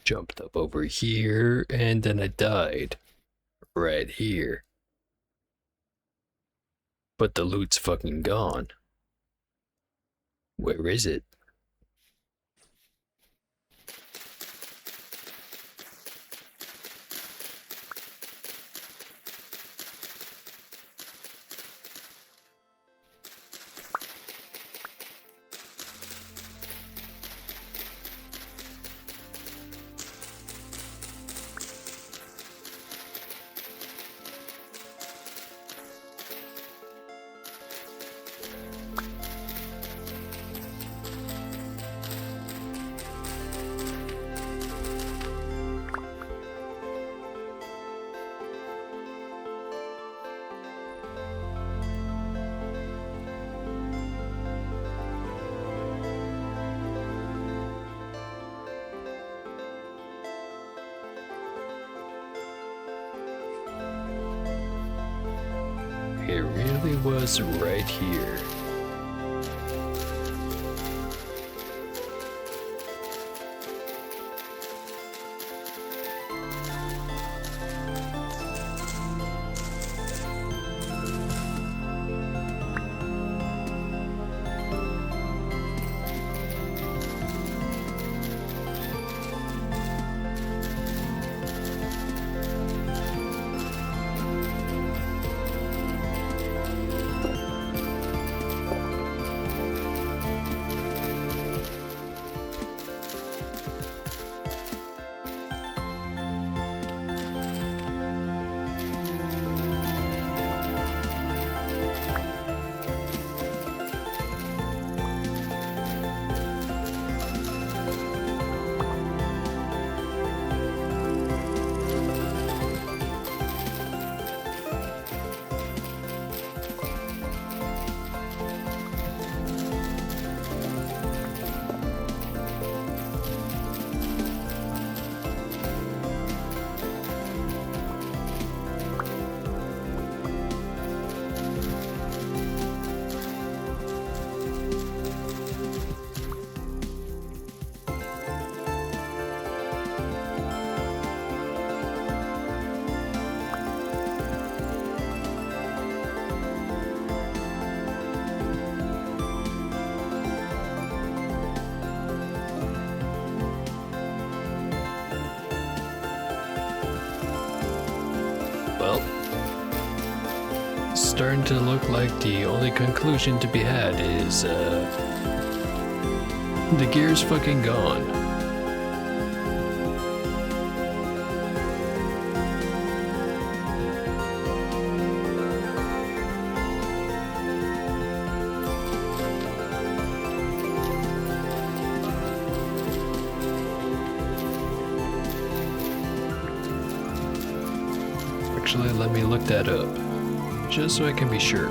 Jumped up over here, and then I died. Right here. But the loot's fucking gone. Where is it? It really was right here. starting to look like the only conclusion to be had is, the gear's fucking gone. Actually, let me look that up, just so I can be sure.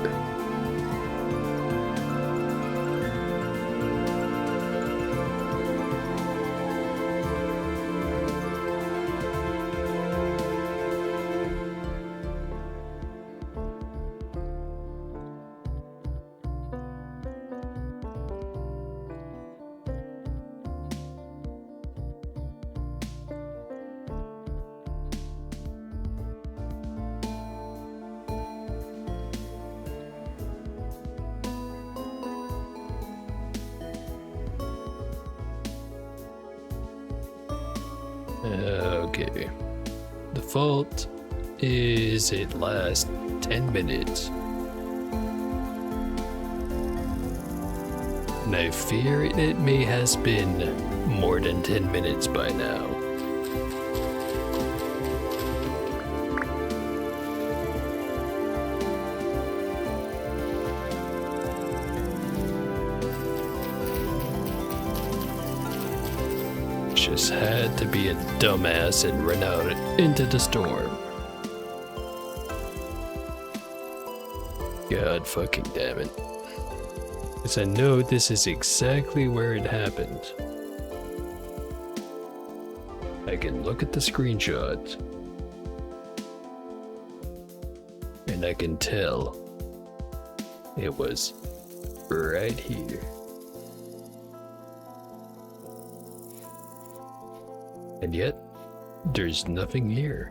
Okay. The fault is it lasts 10 minutes. And I fear it may has been more than 10 minutes by now. Just had to be a dumbass and run out into the storm. God fucking damn it. Because I know this is exactly where it happened. I can look at the screenshot. And I can tell it was right here. And yet, there's nothing here.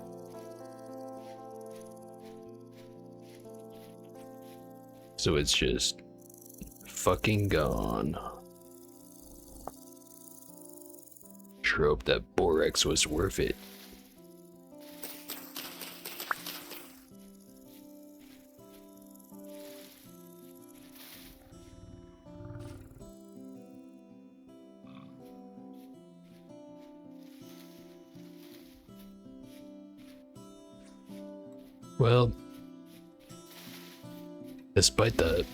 So it's just fucking gone. Sure hope that borax was worth it. Well, despite the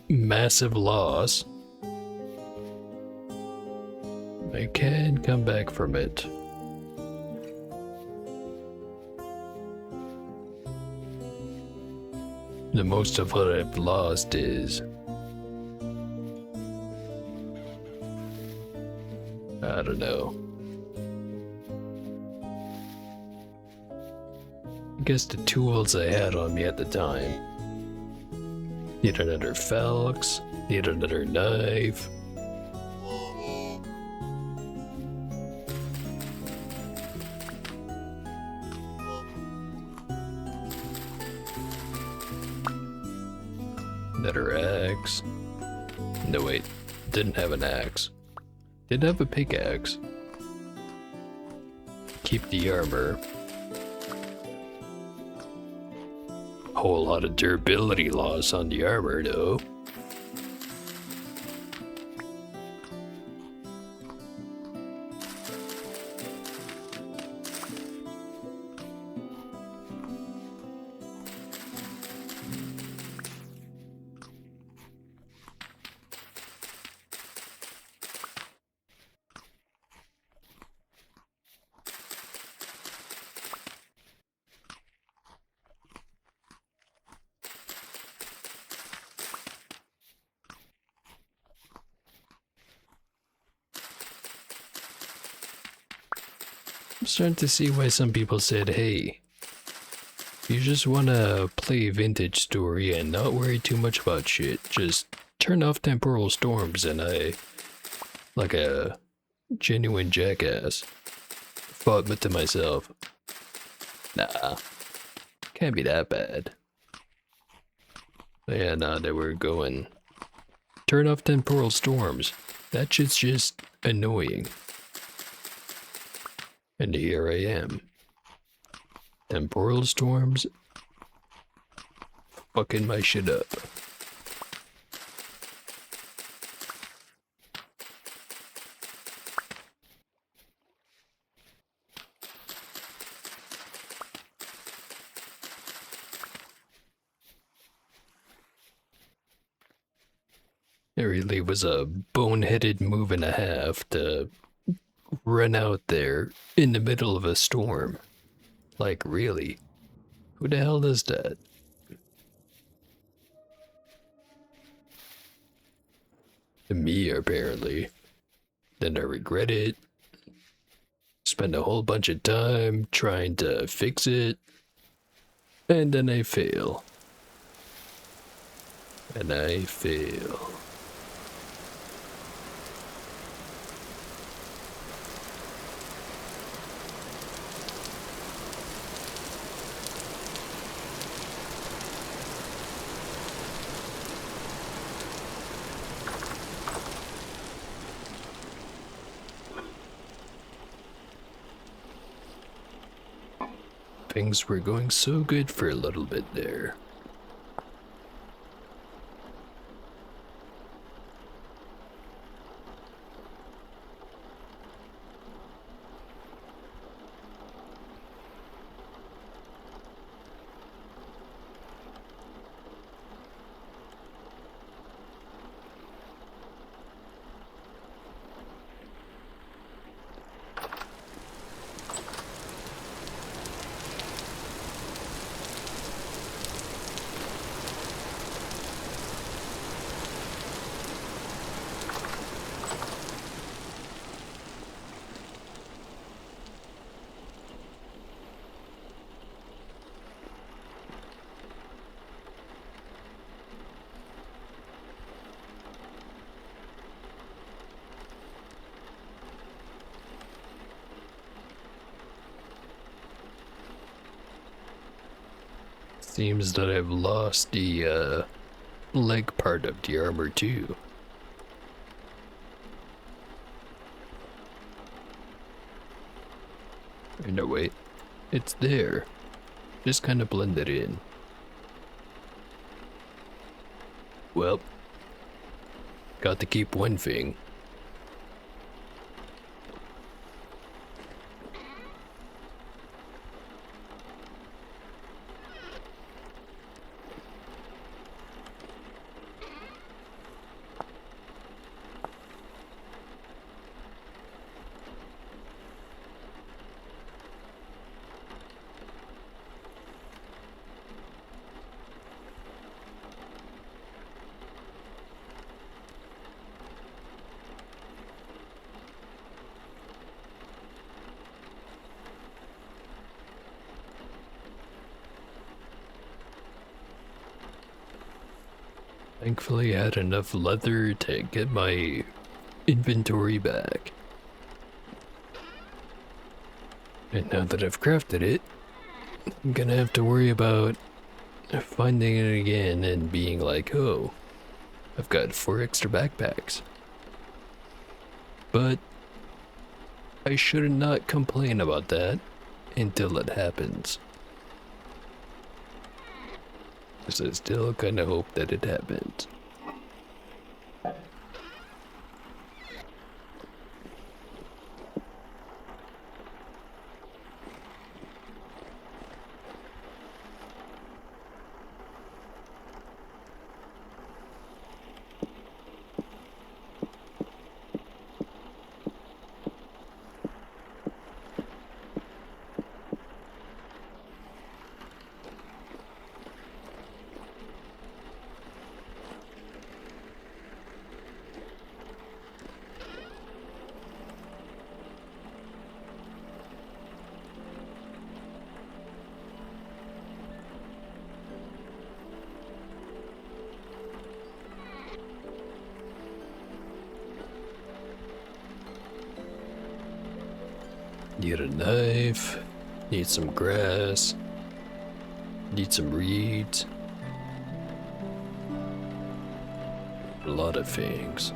massive loss, I can come back from it. The most of what I've lost is, I don't know. I guess the tools I had on me at the time. Need another Felix, need another knife. Another axe. No wait, didn't have an axe. Did have a pickaxe. Keep the armor. Whole lot of durability loss on the armor though. I'm starting to see why some people said, hey, you just wanna play vintage story and not worry too much about shit. Just turn off temporal storms and I, like a genuine jackass, thought to myself, nah, can't be that bad. Yeah, nah, they were going, turn off temporal storms. That shit's just annoying. And here I am. Temporal storms fucking my shit up. It really was a boneheaded move and a half to run out there in the middle of a storm. Like, really? Who the hell does that? Me, apparently. Then I regret it. Spend a whole bunch of time trying to fix it. And then I fail. And I fail. Things were going so good for a little bit there. Seems that I've lost the leg part of the armor too. No, wait. It's there. Just kind of blend it in. Well, got to keep one thing. Thankfully, I had enough leather to get my inventory back. And now that I've crafted it, I'm gonna have to worry about finding it again and being like, oh, I've got 4 extra backpacks. But I should not complain about that until it happens. Because I still kind of hope that it happens. Need a knife, need some grass, need some reeds. A lot of things.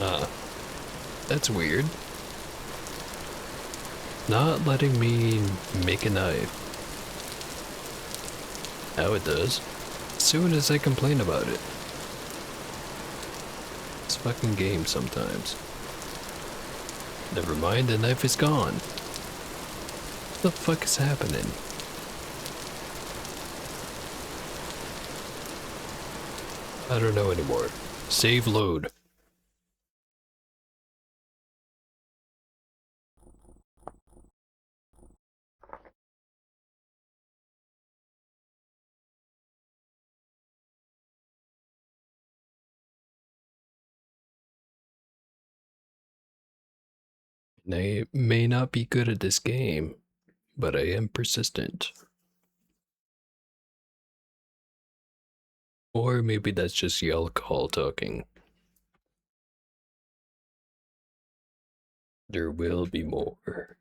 Ah, that's weird. Not letting me make a knife. Now it does. As soon as I complain about it. This fucking game sometimes. Never mind, the knife is gone. What the fuck is happening? I don't know anymore. Save load. I may not be good at this game, but I am persistent. Or maybe that's just the alcohol talking. There will be more.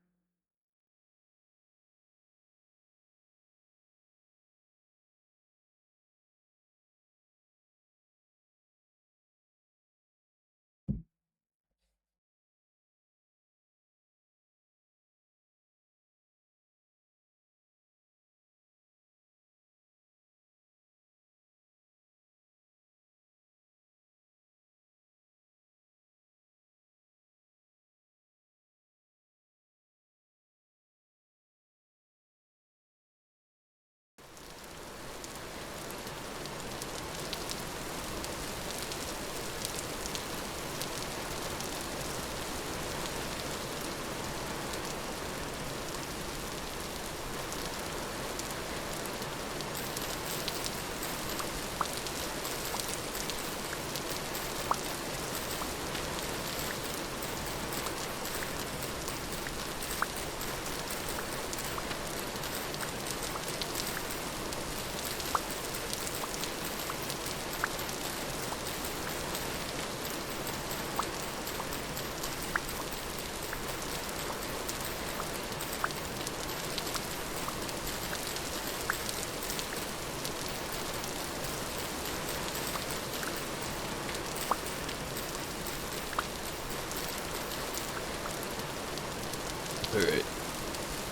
Alright,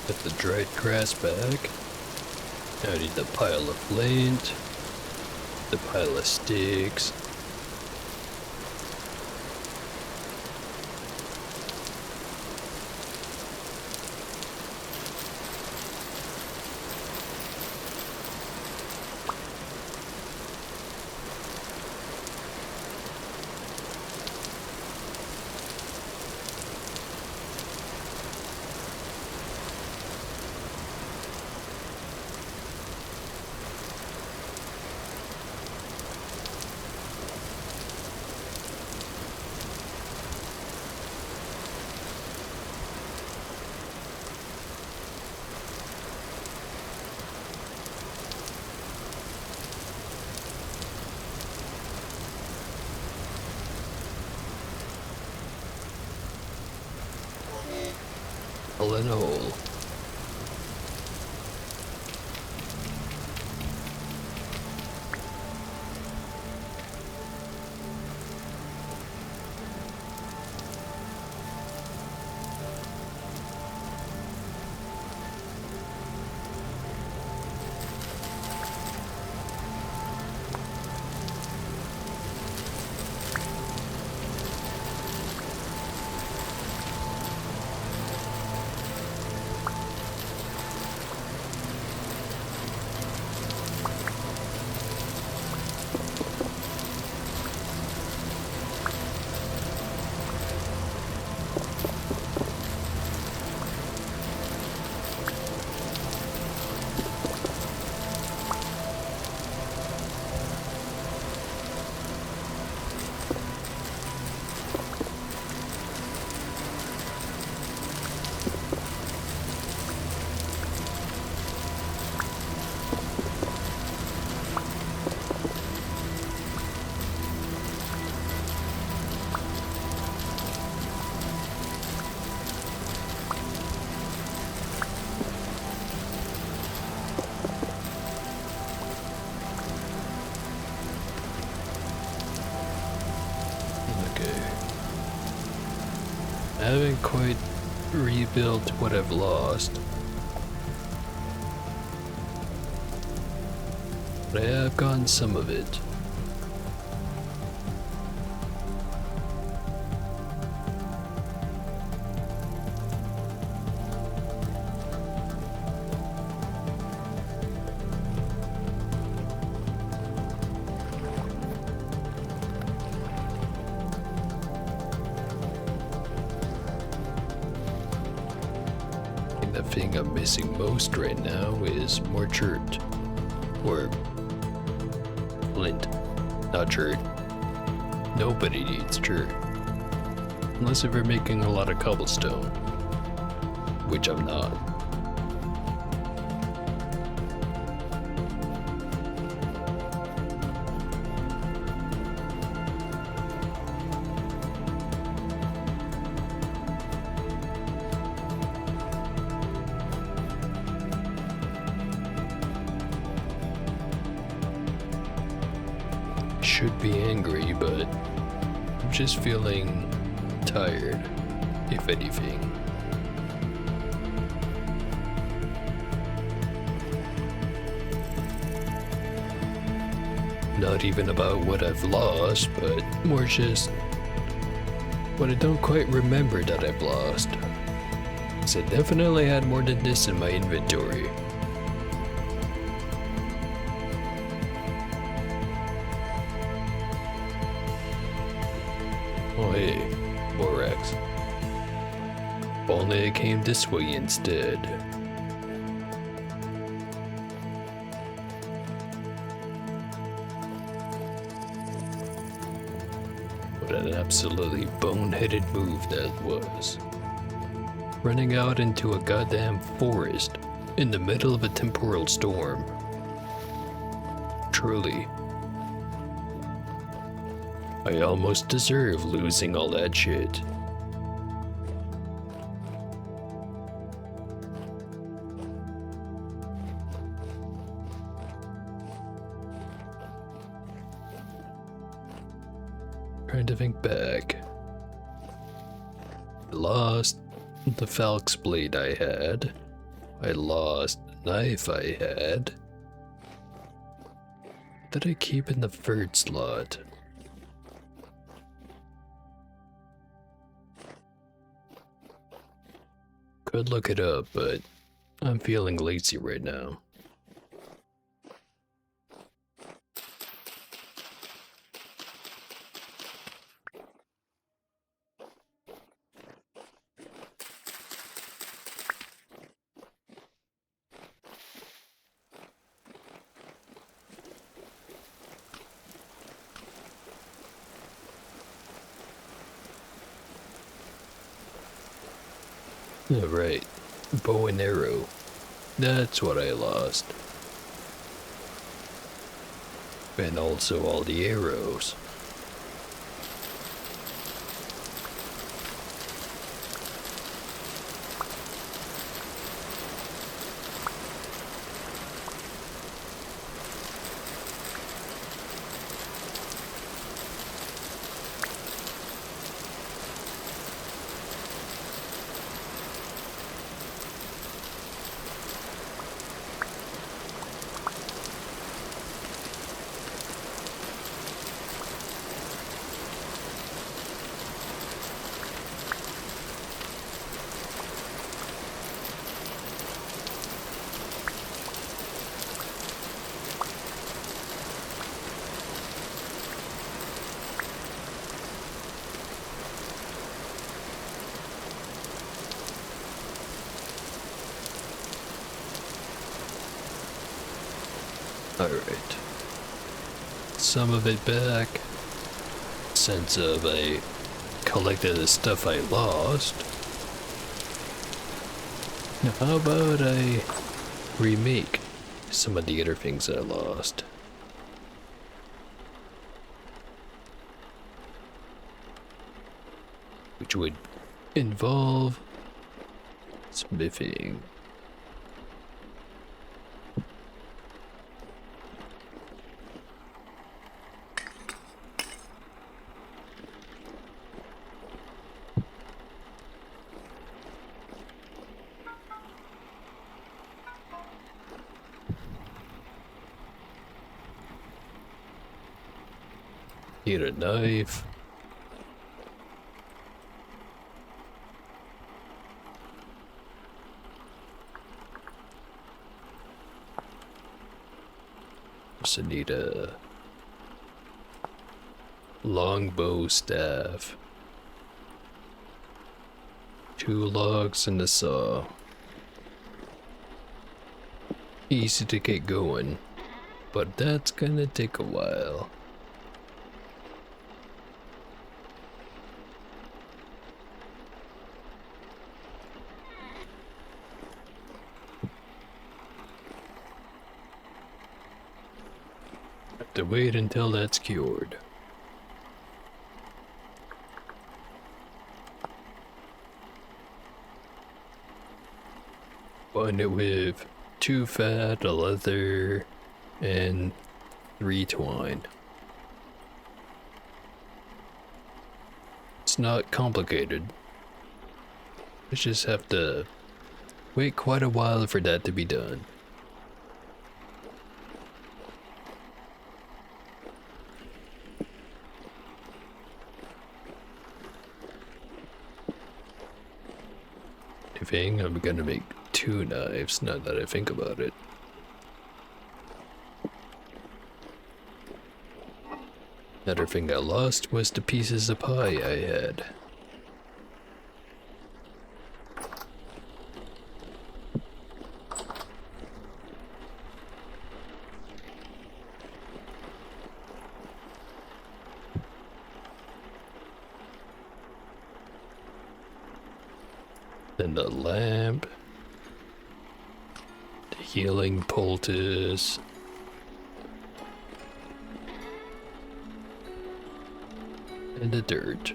put the dried grass back. Now I need the pile of flint, the pile of sticks. All in a hole. I haven't quite rebuilt what I've lost. But I have gotten some of it. The thing I'm missing most right now is more chert. Or flint. Not chert. Nobody needs chert. Unless if we're making a lot of cobblestone. Which I'm not. Should be angry, but I'm just feeling tired, if anything. Not even about what I've lost, but more just what I don't quite remember that I've lost. 'Cause I definitely had more than this in my inventory. Oh hey, Borax. If only I came this way instead. What an absolutely boneheaded move that was. Running out into a goddamn forest in the middle of a temporal storm. Truly. I almost deserve losing all that shit. Trying to think back. I lost the falx blade I had. I lost the knife I had. What did I keep in the third slot? Could look it up, but I'm feeling lazy right now. Right, bow and arrow. That's what I lost. And also all the arrows. Alright. Some of it back. Sense of I collected the stuff I lost. Now how about I remake some of the other things I lost? Which would involve smithing. Need a knife. Also need a longbow staff. 2 logs and a saw. Easy to get going, but that's gonna take a while. Have to wait until that's cured. Bind it with 2 fat, a leather, and 3 twine. It's not complicated. You just have to wait quite a while for that to be done. I think I'm gonna make 2 knives now that I think about it. Another thing I lost was the pieces of pie I had. Then the lamp, the healing poultice, and the dirt.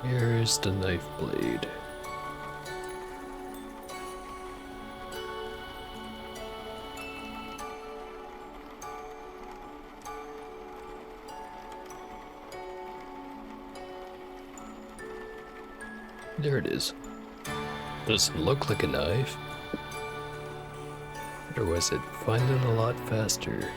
Here's the knife blade. There it is. Doesn't look like a knife. Or was it find it a lot faster?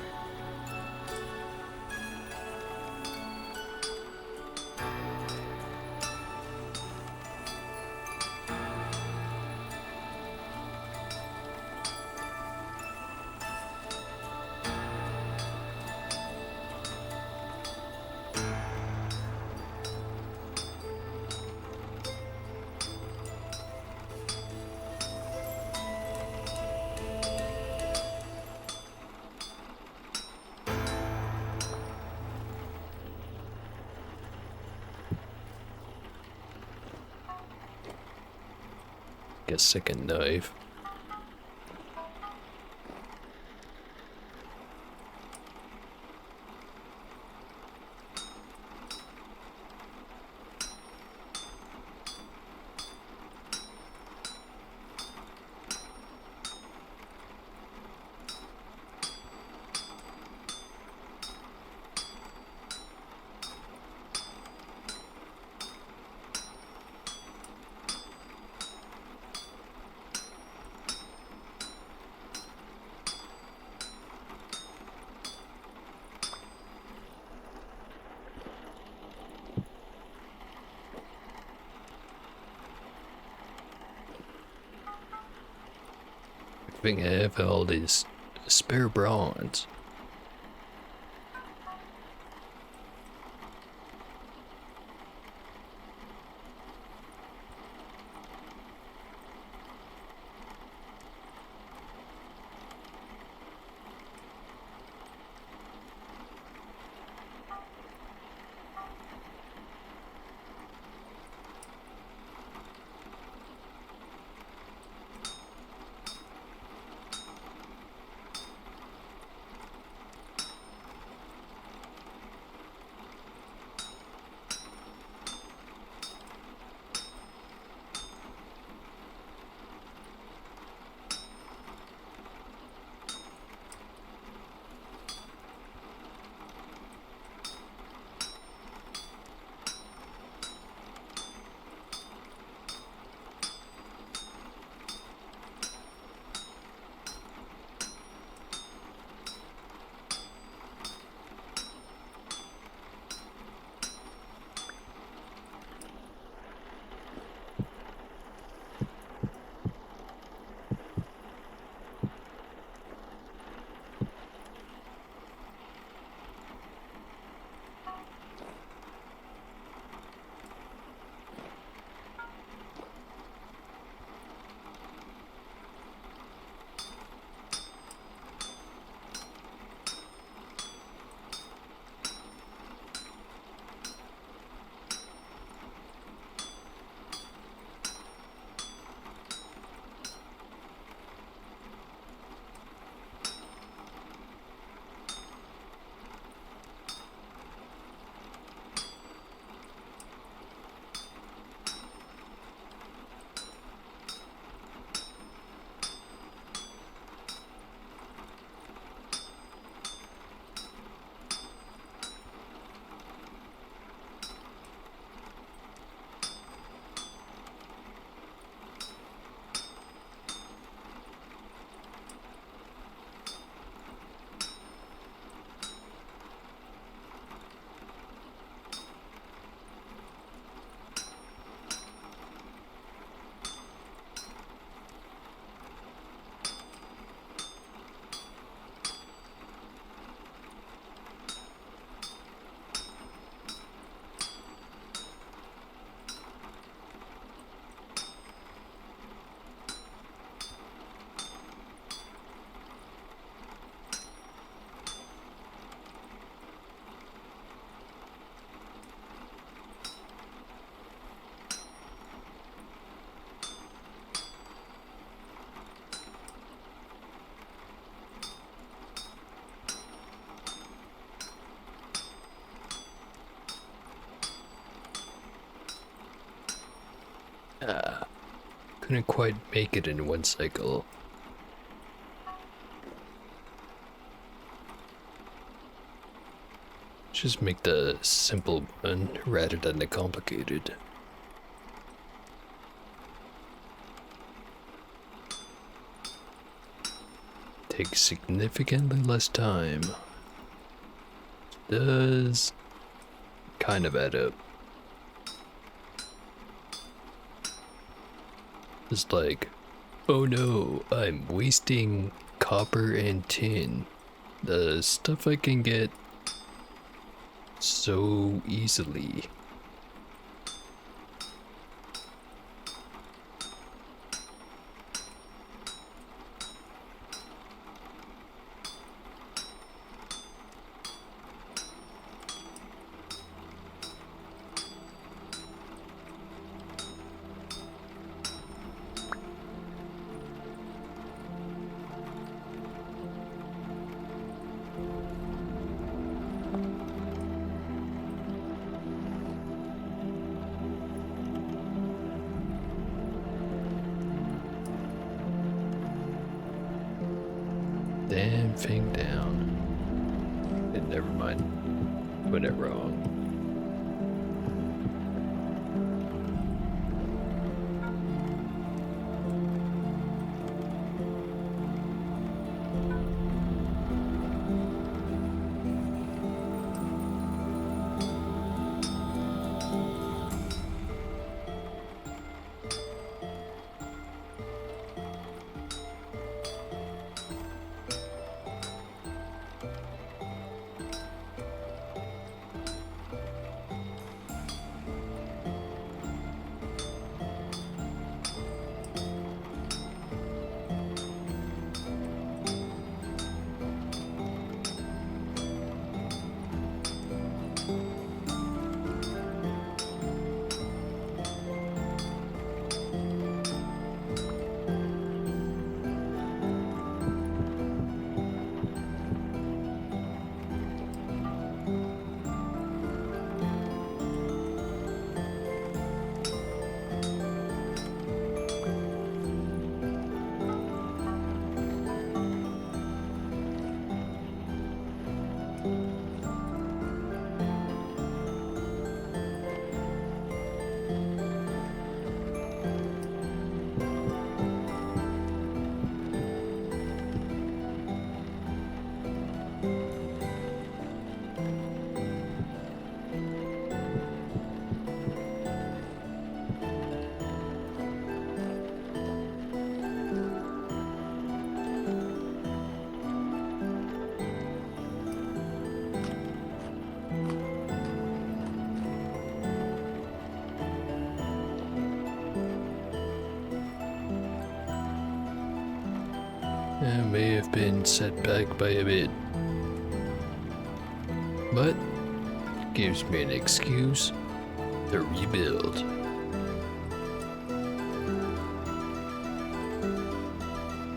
A second knife. I think I have all these spare bronze. Couldn't quite make it in one cycle. Just make the simple one rather than the complicated. Takes significantly less time. Does kind of add up. It's like, oh no, I'm wasting copper and tin. The stuff I can get so easily. Damn thing down. And never mind. Put it wrong. I may have been set back by a bit, but it gives me an excuse to rebuild.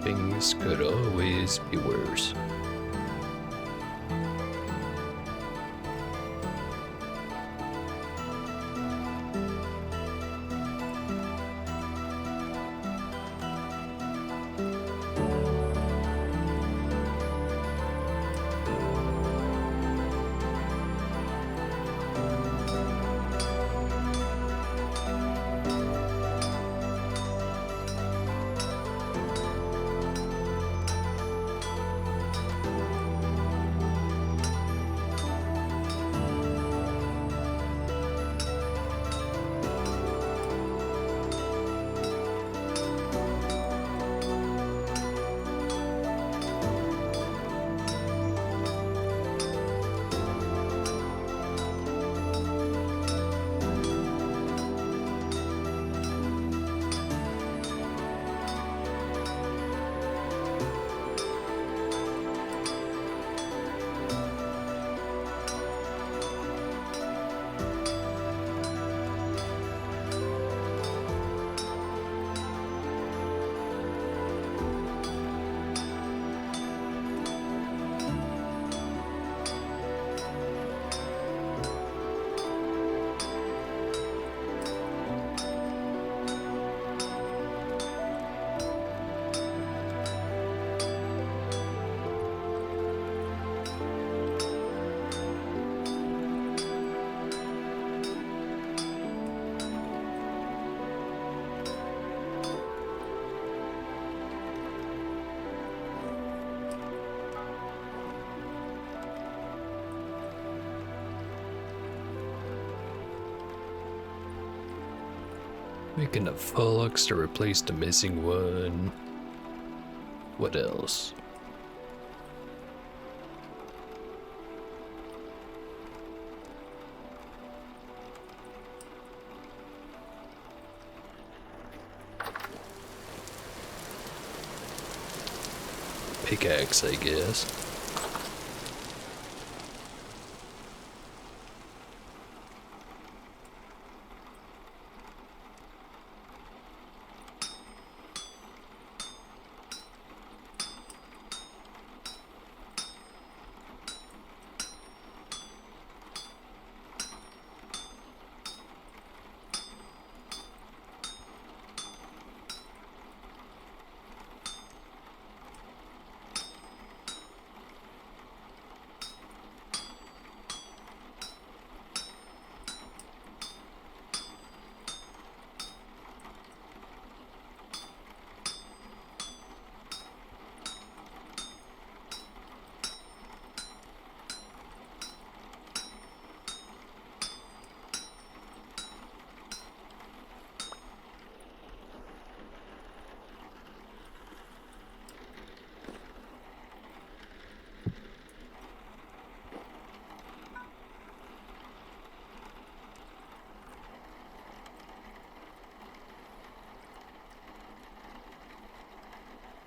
Things could always be worse. Making a flux to replace the missing one. What else? Pickaxe, I guess.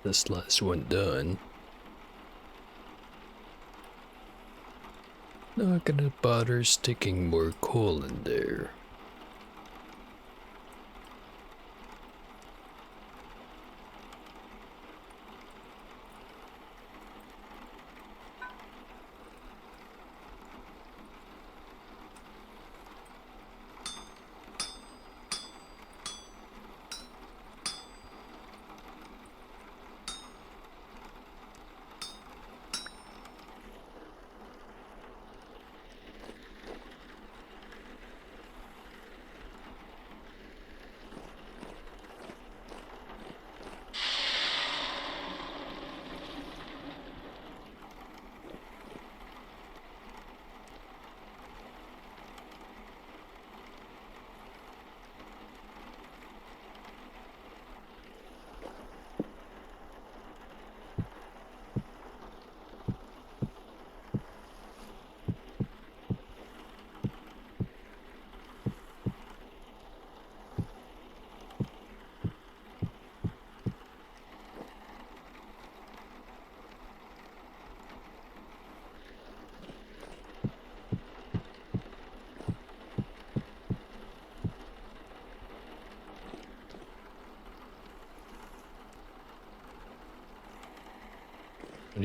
This last one done. Not gonna bother sticking more coal in there.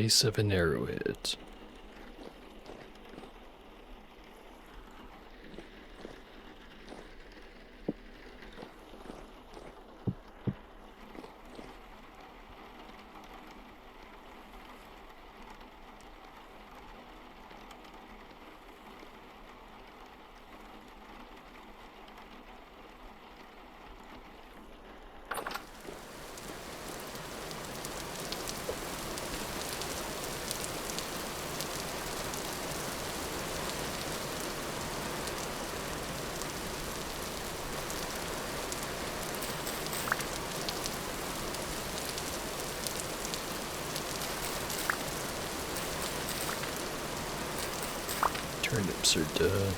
Seven arrowheads. Turnips are done.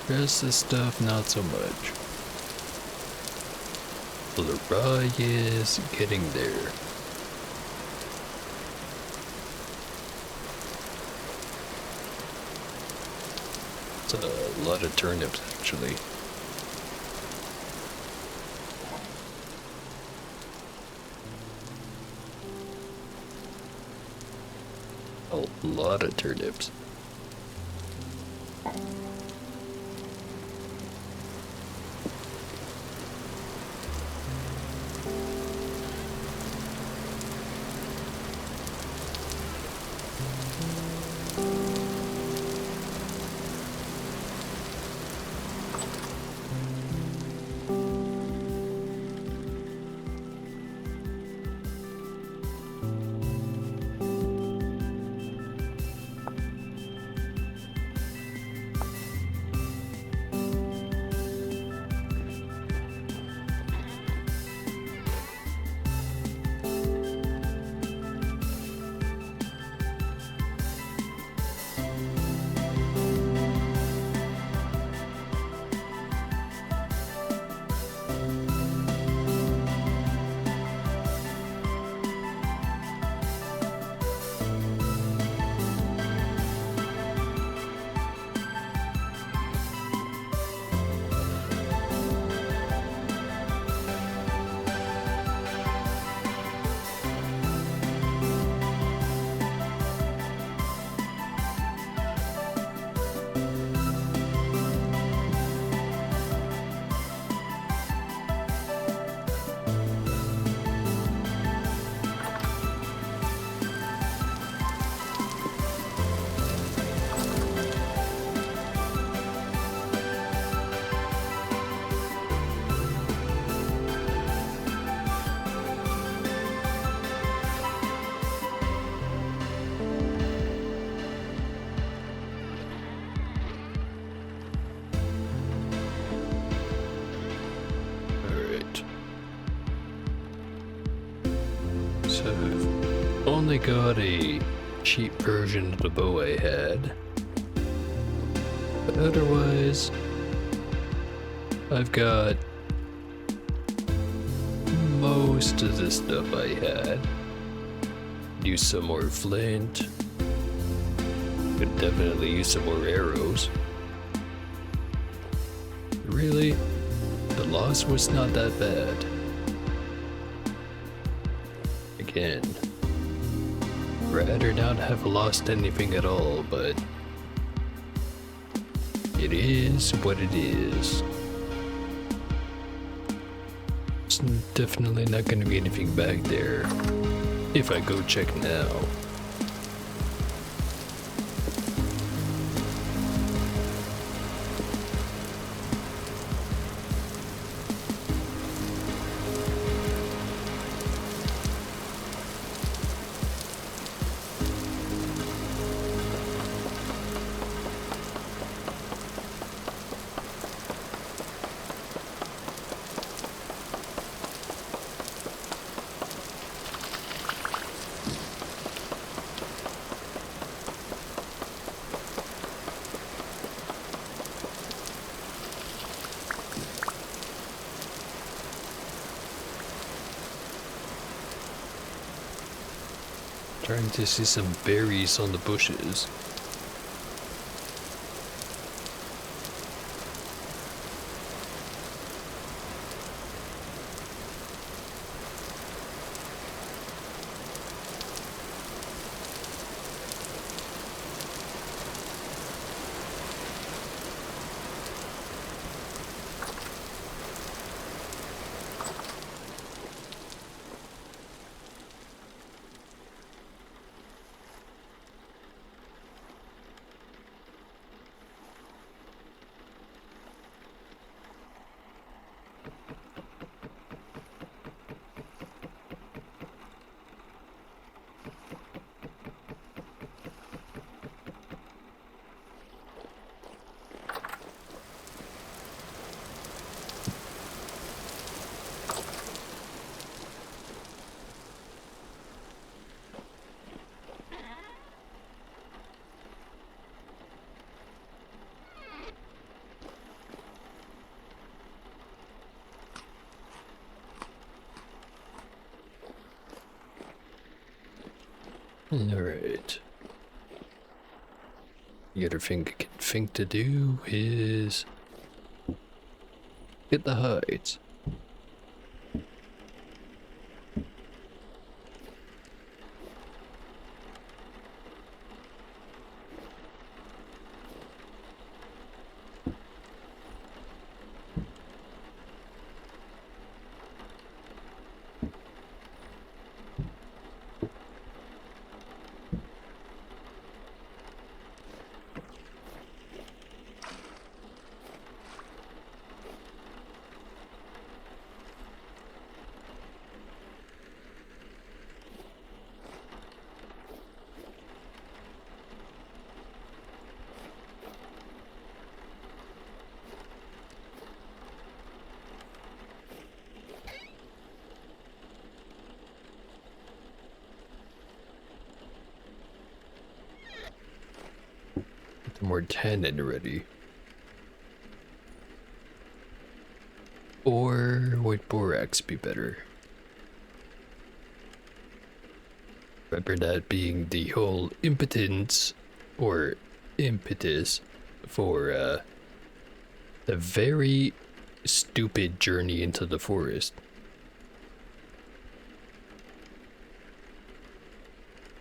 Rest of the stuff, not so much. Well, the rye is getting there. It's a lot of turnips, actually. A lot of turnips. So I've only got a cheap version of the bow I had. But otherwise, I've got most of the stuff I had. Use some more flint. Could definitely use some more arrows. Really, the loss was not that bad. Again, rather not have lost anything at all, but it is what it is. It's definitely not going to be anything back there if I go check now. Trying to see some berries on the bushes. Alright. The other thing I can think to do is get the hides. More tannin ready. Or would borax be better? Remember that being the whole impotence or impetus for a very stupid journey into the forest.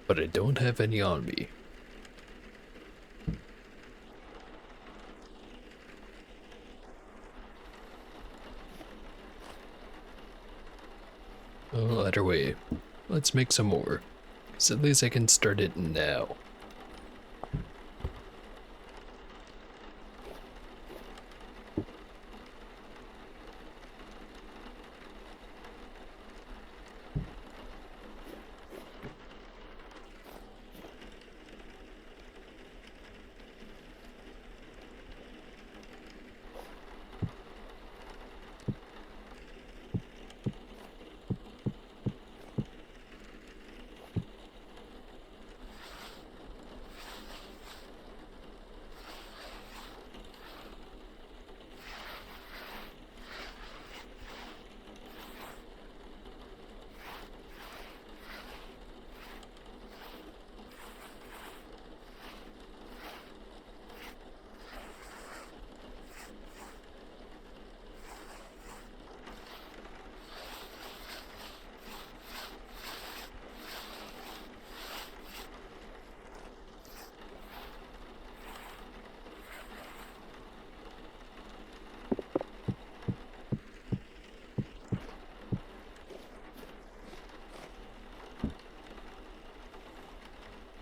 But I don't have any on me. Well, either way, let's make some more. So at least I can start it now.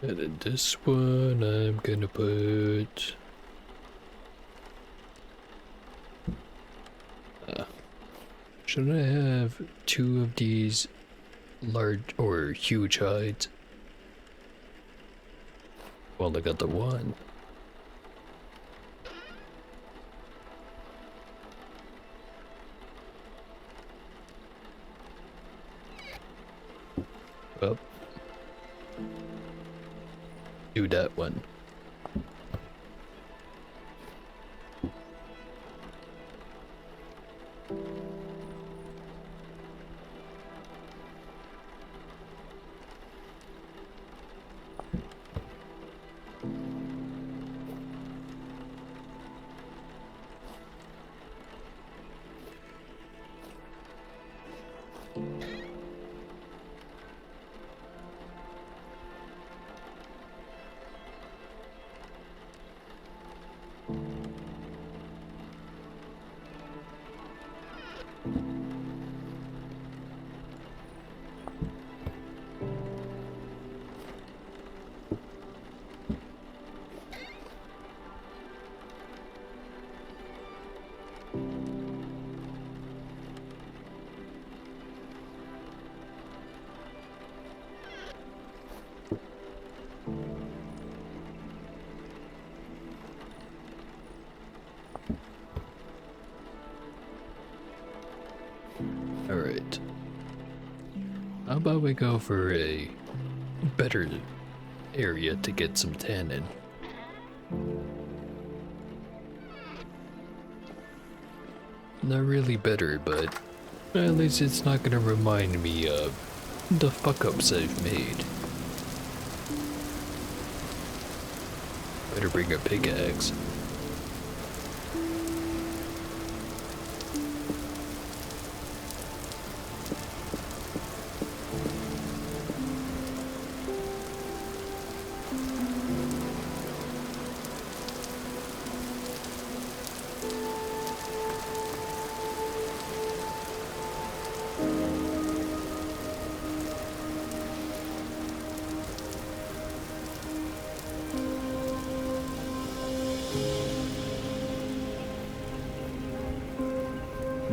And in this one, I'm gonna put. Shouldn't I have two of these large or huge hides? Well, I got the one. Well, do that one. Alright. How about we go for a better area to get some tannin? Not really better, but at least it's not gonna remind me of the fuck-ups I've made. Better bring a pickaxe.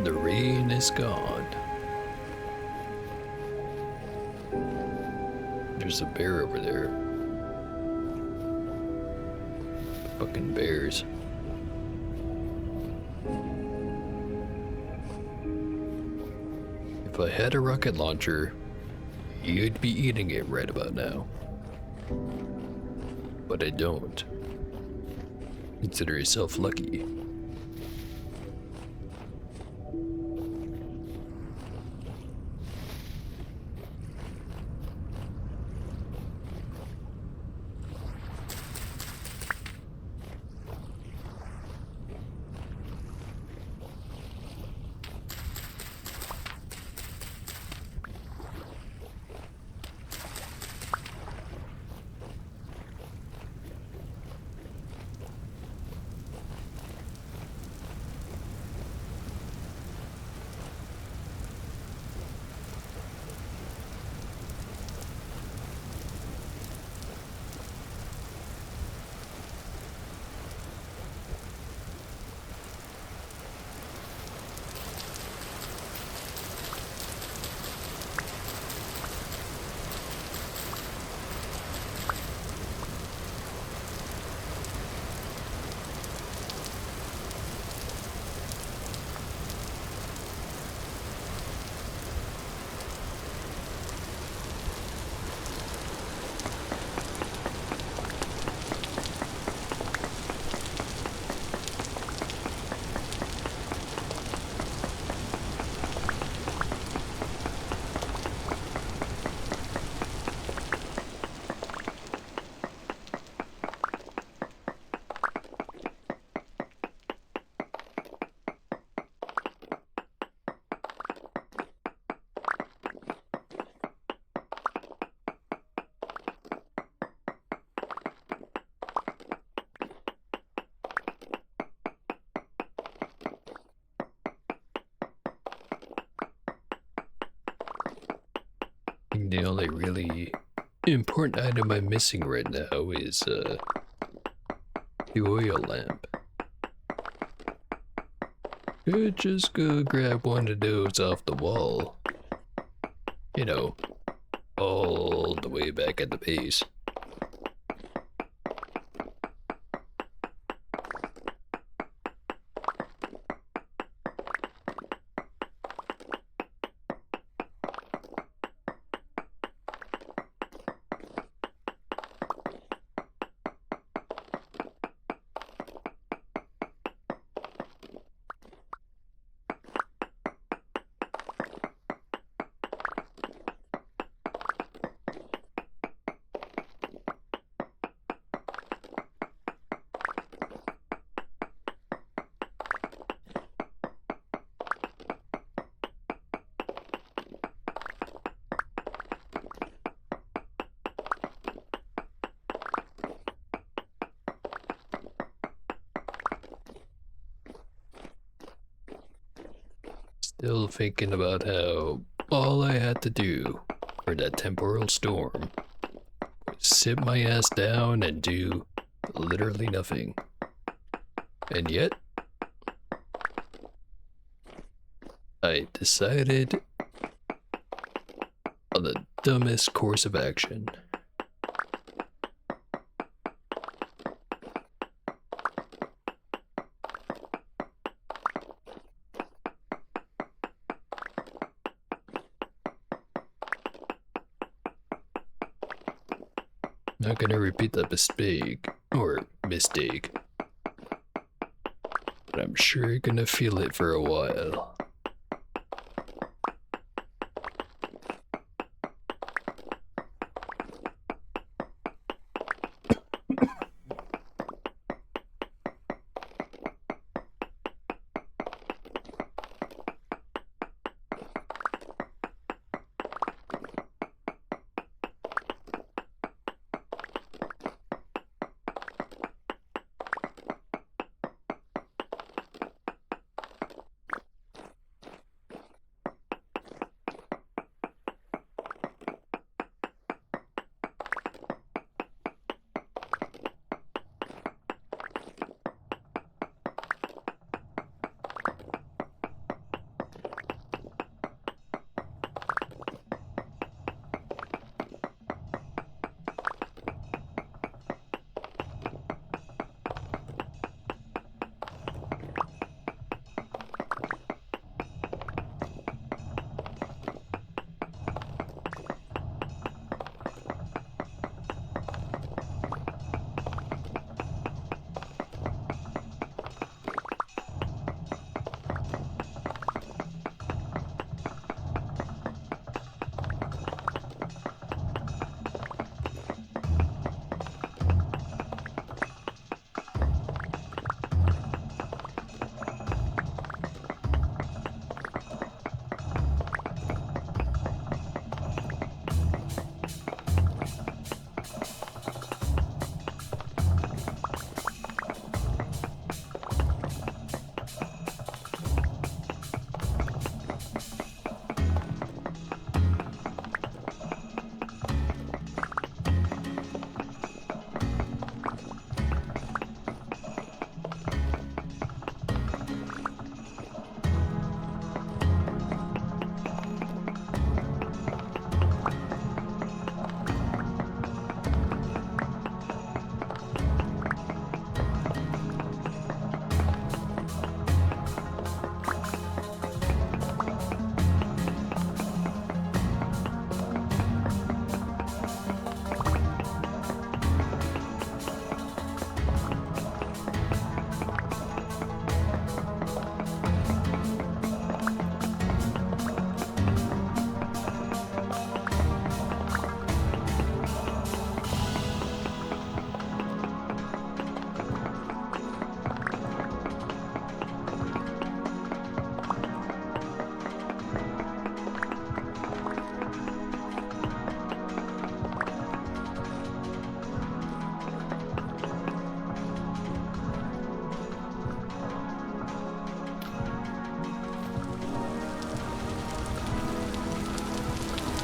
The rain is gone. There's a bear over there. Fucking bears. If I had a rocket launcher, you'd be eating it right about now. But I don't. Consider yourself lucky. The only really important item I'm missing right now is the oil lamp. Could just go grab one of those off the wall. You know, all the way back at the base. Still thinking about how all I had to do for that temporal storm was sit my ass down and do literally nothing. And yet, I decided on the dumbest course of action. Not gonna repeat that mistake, or mistake, but I'm sure you're gonna feel it for a while.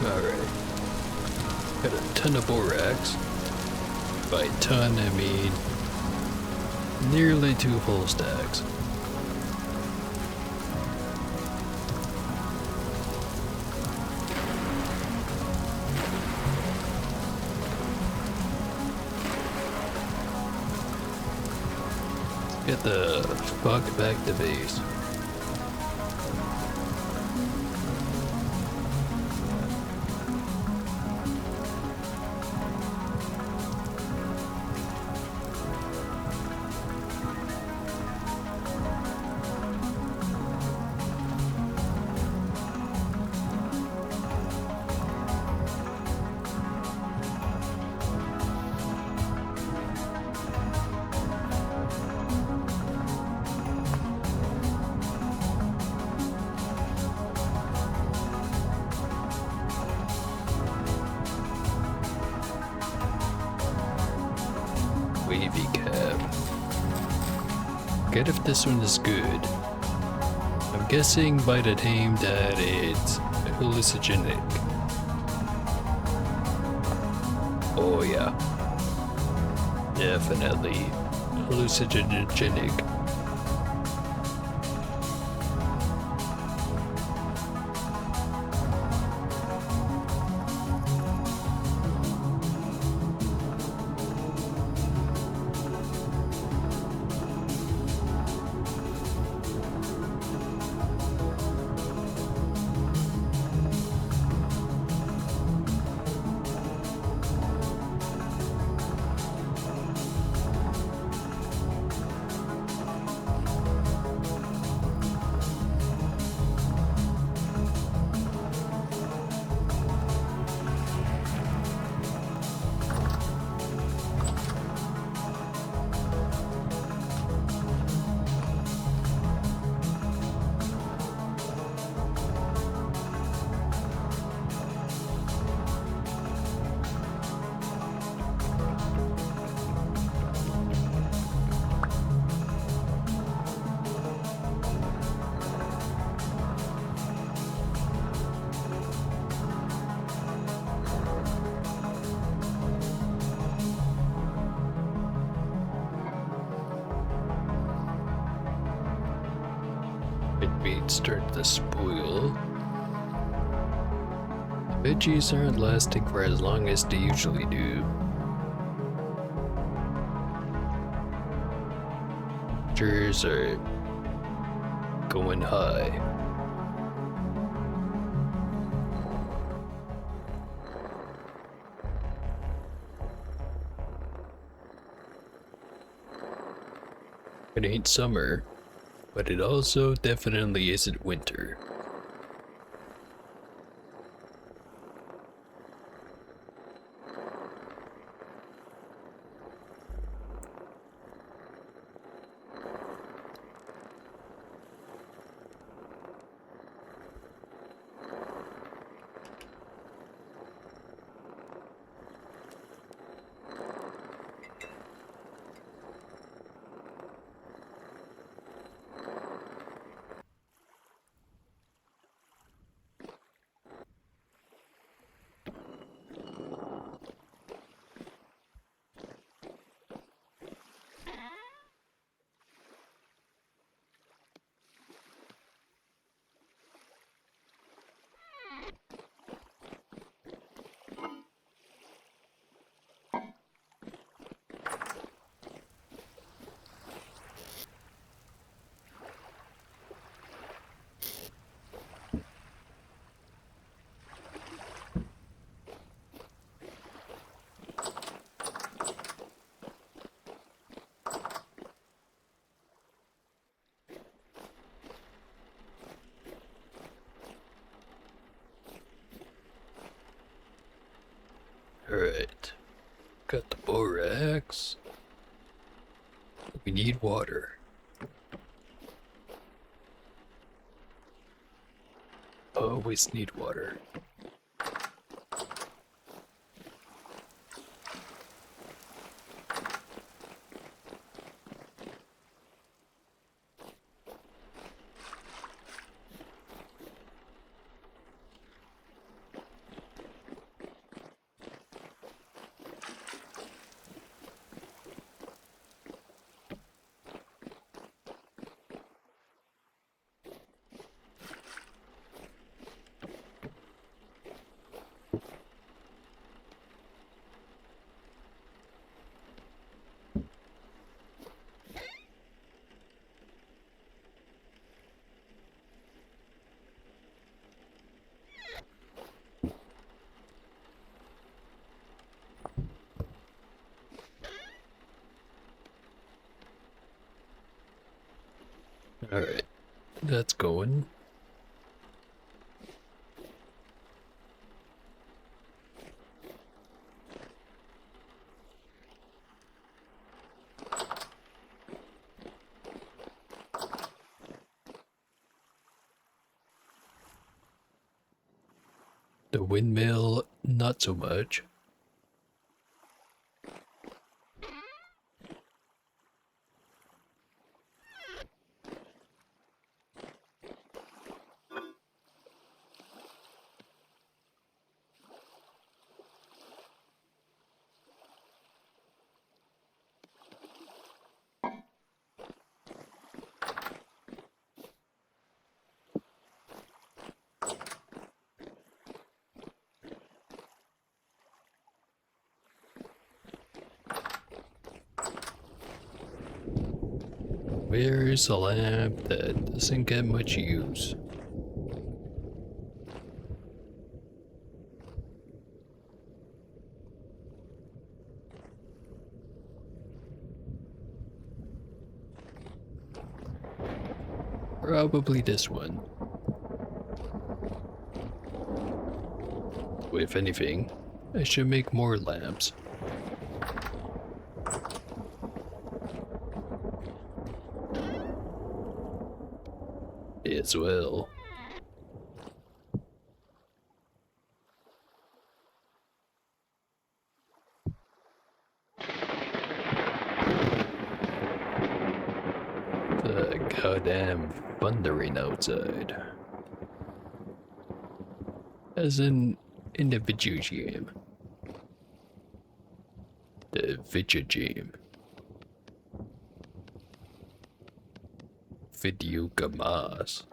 Alright. Got a ton of borax. By ton, I mean nearly 2 full stacks. Get the fuck back to base. Wavy cab. Forget if this one is good. I'm guessing by the name that it's hallucinogenic. Oh yeah. Definitely hallucinogenic. Meat start to spoil. Veggies aren't lasting for as long as they usually do. Temperatures are going high. It ain't summer, but it also definitely isn't winter. Alright, got the borax. We need water. Always need water. Alright, that's going. The windmill, not so much. Where's a lamp that doesn't get much use? Probably this one. If anything, I should make more lamps. As well. The goddamn thundering outside. As in the video game. The video game. Video gamas.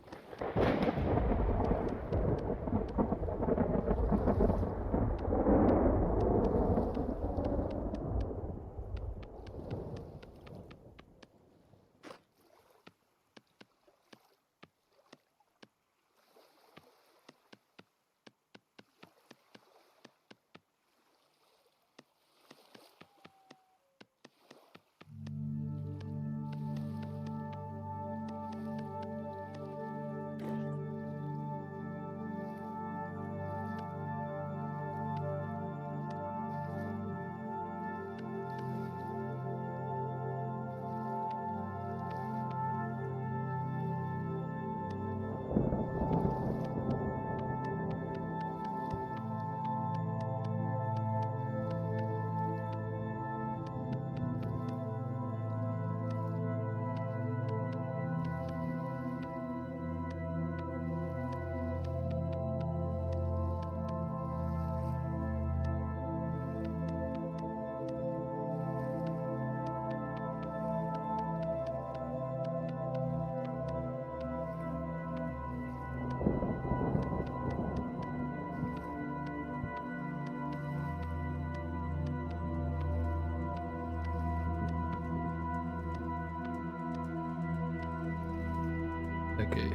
Okay.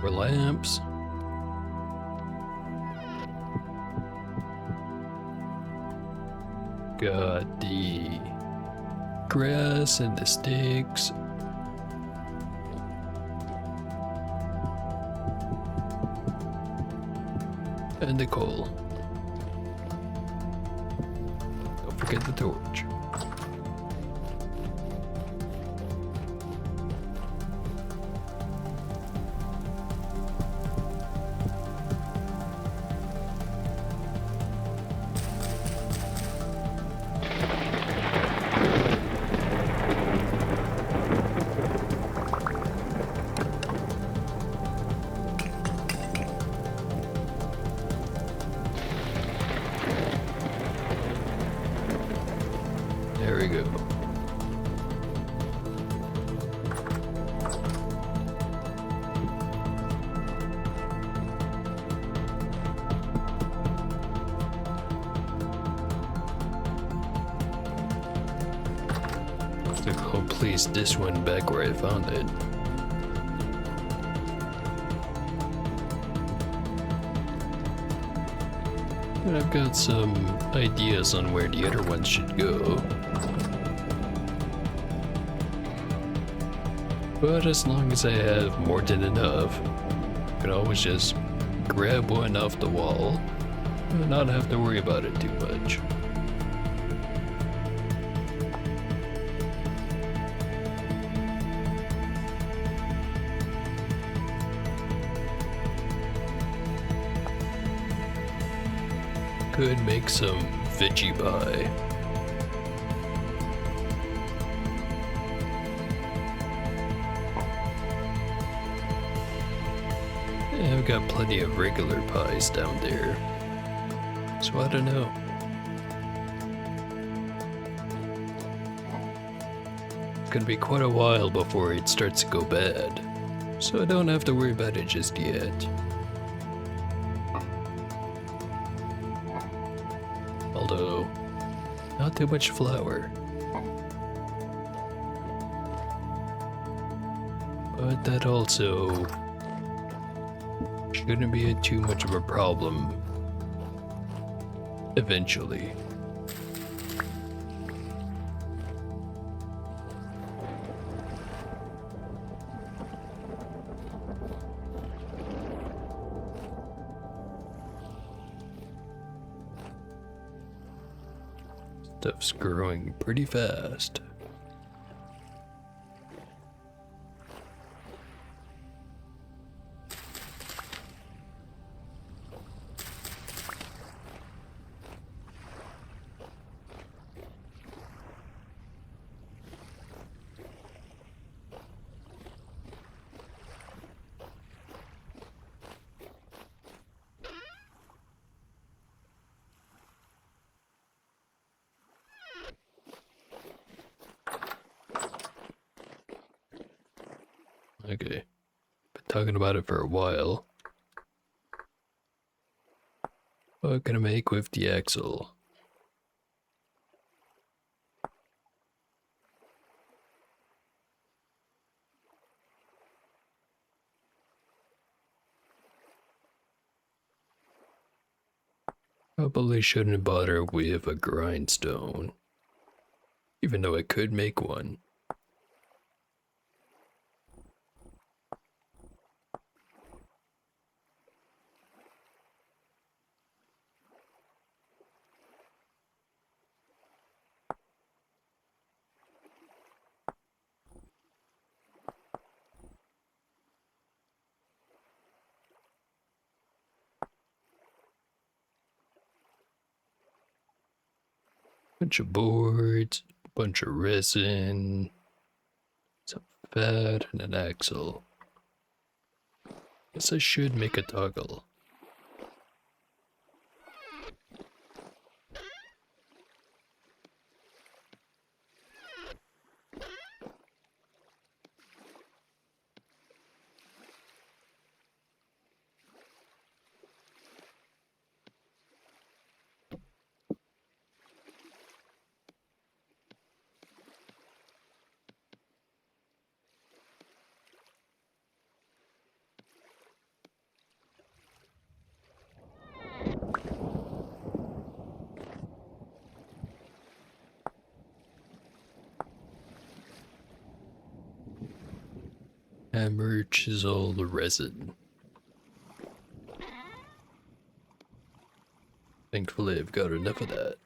4 lamps. Got the grass and the sticks. And the coal. Don't forget the torch. There we go. So go place this one back where I found it. And I've got some ideas on where the other ones should go. But as long as I have more than enough, I can always just grab one off the wall and not have to worry about it too much. Could make some veggie pie. Yeah, I've got plenty of regular pies down there, so I don't know. It's gonna be quite a while before it starts to go bad, so I don't have to worry about it just yet. Although, not too much flour. But that also shouldn't be too much of a problem eventually. Stuff's growing pretty fast. Okay, been talking about it for a while. What can I make with the axle? Probably shouldn't bother with a grindstone, even though I could make one. Bunch of boards, bunch of resin, some fat, and an axle. Guess I should make a toggle. Hammer, chisel, resin. Thankfully, I've got enough of that.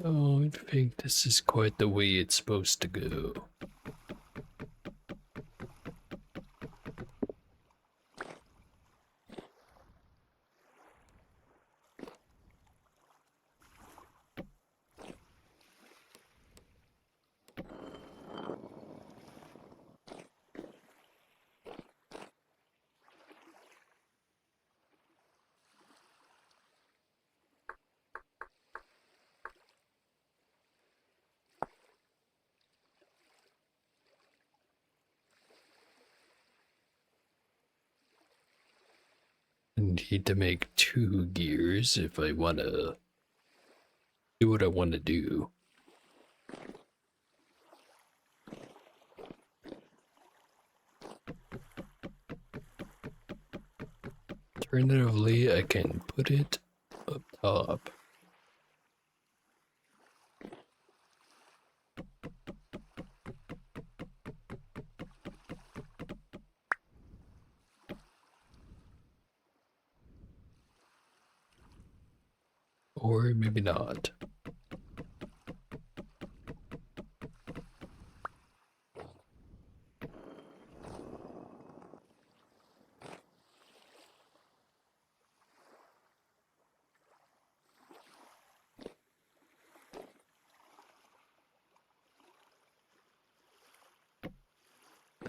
Oh, I think this is quite the way it's supposed to go. I need to make 2 gears if I want to do what I want to do. Alternatively, I can put it up top. Or maybe not.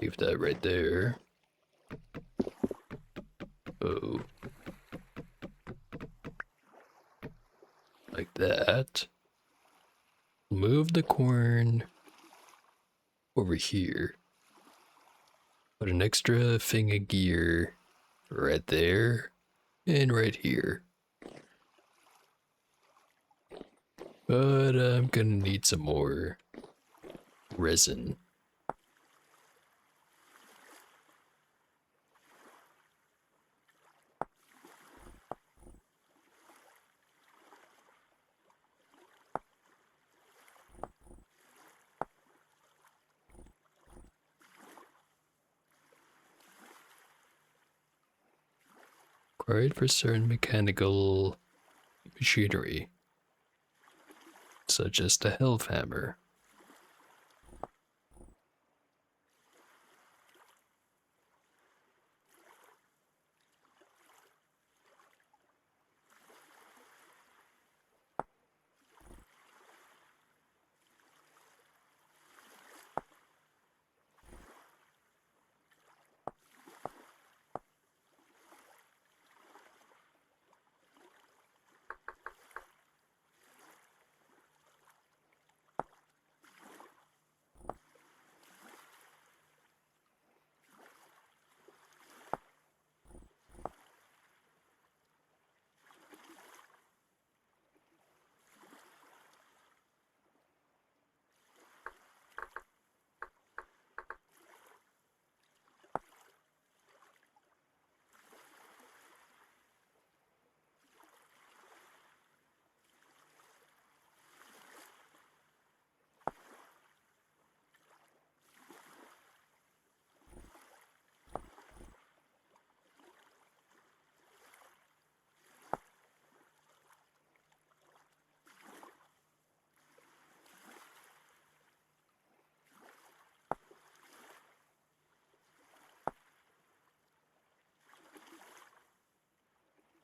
Leave that right there. Oh. Like that. Move the corn over here. Put an extra thing of gear right there and right here. But I'm gonna need some more resin. Required for certain mechanical machinery, such as the Helf hammer.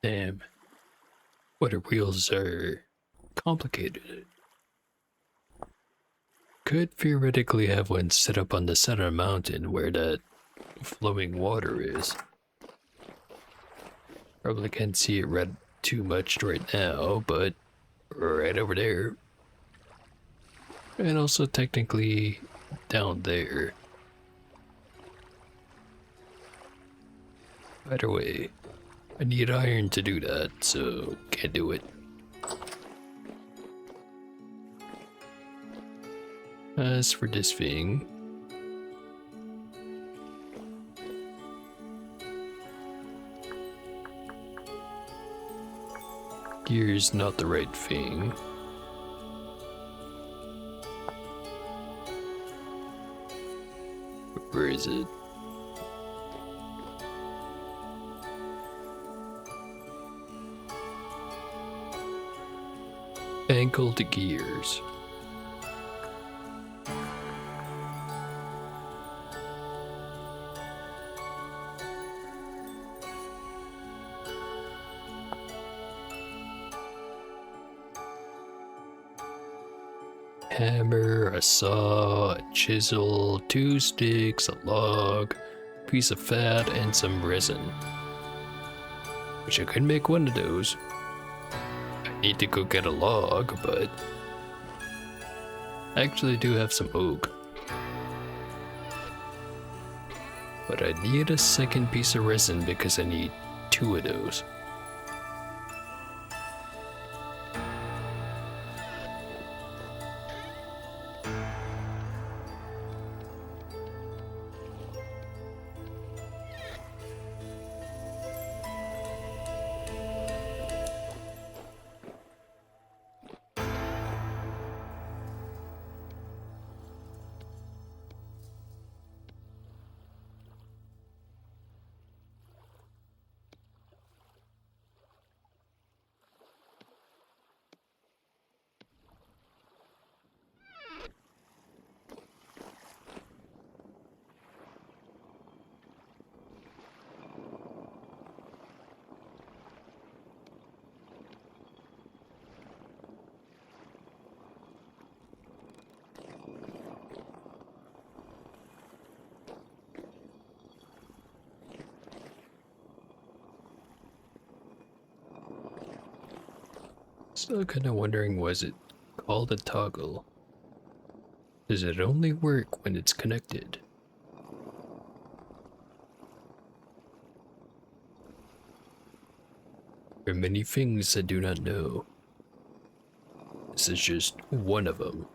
Damn, water wheels are complicated. Could theoretically have one set up on the center mountain where that flowing water is. Probably can't see it right too much right now, but right over there. And also technically down there. Either way, I need iron to do that, so can't do it. As for this thing, gear's not the right thing. Where is it? Angled gears. Hammer, a saw, a chisel, 2 sticks, a log, piece of fat, and some resin. Which I could make one of those. I need to go get a log, but I actually do have some oak. But I need a second piece of resin because I need 2 of those. Still kind of wondering, was it called a toggle? Does it only work when it's connected? There are many things I do not know. This is just one of them.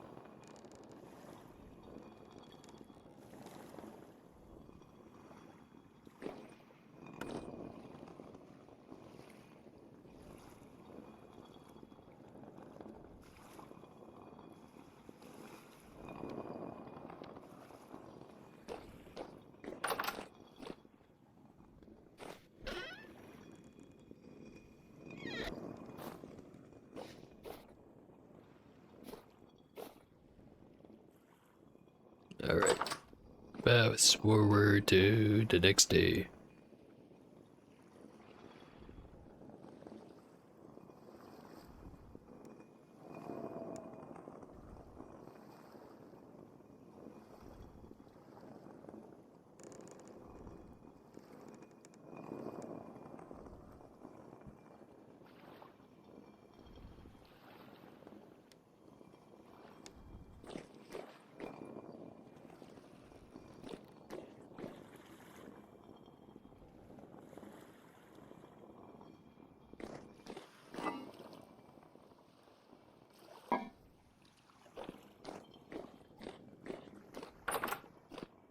Alright. Fast forward to the next day.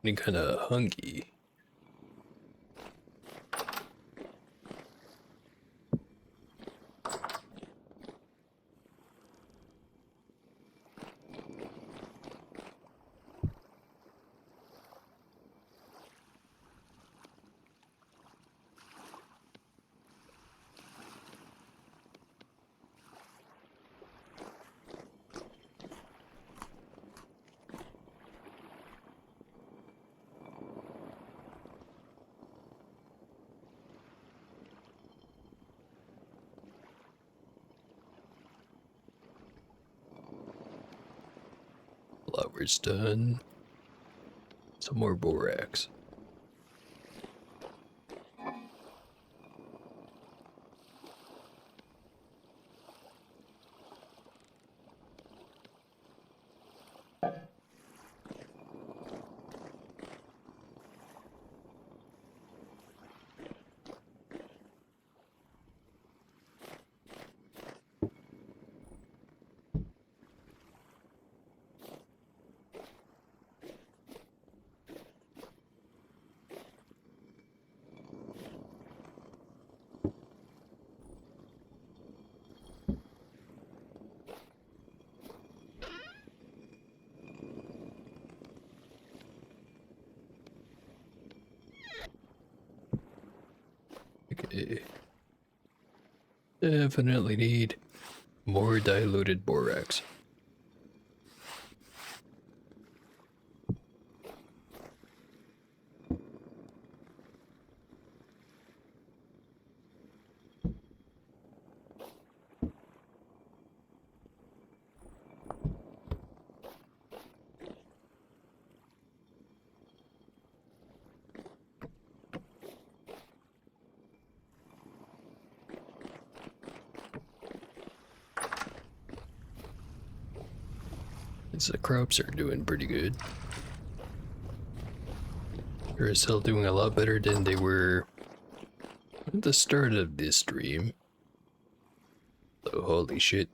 Getting kinda hungry. Flour's done. Some more borax. Okay. Definitely need More diluted borax. The crops are doing pretty good. They're still doing a lot better than they were at the start of this stream. Oh, holy shit.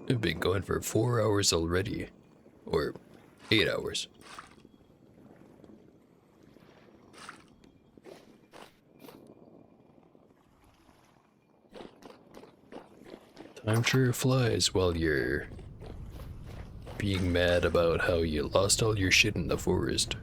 I've been going for 4 hours already. Or 8 hours. Time sure flies while you're being mad about how you lost all your shit in the forest.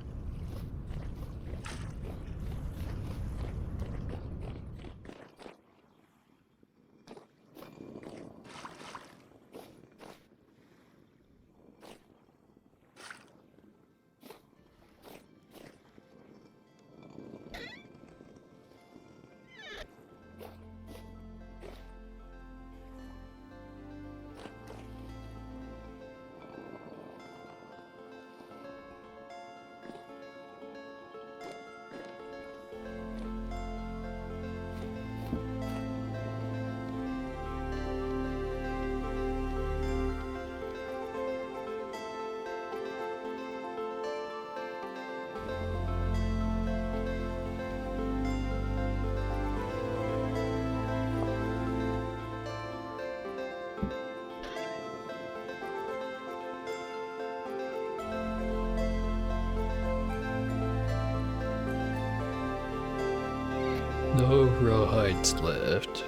No rawhides left.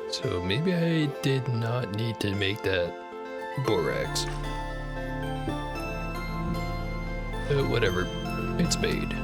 So maybe I did not need to make that borax. Whatever. It's made.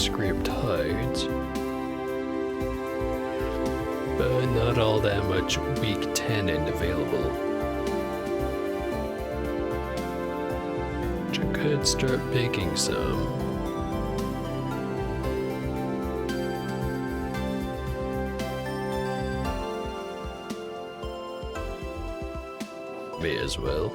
scraped hides. But not all that much weak tannin available. Which I could start making some. May as well.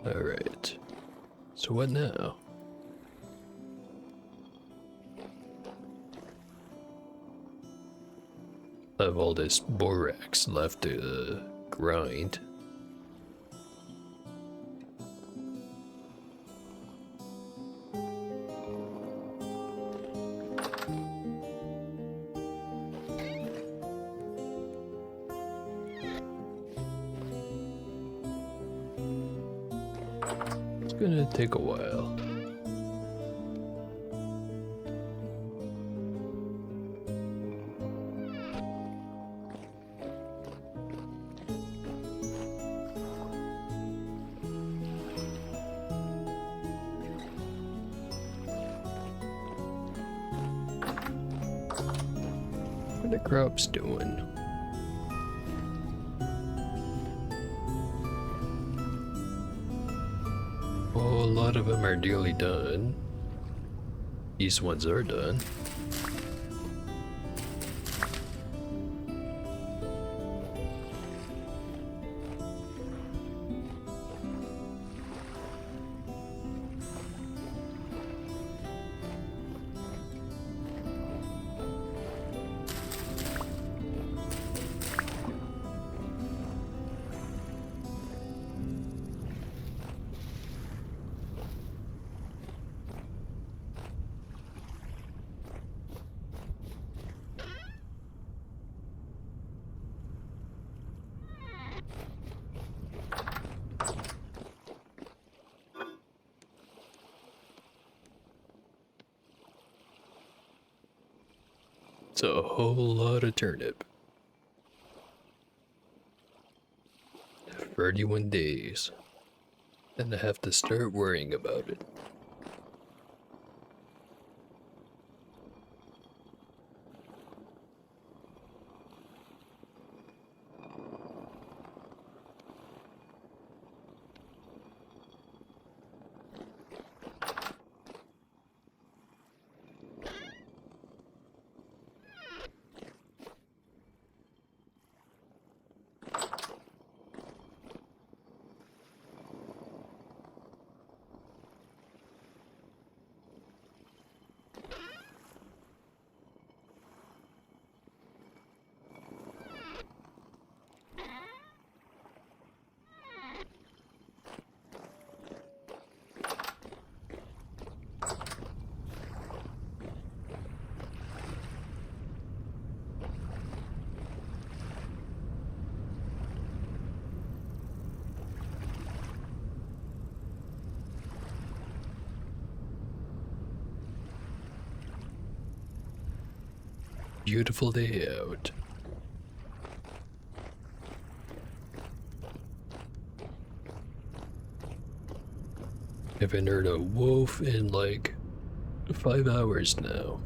Alright, so what now? I have all this borax left to grind. It's gonna take a while. What are the crops doing? Oh, a lot of them are nearly done. These ones are done. It's a whole lot of turnip. 31 days. And I have to start worrying about it. Beautiful day out. Haven't heard a wolf in like 5 hours now.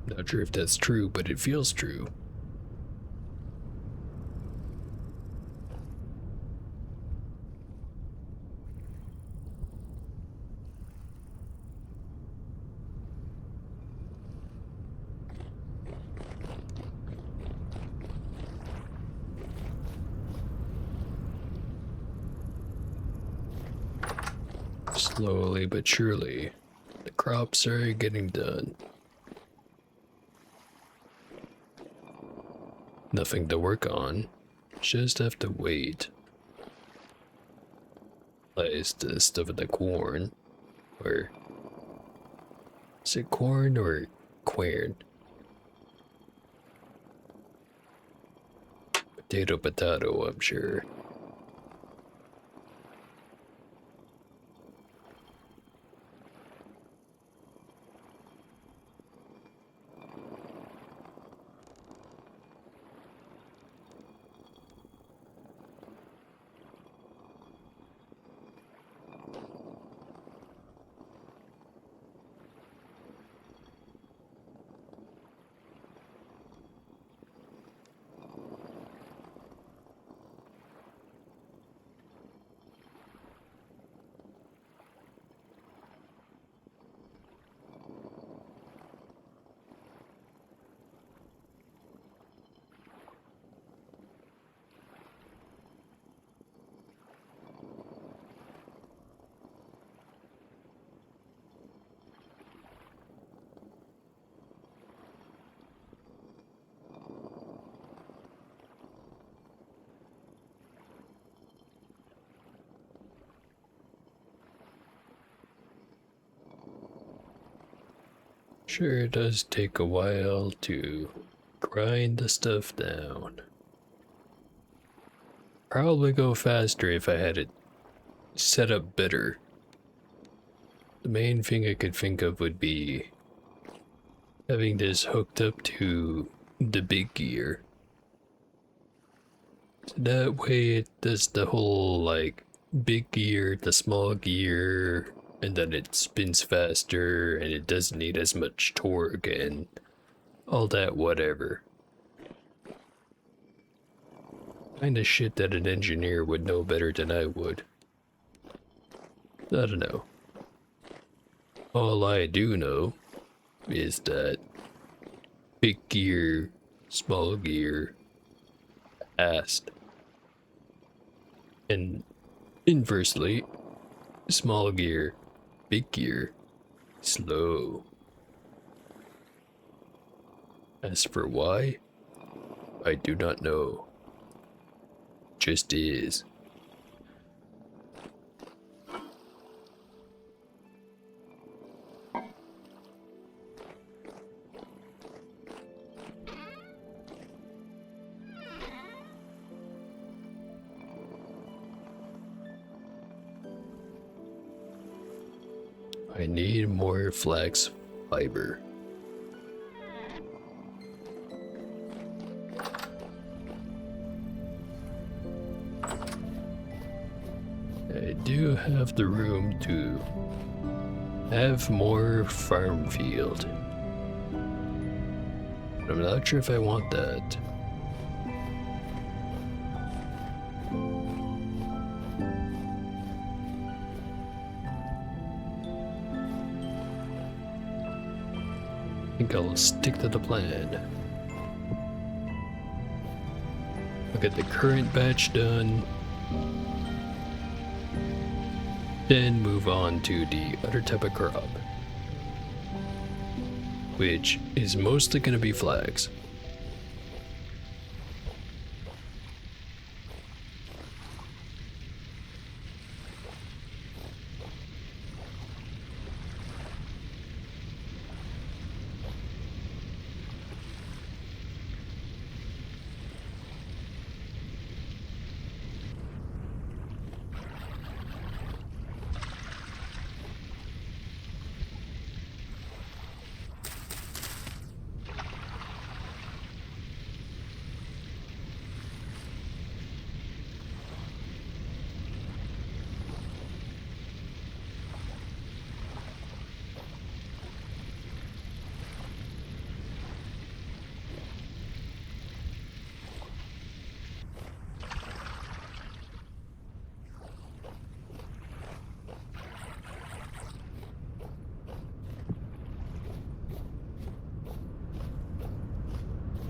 Not sure if that's true, but it feels true. Slowly but surely, the crops are getting done. Nothing to work on. Just have to wait. Place the stuff in the corn. Or is it corn or quern? Potato, potato, I'm sure. Sure, it does take a while to grind the stuff down. Probably go faster if I had it set up better. The main thing I could think of would be having this hooked up to the big gear. So that way it does the whole like big gear, the small gear, and then it spins faster and it doesn't need as much torque and all that whatever. Kinda shit that an engineer would know better than I would. I don't know. All I do know is that big gear, small gear, fast. And inversely, small gear, big gear, slow. As for why, I do not know. Just is. I need more flax fiber. I do have the room to have more farm field. But I'm not sure if I want that. I think I'll stick to the plan. I'll get the current batch done. Then move on to the other type of crop, which is mostly going to be flax.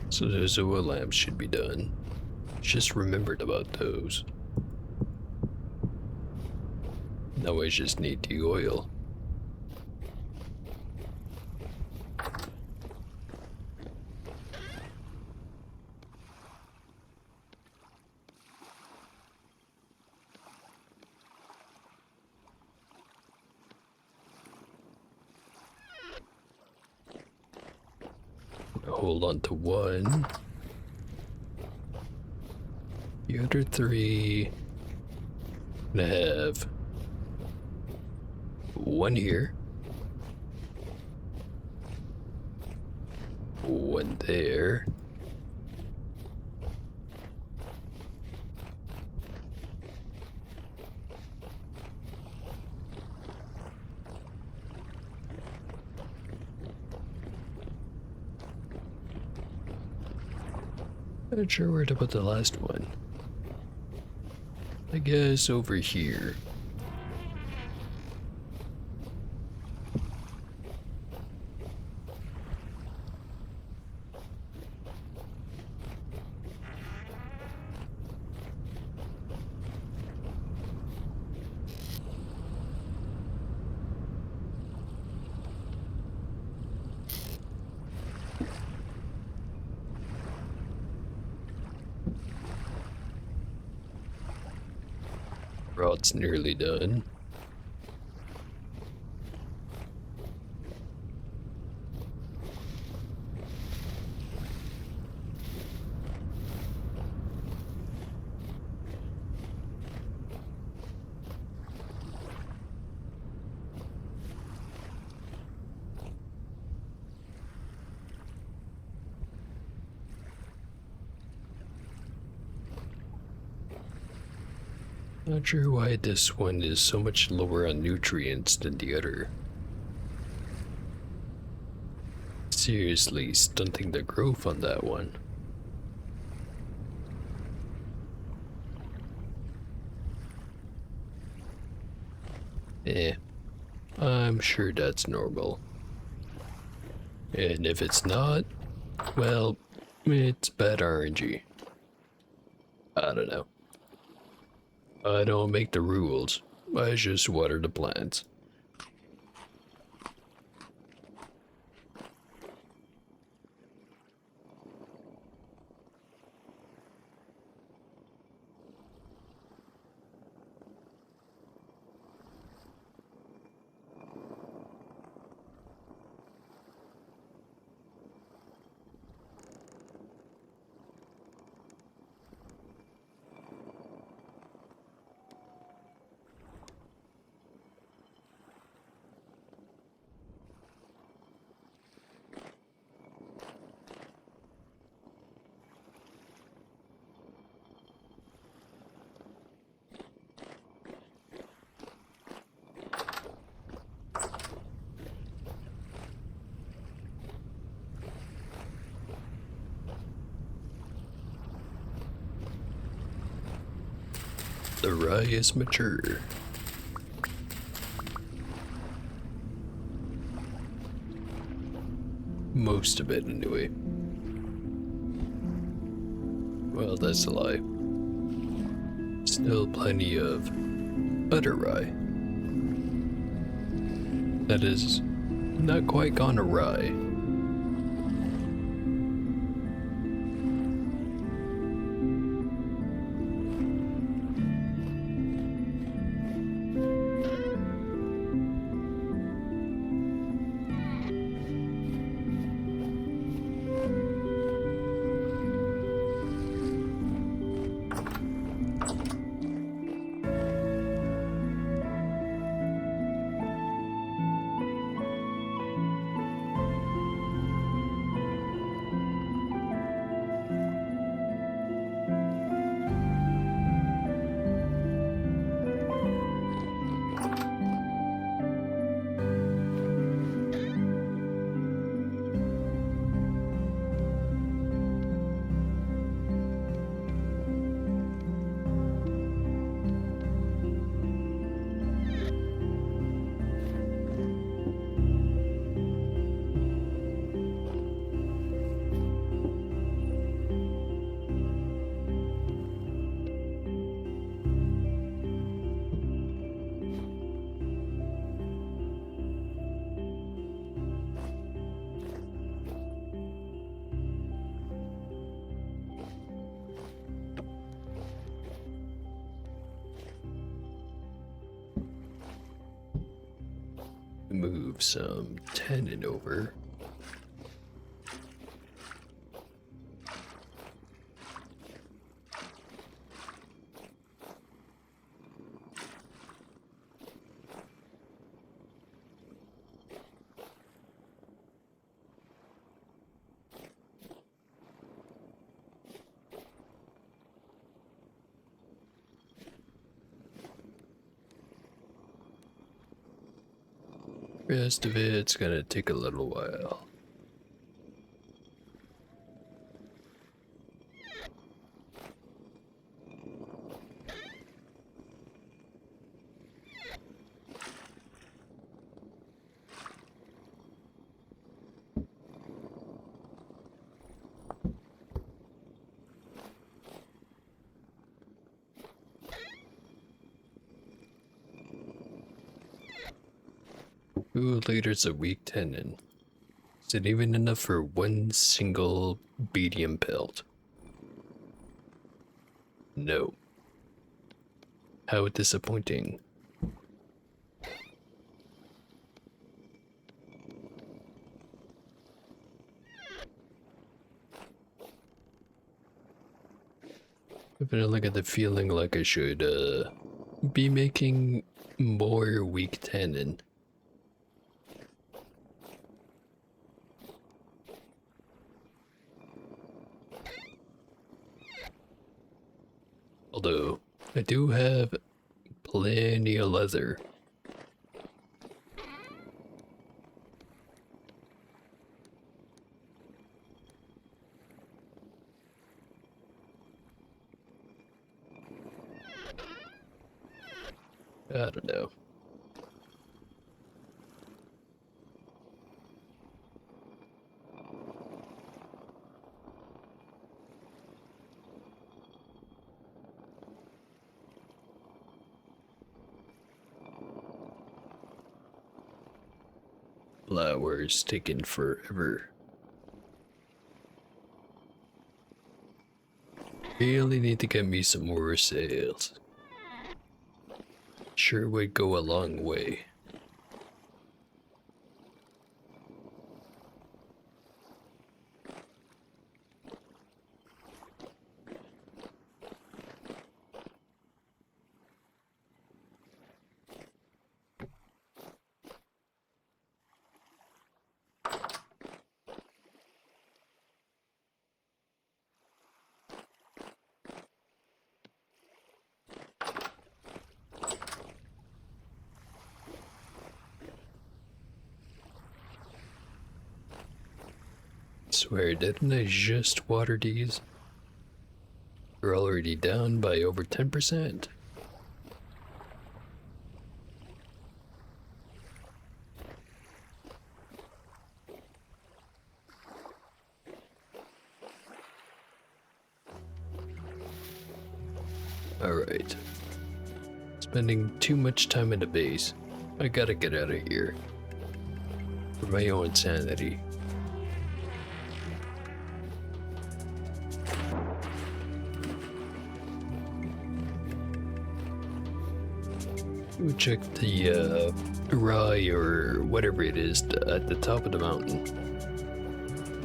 So those oil lamps should be done. Just remembered about those. Now I just need the oil. hold on to one. The other three, I'm gonna have one here, one there, not sure where to put the last one. I guess over here. Rod's nearly done. Not sure why this one is so much lower on nutrients than the other. Seriously, stunting the growth on that one. I'm sure that's normal. And if it's not, well, it's bad RNG. I don't know. I don't make the rules. I just water the plants. The rye is mature. Most of it, anyway. Well, that's a lie. Still plenty of other rye. That is not quite gone awry. Move some tannin over. rest of it's gonna take a little while. Ooh, liters of weak tendon. Is it even enough for one single medium pelt? No. How disappointing. But I look at the feeling like I should be making more weak tendon. Although, I do have plenty of leather. I don't know. Flowers taking forever. Really need to get me some more sails. Sure would go a long way. Swear, didn't I just water these? They're already down by over 10%. Alright. Spending too much time in the base. I gotta get out of here. For my own sanity. We'll check the rye or whatever it is at the top of the mountain.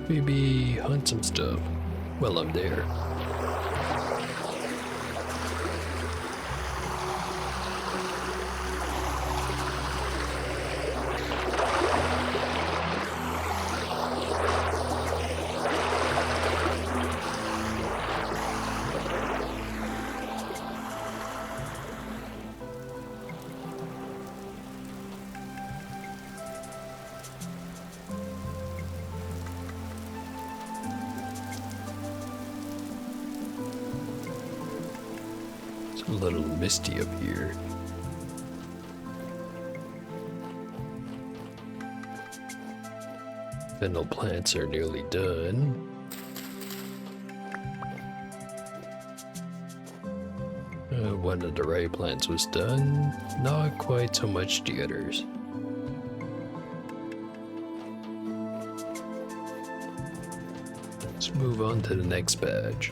Maybe hunt some stuff while I'm there. It's a little misty up here. Fennel plants are nearly done. One of the rye plants was done, not quite so much the others. Let's move on to the next batch.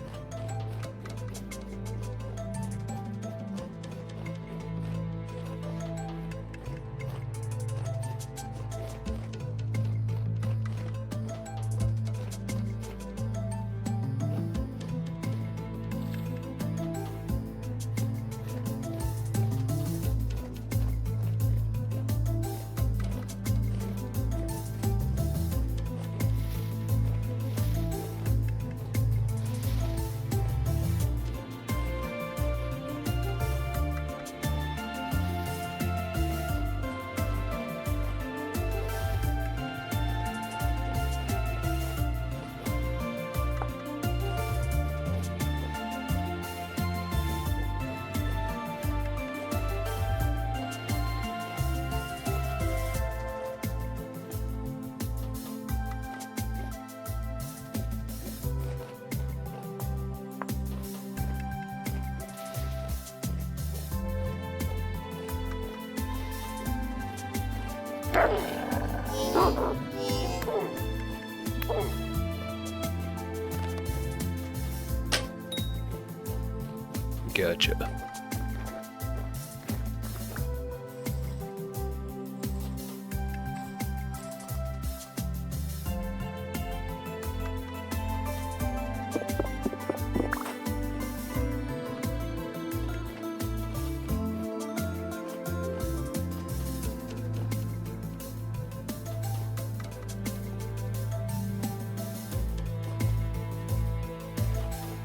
Gotcha.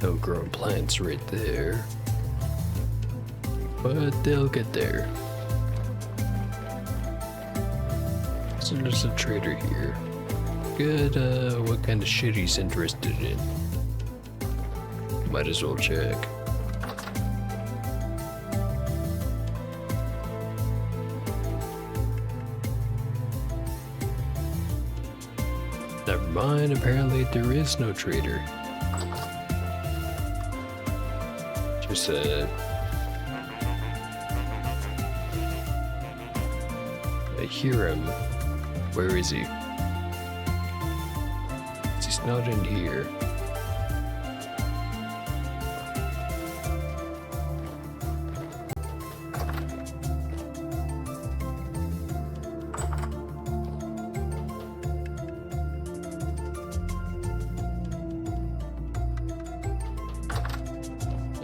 No grown plants right there. But they'll get there. So there's a trader here. Good, what kind of shit he's interested in. Might as well check. Never mind, apparently there is no trader. Just I hear him. Where is he? He's not in here.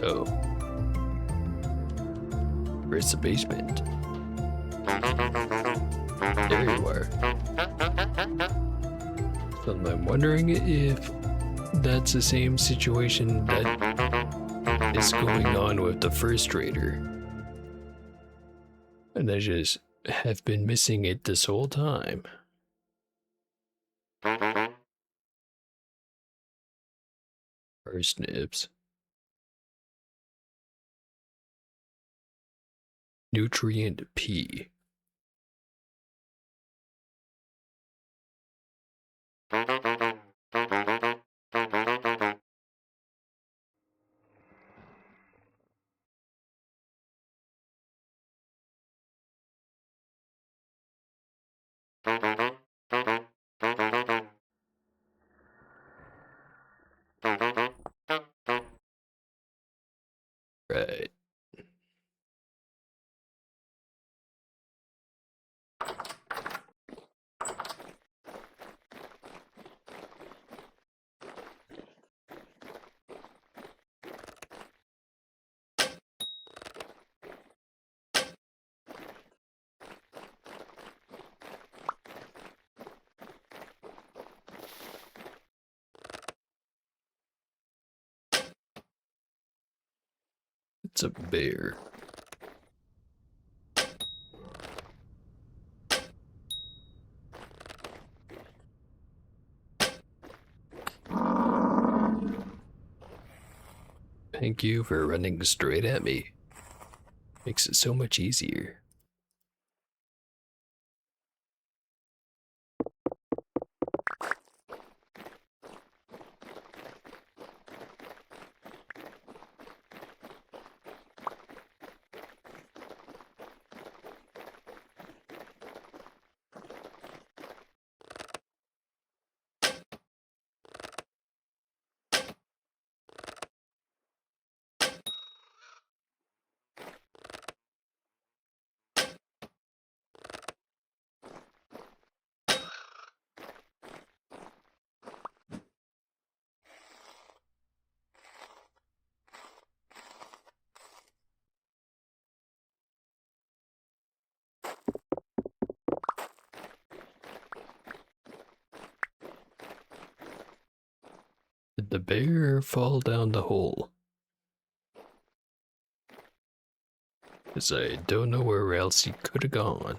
Oh. Where's the basement? There you are. So I'm wondering if that's the same situation that is going on with the first trader. And I just have been missing it this whole time. Parsnips. Nutrient P. Right. It's a bear. Thank you for running straight at me. Makes it so much easier. Did the bear fall down the hole? Because I don't know where else he could have gone.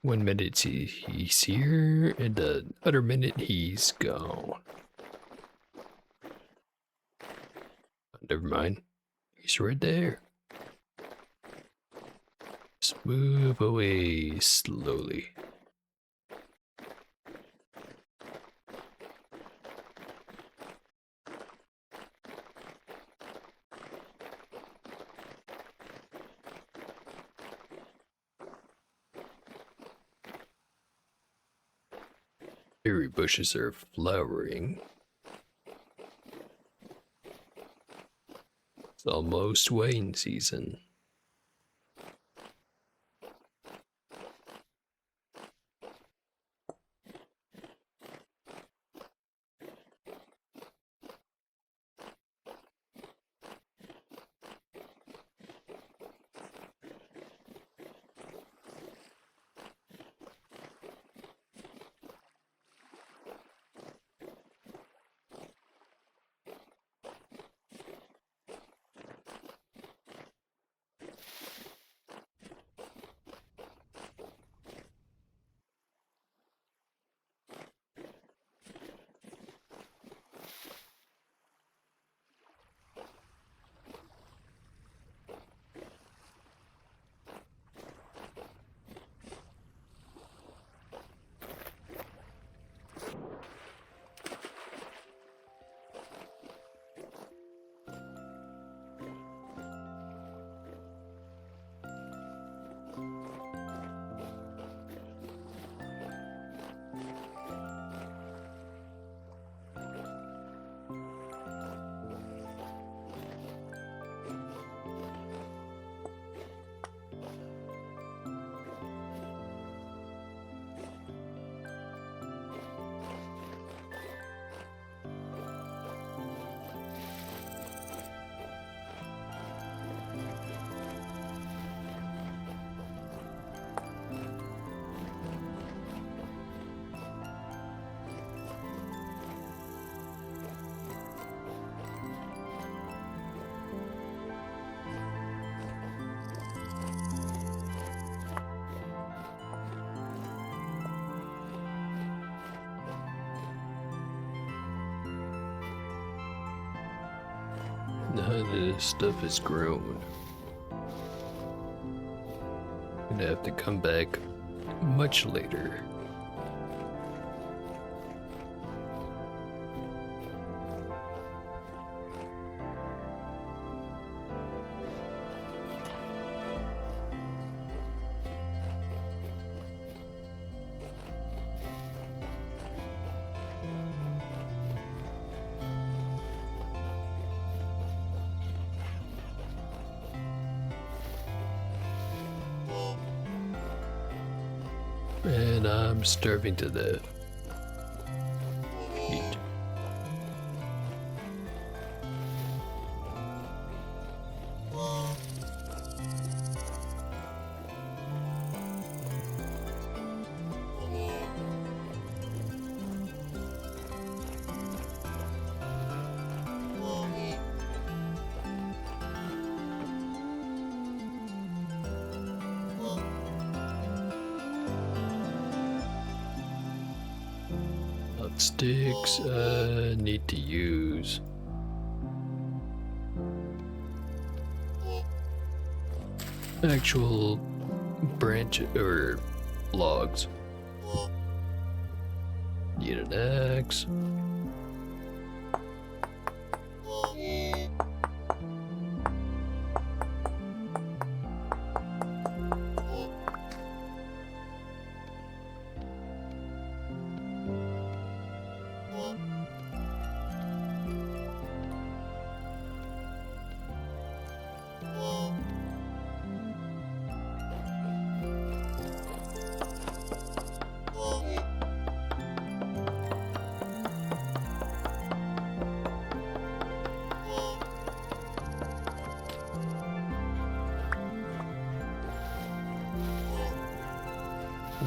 1 minute he's here, and the other minute he's gone. Never mind. He's right there. Just move away slowly. berry bushes are flowering. It's almost wine season. None of this stuff is grown. Gonna have to come back much later. And I'm starving to death. Eat. Sticks, need to use. Actual branch or logs. Need an axe.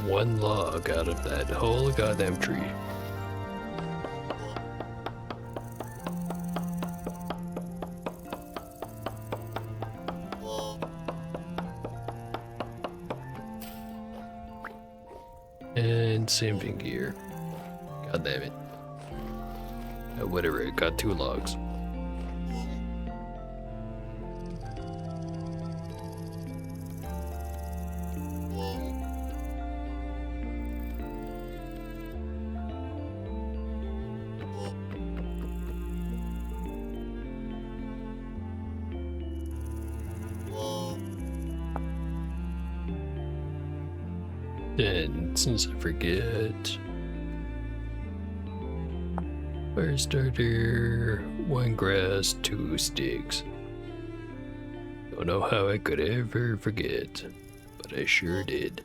One log out of that whole goddamn tree. And same thing here. God damn it. Whatever, it got 2 logs. And since I forget, Fire starter, 1 grass, 2 sticks. Don't know how I could ever forget, but I sure did.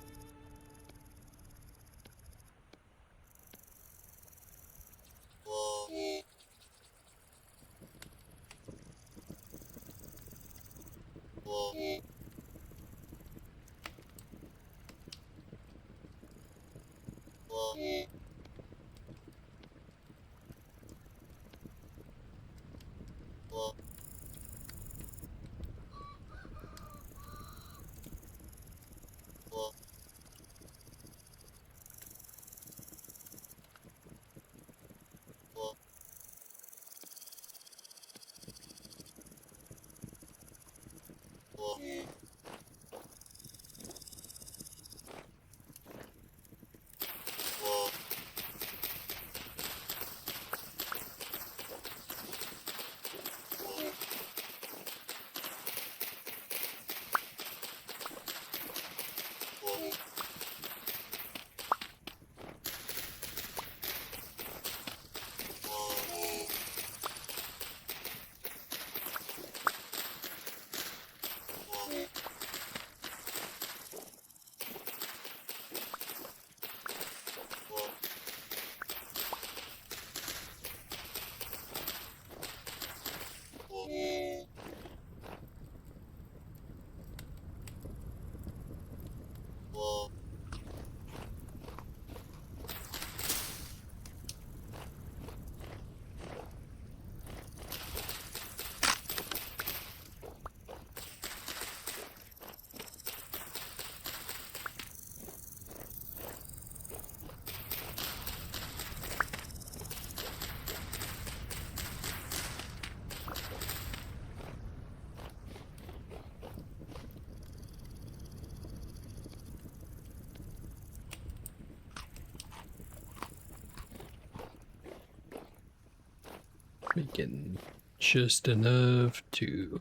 Making just enough to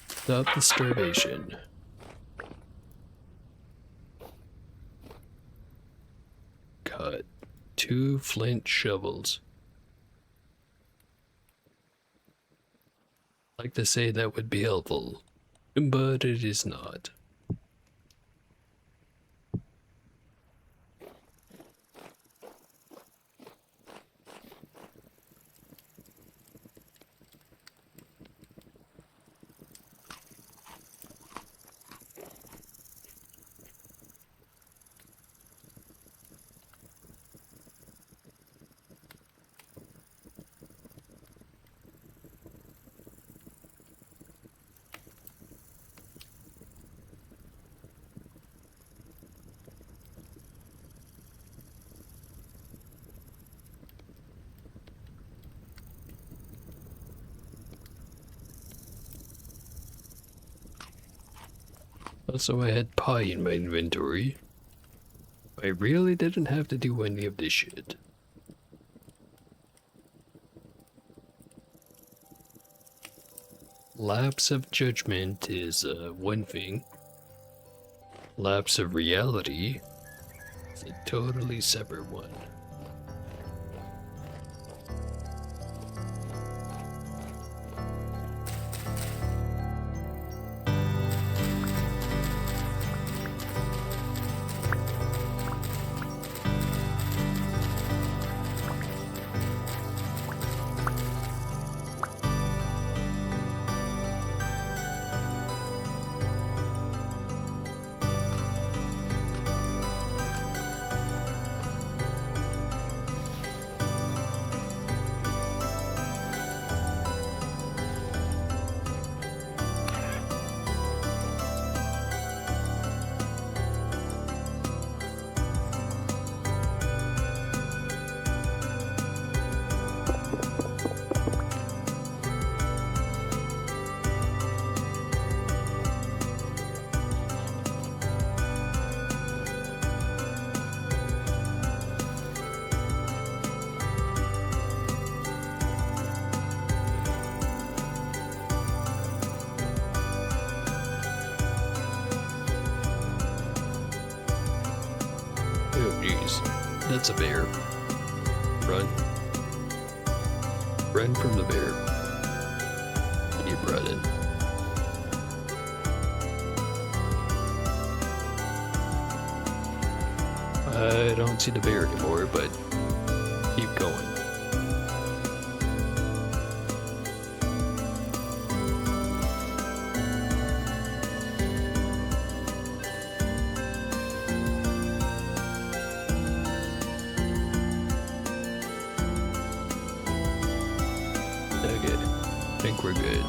stop the starvation. Got 2 flint shovels. I'd like to say that would be helpful, but it is not. Also, I had pie in my inventory. I really didn't have to do any of this shit. Lapse of judgment is one thing. Lapse of reality is a totally separate one. Oh jeez, that's a bear. Run. Run from the bear. Keep running. I don't see the bear anymore, but keep going. Okay, I think we're good.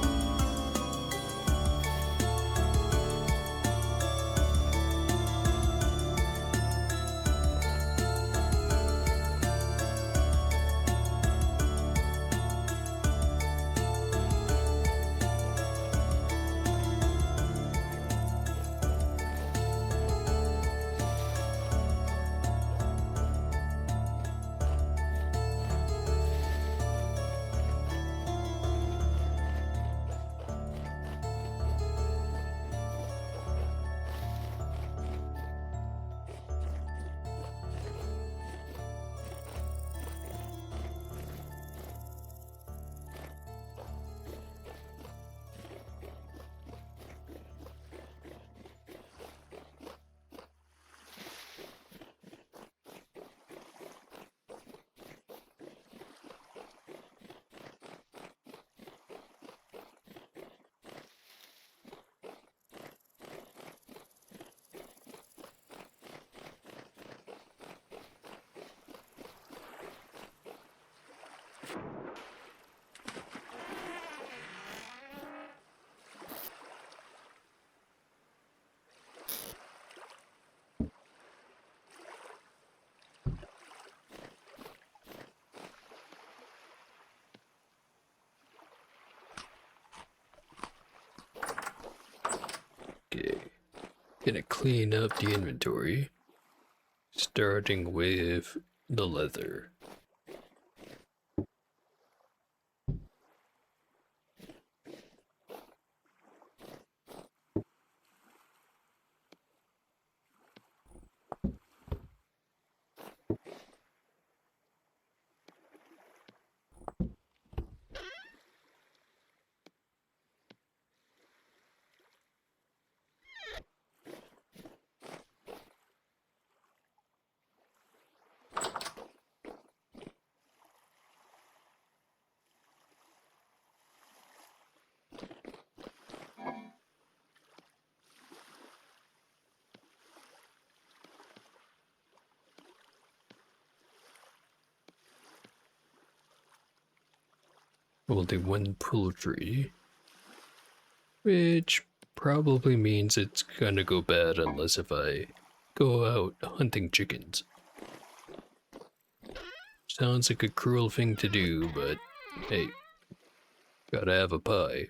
Okay, gonna clean up the inventory, starting with the leather. Holding one poultry, which probably means it's gonna go bad unless if I go out hunting chickens. Sounds like a cruel thing to do, but hey, gotta have a pie.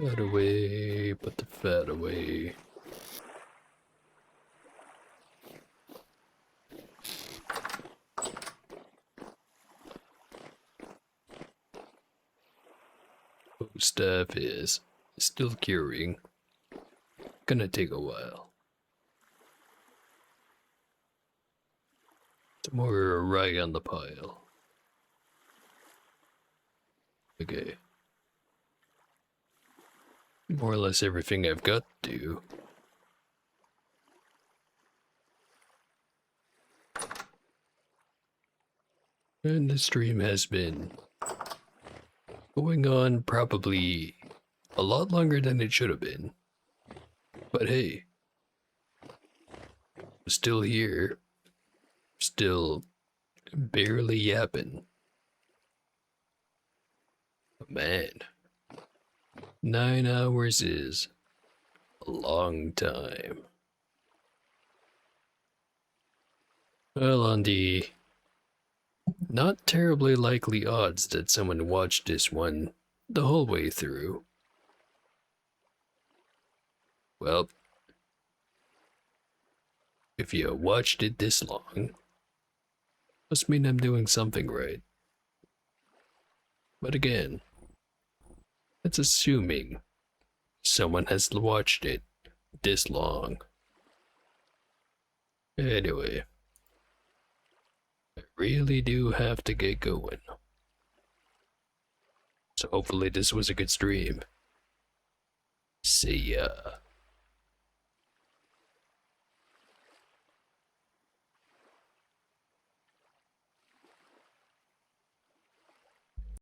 Fat away, put the fat away. Staff is still curing. Gonna take a while. Some more rye on the pile. Okay. More or less everything I've got to do. And the stream has been going on probably a lot longer than it should have been. But hey, I'm still here. Still barely yapping. But man, 9 hours is a long time. Well, on the not terribly likely odds that someone watched this one the whole way through. Well, if you watched it this long, must mean I'm doing something right. But again, that's assuming someone has watched it this long. Anyway, I really do have to get going. So hopefully this was a good stream. See ya.